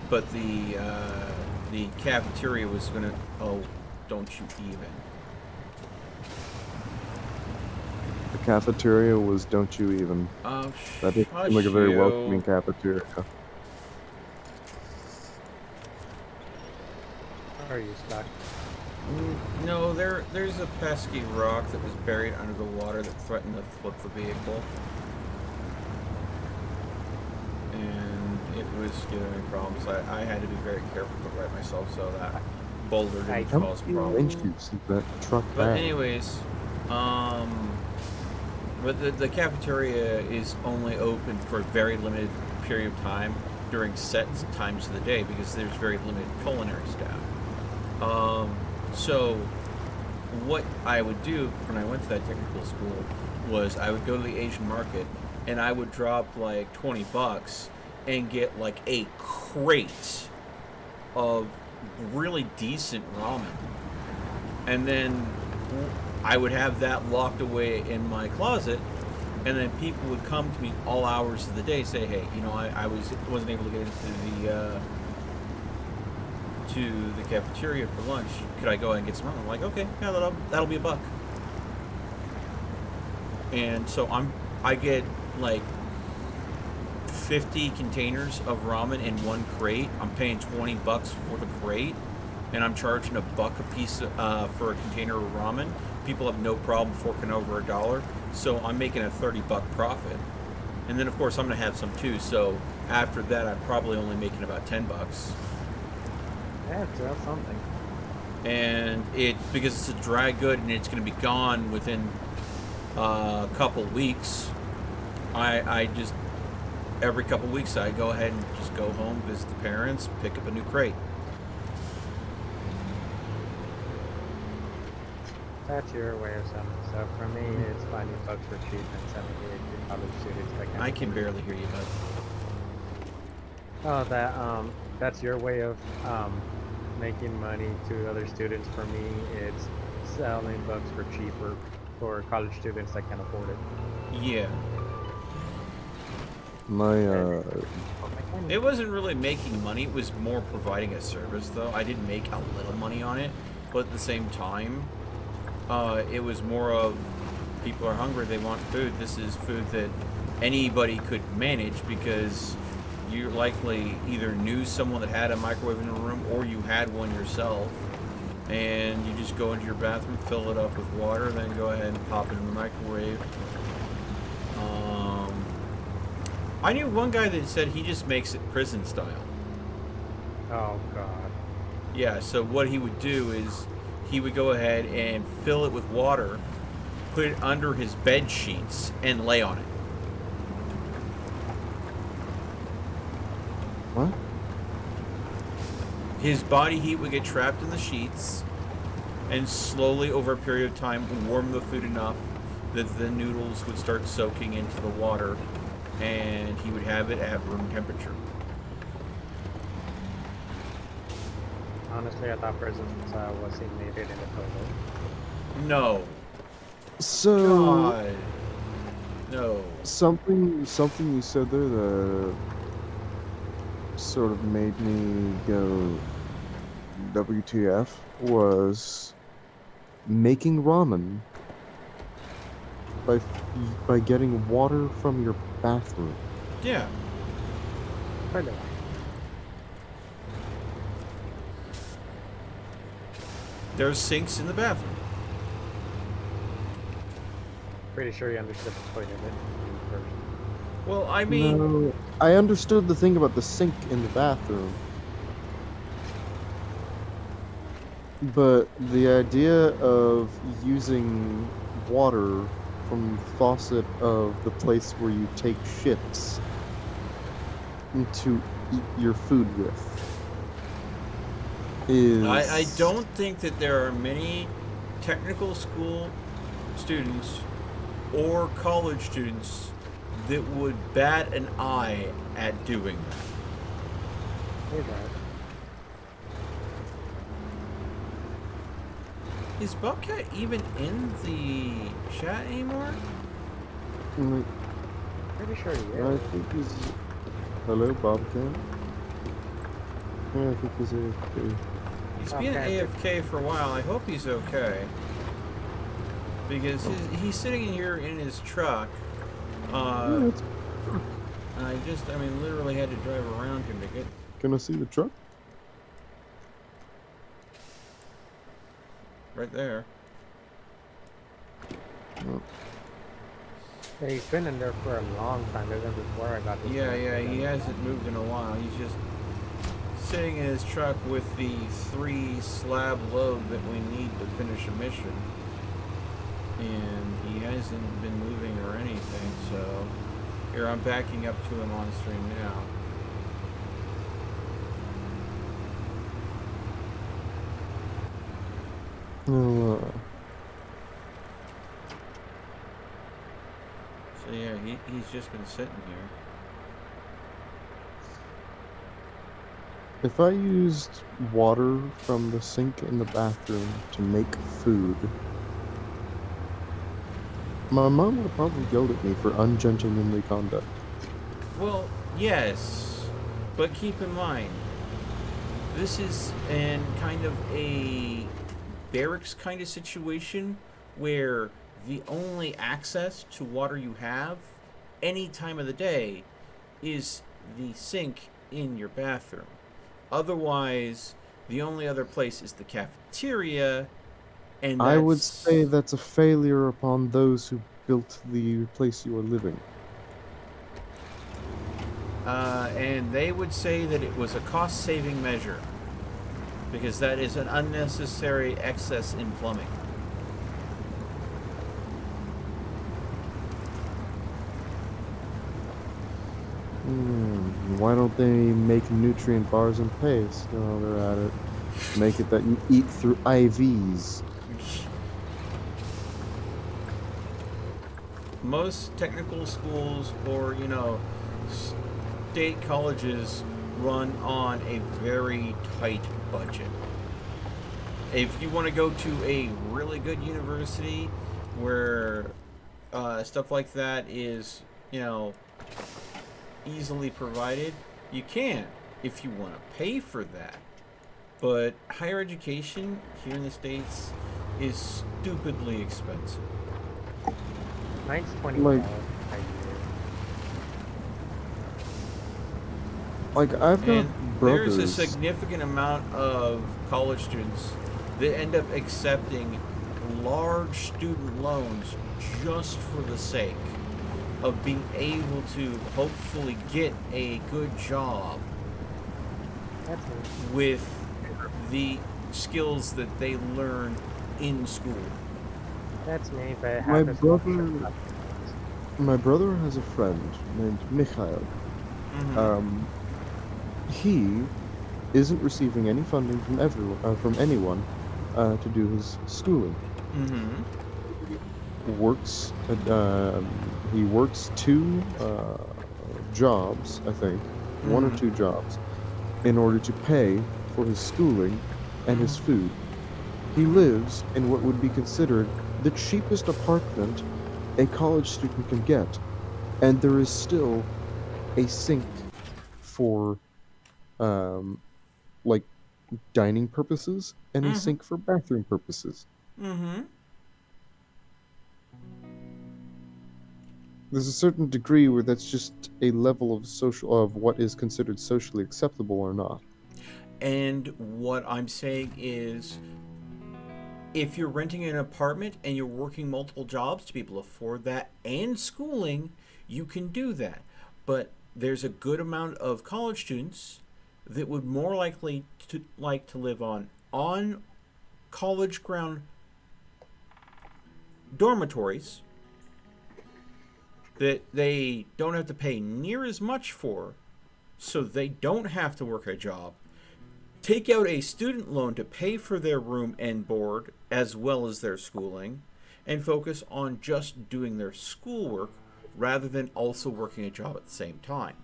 but the cafeteria was gonna don't you even. The cafeteria was don't you even. Oh, That didn't seem like a very welcoming cafeteria. Are you stuck? No, there's a pesky rock that was buried under the water that threatened to flip the vehicle. And it was giving me problems. I had to be very careful to right myself so that boulder didn't cause problems. That truck But back. anyways, but the cafeteria is only open for a very limited period of time during set times of the day because there's very limited culinary staff. So what I would do when I went to that technical school was I would go to the Asian market and I would drop like $20 and get like a crate of really decent ramen. And then I would have that locked away in my closet, and then people would come to me all hours of the day, say, "Hey, you know, I wasn't able to get into the cafeteria for lunch. Could I go ahead and get some ramen?" I'm like, "Okay, yeah, that'll be $1." And so I get like 50 containers of ramen in one crate. I'm paying $20 for the crate, and I'm charging $1 a piece for a container of ramen. People have no problem forking over $1, so I'm making a $30 profit. And then of course I'm gonna have some too. So after that, I'm probably only making about $10. Yeah, it's something. And because it's a dry good and it's gonna be gone within a couple weeks. I just every couple weeks I go ahead and just go home, visit the parents, pick up a new crate. That's your way of selling. So for me, it's finding bucks for cheap and selling it to college students. I can barely hear you, bud. Oh, that's your way of making money to other students. For me, it's selling books for cheaper for college students that can afford it. Yeah. It wasn't really making money. It was more providing a service, though. I did make a little money on it, but at the same time, it was more of people are hungry, they want food. This is food that anybody could manage because you likely either knew someone that had a microwave in the room or you had one yourself. And you just go into your bathroom, fill it up with water, then go ahead and pop it in the microwave. I knew one guy that said he just makes it prison style. Oh, God. Yeah, so what he would do is he would go ahead and fill it with water, put it under his bed sheets, and lay on it. What? His body heat would get trapped in the sheets, and slowly over a period of time warm the food enough that the noodles would start soaking into the water, and he would have it at room temperature. Honestly, I thought prison was needed in the toilet. No. So God. No. something you said there that sort of made me go WTF was making ramen by getting water from your bathroom. Yeah. Pretty, There's sinks in the bathroom. pretty sure you understood the point of it first. Well, I mean, No, I understood the thing about the sink in the bathroom, but the idea of using water from the faucet of the place where you take shits to eat your food with is I don't think that there are many technical school students or college students that would bat an eye at doing that. Hey, Brad. Is Bobcat even in the chat anymore? Mm, Pretty sure he I is. think he's hello Bobcat. Yeah, I think he's AFK. He's been Okay. AFK for a while. I hope he's okay. Because he's sitting here in his truck. Yeah, it's And I mean, literally had to drive around him to get. Can I see the truck? Right there. Oh. Yeah, he's been in there for a long time, even before I got this. Yeah, one. yeah, he hasn't moved in a while. He's just sitting in his truck with the 3 slab load that we need to finish a mission. And he hasn't been moving or anything, so here I'm backing up to him on stream now. Oh, So yeah, he's just been sitting here. if I used water from the sink in the bathroom to make food, my mom would have probably yelled at me for ungentlemanly conduct. Well, yes, but keep in mind, this is in kind of a barracks kind of situation where the only access to water you have any time of the day is the sink in your bathroom. Otherwise, the only other place is the cafeteria, and I would say that's a failure upon those who built the place you are living. And they would say that it was a cost-saving measure because that is an unnecessary excess in plumbing. Why don't they make nutrient bars and paste while they're at it? Make it that you eat through IVs. Most technical schools or, state colleges run on a very tight budget. If you want to go to a really good university where stuff like that is, easily provided, you can if you want to pay for that. But higher education here in the States is stupidly expensive. Mine's $20 Like- a year. Like, I've got And brothers. there's a significant amount of college students that end up accepting large student loans just for the sake of being able to hopefully get a good job That's me. with the skills that they learn in school. That's me, but it My happens to be brother- sure. My brother has a friend named Mikhail. He isn't receiving any funding from from anyone to do his schooling. Works. He works 2 jobs, I think, 1 or 2 jobs, in order to pay for his schooling and his food. He lives in what would be considered the cheapest apartment a college student can get, and there is still a sink for um, like dining purposes and a Mm-hmm. sink for bathroom purposes. Mm-hmm. There's a certain degree where that's just a level of what is considered socially acceptable or not. And what I'm saying is, if you're renting an apartment and you're working multiple jobs to be able to afford that and schooling, you can do that. But there's a good amount of college students that would more likely to like to live on college ground dormitories that they don't have to pay near as much for, so they don't have to work a job, take out a student loan to pay for their room and board as well as their schooling, and focus on just doing their schoolwork rather than also working a job at the same time.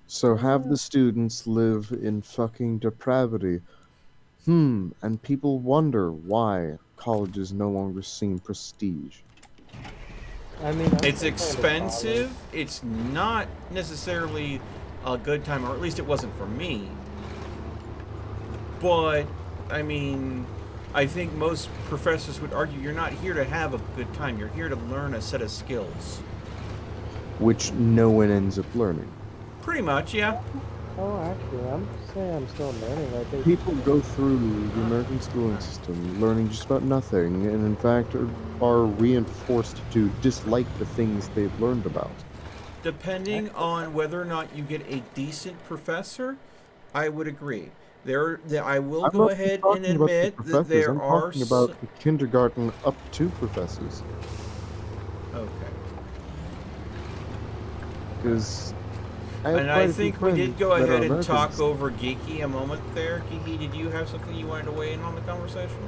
So have the students live in fucking depravity. And people wonder why colleges no longer seem prestige. I mean, I'm It's still going to college. expensive, it's not necessarily a good time, or at least it wasn't for me. But, I mean, I think most professors would argue you're not here to have a good time, you're here to learn a set of skills. Which no one ends up learning. Pretty much, yeah. Oh, actually, I'm saying I'm still learning. I think People go through the American schooling system learning just about nothing, and in fact are reinforced to dislike the things they've learned about. Depending on whether or not you get a decent professor, I would agree. I will I'm go not ahead and talking about the admit that professors, there I'm are talking about the kindergarten up to professors. Okay. Because And I think we did go ahead and talk Americans. over Geeky a moment there. Geeky, did you have something you wanted to weigh in on the conversation?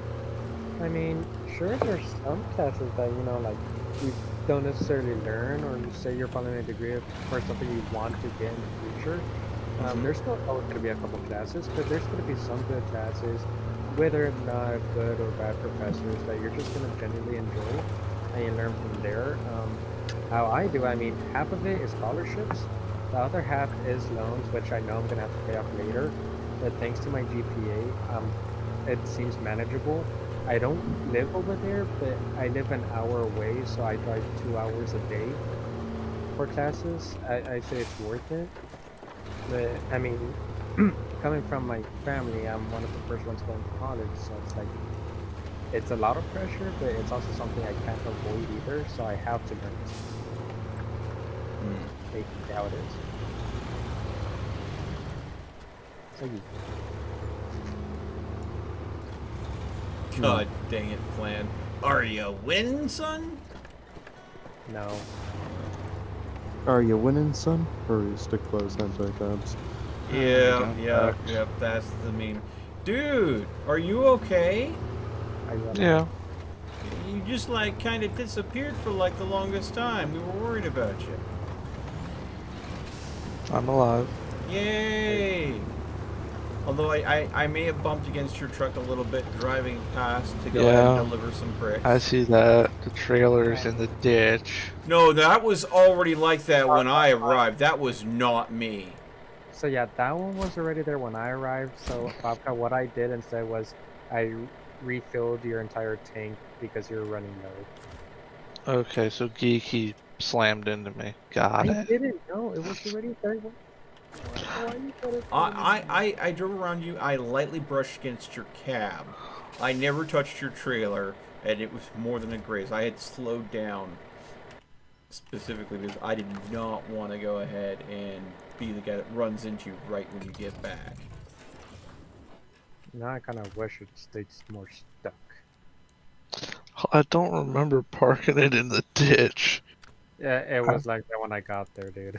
I mean, sure, there's some classes that, you know, like, you don't necessarily learn, or you say you're following a degree for something you want to get in the future. There's still always going to be a couple classes, but there's going to be some good classes, whether or not good or bad professors, that you're just going to genuinely enjoy, and you learn from there. How I do, I mean, half of it is scholarships, the other half is loans, which I know I'm going to have to pay off later, but thanks to my GPA, it seems manageable. I don't live over there, but I live an hour away, so I drive 2 hours a day for classes. I say it's worth it. But I mean, coming from my family, I'm one of the first ones going to college, so it's like it's a lot of pressure, but it's also something I can't avoid either. So I have to learn this. Basically how it is. So God dang it, Flan. Are you winning, son? no. Are you winning, son? Hurry, stick close, anti-tabs. Yep, that's the meme. Dude, are you okay? Yeah. You just, like, kind of disappeared for, like, the longest time. We were worried about you. I'm alive. Yay! Although I may have bumped against your truck a little bit driving past to go Yeah. ahead and deliver some bricks. I see that. The trailer's in the ditch. No, that was already like that when I arrived. That was not me. So yeah, that one was already there when I arrived. So Babka, what I did instead was I refilled your entire tank because you were running low. Okay, so Geeky slammed into me. Got I it. didn't know it was already there. Why you put it? I drove around you. I lightly brushed against your cab. I never touched your trailer, and it was more than a graze. I had slowed down specifically because I did not want to go ahead and be the guy that runs into you right when you get back. Now I kind of wish it stayed more stuck. I don't remember parking it in the ditch. Yeah, it was like that when I got there, dude.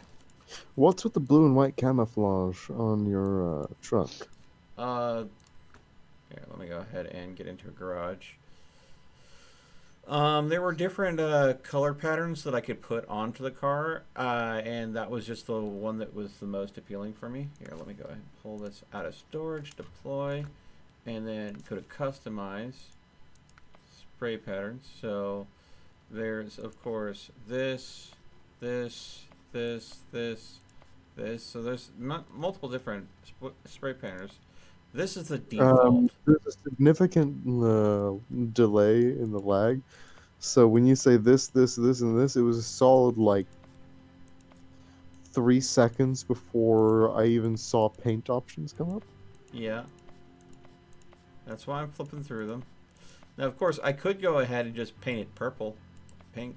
What's with the blue and white camouflage on your truck? Here, let me go ahead and get into a garage. There were different color patterns that I could put onto the car, and that was just the one that was the most appealing for me. Here, let me go ahead and pull this out of storage, deploy, and then go to customize spray patterns. So there's of course this. So there's multiple different spray patterns. This is the default. There's a significant delay in the lag. So when you say this, and this, it was a solid like 3 seconds before I even saw paint options come up. Yeah. That's why I'm flipping through them. Now, of course, I could go ahead and just paint it purple, pink,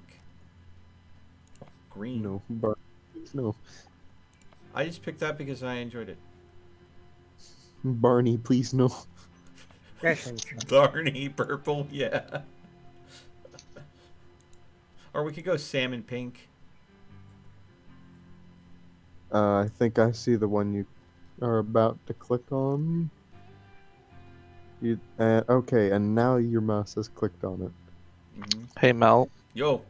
green. No, but no. I just picked that because I enjoyed it. Barney, please no. Barney purple, yeah. Or we could go salmon pink. I think I see the one you are about to click on. Okay, and now your mouse has clicked on it. Mm-hmm. Hey Mel. Yo.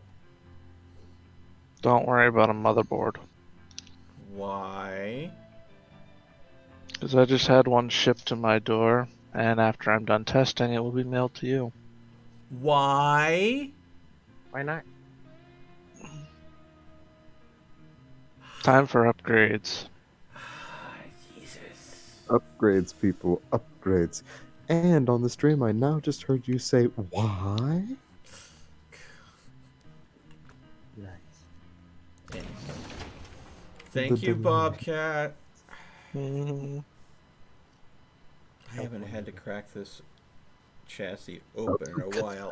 Don't worry about a motherboard. Why? Because I just had one shipped to my door, and after I'm done testing, it will be mailed to you. Why? Why not? Time for upgrades. Jesus. Upgrades, people, upgrades. And on the stream, I now just heard you say, why? Nice. Thank you, Bobcat. Mm-hmm. I haven't had to crack this chassis open in a while.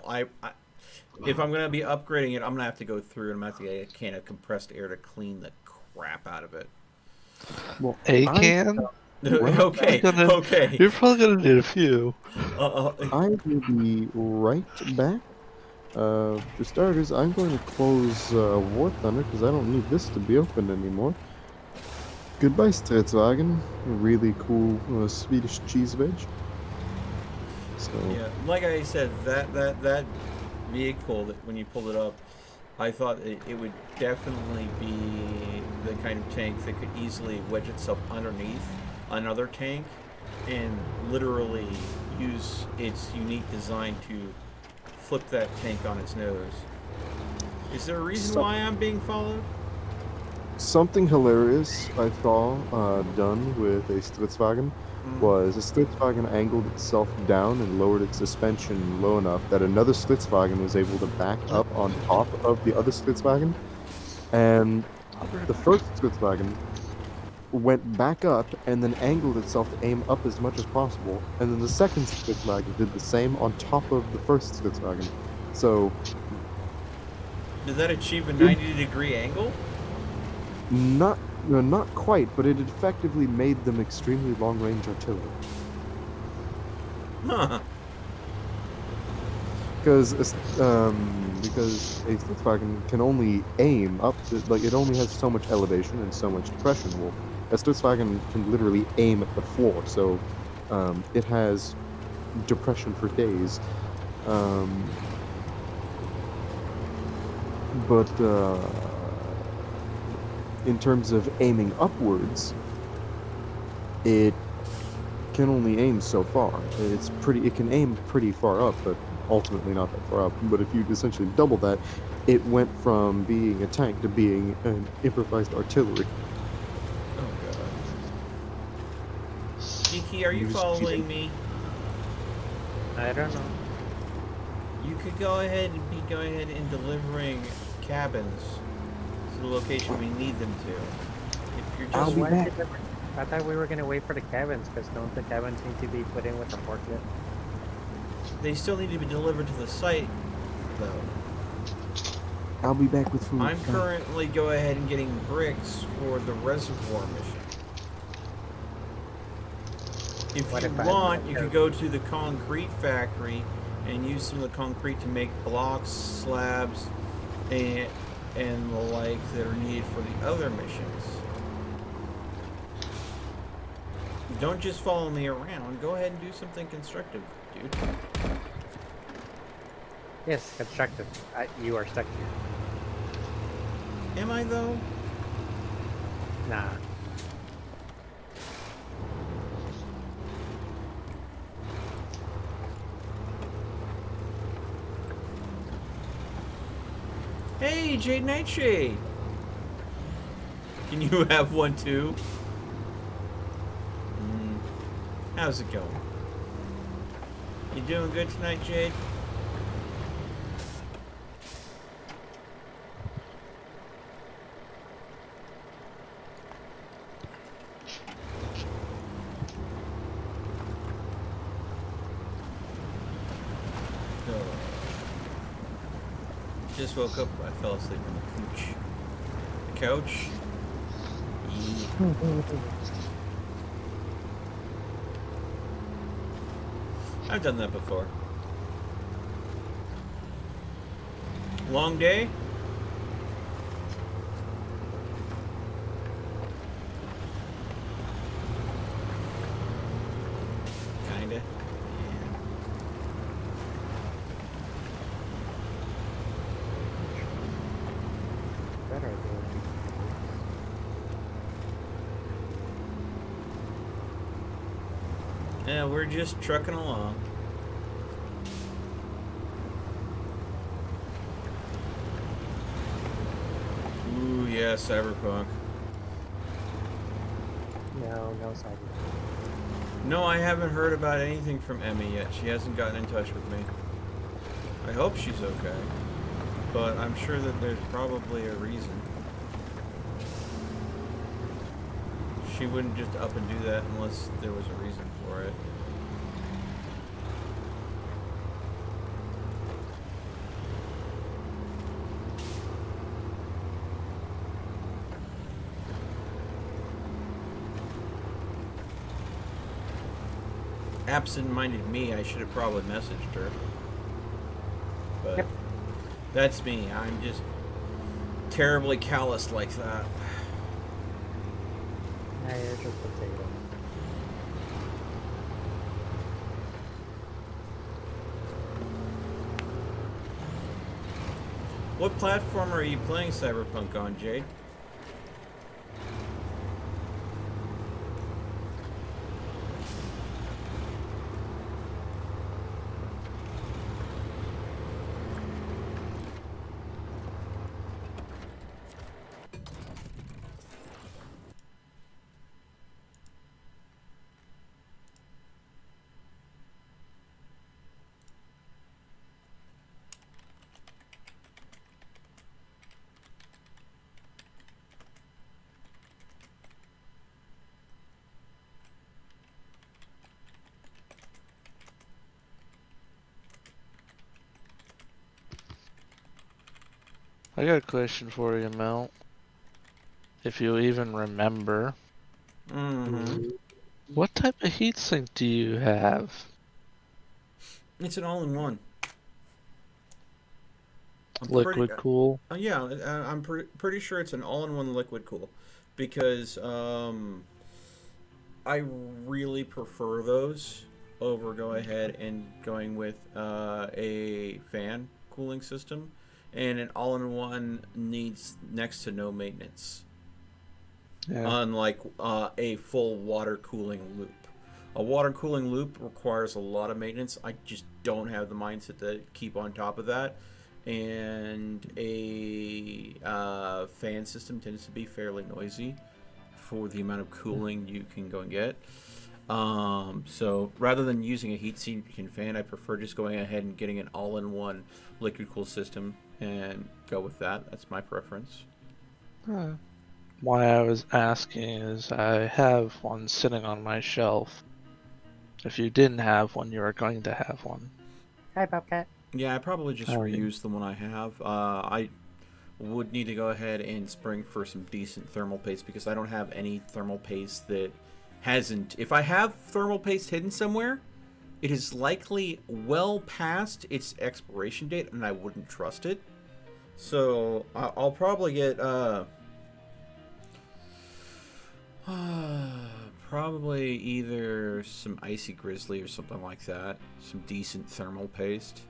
If I'm gonna be upgrading it, I'm gonna have to go through and I'm gonna have to get a can of compressed air to clean the crap out of it. Well, A can? Okay. Okay. You're probably gonna need a few. I will be right back. For starters, I'm going to close War Thunder because I don't need this to be opened anymore. Goodbye, Stridswagen. Really cool Swedish cheese veg. So yeah, like I said, that vehicle that when you pulled it up, I thought it would definitely be the kind of tank that could easily wedge itself underneath another tank and literally use its unique design to flip that tank on its nose. Is there a reason why I'm being followed? something hilarious I saw done with a Stridswagen was a Stridswagen angled itself down and lowered its suspension low enough that another Stridswagen was able to back up on top of the other Stridswagen, and the first Stridswagen went back up and then angled itself to aim up as much as possible, and then the second Stridswagen did the same on top of the first Stridswagen. So did that achieve a 90-degree angle? not quite, but it effectively made them extremely long-range artillery. Huh. Because a Stridswagen can only aim up to, like, it only has so much elevation and so much depression. Well, a Stridswagen can literally aim at the floor, so it has depression for days. But in terms of aiming upwards, it can only aim so far. It can aim pretty far up, but ultimately not that far up. But if you essentially double that, it went from being a tank to being an improvised artillery. Oh god. Kiki, are you following me? I don't know. You could go ahead and delivering cabins to the location we need them to. If you're I'll just be back. I thought we were gonna wait for the cabins, because don't the cabins need to be put in with the forklift? they still need to be delivered to the site, though. I'll be back with food. I'm currently go ahead and getting bricks for the reservoir mission. If What you if I- want, you could go to the concrete factory and use some of the concrete to make blocks, slabs, and the like that are needed for the other missions. Don't just follow me around. Go ahead and do something constructive, dude. Yes, constructive. You are stuck here. Am I though? Nightshade, Nightshade. Can you have one too? How's it going? You doing good tonight, Jade? Just woke up. I fell asleep on the couch. The couch? Yeah. I've done that before. Long day? Kinda. Better than Yeah, we're just trucking along. Ooh, yeah, Cyberpunk. no Cyberpunk. No, I haven't heard about anything from Emmy yet. She hasn't gotten in touch with me. I hope she's okay. But I'm sure that there's probably a reason. She wouldn't just up and do that unless there was a reason for it. Absent-minded me, I should have probably messaged her. But Yep. That's me. I'm just terribly calloused like that. Yeah, you're just a potato. What platform are you playing Cyberpunk on, Jade? I got a question for you, Mel. If you even remember, Mm-hmm. what type of heatsink do you have? It's an all-in-one. Liquid cool? Yeah, I'm pretty sure it's an all-in-one liquid cool, because I really prefer those over go ahead and going with a fan cooling system, and an all-in-one needs next to no maintenance. Yeah. Unlike a full water cooling loop. A water cooling loop requires a lot of maintenance. I just don't have the mindset to keep on top of that. And a fan system tends to be fairly noisy for the amount of cooling you can go and get. So rather than using a heatsink and fan, I prefer just going ahead and getting an all-in-one liquid cool system and go with that. That's my preference. Why I was asking is I have one sitting on my shelf. If you didn't have one, you are going to have one. Hi, Bobcat. Yeah, I probably just reuse the one I have. I would need to go ahead and spring for some decent thermal paste because I don't have any thermal paste that hasn't... If I have thermal paste hidden somewhere, it is likely well past its expiration date and I wouldn't trust it. So I'll probably get... probably either some Icy Grizzly or something like that. Some decent thermal paste.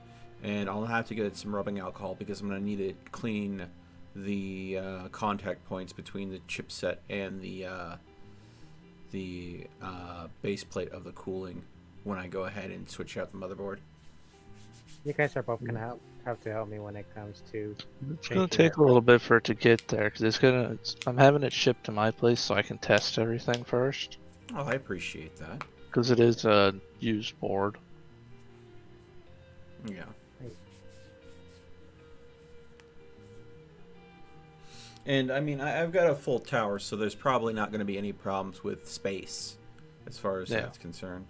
And I'll have to get some rubbing alcohol because I'm going to need to clean the contact points between the chipset and the base plate of the cooling when I go ahead and switch out the motherboard. You guys are both gonna have to help me when it comes to. It's gonna making take it a little bit for it to get there, because I'm having it shipped to my place so I can test everything first. Oh, I appreciate that. Because it is a used board. Yeah. Right. And I mean, I've got a full tower, so there's probably not going to be any problems with space as far as that's concerned.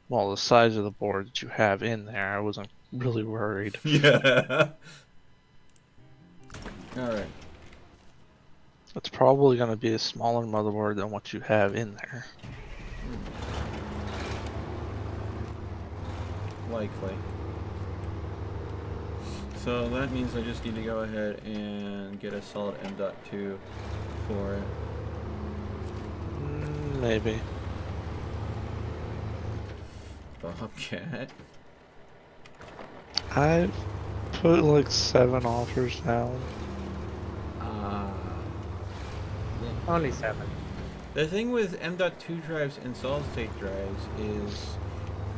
Well, the size of the board that you have in there, I wasn't really worried. Yeah. All right. It's probably going to be a smaller motherboard than what you have in there. Likely. So that means I just need to go ahead and get a solid M.2 for it. Maybe. Bobcat. I've put like 7 offers down. Only 7. The thing with M.2 drives and solid state drives is,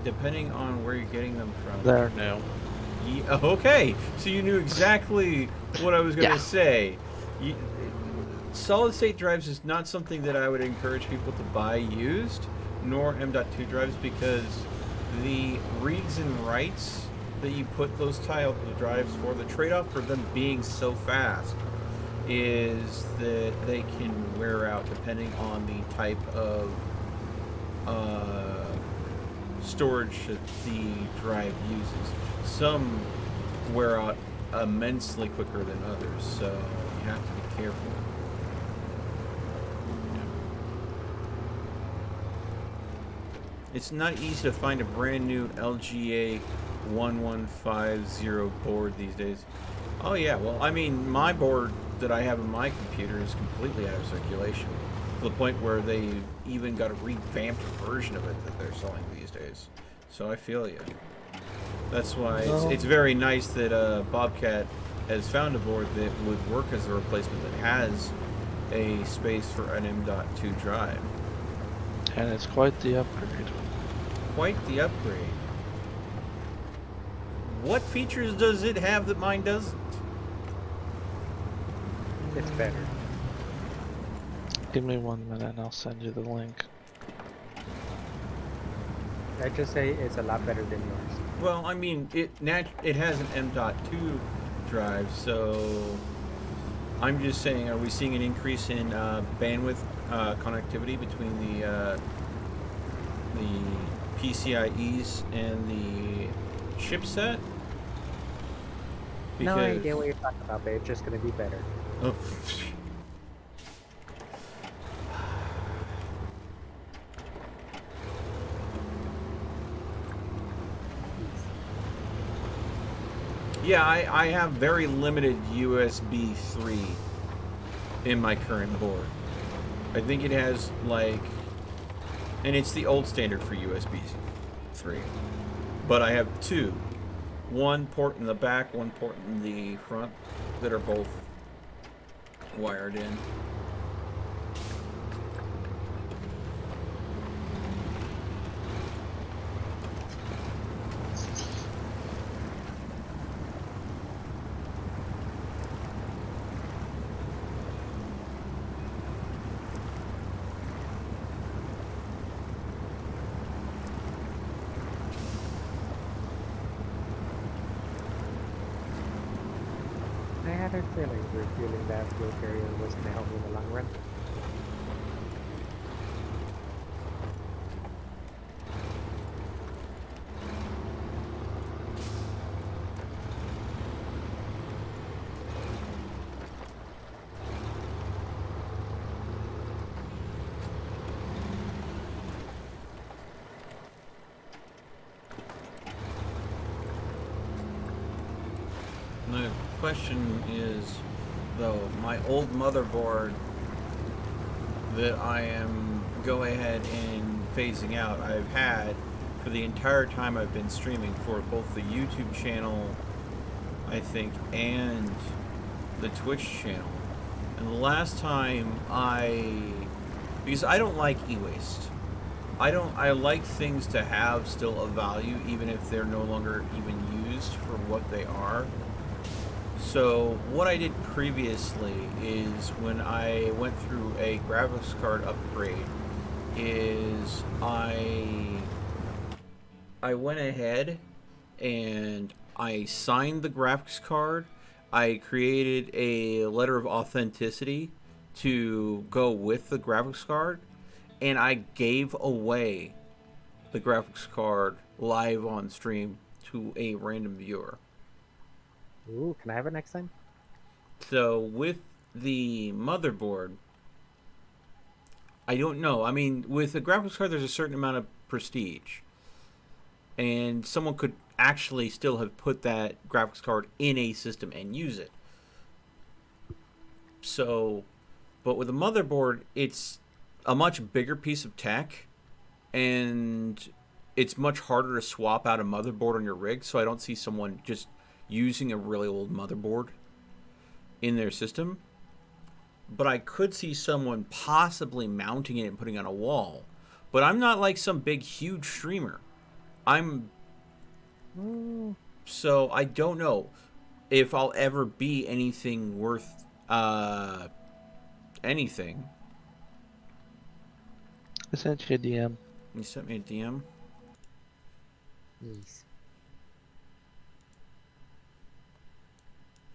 depending on where you're getting them from. They're new. Okay, so you knew exactly what I was going to say. Solid state drives is not something that I would encourage people to buy used, nor M.2 drives, because the reads and writes that you put those drives for, the trade-off for them being so fast is that they can wear out depending on the type of storage that the drive uses. Some wear out immensely quicker than others, so you have to be careful. It's not easy to find a brand new LGA 1150 board these days. Oh yeah, well, I mean, my board that I have in my computer is completely out of circulation, to the point where they've even got a revamped version of it that they're selling these days. So I feel you. That's why it's very nice that Bobcat has found a board that would work as a replacement that has a space for an M.2 drive. And it's quite the upgrade. Quite the upgrade. What features does it have that mine doesn't? It's better. Give me 1 minute and I'll send you the link. I just say it's a lot better than yours. Well, I mean, it has an M.2 drive, so I'm just saying, are we seeing an increase in bandwidth connectivity between the PCIe's and the chipset? No idea what you're talking about, but it's just gonna be better. Oh. Yeah, I have very limited USB 3 in my current board. I think it has, like, and it's the old standard for USB 3. But I have 2. One port in the back, one port in the front, that are both wired in. I had a feeling refueling that fuel carrier was gonna help me in the long run. The question is, though, my old motherboard that I am go ahead and phasing out, I've had for the entire time I've been streaming for both the YouTube channel, I think, and the Twitch channel. And the last time because I don't like e-waste. I like things to have still a value, even if they're no longer even used for what they are. So what I did previously is when I went through a graphics card upgrade, is I went ahead and I signed the graphics card. I created a letter of authenticity to go with the graphics card, and I gave away the graphics card live on stream to a random viewer. Ooh, can I have it next time? So with the motherboard, I don't know. I mean, with a graphics card, there's a certain amount of prestige, and someone could actually still have put that graphics card in a system and use it. So, but with a motherboard, it's a much bigger piece of tech, and it's much harder to swap out a motherboard on your rig. So I don't see someone just using a really old motherboard in their system. But I could see someone possibly mounting it and putting it on a wall. But I'm not like some big, huge streamer. So I don't know if I'll ever be anything worth anything. I sent you a DM. You sent me a DM? Yes.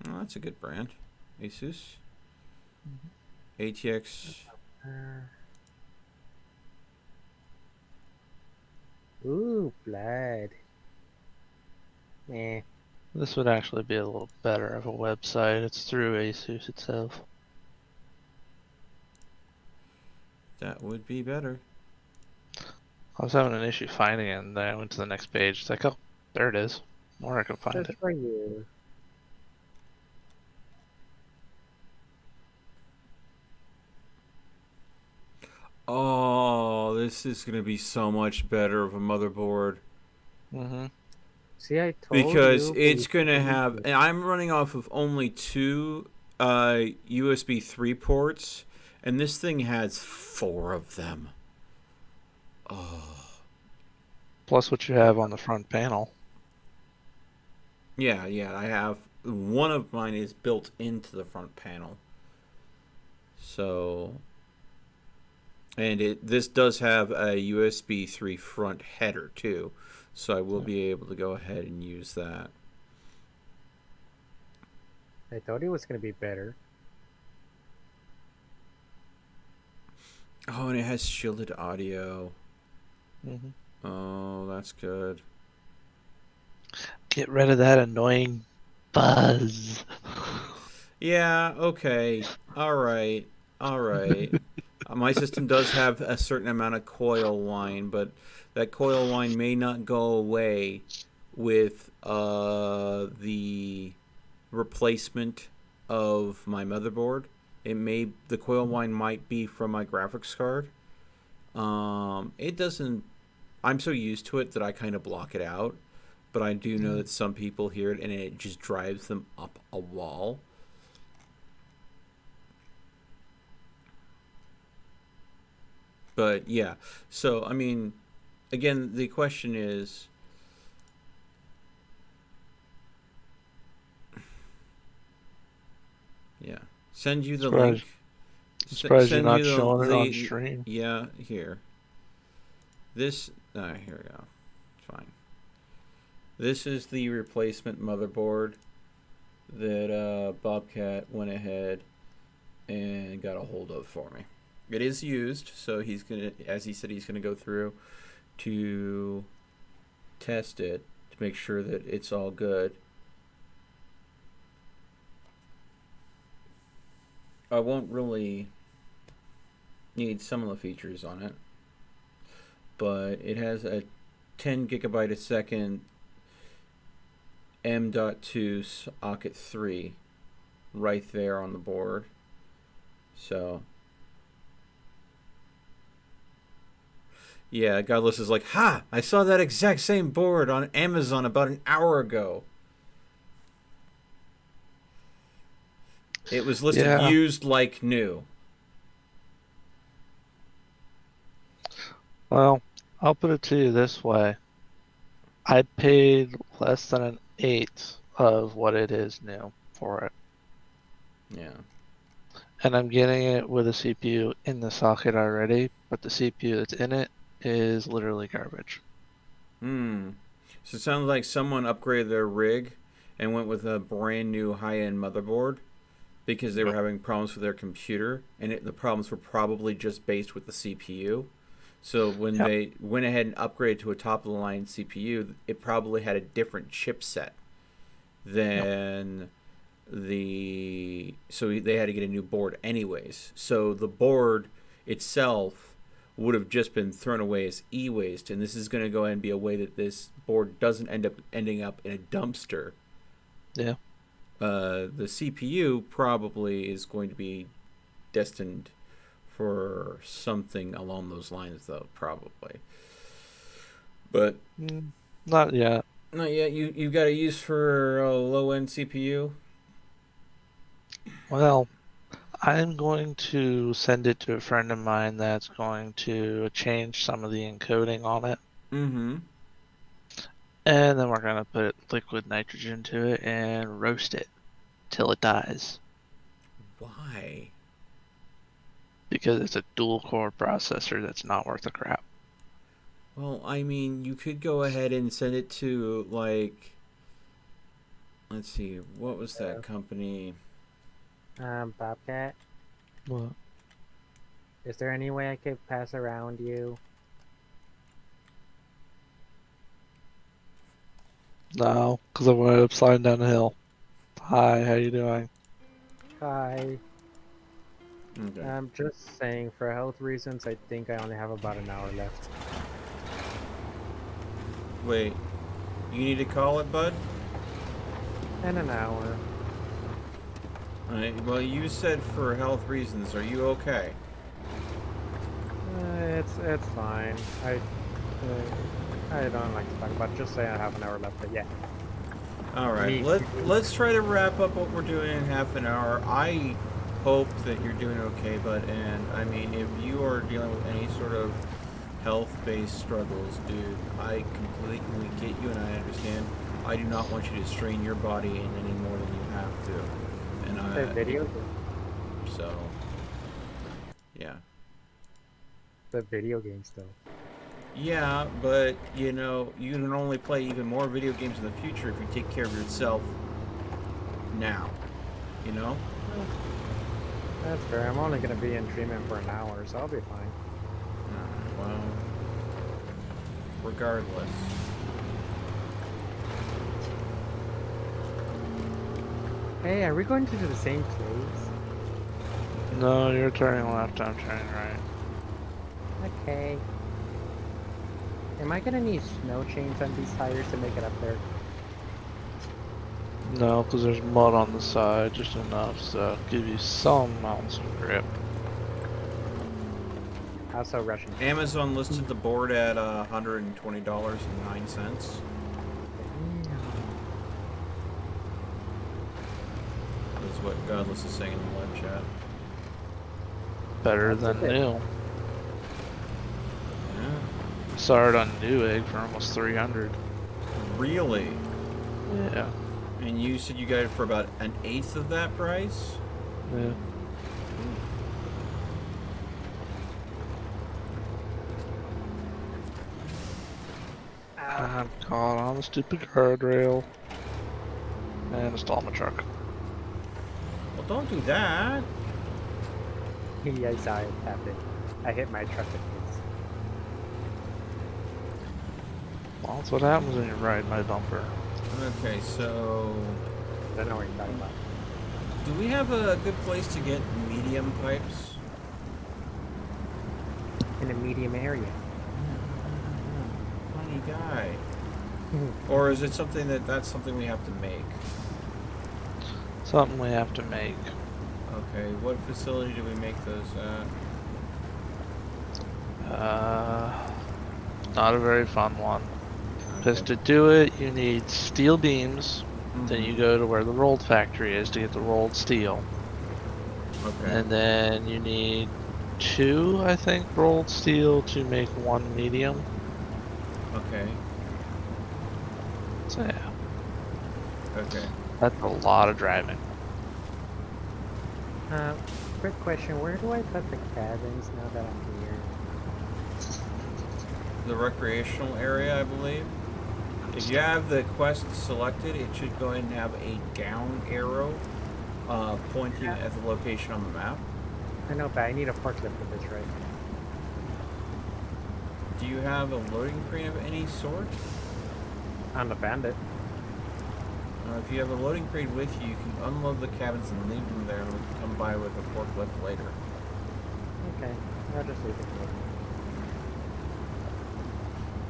Oh, that's a good brand. Asus. ATX. Ooh, blood. Eh. This would actually be a little better of a website. It's through Asus itself. That would be better. I was having an issue finding it, and then I went to the next page. It's like, oh, there it is. Where I can find Just it. for you. Oh, this is going to be so much better of a motherboard. Mm-hmm. See, I told Because you. it's going to have... And I'm running off of only 2 USB 3 ports, and this thing has 4 of them. Oh. Plus what you have on the front panel. Yeah, I have... One of mine is built into the front panel. So... And this does have a USB 3 front header, too. So I will be able to go ahead and use that. I thought it was going to be better. Oh, and it has shielded audio. Mm-hmm. Oh, that's good. Get rid of that annoying buzz. Yeah, okay. Alright. My system does have a certain amount of coil line, but that coil line may not go away with the replacement of my motherboard. The coil line might be from my graphics card. It doesn't. I'm so used to it that I kind of block it out, but I do know that some people hear it and it just drives them up a wall. But yeah, so I mean, again, the question is, yeah, send you the link. Surprised you're not showing it on stream. Yeah, here. This, here we go. Fine. This is the replacement motherboard that Bobcat went ahead and got a hold of for me. It is used, so he's gonna, as he said, he's gonna go through to test it to make sure that it's all good. I won't really need some of the features on it, but it has a 10 gigabyte a second M.2 socket 3 right there on the board. So yeah, Godless is like, ha! I saw that exact same board on Amazon about an hour ago. It was listed used like new. Well, I'll put it to you this way. I paid less than an eighth of what it is new for it. Yeah. And I'm getting it with a CPU in the socket already, but the CPU that's in it is literally garbage. Hmm. So it sounds like someone upgraded their rig and went with a brand new high-end motherboard because they were having problems with their computer, and the problems were probably just based with the CPU. So when they went ahead and upgraded to a top-of-the-line CPU, it probably had a different chipset than the. So they had to get a new board anyways. So the board itself would have just been thrown away as e-waste, and this is going to go ahead and be a way that this board doesn't ending up in a dumpster. Yeah. The CPU probably is going to be destined for something along those lines, though, probably. But not yet. Not yet. You got a use for a low-end CPU? Well, I'm going to send it to a friend of mine that's going to change some of the encoding on it. Mm-hmm. And then we're going to put liquid nitrogen to it and roast it till it dies. Why? Because it's a dual-core processor that's not worth a crap. Well, I mean, you could go ahead and send it to, like... Let's see, what was that company? Bobcat? What? Is there any way I could pass around you? No, because I went up sliding down the hill. Hi, how you doing? Hi. Okay. I'm just saying, for health reasons, I think I only have about an hour left. Wait, you need to call it, bud? In an hour. Alright, well, you said for health reasons. Are you okay? It's fine. I don't like to talk about it. Just say I have an hour left, but yeah. Alright, let's try to wrap up what we're doing in half an hour. I hope that you're doing okay, bud, and I mean, if you are dealing with any sort of health-based struggles, dude, I completely get you and I understand. I do not want you to strain your body in any more than you have to. And video? So, yeah. The video games, though. Yeah, but, you know, you can only play even more video games in the future if you take care of yourself now. You know? That's fair. I'm only going to be in treatment for an hour, so I'll be fine. Well, regardless. Hey, are we going to the same place? No, you're turning left, I'm turning right. Okay. Am I gonna need snow chains on these tires to make it up there? No, because there's mud on the side, just enough, so give you some ounce of grip. Also rushing. Amazon listed the board at $120.09. That's what Godless is saying in the live chat. Better than new. Yeah. Saw it on Newegg for almost 300. Really? Yeah. And you said you got it for about an eighth of that price? Yeah. I'm caught on the stupid guardrail. And I stalled my truck. Well, don't do that. Yeah, I saw it happen. I hit my truck with this. Well, that's what happens when you ride my bumper. Okay, so... I don't know what you're talking about. Do we have a good place to get medium pipes? In a medium area. Funny guy. Or is it something that's something we have to make? Something we have to make. Okay, what facility do we make those at? Not a very fun one. Because to do it, you need steel beams. Then you go to where the rolled factory is to get the rolled steel. Okay. And then you need 2, I think, rolled steel to make 1 medium. Okay. So yeah, Okay. that's a lot of driving. Quick question: where do I put the cabins now that I'm here? The recreational area, I believe. If you have the quest selected, it should go ahead and have a down arrow pointing at the location on the map. I know, but I need a forklift for this, right? Do you have a loading crane of any sort? On the bandit. If you have a loading crane with you, you can unload the cabins and leave them there, and we can come by with a forklift later. Okay, I'll just leave it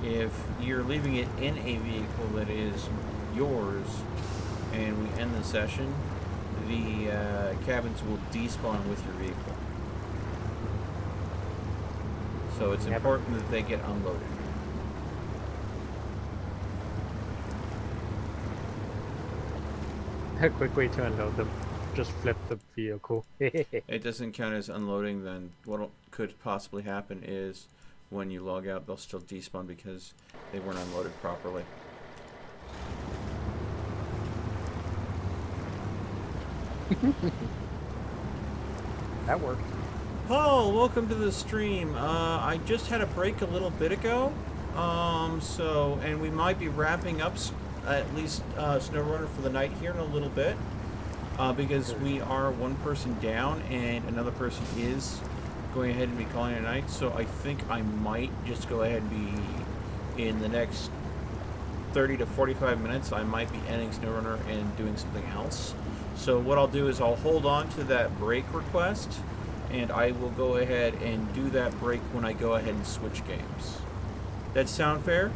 there. If you're leaving it in a vehicle that is yours, and we end the session, the cabins will despawn with your vehicle. So it's important that they get unloaded. A quick way to unload them: just flip the vehicle. It doesn't count as unloading. Then what could possibly happen is when you log out, they'll still despawn because they weren't unloaded properly. That worked. Paul, welcome to the stream. I just had a break a little bit ago. And we might be wrapping up at least SnowRunner for the night here in a little bit. Because we are one person down and another person is going ahead and be calling it a night. So I think I might just go ahead and be in the next 30 to 45 minutes. I might be ending SnowRunner and doing something else. So what I'll do is I'll hold on to that break request, and I will go ahead and do that break when I go ahead and switch games. That sound fair?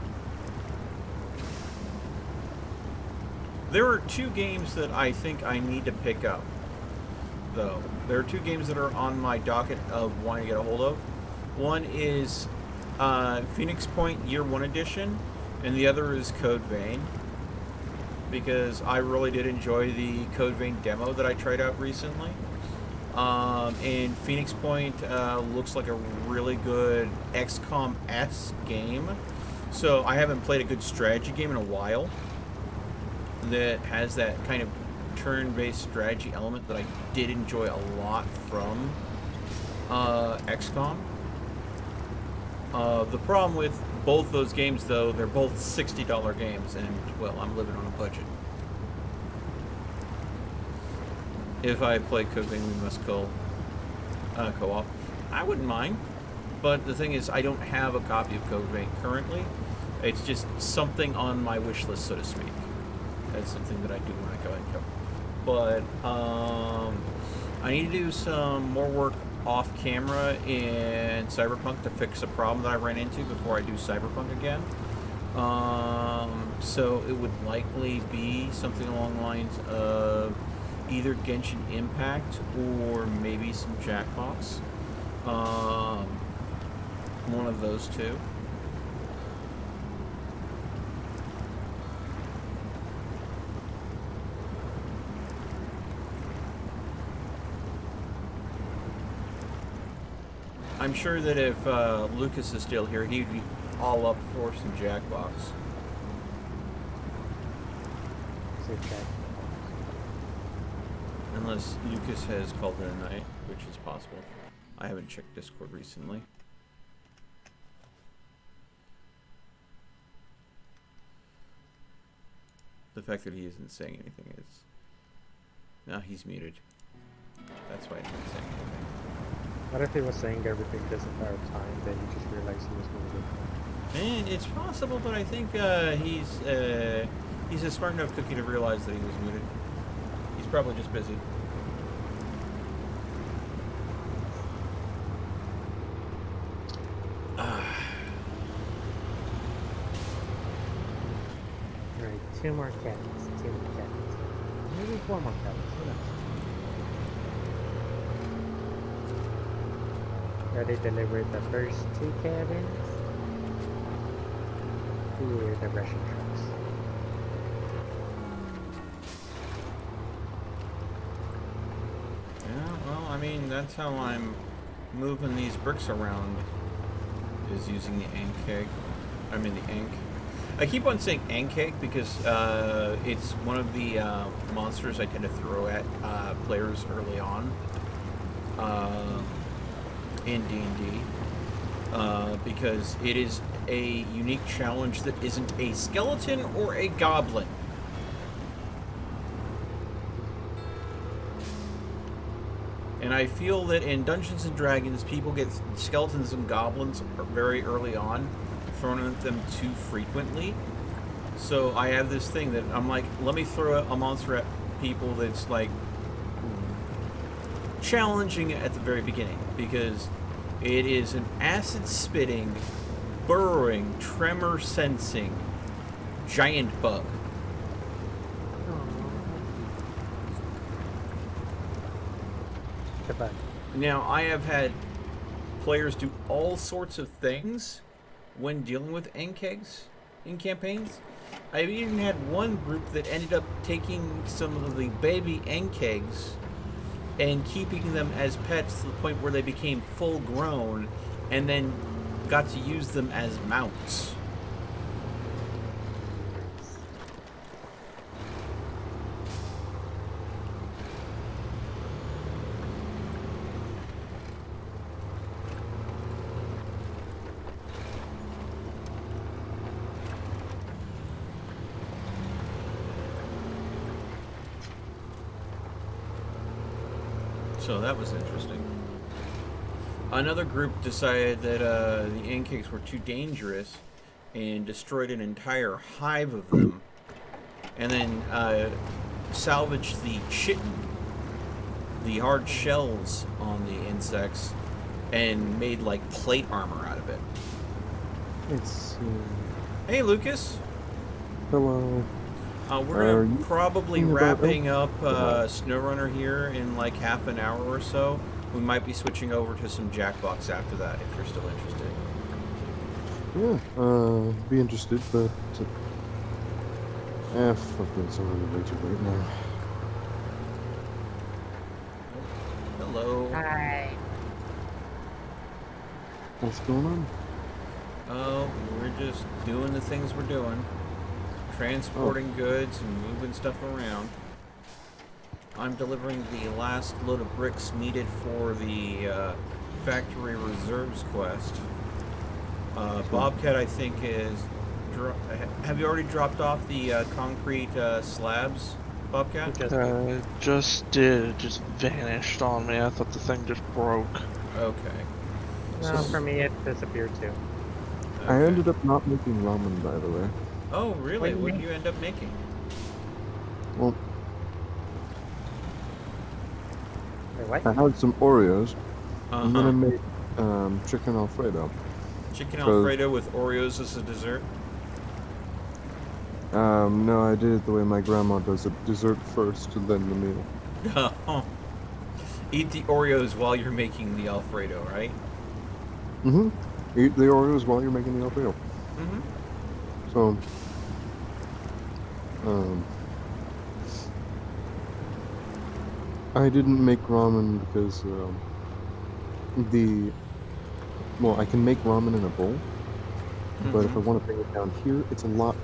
There are two games that I think I need to pick up, though. There are two games that are on my docket of wanting to get a hold of. One is Phoenix Point Year 1 Edition, and the other is Code Vein, because I really did enjoy the Code Vein demo that I tried out recently. And Phoenix Point looks like a really good XCOM-esque game. So I haven't played a good strategy game in a while that has that kind of turn-based strategy element that I did enjoy a lot from XCOM. The problem with both those games, though, they're both $60 games, and, well, I'm living on a budget. If I play Code Vein, we must co-op. I wouldn't mind, but the thing is, I don't have a copy of Code Vein currently. It's just something on my wish list, so to speak. That's something that I do want to go ahead and cover. But I need to do some more work off camera in Cyberpunk to fix a problem that I ran into before I do Cyberpunk again. So it would likely be something along the lines of either Genshin Impact or maybe some Jackbox. One of those two. I'm sure that if Lucas is still here, he'd be all up for some Jackbox. Unless Lucas has called it a night, which is possible. I haven't checked Discord recently. The fact that he isn't saying anything is... No, he's muted. That's why he's not saying anything. What if he was saying everything this entire time, then he just realized he was muted? And it's possible, but I think he's a smart enough cookie to realize that he was muted. He's probably just busy. Alright, 2 more cabins. 2 more cabins. Maybe 4 more cabins. Who knows? Already delivered the first 2 cabins to the Russian trucks. Yeah, well, I mean, that's how I'm moving these bricks around, is using the end keg. I mean the Ankh. I keep on saying Ankh because it's one of the monsters I tend to throw at players early on in D&D because it is a unique challenge that isn't a skeleton or a goblin. And I feel that in Dungeons and Dragons, people get skeletons and goblins very early on, thrown at them too frequently. So I have this thing that I'm like, let me throw a monster at people that's like challenging at the very beginning, because it is an acid-spitting, burrowing, tremor-sensing giant bug. Now, I have had players do all sorts of things when dealing with Ankegs in campaigns. I've even had one group that ended up taking some of the baby Ankegs and keeping them as pets to the point where they became full grown and then got to use them as mounts. So that was interesting. Another group decided that the Ankegs were too dangerous and destroyed an entire hive of them, and then salvaged the chitin, the hard shells on the insects, and made like plate armor out of it. It's. Hey, Lucas. Hello. We're probably wrapping up SnowRunner here in like half an hour or so. We might be switching over to some Jackbox after that if you're still interested. Yeah, be interested, but fuck it, it's already way too late now. Hello. Hi. What's going on? Oh, we're just doing the things we're doing. Transporting goods and moving stuff around. I'm delivering the last load of bricks needed for the factory reserves quest. Bobcat, I think, is... have you already dropped off the concrete slabs, Bobcat? Just did. It just vanished on me. I thought the thing just broke. Okay. No, for me it disappeared too. Okay. I ended up not making ramen, by the way. Oh, really? What did you end up making? Well, Wait, what? I had some Oreos, and then I made chicken Alfredo. Chicken Alfredo with Oreos as a dessert? No, I did it the way my grandma does it. Dessert first, and then the meal. Eat the Oreos while you're making the Alfredo, right? Mm-hmm. Eat the Oreos while you're making the Alfredo. Mm-hmm. So, I didn't make ramen because I can make ramen in a bowl, but if I want to bring it down here, it's a lot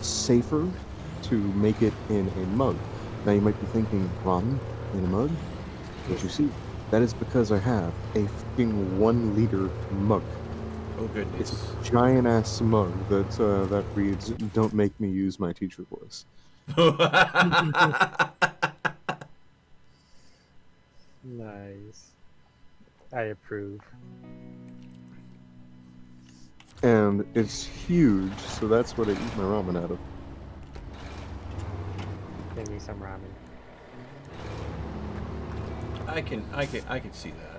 safer to make it in a mug. Now you might be thinking, ramen in a mug? But you see, that is because I have a fucking 1 liter mug. Oh goodness. It's a giant ass mug that reads, "Don't make me use my teacher voice." Nice. I approve. And it's huge, so that's what I eat my ramen out of. Give me some ramen. I can see that.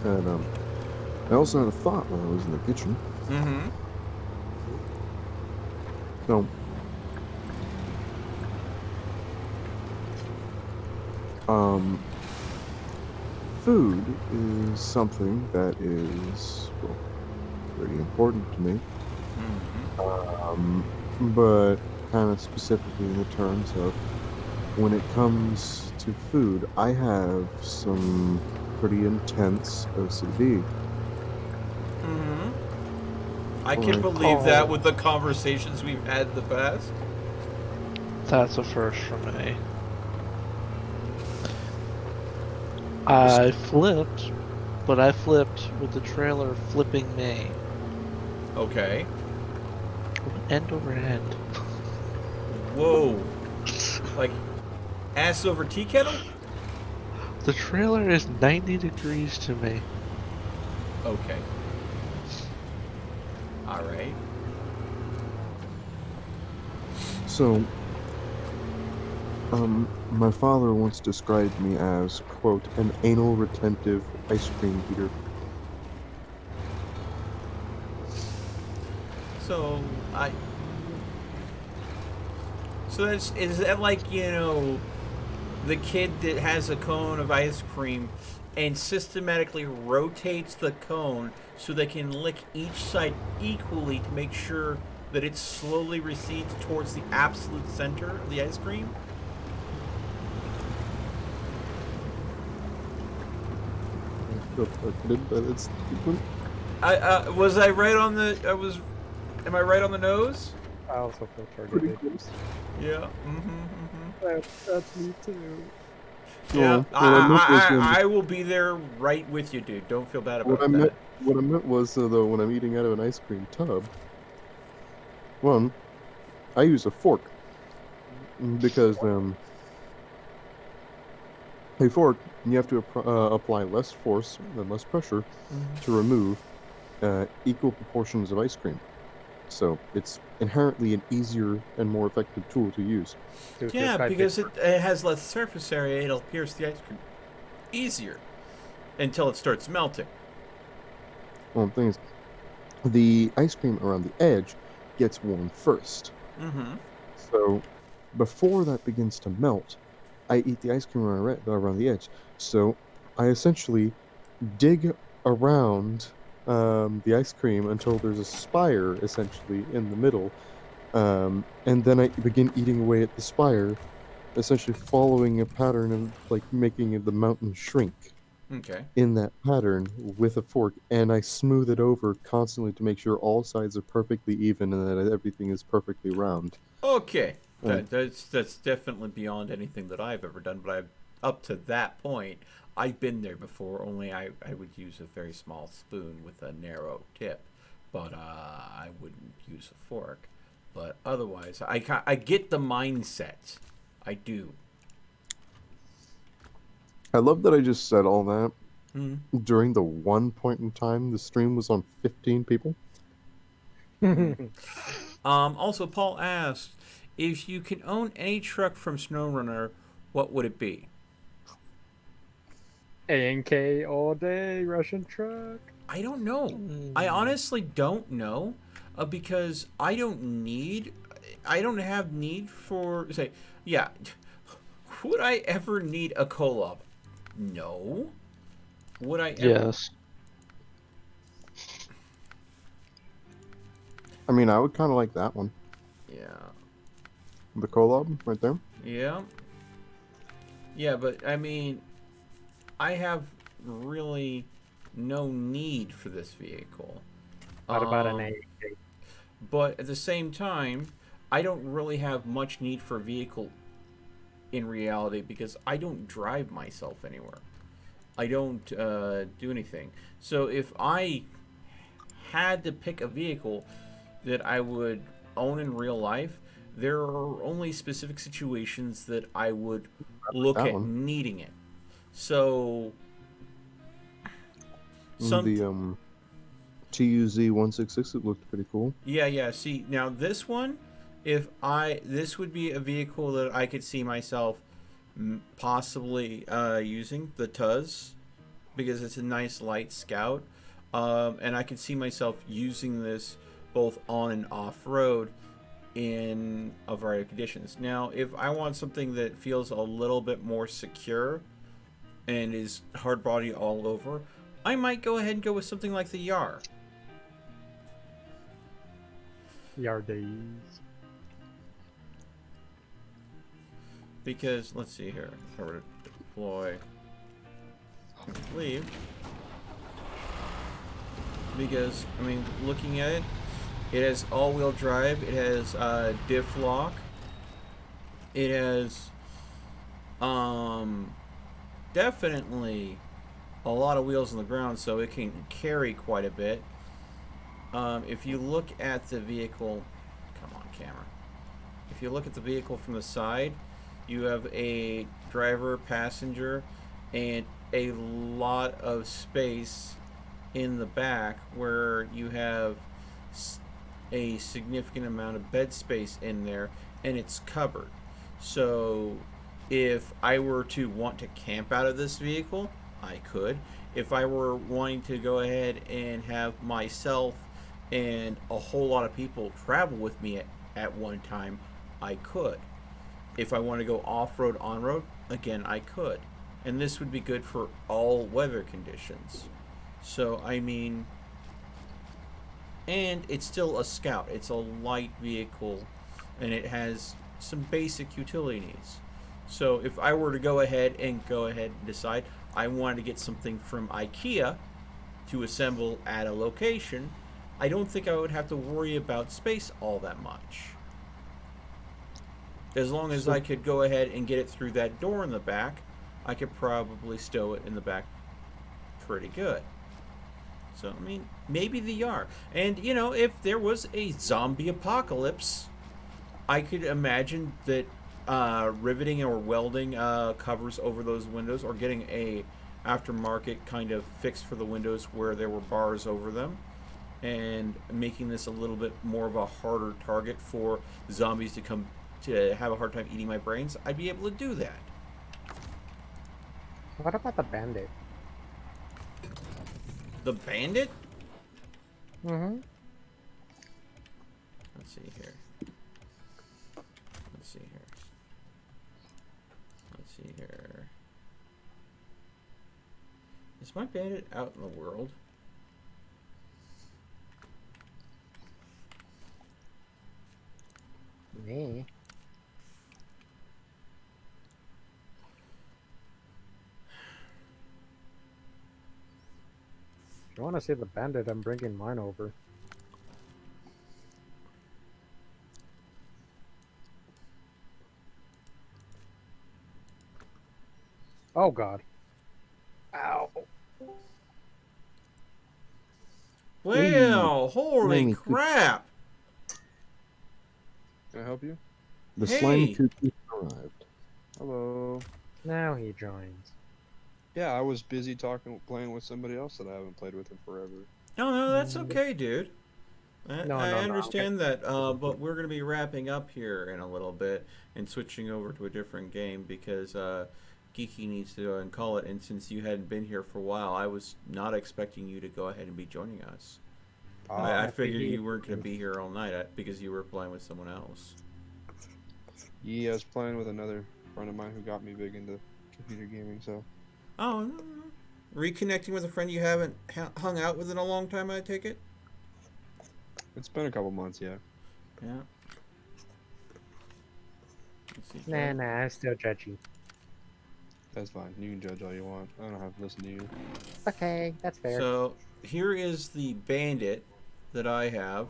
And I also had a thought while I was in the kitchen. Mm-hmm. So, Um, food is something that is, well, pretty important to me. But kind of specifically in the terms of when it comes to food, I have some pretty intense OCD. I can Like, believe that with the conversations we've had in the past. That's a first for me. I flipped, but I flipped with the trailer flipping me. Okay. End over end. Whoa. Like, ass over tea kettle? The trailer is 90 degrees to me. Okay. Alright. So, my father once described me as, quote, an anal retentive ice cream eater. So, So is that like, the kid that has a cone of ice cream and systematically rotates the cone so they can lick each side equally to make sure that it slowly recedes towards the absolute center of the ice cream? Was I right on the? Am I right on the nose? I also feel Pretty targeted. close. Yeah. That's me too. Yeah. What I meant was I will be there right with you, dude. Don't feel bad about that. what I meant was though when I'm eating out of an ice cream tub, one, I use a fork because a fork you have to apply less force and less pressure to remove equal proportions of ice cream. So it's inherently an easier and more effective tool to use. Dude, this Yeah, guy because bit- it has less surface area, it'll pierce the ice cream easier until it starts melting. Well, the thing is, the ice cream around the edge gets warm first. So before that begins to melt, I eat the ice cream around the edge. So I essentially dig around the ice cream until there's a spire essentially in the middle, and then I begin eating away at the spire, essentially following a pattern of like making the mountain shrink Okay. in that pattern with a fork, and I smooth it over constantly to make sure all sides are perfectly even and that everything is perfectly round. Okay. Mm. That's definitely beyond anything that I've ever done, but up to that point, I've been there before, only I would use a very small spoon with a narrow tip, but I wouldn't use a fork. But otherwise, I get the mindset. I do. I love that I just said all that during the one point in time the stream was on 15 people. Also, Paul asked, if you can own any truck from SnowRunner, what would it be? A&K all day, Russian truck. I don't know. I honestly don't know, because I don't have need for, say, yeah. Would I ever need a collab? No. Would I ever? Yes. I mean, I would kind of like that one. Yeah. The collab right there. Yeah. Yeah, but I mean, I have really no need for this vehicle. What about an A&K? But at the same time, I don't really have much need for a vehicle in reality because I don't drive myself anywhere. I don't do anything. So if I had to pick a vehicle that I would own in real life, there are only specific situations that I would look at needing it. So the TUZ 166, it looked pretty cool. Yeah. See, now this one, this would be a vehicle that I could see myself possibly using, the Tuz, because it's a nice light scout, and I could see myself using this both on and off road in a variety of conditions. Now, if I want something that feels a little bit more secure and is hard body all over, I might go ahead and go with something like the Yar. Yar days. Because, let's see here. If I were to deploy, leave. Because, I mean, looking at it, it has all-wheel drive. It has diff lock. It has definitely a lot of wheels on the ground, so it can carry quite a bit. If you look at the vehicle, come on, camera. If you look at the vehicle from the side, you have a driver, passenger, and a lot of space in the back where you have a significant amount of bed space in there, and it's covered. So if I were to want to camp out of this vehicle, I could. If I were wanting to go ahead and have myself and a whole lot of people travel with me at one time, I could. If I want to go off-road, on-road, again, I could. And this would be good for all weather conditions. So, I mean, and it's still a Scout. It's a light vehicle, and it has some basic utility needs. So if I were to go ahead and decide I wanted to get something from IKEA to assemble at a location, I don't think I would have to worry about space all that much. As long as I could go ahead and get it through that door in the back, I could probably stow it in the back pretty good. So, I mean, maybe the Yar. And, you know, if there was a zombie apocalypse, I could imagine that riveting or welding covers over those windows, or getting a aftermarket kind of fix for the windows where there were bars over them, and making this a little bit more of a harder target for zombies to come to have a hard time eating my brains, I'd be able to do that. What about the bandit? The bandit? Mm-hmm. Let's see here. Let's see here. Let's see here. Is my bandit out in the world? Me? If you want to see the bandit, I'm bringing mine over. Oh god. Ow. Well, holy crap! Can I help you? The Hey! slimy cookie arrived. Hello. Now he joins. Yeah, I was busy playing with somebody else that I haven't played with in forever. No, that's okay, dude. I No, understand that, but we're going to be wrapping up here in a little bit and switching over to a different game because Geeky needs to go and call it. And since you hadn't been here for a while, I was not expecting you to go ahead and be joining us. I figured you weren't going to be here all night because you were playing with someone else. Yeah, I was playing with another friend of mine who got me big into computer gaming, so. Oh, no. Reconnecting with a friend you haven't hung out with in a long time, I take it? It's been a couple months, yeah. Yeah. Nah, I'm still judging. That's fine. You can judge all you want. I don't have to listen to you. Okay, that's fair. So, here is the bandit that I have.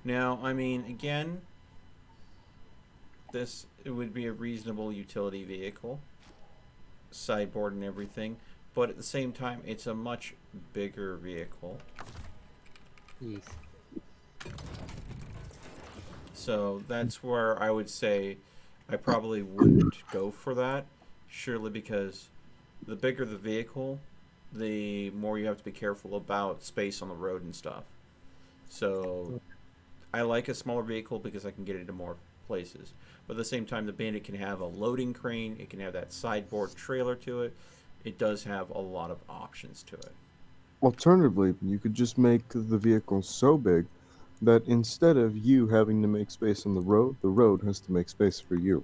Now, I mean, again, it would be a reasonable utility vehicle. Sideboard and everything. But at the same time, it's a much bigger vehicle. Yes. So that's where I would say I probably wouldn't go for that. Surely because the bigger the vehicle, the more you have to be careful about space on the road and stuff. So I like a smaller vehicle because I can get into more places. But at the same time, the Bandit can have a loading crane. It can have that sideboard trailer to it. It does have a lot of options to it. Alternatively, you could just make the vehicle so big that instead of you having to make space on the road has to make space for you.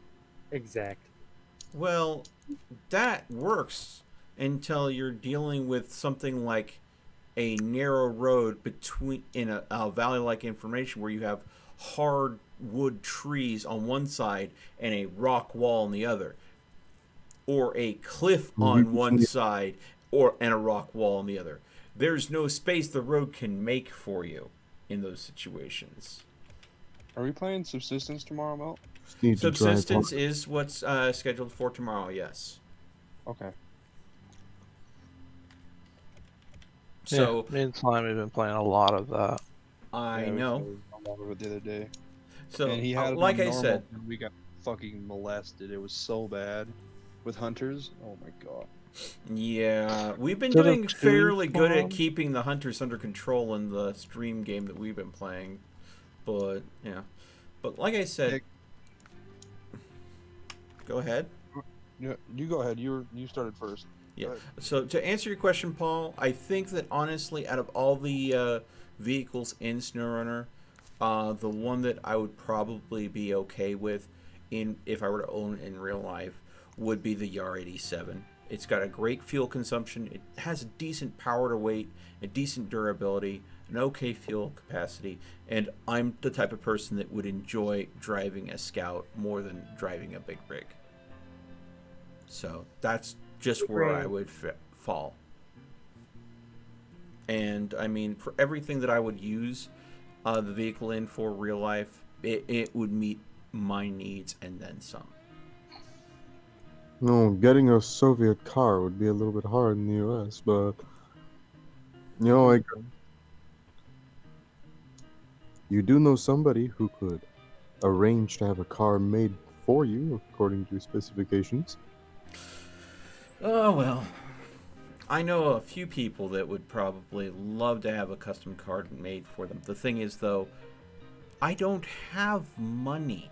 Exact. Well, that works until you're dealing with something like a narrow road between in a valley-like information where you have hardwood trees on one side and a rock wall on the other, or a cliff You on just one need- side or and a rock wall on the other. There's no space the road can make for you in those situations. Are we playing Subsistence tomorrow, Mel? just need to drive Subsistence hard. is what's scheduled for tomorrow. Yes. Okay. So yeah, me and Slime have been playing a lot of that. I Yeah, we know. played a lot of it the other day. So And he had it like on I normal, said, and we got fucking molested. It was so bad with hunters. Oh my god. yeah, we've been Instead of doing two fairly good at farm- keeping the hunters under control in the stream game that we've been playing. But yeah, but like I said, go ahead. Yeah, you go ahead. You started first. Yeah. Go ahead. So to answer your question, Paul, I think that honestly, out of all the vehicles in SnowRunner, the one that I would probably be okay with, in if I were to own it in real life, would be the Yar 87. It's got a great fuel consumption. It has a decent power to weight, a decent durability, an okay fuel capacity, and I'm the type of person that would enjoy driving a Scout more than driving a big rig. So that's just where I would fall. And I mean, for everything that I would use the vehicle in for real life, it would meet my needs and then some. No, getting a Soviet car would be a little bit hard in the U.S., but you do know somebody who could arrange to have a car made for you according to your specifications. Oh well, I know a few people that would probably love to have a custom car made for them. The thing is, though, I don't have money.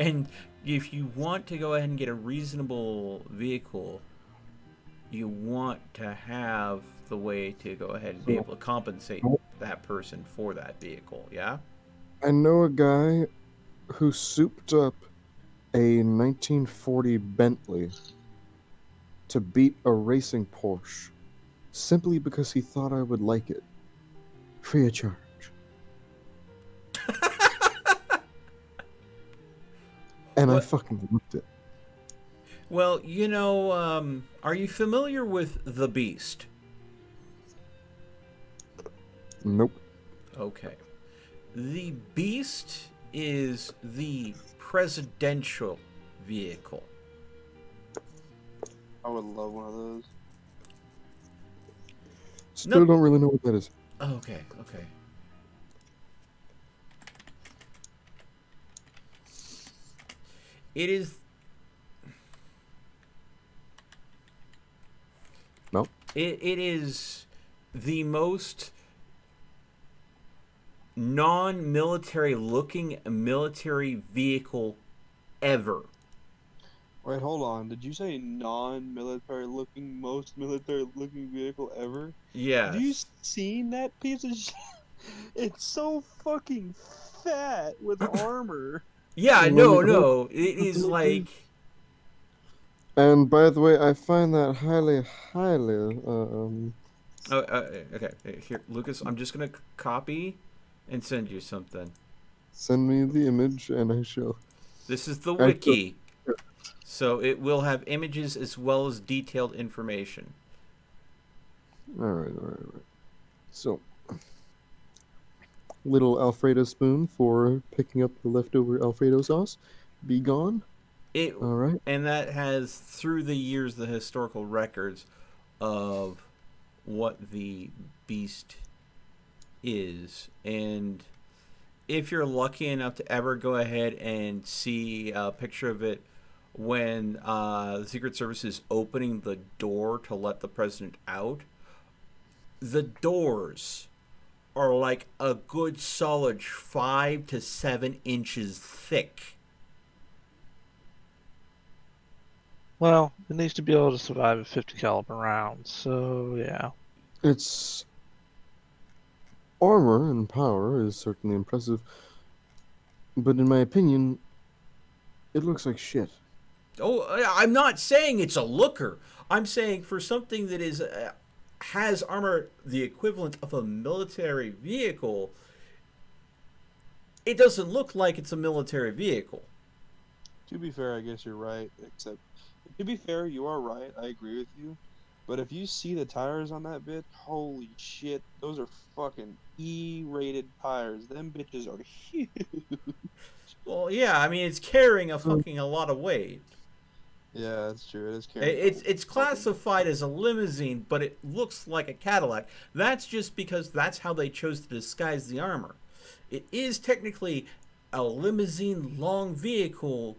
And if you want to go ahead and get a reasonable vehicle, you want to have the way to go ahead and be able to compensate that person for that vehicle, yeah? I know a guy who souped up a 1940 Bentley to beat a racing Porsche simply because he thought I would like it. Free of charge. And I fucking loved it. Well, you know, are you familiar with the Beast? Nope. Okay. The Beast is the presidential vehicle. I would love one of those. Still don't really know what that is. Okay, okay. It is... No. It is the most non-military looking military vehicle ever. Wait, hold on. Did you say non-military looking, most military looking vehicle ever? Yes. Have you seen that piece of shit? It's so fucking fat with armor. Yeah, no. It is like... And by the way, I find that highly. Okay. Here, Lucas, I'm just going to copy and send you something. Send me the image and I shall. This is the wiki. So it will have images as well as detailed information. Alright. So, little Alfredo spoon for picking up the leftover Alfredo sauce. Be gone. Alright. And that has, through the years, the historical records of what the Beast is. And if you're lucky enough to ever go ahead and see a picture of it when the Secret Service is opening the door to let the president out, the doors are like a good solid 5 to 7 inches thick. Well, it needs to be able to survive a 50 caliber round, so yeah. It's armor and power is certainly impressive, but in my opinion, it looks like shit. Oh, I'm not saying it's a looker. I'm saying for something that is has armor the equivalent of a military vehicle, it doesn't look like it's a military vehicle. To be fair, I guess you're right. Except, to be fair, you are right. I agree with you. But if you see the tires on that bit, holy shit, those are fucking E-rated tires. Them bitches are huge. Well, yeah, I mean it's carrying a lot of weight. Yeah, that's true. It is carrying. It's classified as a limousine, but it looks like a Cadillac. That's just because that's how they chose to disguise the armor. It is technically a limousine long vehicle,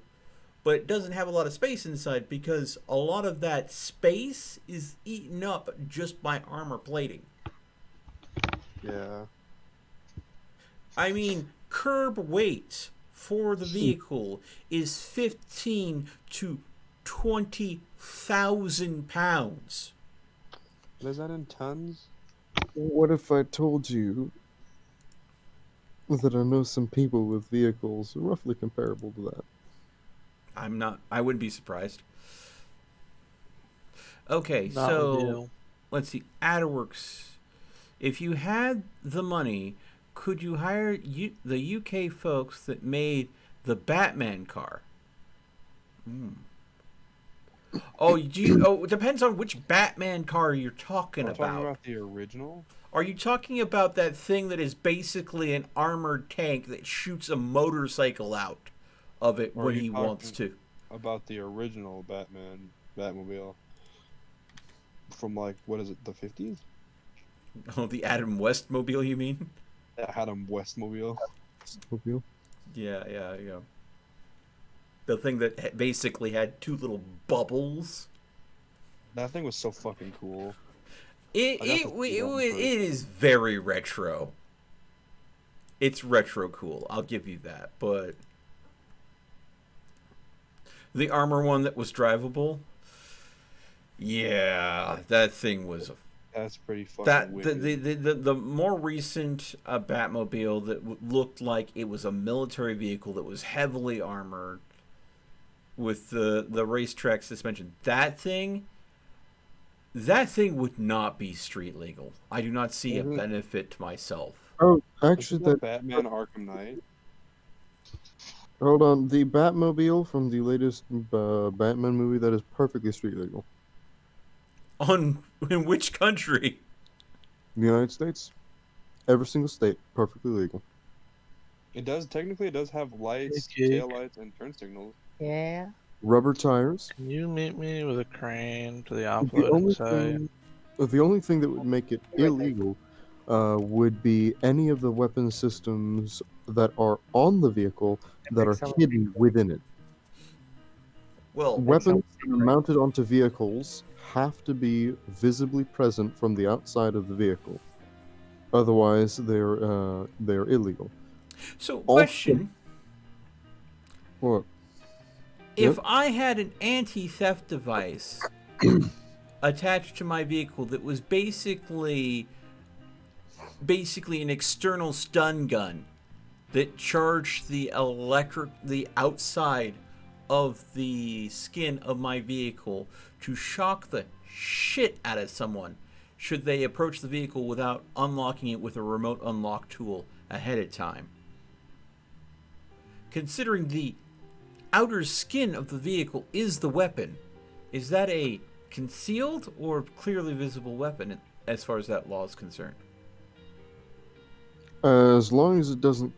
but it doesn't have a lot of space inside because a lot of that space is eaten up just by armor plating. Yeah. I mean, curb weight for the vehicle is 15 to 20,000 pounds. What is that in tons? What if I told you that I know some people with vehicles roughly comparable to that? I wouldn't be surprised. Okay, Not so ideal. let's see. Adworks. If you had the money, could you hire the UK folks that made the Batman car? Oh, it depends on which Batman car you're talking We're about. talking about the original? Are you talking about that thing that is basically an armored tank that shoots a motorcycle out of it Or are when you he talking wants to? About the original Batmobile. From like, what is it, the 50s? Oh, the Adam West mobile, you mean? The Adam Westmobile. Mobile? Yeah. The thing that basically had two little bubbles. That thing was so fucking cool. It is very retro. It's retro cool. I'll give you that. But the armor one that was drivable, yeah, that thing was That's pretty fucking wicked. the more recent Batmobile that looked like it was a military vehicle that was heavily armored with the racetrack suspension. That thing would not be street legal. I do not see a benefit to myself. Oh, actually, Isn't that Batman Arkham Knight? Hold on. The Batmobile from the latest Batman movie, that is perfectly street legal. In which country? The United States. Every single state, perfectly legal. It does have lights, Okay. tail lights, and turn signals. Yeah. Rubber tires. Can you meet me with a crane to the The offloading only site? the only thing that would make it illegal would be any of the weapon systems that are on the vehicle that are hidden within it. Well, Weapons that are mounted onto vehicles have to be visibly present from the outside of the vehicle. Otherwise, they're illegal. So, question. What? If Yep. I had an anti-theft device attached to my vehicle that was basically an external stun gun that charged the outside of the skin of my vehicle to shock the shit out of someone should they approach the vehicle without unlocking it with a remote unlock tool ahead of time. Considering the outer skin of the vehicle is the weapon, is that a concealed or clearly visible weapon as far as that law is concerned? As long as it doesn't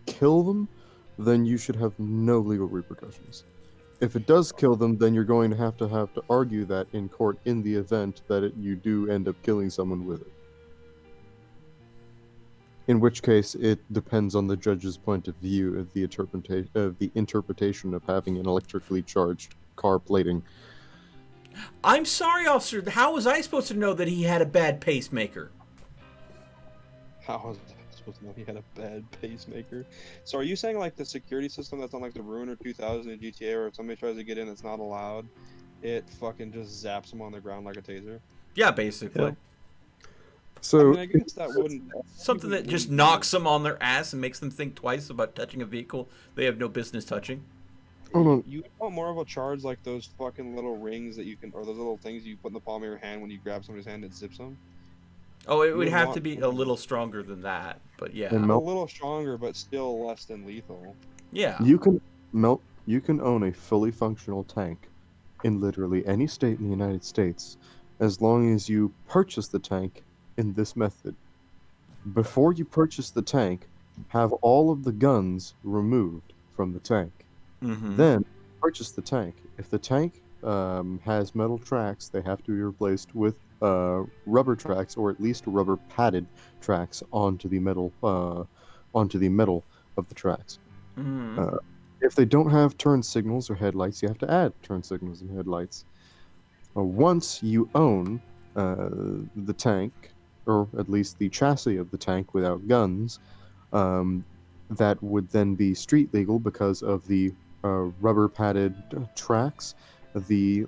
kill them, then you should have no legal repercussions. If it does kill them, then you're going to have to argue that in court in the event that you do end up killing someone with it. In which case, it depends on the judge's point of view of the interpretation of having an electrically charged car plating. I'm sorry, officer. How was I supposed to know that he had a bad pacemaker? How was I supposed to know he had a bad pacemaker? So are you saying like the security system that's on like the Ruiner 2000 in GTA, where if somebody tries to get in that's not allowed, it fucking just zaps them on the ground like a taser? Yeah, basically. Yep. So I guess that wouldn't. Something that just knocks them on their ass and makes them think twice about touching a vehicle they have no business touching. You want more of a charge like those fucking little rings that you can, or those little things you put in the palm of your hand when you grab somebody's hand and zips them. Oh, it You would have want to be a little stronger than that, but yeah. a little stronger, but still less than lethal. Yeah. you can you can own a fully functional tank in literally any state in the United States as long as you purchase the tank in this method. Before you purchase the tank, have all of the guns removed from the tank. Mm-hmm. Then purchase the tank. If the tank has metal tracks, they have to be replaced with rubber tracks, or at least rubber padded tracks onto the metal of the tracks. Mm-hmm. If they don't have turn signals or headlights, you have to add turn signals and headlights. Once you own the tank, or at least the chassis of the tank without guns, that would then be street legal because of the rubber padded tracks, the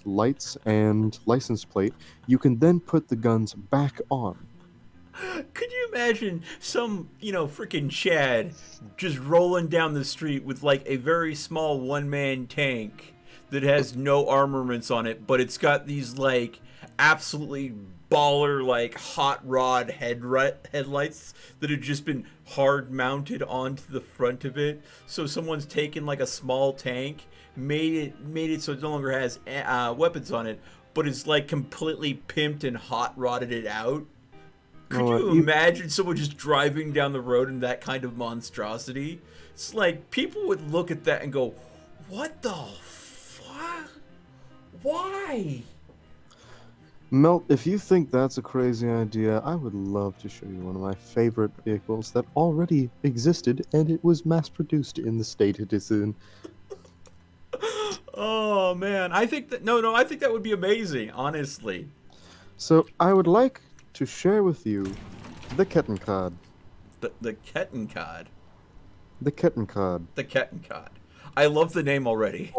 lights, and license plate. You can then put the guns back on. Could you imagine some, freaking Chad just rolling down the street with like a very small one-man tank that has no armaments on it, but it's got these like absolutely baller like hot rod headlights that have just been hard mounted onto the front of it. So someone's taken like a small tank, made it so it no longer has weapons on it, but it's like completely pimped and hot rodded it out. Could you imagine someone just driving down the road in that kind of monstrosity? It's like people would look at that and go, "What the fuck? Why?" Melt, if you think that's a crazy idea, I would love to show you one of my favorite vehicles that already existed and it was mass produced in the state it is in. Oh man, I think that would be amazing, honestly. So I would like to share with you the Kettencod. The Kettencod. The Kettencod. The Kettencod. I love the name already.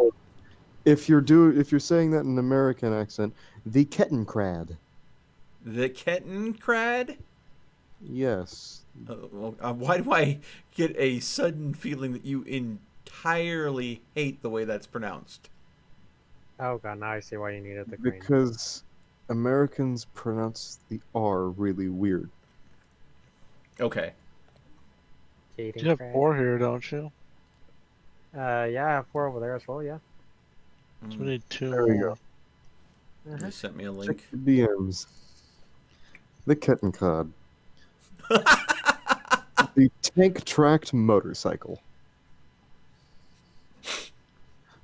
If you're saying that in an American accent, the Kettencrad. The Kettencrad? Yes. Why do I get a sudden feeling that you entirely hate the way that's pronounced? Oh god, now I see why you needed the green. Because Americans pronounce the R really weird. Okay. You have 4 here, don't you? Yeah, I have 4 over there as well, yeah. So we need 2 There we more. go. You sent me a link. Check the DMs. The Kettencod. The tank-tracked motorcycle.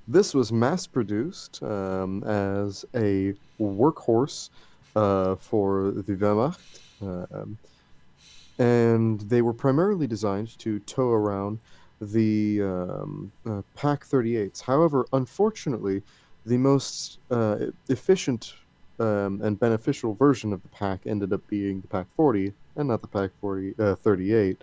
This was mass-produced as a workhorse for the Wehrmacht, and they were primarily designed to tow around the Pack 38s. However, unfortunately, the most efficient and beneficial version of the Pack ended up being the Pack 40 and not the Pack 38.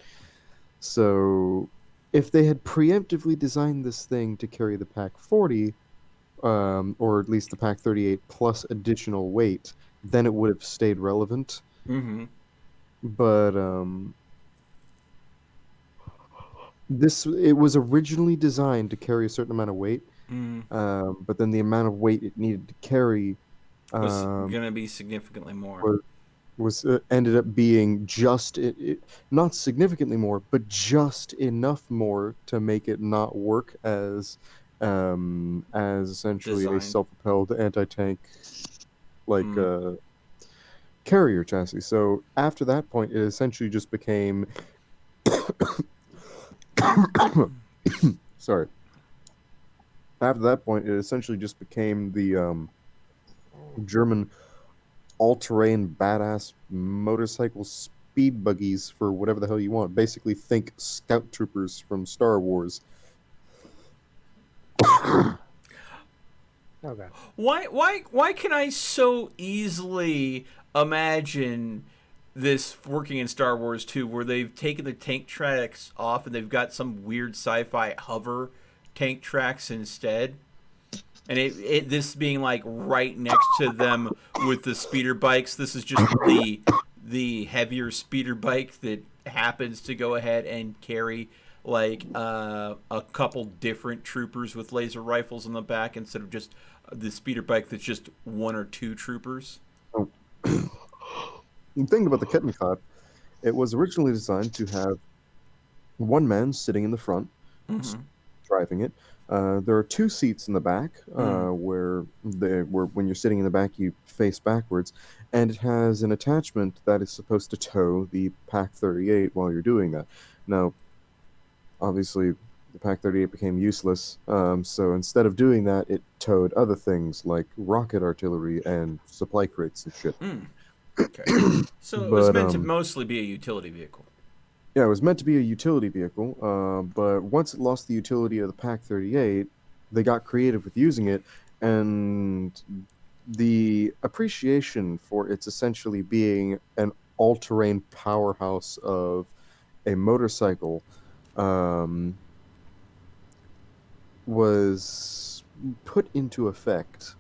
So if they had preemptively designed this thing to carry the Pack 40, or at least the Pack 38 plus additional weight, then it would have stayed relevant. Mm-hmm. But it was originally designed to carry a certain amount of weight, but then the amount of weight it needed to carry was going to be significantly more. Was ended up being just not significantly more, but just enough more to make it not work as essentially Designed. a self-propelled anti-tank carrier chassis. So after that point, it essentially just became sorry. After that point, it essentially just became the German all-terrain badass motorcycle speed buggies for whatever the hell you want. Basically, think scout troopers from Star Wars. Okay. Why can I so easily imagine this working in Star Wars 2, where they've taken the tank tracks off and they've got some weird sci-fi hover tank tracks instead? And this being like right next to them with the speeder bikes, this is just the heavier speeder bike that happens to go ahead and carry like a couple different troopers with laser rifles in the back instead of just the speeder bike that's just one or two troopers. Oh. The thing about the Kettenkampf, it was originally designed to have one man sitting in the front, driving it. There are two seats in the back where when you're sitting in the back, you face backwards, and it has an attachment that is supposed to tow the Pack 38 while you're doing that. Now, obviously, the Pack 38 became useless, so instead of doing that, it towed other things like rocket artillery and supply crates and shit. Okay. So it was meant to mostly be a utility vehicle. Yeah, it was meant to be a utility vehicle, but once it lost the utility of the Pack 38, they got creative with using it, and the appreciation for its essentially being an all-terrain powerhouse of a motorcycle was put into effect.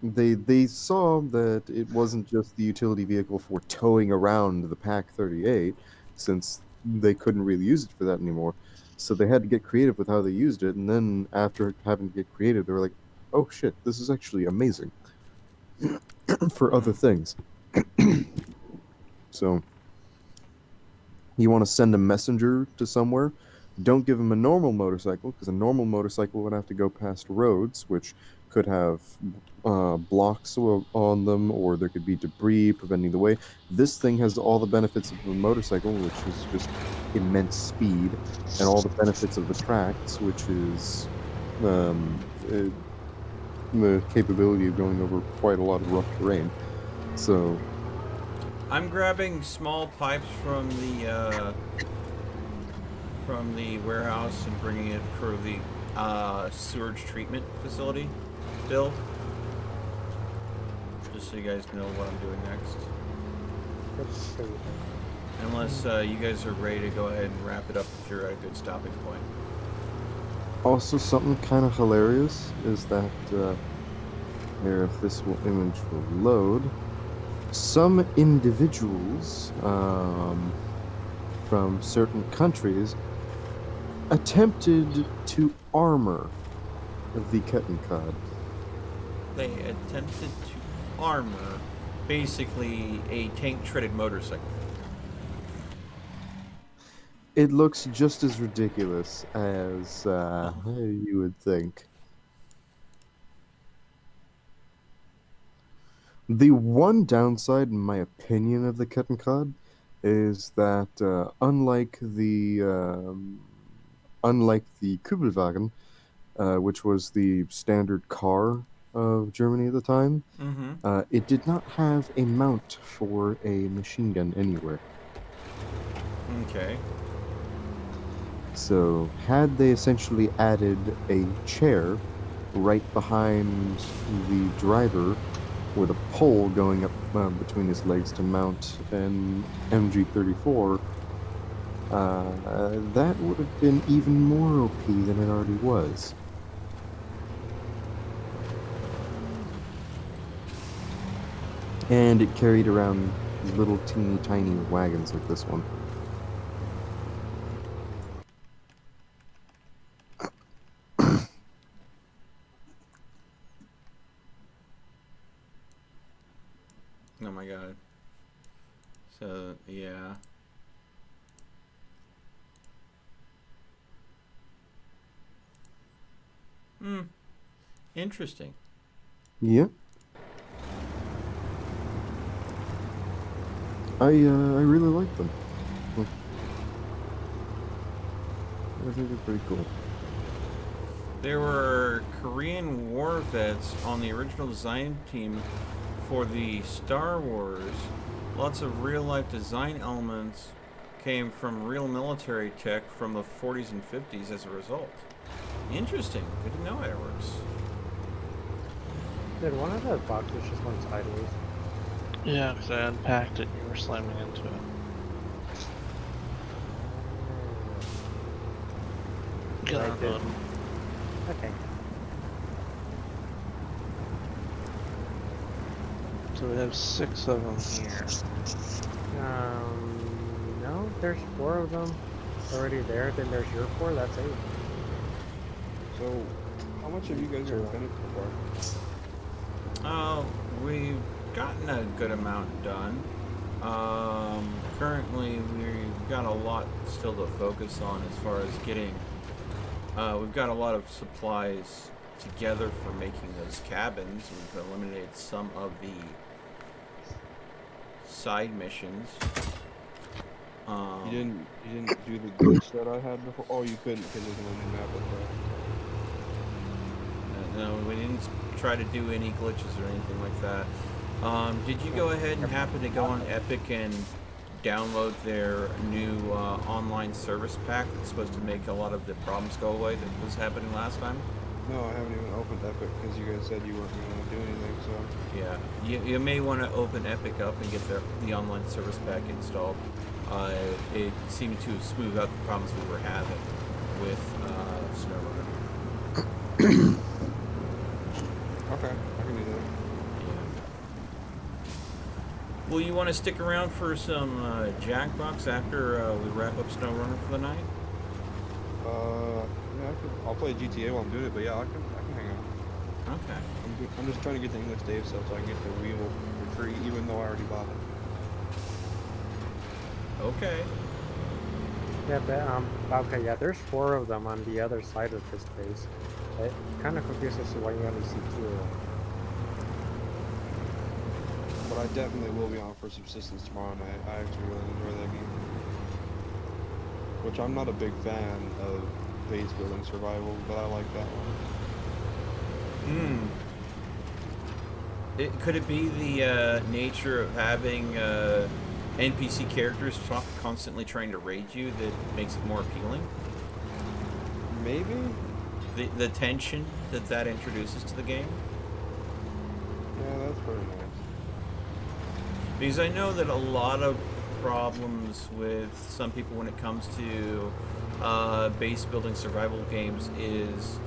They saw that it wasn't just the utility vehicle for towing around the Pack 38, since they couldn't really use it for that anymore. So they had to get creative with how they used it, and then after having to get creative, they were like, "Oh shit, this is actually amazing for other things." So you want to send a messenger to somewhere, don't give them a normal motorcycle, because a normal motorcycle would have to go past roads, which could have blocks on them, or there could be debris preventing the way. This thing has all the benefits of a motorcycle, which is just immense speed, and all the benefits of the tracks, which is the capability of going over quite a lot of rough terrain. So I'm grabbing small pipes from the warehouse and bringing it for the sewage treatment facility build. Just so you guys know what I'm doing next. Unless you guys are ready to go ahead and wrap it up if you're at a good stopping point. also something kind of hilarious is that here, if this image will load, some individuals from certain countries attempted to armor the Kettenkampf. They attempted to armor basically a tank-treaded motorcycle. It looks just as ridiculous as you would think. The one downside, in my opinion, of the Kettenkampf is that unlike the Kübelwagen, which was the standard car of Germany at the time, it did not have a mount for a machine gun anywhere. Okay. So, had they essentially added a chair right behind the driver with a pole going up between his legs to mount an MG34, that would have been even more OP than it already was. And it carried around little teeny tiny wagons like this one. Oh my god. So, yeah. Interesting. Yeah. I really like them. I think they're pretty cool. There were Korean war vets on the original design team for the Star Wars. Lots of real-life design elements came from real military tech from the 40s and 50s as a result. Interesting. Good to know how it works. Did one of the boxes just went sideways? Yeah, because I unpacked it and you were slamming into it. Get on, bud. Okay. So So we have 6 of them here. No, there's 4 of them already there. Then there's your 4. That's 8. So, how much have you guys already finished so far? We've gotten a good amount done. Currently, we've got a lot still to focus on as far as getting. We've got a lot of supplies together for making those cabins. We've eliminated some of the side missions. You didn't do the glitch that I had before. Oh, you couldn't because there's no new map. No, we didn't try to do any glitches or anything like that. Did you go ahead and happen to go on Epic and download their new online service pack that's supposed to make a lot of the problems go away that was happening last time? No, I haven't even opened Epic because you guys said you weren't going to do anything, so... Yeah, you may want to open Epic up and get the online service pack installed. It seemed to smooth out the problems we were having with SnowRunner. Okay, I can do that. Will you want to stick around for some Jackbox after we wrap up SnowRunner for the night? Yeah, I'll play GTA while I'm doing it, but yeah, I can hang out. Okay. I'm just trying to get the English Dave stuff so I can get the Weevil for free, even though I already bought it. Okay. Yeah, but okay, yeah, there's 4 of them on the other side of this base. It kind of confuses you why you only see 2 of them. But I definitely will be on for Subsistence tomorrow night. I actually really enjoy that game. Which I'm not a big fan of base building survival, but I like that one. Could it be the nature of having NPC characters constantly trying to raid you that makes it more appealing? Maybe? The tension that introduces to the game? Yeah, that's pretty nice. Because I know that a lot of problems with some people when it comes to base building survival games is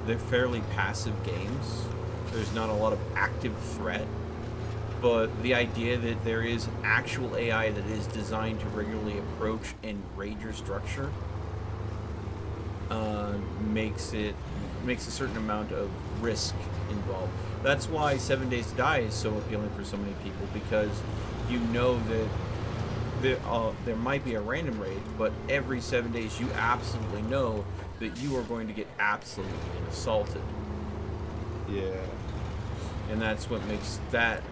they're fairly passive games. There's not a lot of active threat, but the idea that there is actual AI that is designed to regularly approach and raid your structure makes a certain amount of risk involved. That's why 7 Days to Die is so appealing for so many people, because you know that there might be a random raid, but every 7 days you absolutely know that you are going to get absolutely assaulted. Yeah. And that's what makes that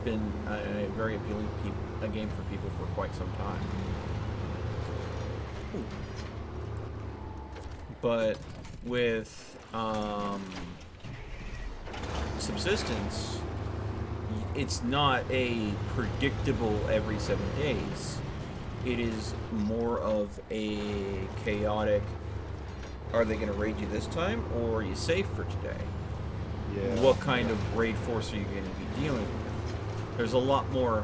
been a very appealing game for people for quite some time. But with Subsistence, it's not a predictable every 7 days. It is more of a chaotic, are they going to raid you this time, or are you safe for today? Yeah. What kind of raid force are you going to be dealing with? There's a lot more...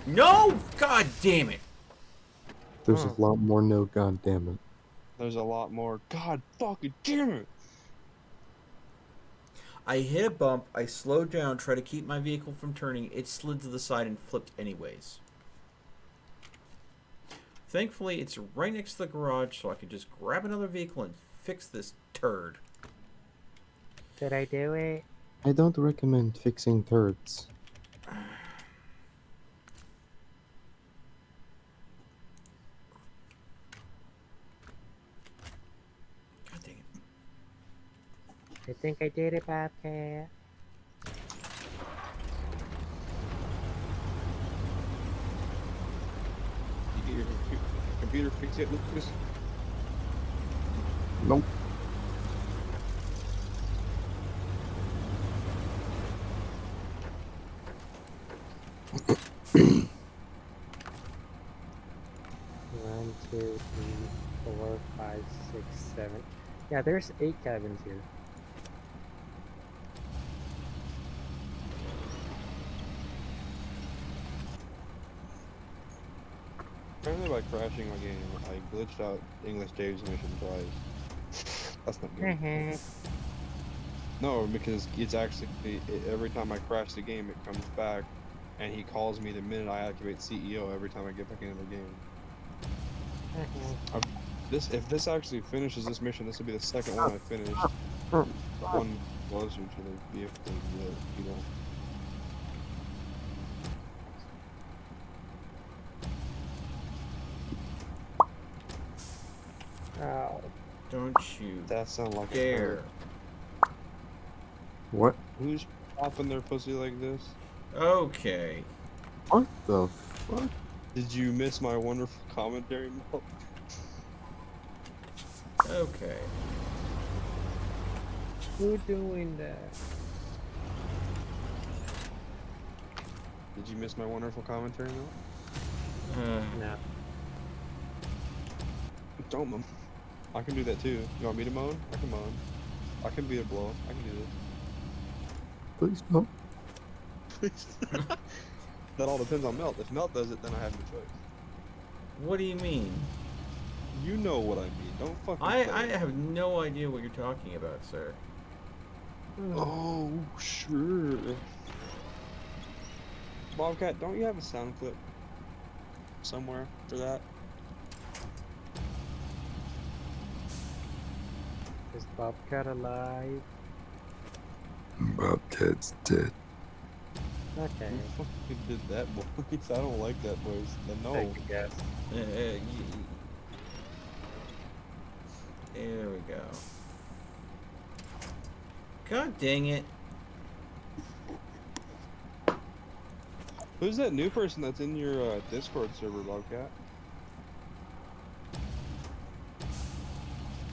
No! God damn it! There's a lot more no god damn it. There's a lot more god fucking damn it! I hit a bump, I slowed down, tried to keep my vehicle from turning, it slid to the side and flipped anyways. Thankfully, it's right next to the garage, so I can just grab another vehicle and fix this turd. Did I do it? I don't recommend fixing turds. God dang it. I think I did it, Bobcat. You get your computer fixed yet, Lucas? Nope. One, two, three, 4, 5, 6, 7. Yeah, there's 8 cabins here. Apparently by crashing my game, I glitched out English Dave's mission twice. That's not good. No, because it's actually every time I crash the game, it comes back, and he calls me the minute I activate CEO. Every time I get back into the game. If this actually finishes this mission, this will be the second one I finished. One closer to the vehicle, you know. Ow. Don't you That sound like a dare. hurt. What? Who's popping their pussy like this? Okay. What the fuck? Did you miss my wonderful commentary, Mel? Okay. Who doing that? Did you miss my wonderful commentary, Mel? No. Don't moan. I can do that too. You want me to moan? I can moan. I can be a blow. I can do this. Please no. Please. That all depends on Melt. If Melt does it, then I have no choice. What do you mean? You know what I mean. Don't fucking. I have no idea what you're talking about, sir. Oh, sure. Bobcat, don't you have a sound clip somewhere for that? Is Bobcat alive? Bobcat's dead. Okay. Who fucking did that voice? I don't like that voice. No. Take a guess. There we go. God dang it. Who's that new person that's in your Discord server, Bobcat?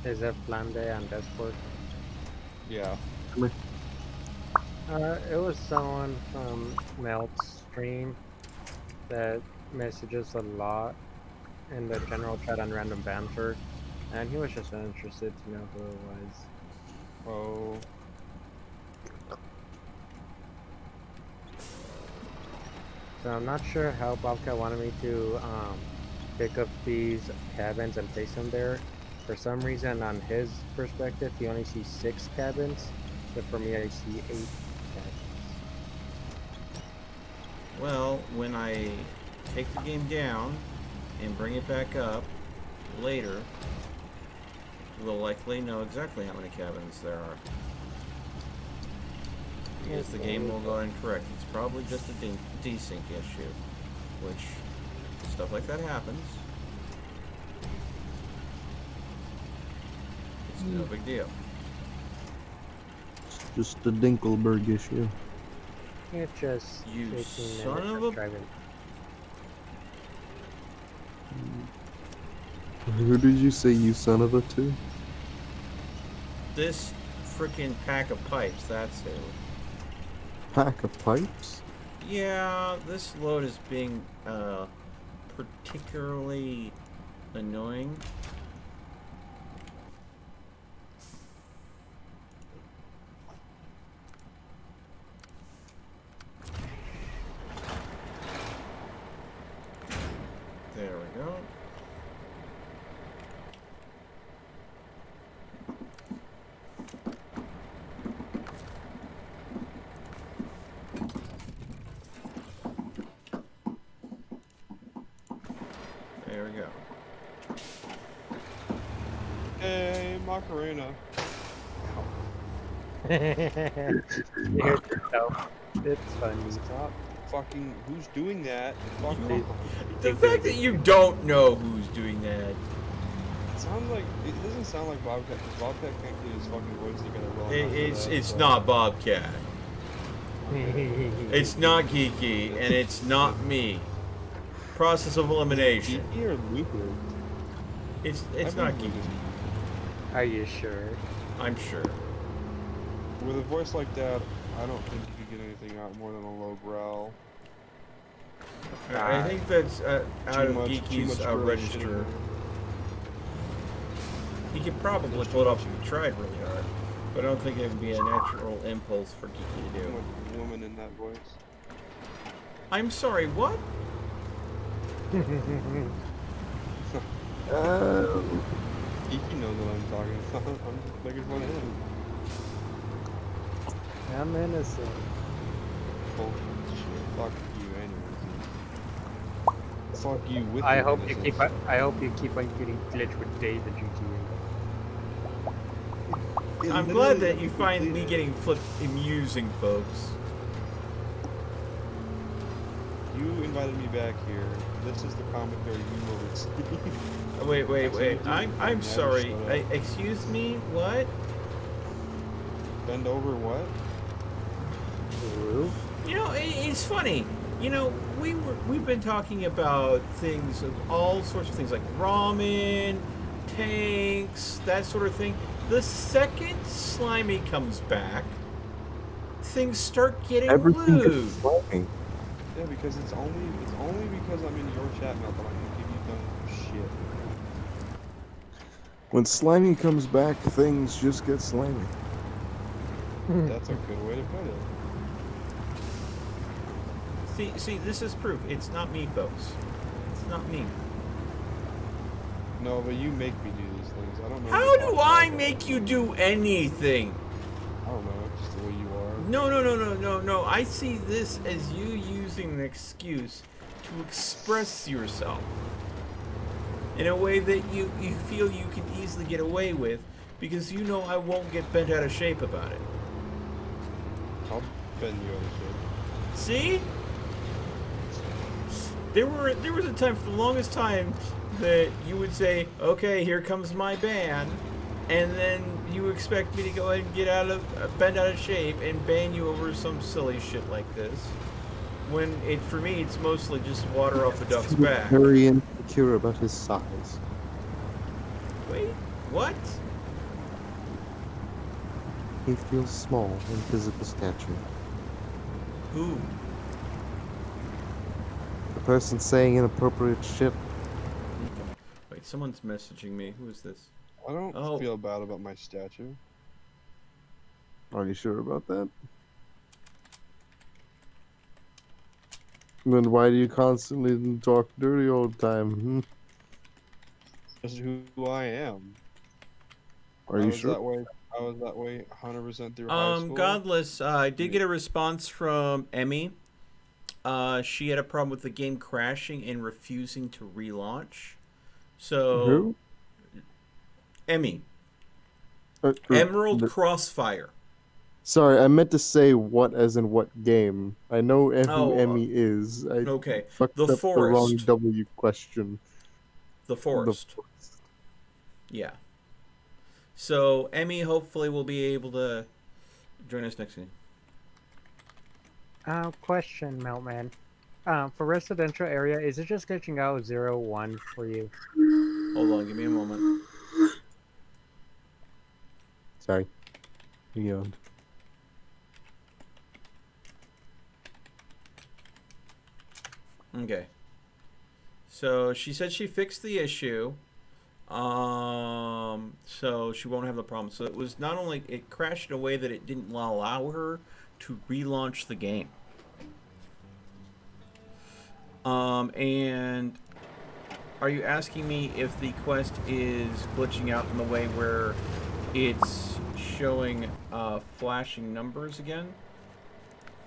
Is it Flande on Discord? Yeah. It was someone from Melt's stream that messages a lot in the general chat on random banter, and he was just interested to know who it was. Oh. So I'm not sure how Bobcat wanted me to pick up these cabins and place them there. For some reason, on his perspective, he only sees 6 cabins, but for me, I see 8 cabins. Well, when I take the game down and bring it back up later, we'll likely know exactly how many cabins there are. Because the game will go incorrect. It's probably just a desync issue, which stuff like that happens. It's no big deal. It's just a Dinkelberg issue. It just You 15 son minutes of of a- driving. Who did you say you son of a to? This freaking pack of pipes, that's who. Pack of pipes? Yeah, this load is being particularly annoying. There we go. There we go. Hey, Macarena. You heard yourself. It's funny. Stop fucking. Who's doing that? Fuck Please. off. The fact that you don't know who's doing that. It sounds like. It doesn't sound like Bobcat, because Bobcat can't get his fucking voice together well enough for It's that, not Bobcat. It's not Geeky, and it's not me. Process of elimination. Geeky or Looper? It's I've not been Geeky. Are you sure? I'm sure. With a voice like that, I don't think you could get anything out more than a low growl. I think that's out of too Geeky's much register. He could probably pull it off if he tried really hard, but I don't think it would be a natural impulse for Geeky to Too do. much woman in that voice. I'm sorry, what? Geeky knows what I'm talking about. I'm just making fun of him. I'm innocent. Bullshit. Fuck you, anyways. Dude. Fuck you with I your hope you innocence. keep. I hope you keep on getting glitch with Dave the GTA. It I'm literally glad that you never find me completed. getting flipped amusing, folks. You invited me back here. This is the commentary you will receive. Wait. You I'm never sorry. shut up. Excuse me. What? Bend over what? You know, it's funny. You know, we've been talking about things of all sorts of things like ramen, tanks, that sort of thing. The second Slimy comes back, things start getting Everything lewd. gets slimy. Yeah, because it's only because I'm in your chat now that I can give you dumb shit. When slimy comes back, things just get slimy. That's a good way to put it. See, this is proof. It's not me, folks. It's not me. No, but you make me do these things. I don't know. How do I make you do anything? I don't know. Just the way you are. No. I see this as you using an excuse to express yourself in a way that you feel you can easily get away with because you know I won't get bent out of shape about it. I'll bend you out of shape. See? There was a time for the longest time that you would say, "Okay, here comes my ban," and then you expect me to go ahead and bend out of shape and ban you over some silly shit like this. When for me, it's mostly just water off the duck's He was back. very insecure about his size. Wait, what? He feels small in physical stature. Who? The person saying inappropriate shit. Wait, someone's messaging me. Who is this? I don't feel bad about my stature. Are you sure about that? Then why do you constantly talk dirty all the time? This is who I am. Are you sure? I was that way 100% through high school. Godless, I did get a response from Emmy. She had a problem with the game crashing and refusing to relaunch. So Who? Emmy. Emerald Crossfire. Sorry, I meant to say what as in what game. I know who Emmy is. I okay. fucked The up Forest. the wrong W question. The Forest. Yeah. So Emmy hopefully will be able to join us next game. Question, Meltman. For residential area, is it just glitching out 0-1 for you? Hold on, give me a moment. Sorry. Beyond. Okay. So she said she fixed the issue. So she won't have the problem. So it was not only it crashed in a way that it didn't allow her to relaunch the game. And are you asking me if the quest is glitching out in the way where it's showing flashing numbers again?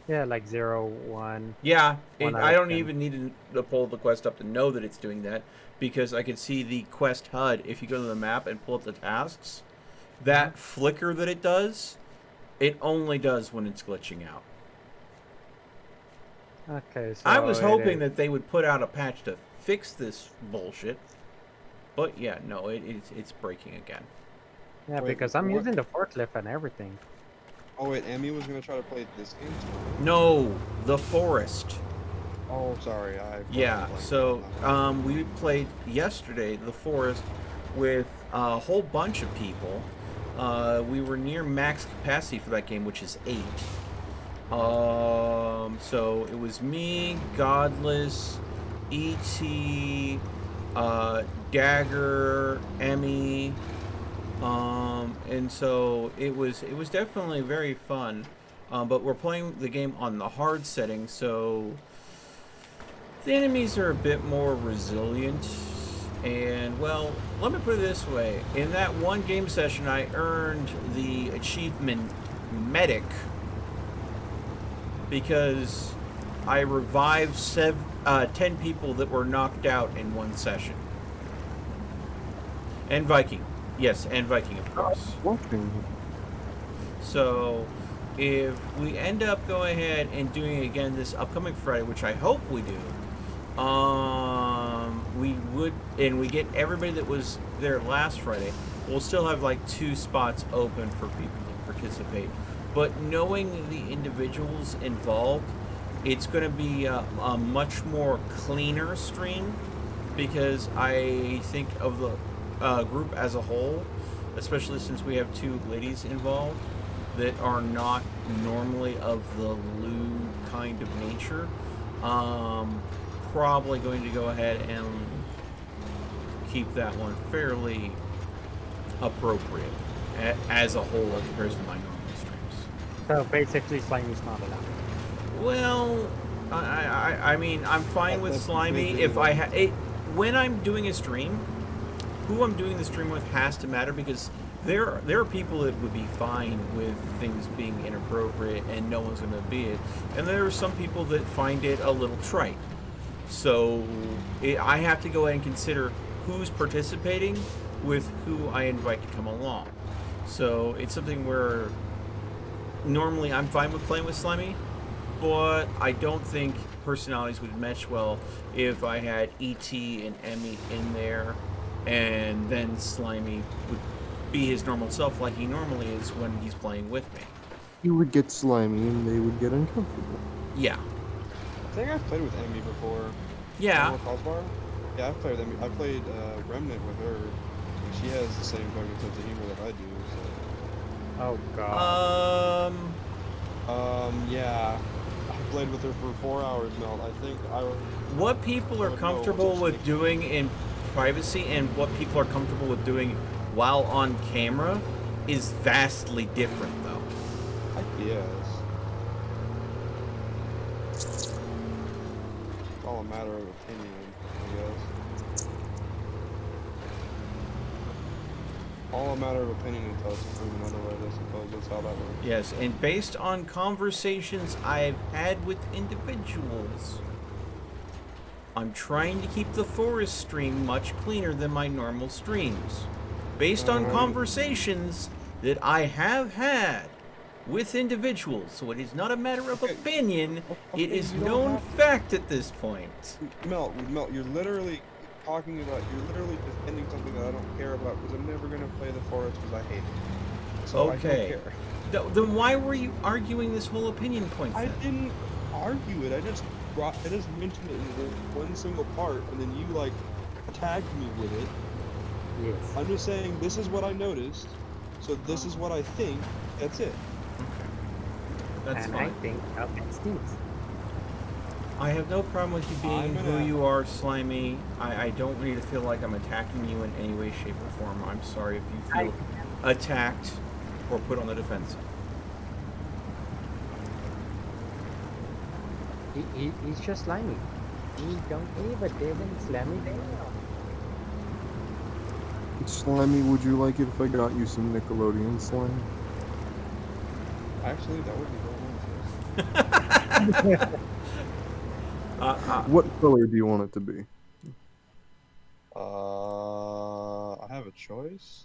Yeah, like 0-1. Yeah, I don't even need to pull the quest up to know that it's doing that, because I can see the quest HUD. If you go to the map and pull up the tasks, that flicker that it does, it only does when it's glitching out. Okay, so I was hoping that they would put out a patch to fix this bullshit, but yeah, no, it's breaking again. Yeah, because I'm using the forklift and everything. Oh wait, Emmy was gonna try to play this game too? No, The Forest. Oh, sorry. Yeah, so we played yesterday The Forest with a whole bunch of people. We were near max capacity for that game, which is 8. So it was me, Godless, E.T., Dagger, Emmy, and so it was definitely very fun. But we're playing the game on the hard setting, so the enemies are a bit more resilient. And, well, let me put it this way. In that one game session, I earned the achievement Medic because I revived 10 people that were knocked out in one session. And Viking. Yes, and Viking, of course. So, if we end up going ahead and doing it again this upcoming Friday, which I hope we do, we would, and we get everybody that was there last Friday, we'll still have like 2 spots open for people to participate. But knowing the individuals involved, it's going to be a much more cleaner stream, because I think of the group as a whole, especially since we have 2 ladies involved that are not normally of the lewd kind of nature, probably going to go ahead and keep that one fairly appropriate as a whole in comparison to my normal streams. So basically, Slimy's not allowed. Well, I mean, I'm fine with Slimy if when I'm doing a stream, who I'm doing the stream with has to matter, because there are people that would be fine with things being inappropriate and no one's going to be it, and there are some people that find it a little trite. So I have to go ahead and consider who's participating with who I invite to come along. So it's something where normally I'm fine with playing with Slimy, but I don't think personalities would mesh well if I had ET and Emmy in there, and then Slimy would be his normal self like he normally is when he's playing with me. You would get slimy and they would get uncomfortable. Yeah. I think I've played with Emmy before. Yeah. Yeah, I've played with Emmy. I played Remnant with her. She has the same fucking sense of humor that I do. So. Oh god. Yeah. I played with her for 4 hours, Mel. I think what people are comfortable with doing in privacy and what people are comfortable with doing while on camera is vastly different, though. I guess. It's all a matter of opinion, I guess. All a matter of opinion until it's proven otherwise, I suppose. That's how that works. Yes, and based on conversations I've had with individuals, I'm trying to keep the forest stream much cleaner than my normal streams. Based on conversations that I have had with individuals, so it is not a matter of opinion, it is known fact at this point. Mel, you're literally defending something that I don't care about, because I'm never going to play the forest because I hate it. So Okay. I don't care. Then why were you arguing this whole opinion point then? I didn't argue it. I just mentioned it in one single part, and then you like tagged me with it. Yes. I'm just saying this is what I noticed, so this is what I think. That's it. That's and fine. I think it stinks. I have no problem with you being who you are, Slimy. I don't want you to feel like I'm attacking you in any way, shape, or form. I'm sorry if you feel attacked or put on the defensive. He's just slimy. He don't give a damn slimy down. Slimy, would you like it if I got you some Nickelodeon slime? Actually, that would be very nice. What color do you want it to be? I have a choice.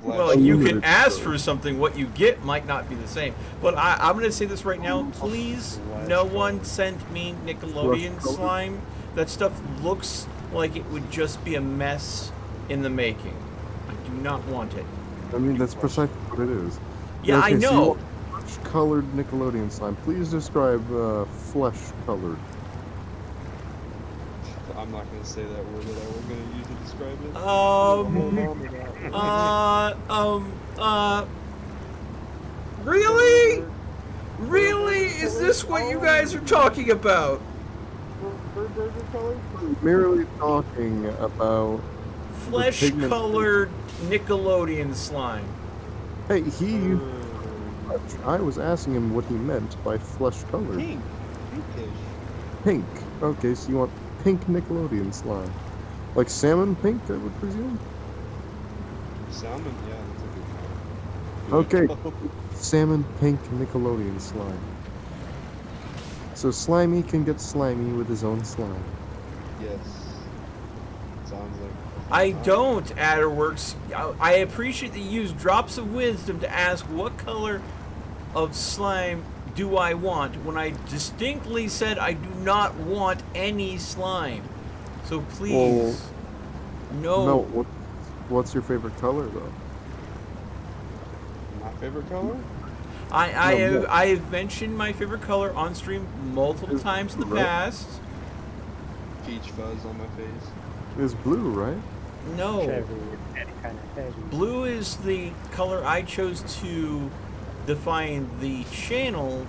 Well, you can ask for something. What you get might not be the same. But I'm going to say this right now. Please, no one send me Nickelodeon slime. That stuff looks like it would just be a mess in the making. I do not want it. I mean, that's precisely what it is. Yeah, okay, I know. So you want flesh-colored Nickelodeon slime. Please describe flesh-colored. I'm not going to say that word that I was going to use to describe it. Really? Really? Is this what you guys are talking about? Merely talking about flesh-colored Nickelodeon slime. Hey, I was asking him what he meant by flesh-colored. Pink. Pinkish. Pink. Okay, so you want pink Nickelodeon slime. Like salmon pink, I would presume? Salmon? Yeah, that's a good one. Okay. Salmon pink Nickelodeon slime. So Slimy can get slimy with his own slime. Yes. Sounds like. I don't, Adderworks. I appreciate that you use drops of wisdom to ask what color of slime do I want when I distinctly said I do not want any slime. So please, no. What's your favorite color though? My favorite color? I have mentioned my favorite color on stream multiple times in the past. Peach fuzz on my face. It's blue, right? No. Chevy, any kind of heavy. Blue is the color I chose to define the channel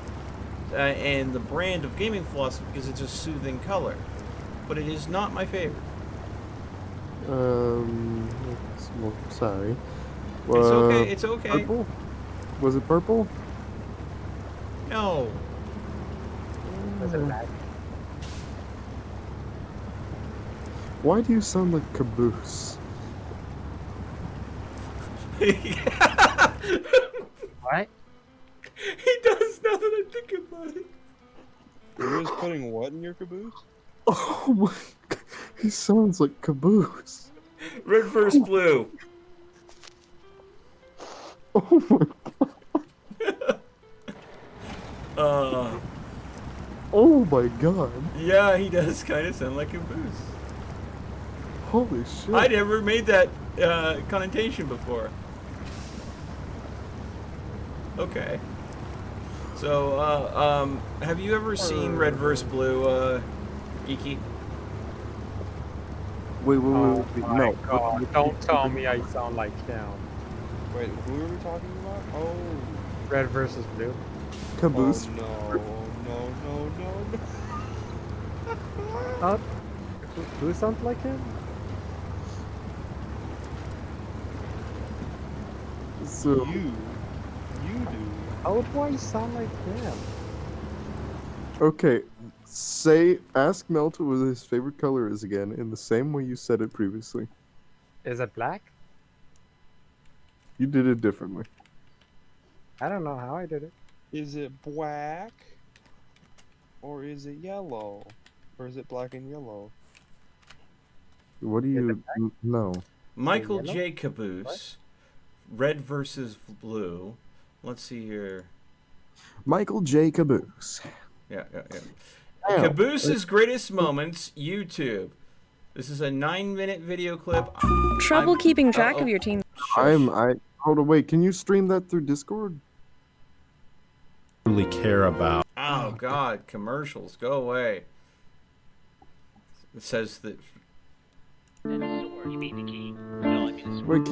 and the brand of gaming philosophy because it's a soothing color. But it is not my favorite. Well, sorry. It's okay. It's okay. Purple? Was it purple? No. Was it black? Why do you sound like Caboose? What? He does now that I think about it. You're just putting what in your caboose? Oh my god. He sounds like Caboose. Red versus blue. Oh my Oh my god. Yeah, he does kind of sound like Caboose. Holy shit. I never made that connotation before. Okay. So, have you ever seen Red vs. Blue, Geeky? Wait, Oh my no. God. Don't tell me I sound like him. Wait, who are we talking about? Oh. Red versus blue. Caboose. Oh, no. Who sounds like him? So You do. How do I sound like him? okay, ask Melta what his favorite color is again in the same way you said it previously. Is it black? You did it differently. I don't know how I did it. Is it black? Or is it yellow? Or is it black and yellow? What do you know? Michael J. Caboose. Red versus Blue. Let's see here. Michael J. Caboose. Yeah. Ow. Caboose's greatest moments, YouTube. This is a 9-minute video clip. Trouble keeping track of your team. Hold on, wait, can you stream that through Discord? Really care about. Oh God, commercials, go away. It says that. Wait, can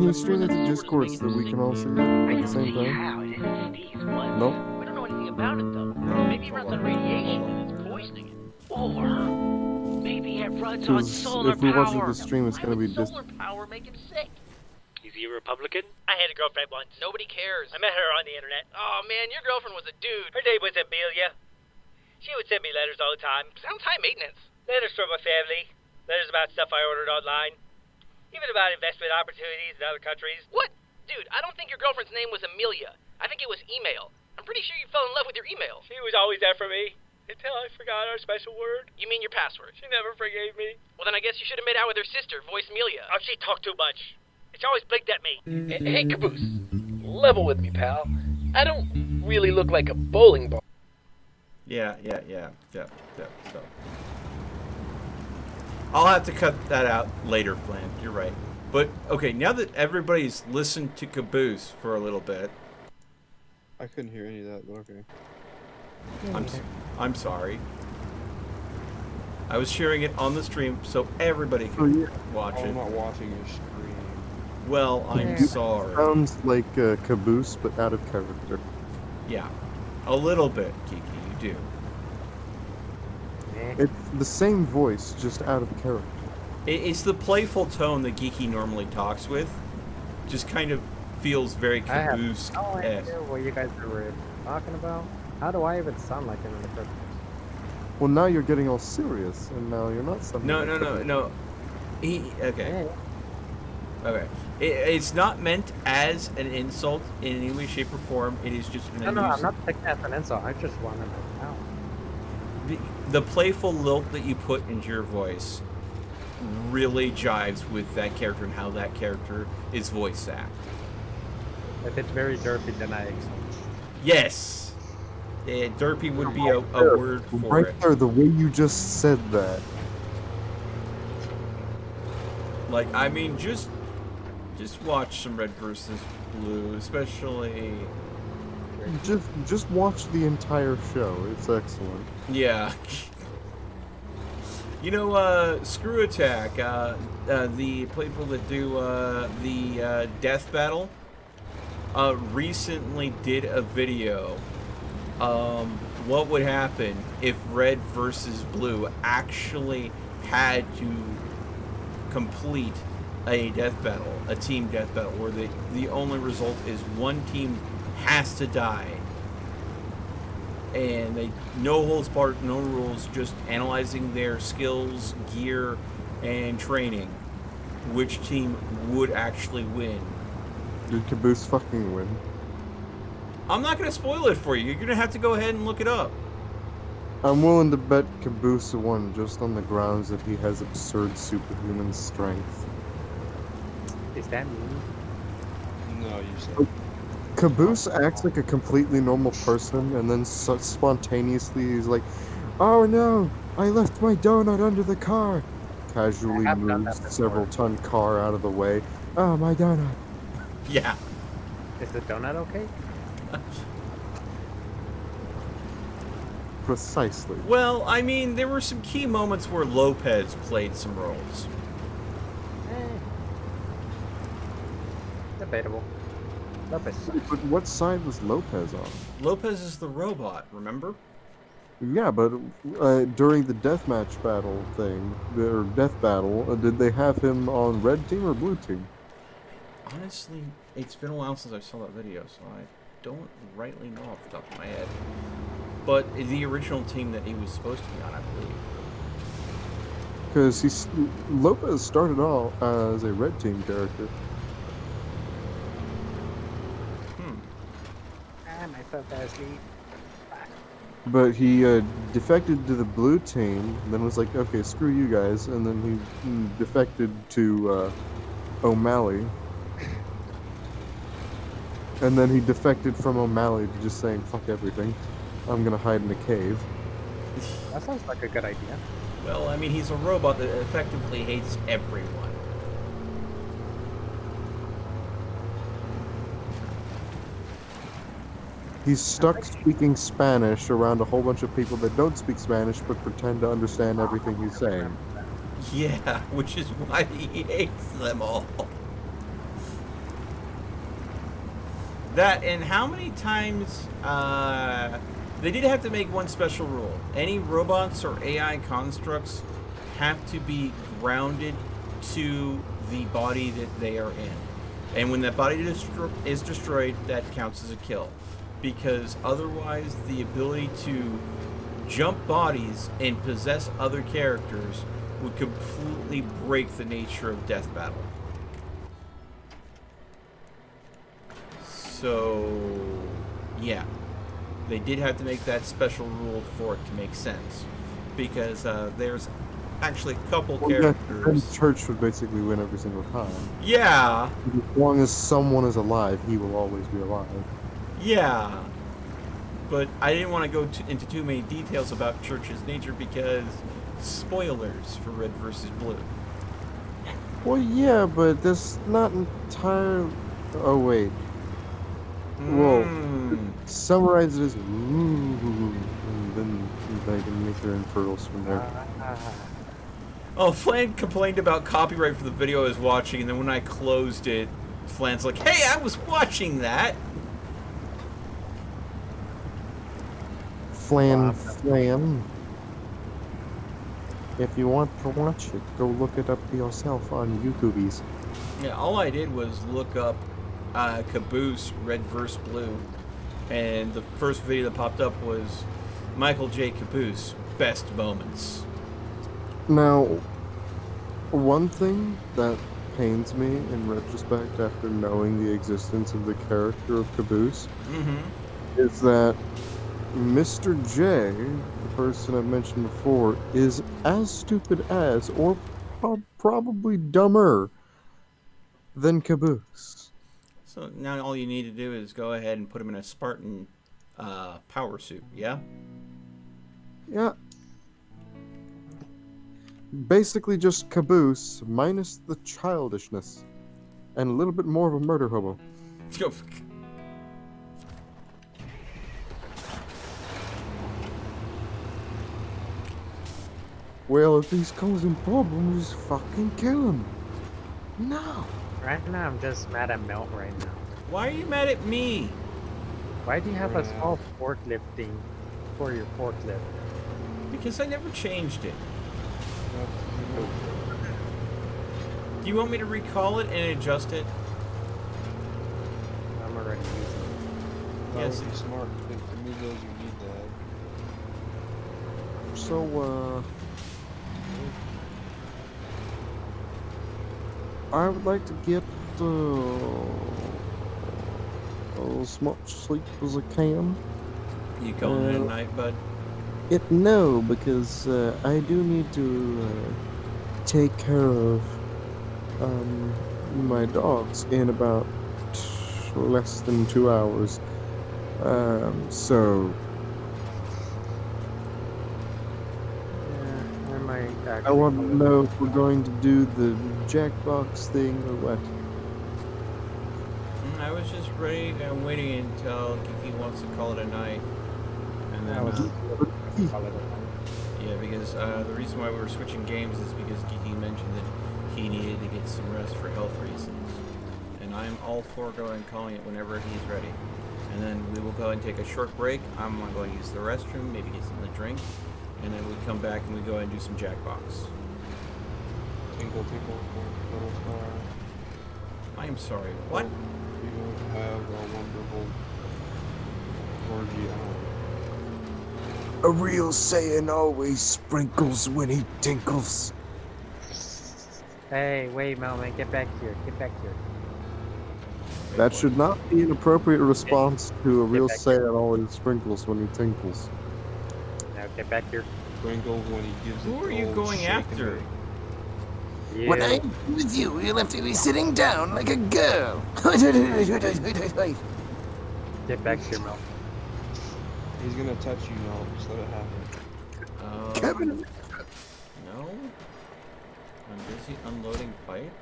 you stream it to Discord so that we can all see it at the same time? No? We don't know anything about it though. Maybe it runs on radiation and it's poisoning it. Or maybe it runs on solar if we watch power. the stream, it's gonna be Solar power make him sick. Is he a Republican? I had a girlfriend once. Nobody cares. I met her on the internet. Oh man, your girlfriend was a dude. Her name was Amelia. She would send me letters all the time. Sounds high maintenance. Letters from my family. Letters about stuff I ordered online. Even about investment opportunities in other countries. What? Dude, I don't think your girlfriend's name was Amelia. I think it was email. I'm pretty sure you fell in love with your email. She was always there for me. Until I forgot our special word. You mean your password? She never forgave me. Well then I guess you should have made out with her sister, Voice Amelia. Oh, she talked too much. She always blinked at me. Hey, Caboose. Level with me, pal. I don't really look like a bowling ball. Yeah. So. I'll have to cut that out later, Flan. You're right. But, okay, now that everybody's listened to Caboose for a little bit. I couldn't hear any of that, but okay. I'm sorry. I was sharing it on the stream so everybody could watch it. I'm not watching your stream. Well, I'm sorry. Sounds like Caboose, but out of character. Yeah. A little bit, Kiki, you do. It's the same voice, just out of character. It's the playful tone that Geeky normally talks with. Just kind of feels very Caboose-esque. I have no idea what you guys are talking about. How do I even sound like him in the first place? Well, now you're getting all serious, and now you're not sounding No. Okay. It's not meant as an insult in any way, shape, or form. It is just an No, I'm not taking that as an insult. I just want to know how. the playful lilt that you put into your voice really jives with that character and how that character is voice acted. If it's very derpy, then I accept. Yes, derpy would be a word for Right it. there, the way you just said that. Like, I mean, just watch some Red versus Blue, especially. Just watch the entire show. It's excellent. Yeah. You know, Screw Attack, the people that do the death battle, recently did a video. What would happen if Red versus Blue actually had to complete a death battle, a team death battle, where the only result is one team has to die, and they no holds barred, no rules, just analyzing their skills, gear, and training, which team would actually win. Did Caboose fucking win? I'm not gonna spoil it for you. You're gonna have to go ahead and look it up. I'm willing to bet Caboose won just on the grounds that he has absurd superhuman strength. Is that mean? No, you said. Caboose acts like a completely normal person, and then spontaneously he's like, "Oh no, I left my donut under the car." Casually moves several ton car out of the way. "Oh, my donut." Yeah. Is the donut okay? Precisely. Well, I mean, there were some key moments where Lopez played some roles. Debatable. Lopez. But what side was Lopez on? Lopez is the robot, remember? Yeah, but during the deathmatch battle thing, or death battle, did they have him on red team or blue team? Honestly, it's been a while since I saw that video, so I don't rightly know off the top of my head. But the original team that he was supposed to be on, I believe. Because Lopez started off as a red team character. Myself asleep. But he defected to the blue team, then was like, okay, screw you guys, and then he defected to O'Malley. And then he defected from O'Malley to just saying, fuck everything. I'm gonna hide in a cave. That sounds like a good idea. Well, I mean, he's a robot that effectively hates everyone. He's stuck speaking Spanish around a whole bunch of people that don't speak Spanish but pretend to understand everything he's saying. Yeah, which is why he hates them all. That, and how many times, they did have to make one special rule. Any robots or AI constructs have to be grounded to the body that they are in. And when that body is destroyed, that counts as a kill. Because otherwise, the ability to jump bodies and possess other characters would completely break the nature of death battle. So, yeah, they did have to make that special rule for it to make sense, because there's actually a couple characters. Yeah, Church would basically win every single time. Yeah. As long as someone is alive, he will always be alive. Yeah, but I didn't want to go into too many details about Church's nature because spoilers for Red versus Blue. Well, yeah, but that's not entirely. Oh wait. Well, summarize it as and then they can make their infertils from there. Oh, Flan complained about copyright for the video I was watching, and then when I closed it, Flan's like, "Hey, I was watching that." Flan. If you want to watch it, go look it up yourself on YouTubies. Yeah, all I did was look up Caboose Red vs. Blue, and the first video that popped up was Michael J. Caboose best moments. Now, one thing that pains me in retrospect after knowing the existence of the character of Caboose is that Mr. J, the person I mentioned before, is as stupid as, or probably dumber than Caboose. So now all you need to do is go ahead and put him in a Spartan power suit, yeah? Yeah. Basically just Caboose minus the childishness and a little bit more of a murder hobo. Go. Well, if he's causing problems, just fucking kill him. No. Right now, I'm just mad at Melt right now. Why are you mad at me? Why do you have a small forklifting for your forklift? Because I never changed it. Do you want me to recall it and adjust it? I'm already using it. Yes. That would be smart. To me, those you need that. So, I would like to get as much sleep as I can. You calling it a night, bud? No, because I do need to take care of my dogs in about less than 2 hours. So Yeah, I might actually. I want to know if we're going to do the Jackbox thing or what. I was just ready and waiting until Kiki wants to call it a night. And then, yeah, because the reason why we were switching games is because Kiki mentioned that he needed to get some rest for health reasons. And I'm all for going calling it whenever he's ready. And then we will go and take a short break. I'm going to go use the restroom, maybe get something to drink. And then we come back and we go and do some Jackbox. Tinkle, tinkle, little star. I am sorry, what? You have a wonderful orgy on. A real Saiyan always sprinkles when he tinkles. Hey, wait, Melman, get back here. Get back here. That should not be an appropriate response to a real Saiyan always sprinkles when he tinkles. Now get back here. Sprinkles when he gives Who it are you old going shake after? and Yeah. When I'm with you, you'll have to be sitting down like a girl. Get back here, Mel. He's gonna touch you now. Just let it happen. Kevin. No? I'm busy unloading pipe?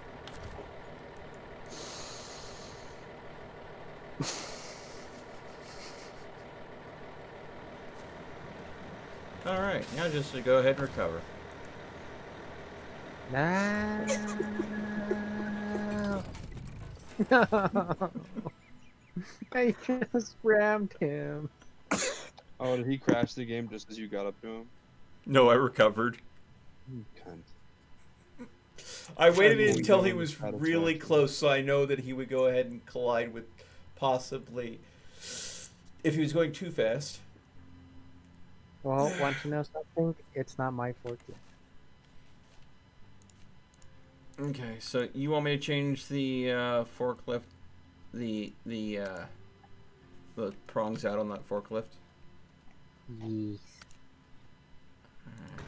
Alright, now just to go ahead and recover. No. No. I just rammed him. Oh, did he crash the game just as you got up to him? No, I recovered. You cunt. I waited Well, until we he know was how to really track close, so I know that he would go ahead and collide with possibly if he was going too fast. Well, want to know something? It's not my forklift. Okay, so you want me to change the forklift, the prongs out on that forklift? Yes.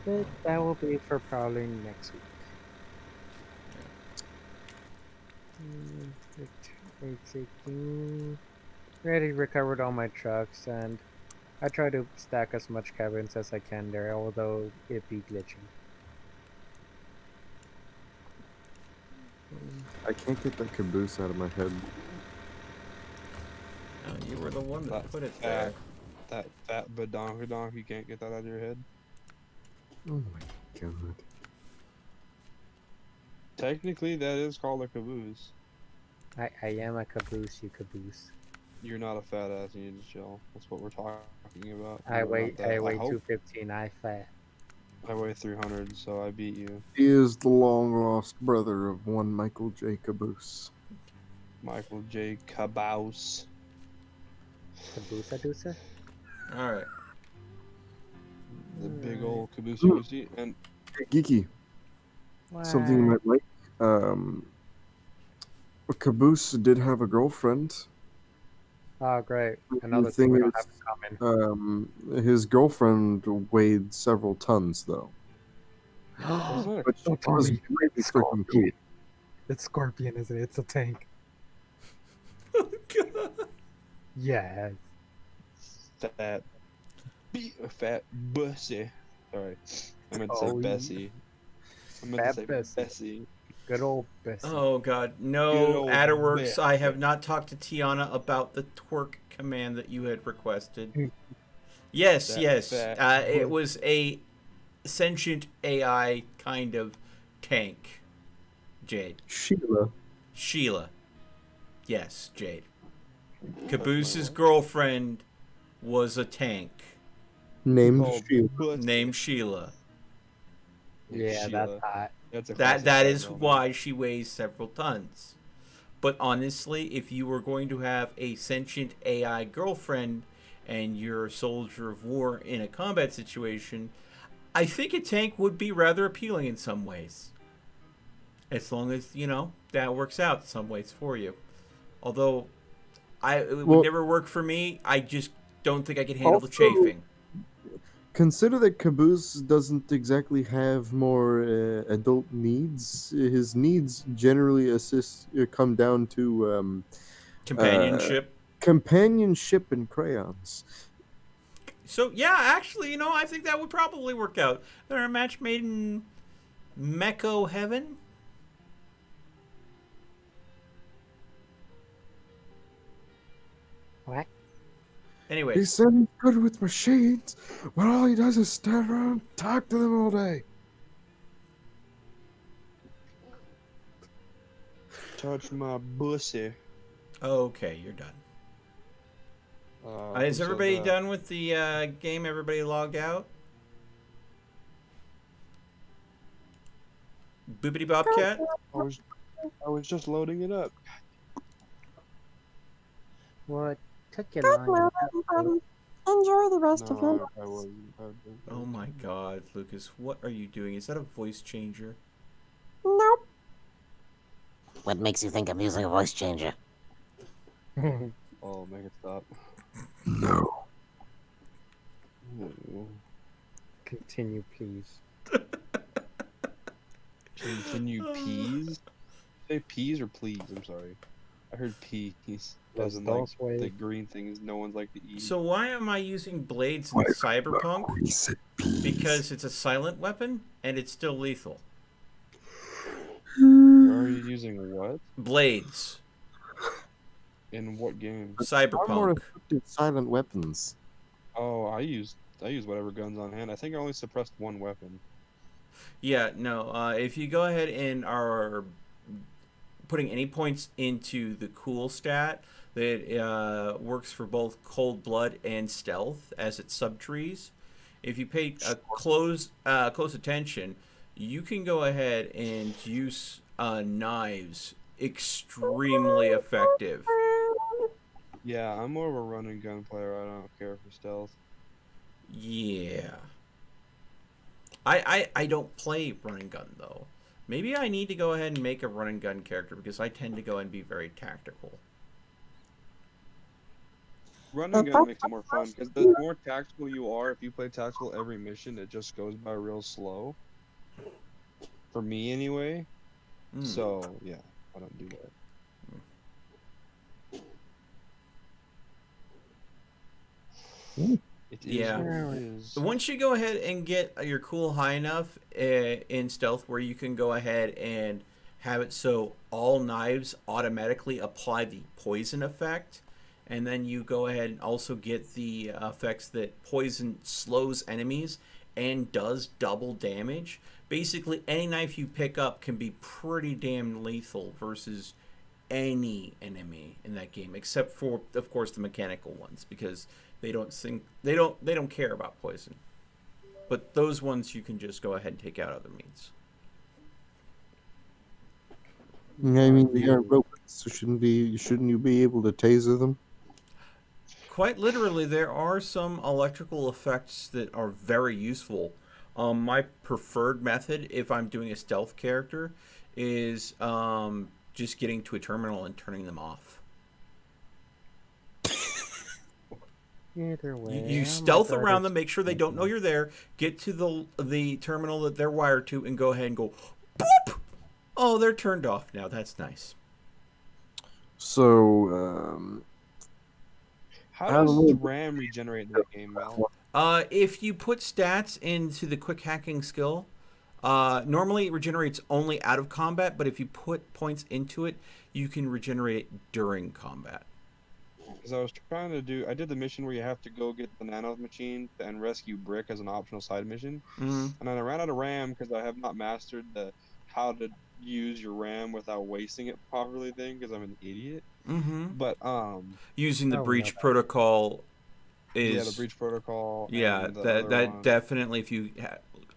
But that will be for probably next week. 816. Already recovered all my trucks, and I try to stack as much cabins as I can there, although it be glitchy. I can't get that caboose out of my head. No, you were the one that put it there. That fat badonkadonk, you can't get that out of your head? Oh my god. Technically, that is called a caboose. I am a caboose, you caboose. You're not a fat ass, you need to chill. That's what we're talking about. I You're weigh not that. 215, I fat. I weigh 300, so I beat you. He is the long-lost brother of one Michael J. Caboose. Michael J. Caboose. Caboosa? Alright. The big old caboose you see, and Geeky. Something you might like. Caboose did have a girlfriend. Oh, great. The Another thing thing we don't is, have in common. his girlfriend weighed several tons, though. That's not a But Don't it tell was me. really freaking cool. It's Scorpion, isn't it? It's a tank. Yes. fat bussy. Sorry, I meant to say Oh, yeah. Bessie. I meant to Fat say Bessie. Bessie. Good old Bessie. Oh god, Good no, old Adderworks. I Bessie. have not talked to Tiana about the twerk command that you had requested. Yes, That yes. fat It was a sentient AI kind of tank. Jade. Sheila. Yes, Jade. Caboose's girlfriend was a tank. Named Called Sheila. Bussy. Named Sheila. Yeah, Sheila. that's hot. That's a That classic is female name. why she weighs several tons. But honestly, if you were going to have a sentient AI girlfriend and you're a soldier of war in a combat situation, I think a tank would be rather appealing in some ways. As long as, that works out in some ways for you. Although, it would never work for me. I just don't think I could handle the chafing. Consider that Caboose doesn't exactly have more adult needs. His needs generally come down to Companionship. Companionship and crayons. So, yeah, actually, I think that would probably work out. They're a match made in Mecho heaven. What? Anyway. He said he's good with machines, but all he does is stand around and talk to them all day. Touch my bussy. Okay, you're done. Is Who said everybody that? done with the game? Everybody logged out? Boopity Bobcat? I was just loading it up. What took you Good long? night, everybody. Enjoy the rest of your No, I wasn't. Oh my god, Lucas, what are you doing? Is that a voice changer? Nope. What makes you think I'm using a voice changer? Oh, make it stop. No. Continue, please. Continue peas? Say peas or please? I'm sorry. I heard peas. As in, like, the green things no one's like to eat. So why am I using blades in Cyberpunk? Because it's a silent weapon and it's still lethal. Are you using what? Blades. In what game? Far more Cyberpunk. effective silent weapons. Oh, I use whatever guns on hand. I think I only suppressed one weapon. Yeah, no. If you go ahead and are putting any points into the cool stat, that works for both cold blood and stealth as its subtrees. If you pay close attention, you can go ahead and use knives. Extremely effective. Yeah, I'm more of a run and gun player. I don't care for stealth. Yeah. I don't play run and gun though. Maybe I need to go ahead and make a run and gun character because I tend to go and be very tactical. Run and gun makes it more fun because the more tactical you are, if you play tactical every mission, it just goes by real slow. For me, anyway. So yeah, I don't do that. It is what it is. Once you go ahead and get your cool high enough in stealth where you can go ahead and have it so all knives automatically apply the poison effect, and then you go ahead and also get the effects that poison slows enemies and does double damage. Basically, any knife you pick up can be pretty damn lethal versus any enemy in that game, except for, of course, the mechanical ones, because they don't care about poison. But those ones you can just go ahead and take out other means. I mean, they are robots, so shouldn't you be able to taser them? Quite literally, there are some electrical effects that are very useful. My preferred method, if I'm doing a stealth character, is just getting to a terminal and turning them off. Either way, You I stealth might around rather them, make sure they don't know you're there. Get to the terminal that they're wired to, and go ahead and go. Boop! Oh, they're turned off now. That's nice. So, How I don't does know. RAM regenerate in that game, Mel? If you put stats into the quick hacking skill, normally it regenerates only out of combat, but if you put points into it, you can regenerate it during combat. Because I was trying to do, I did the mission where you have to go get the nano machine and rescue Brick as an optional side mission, Mhm. and then I ran out of RAM because I have not mastered the how to use your RAM without wasting it properly thing because I'm an idiot. Mhm. But Using the Oh, no. breach protocol is yeah, the breach protocol. yeah, and the that other one. definitely, if you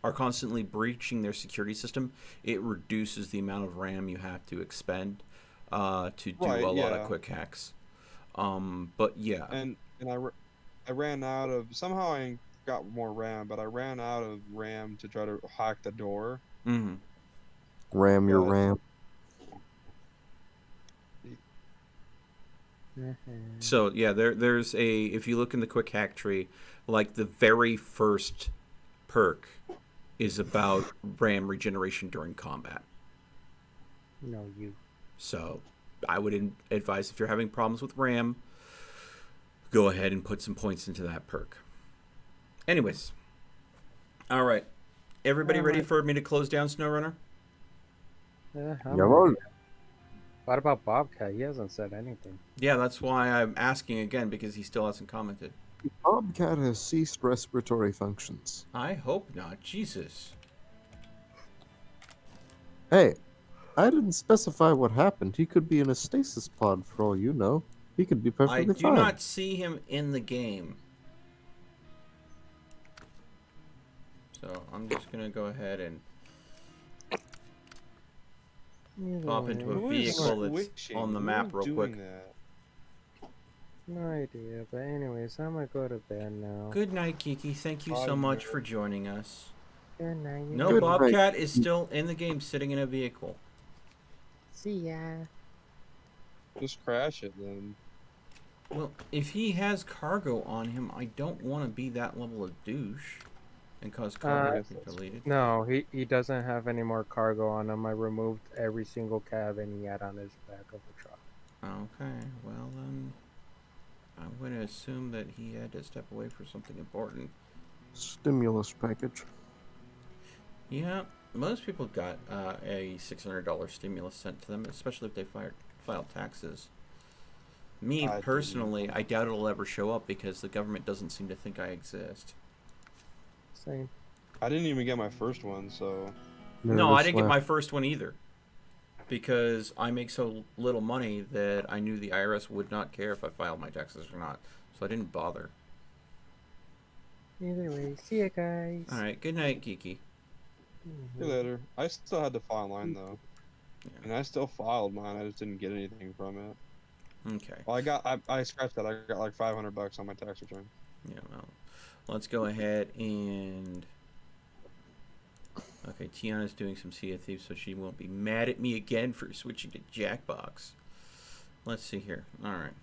are constantly breaching their security system, it reduces the amount of RAM you have to expend to do Right, a lot of yeah. quick hacks. But yeah, And I ran out of somehow I got more RAM, but I ran out of RAM to try to hack the door. Mhm. Ram your But RAM. So yeah, there's a, if you look in the quick hack tree, like the very first perk is about RAM regeneration during combat. No, you. So I would advise, if you're having problems with RAM, go ahead and put some points into that perk. Anyways, all right, everybody ready for me to close down SnowRunner? I'm Come ready. on. What about Bobcat? He hasn't said anything. Yeah, that's why I'm asking again, because he still hasn't commented. Bobcat has ceased respiratory functions. I hope not. Jesus. Hey, I didn't specify what happened. He could be in a stasis pod for all you know. He could be I perfectly do fine. not see him in the game. So I'm just going to go ahead and pop into a who is vehicle that's switching? on the Who map is real doing quick. that? No idea, but anyways, I'm gonna go to bed now. Good night, Kiki. Thank you so much for joining us. Good night. No, Good Bobcat night. is still in the game, sitting in a vehicle. See ya. Just crash it then. Well, if he has cargo on him, I don't want to be that level of douche and cause cargo to be deleted. No, he doesn't have any more cargo on him. I removed every single cabin he had on his back of the truck. Okay, well then, I'm going to assume that he had to step away for something important. Stimulus package. Yeah, most people got a $600 stimulus sent to them, especially if they filed taxes. Me, personally, I doubt it'll ever show up because the government doesn't seem to think I exist. Same. I didn't even get my first one, so. No, I didn't get my first one either. Because I make so little money that I knew the IRS would not care if I filed my taxes or not. So I didn't bother. Either way, see ya, guys. Alright, good night, Geeky. See you later. I still had to file mine though. Yeah. And I still filed mine, I just didn't get anything from it. Okay. Well, I scratched that. I got like $500 on my tax return. Yeah, well, let's go ahead and... Okay, Tiana's doing some Sea of Thieves, so she won't be mad at me again for switching to Jackbox. Let's see here. Alright.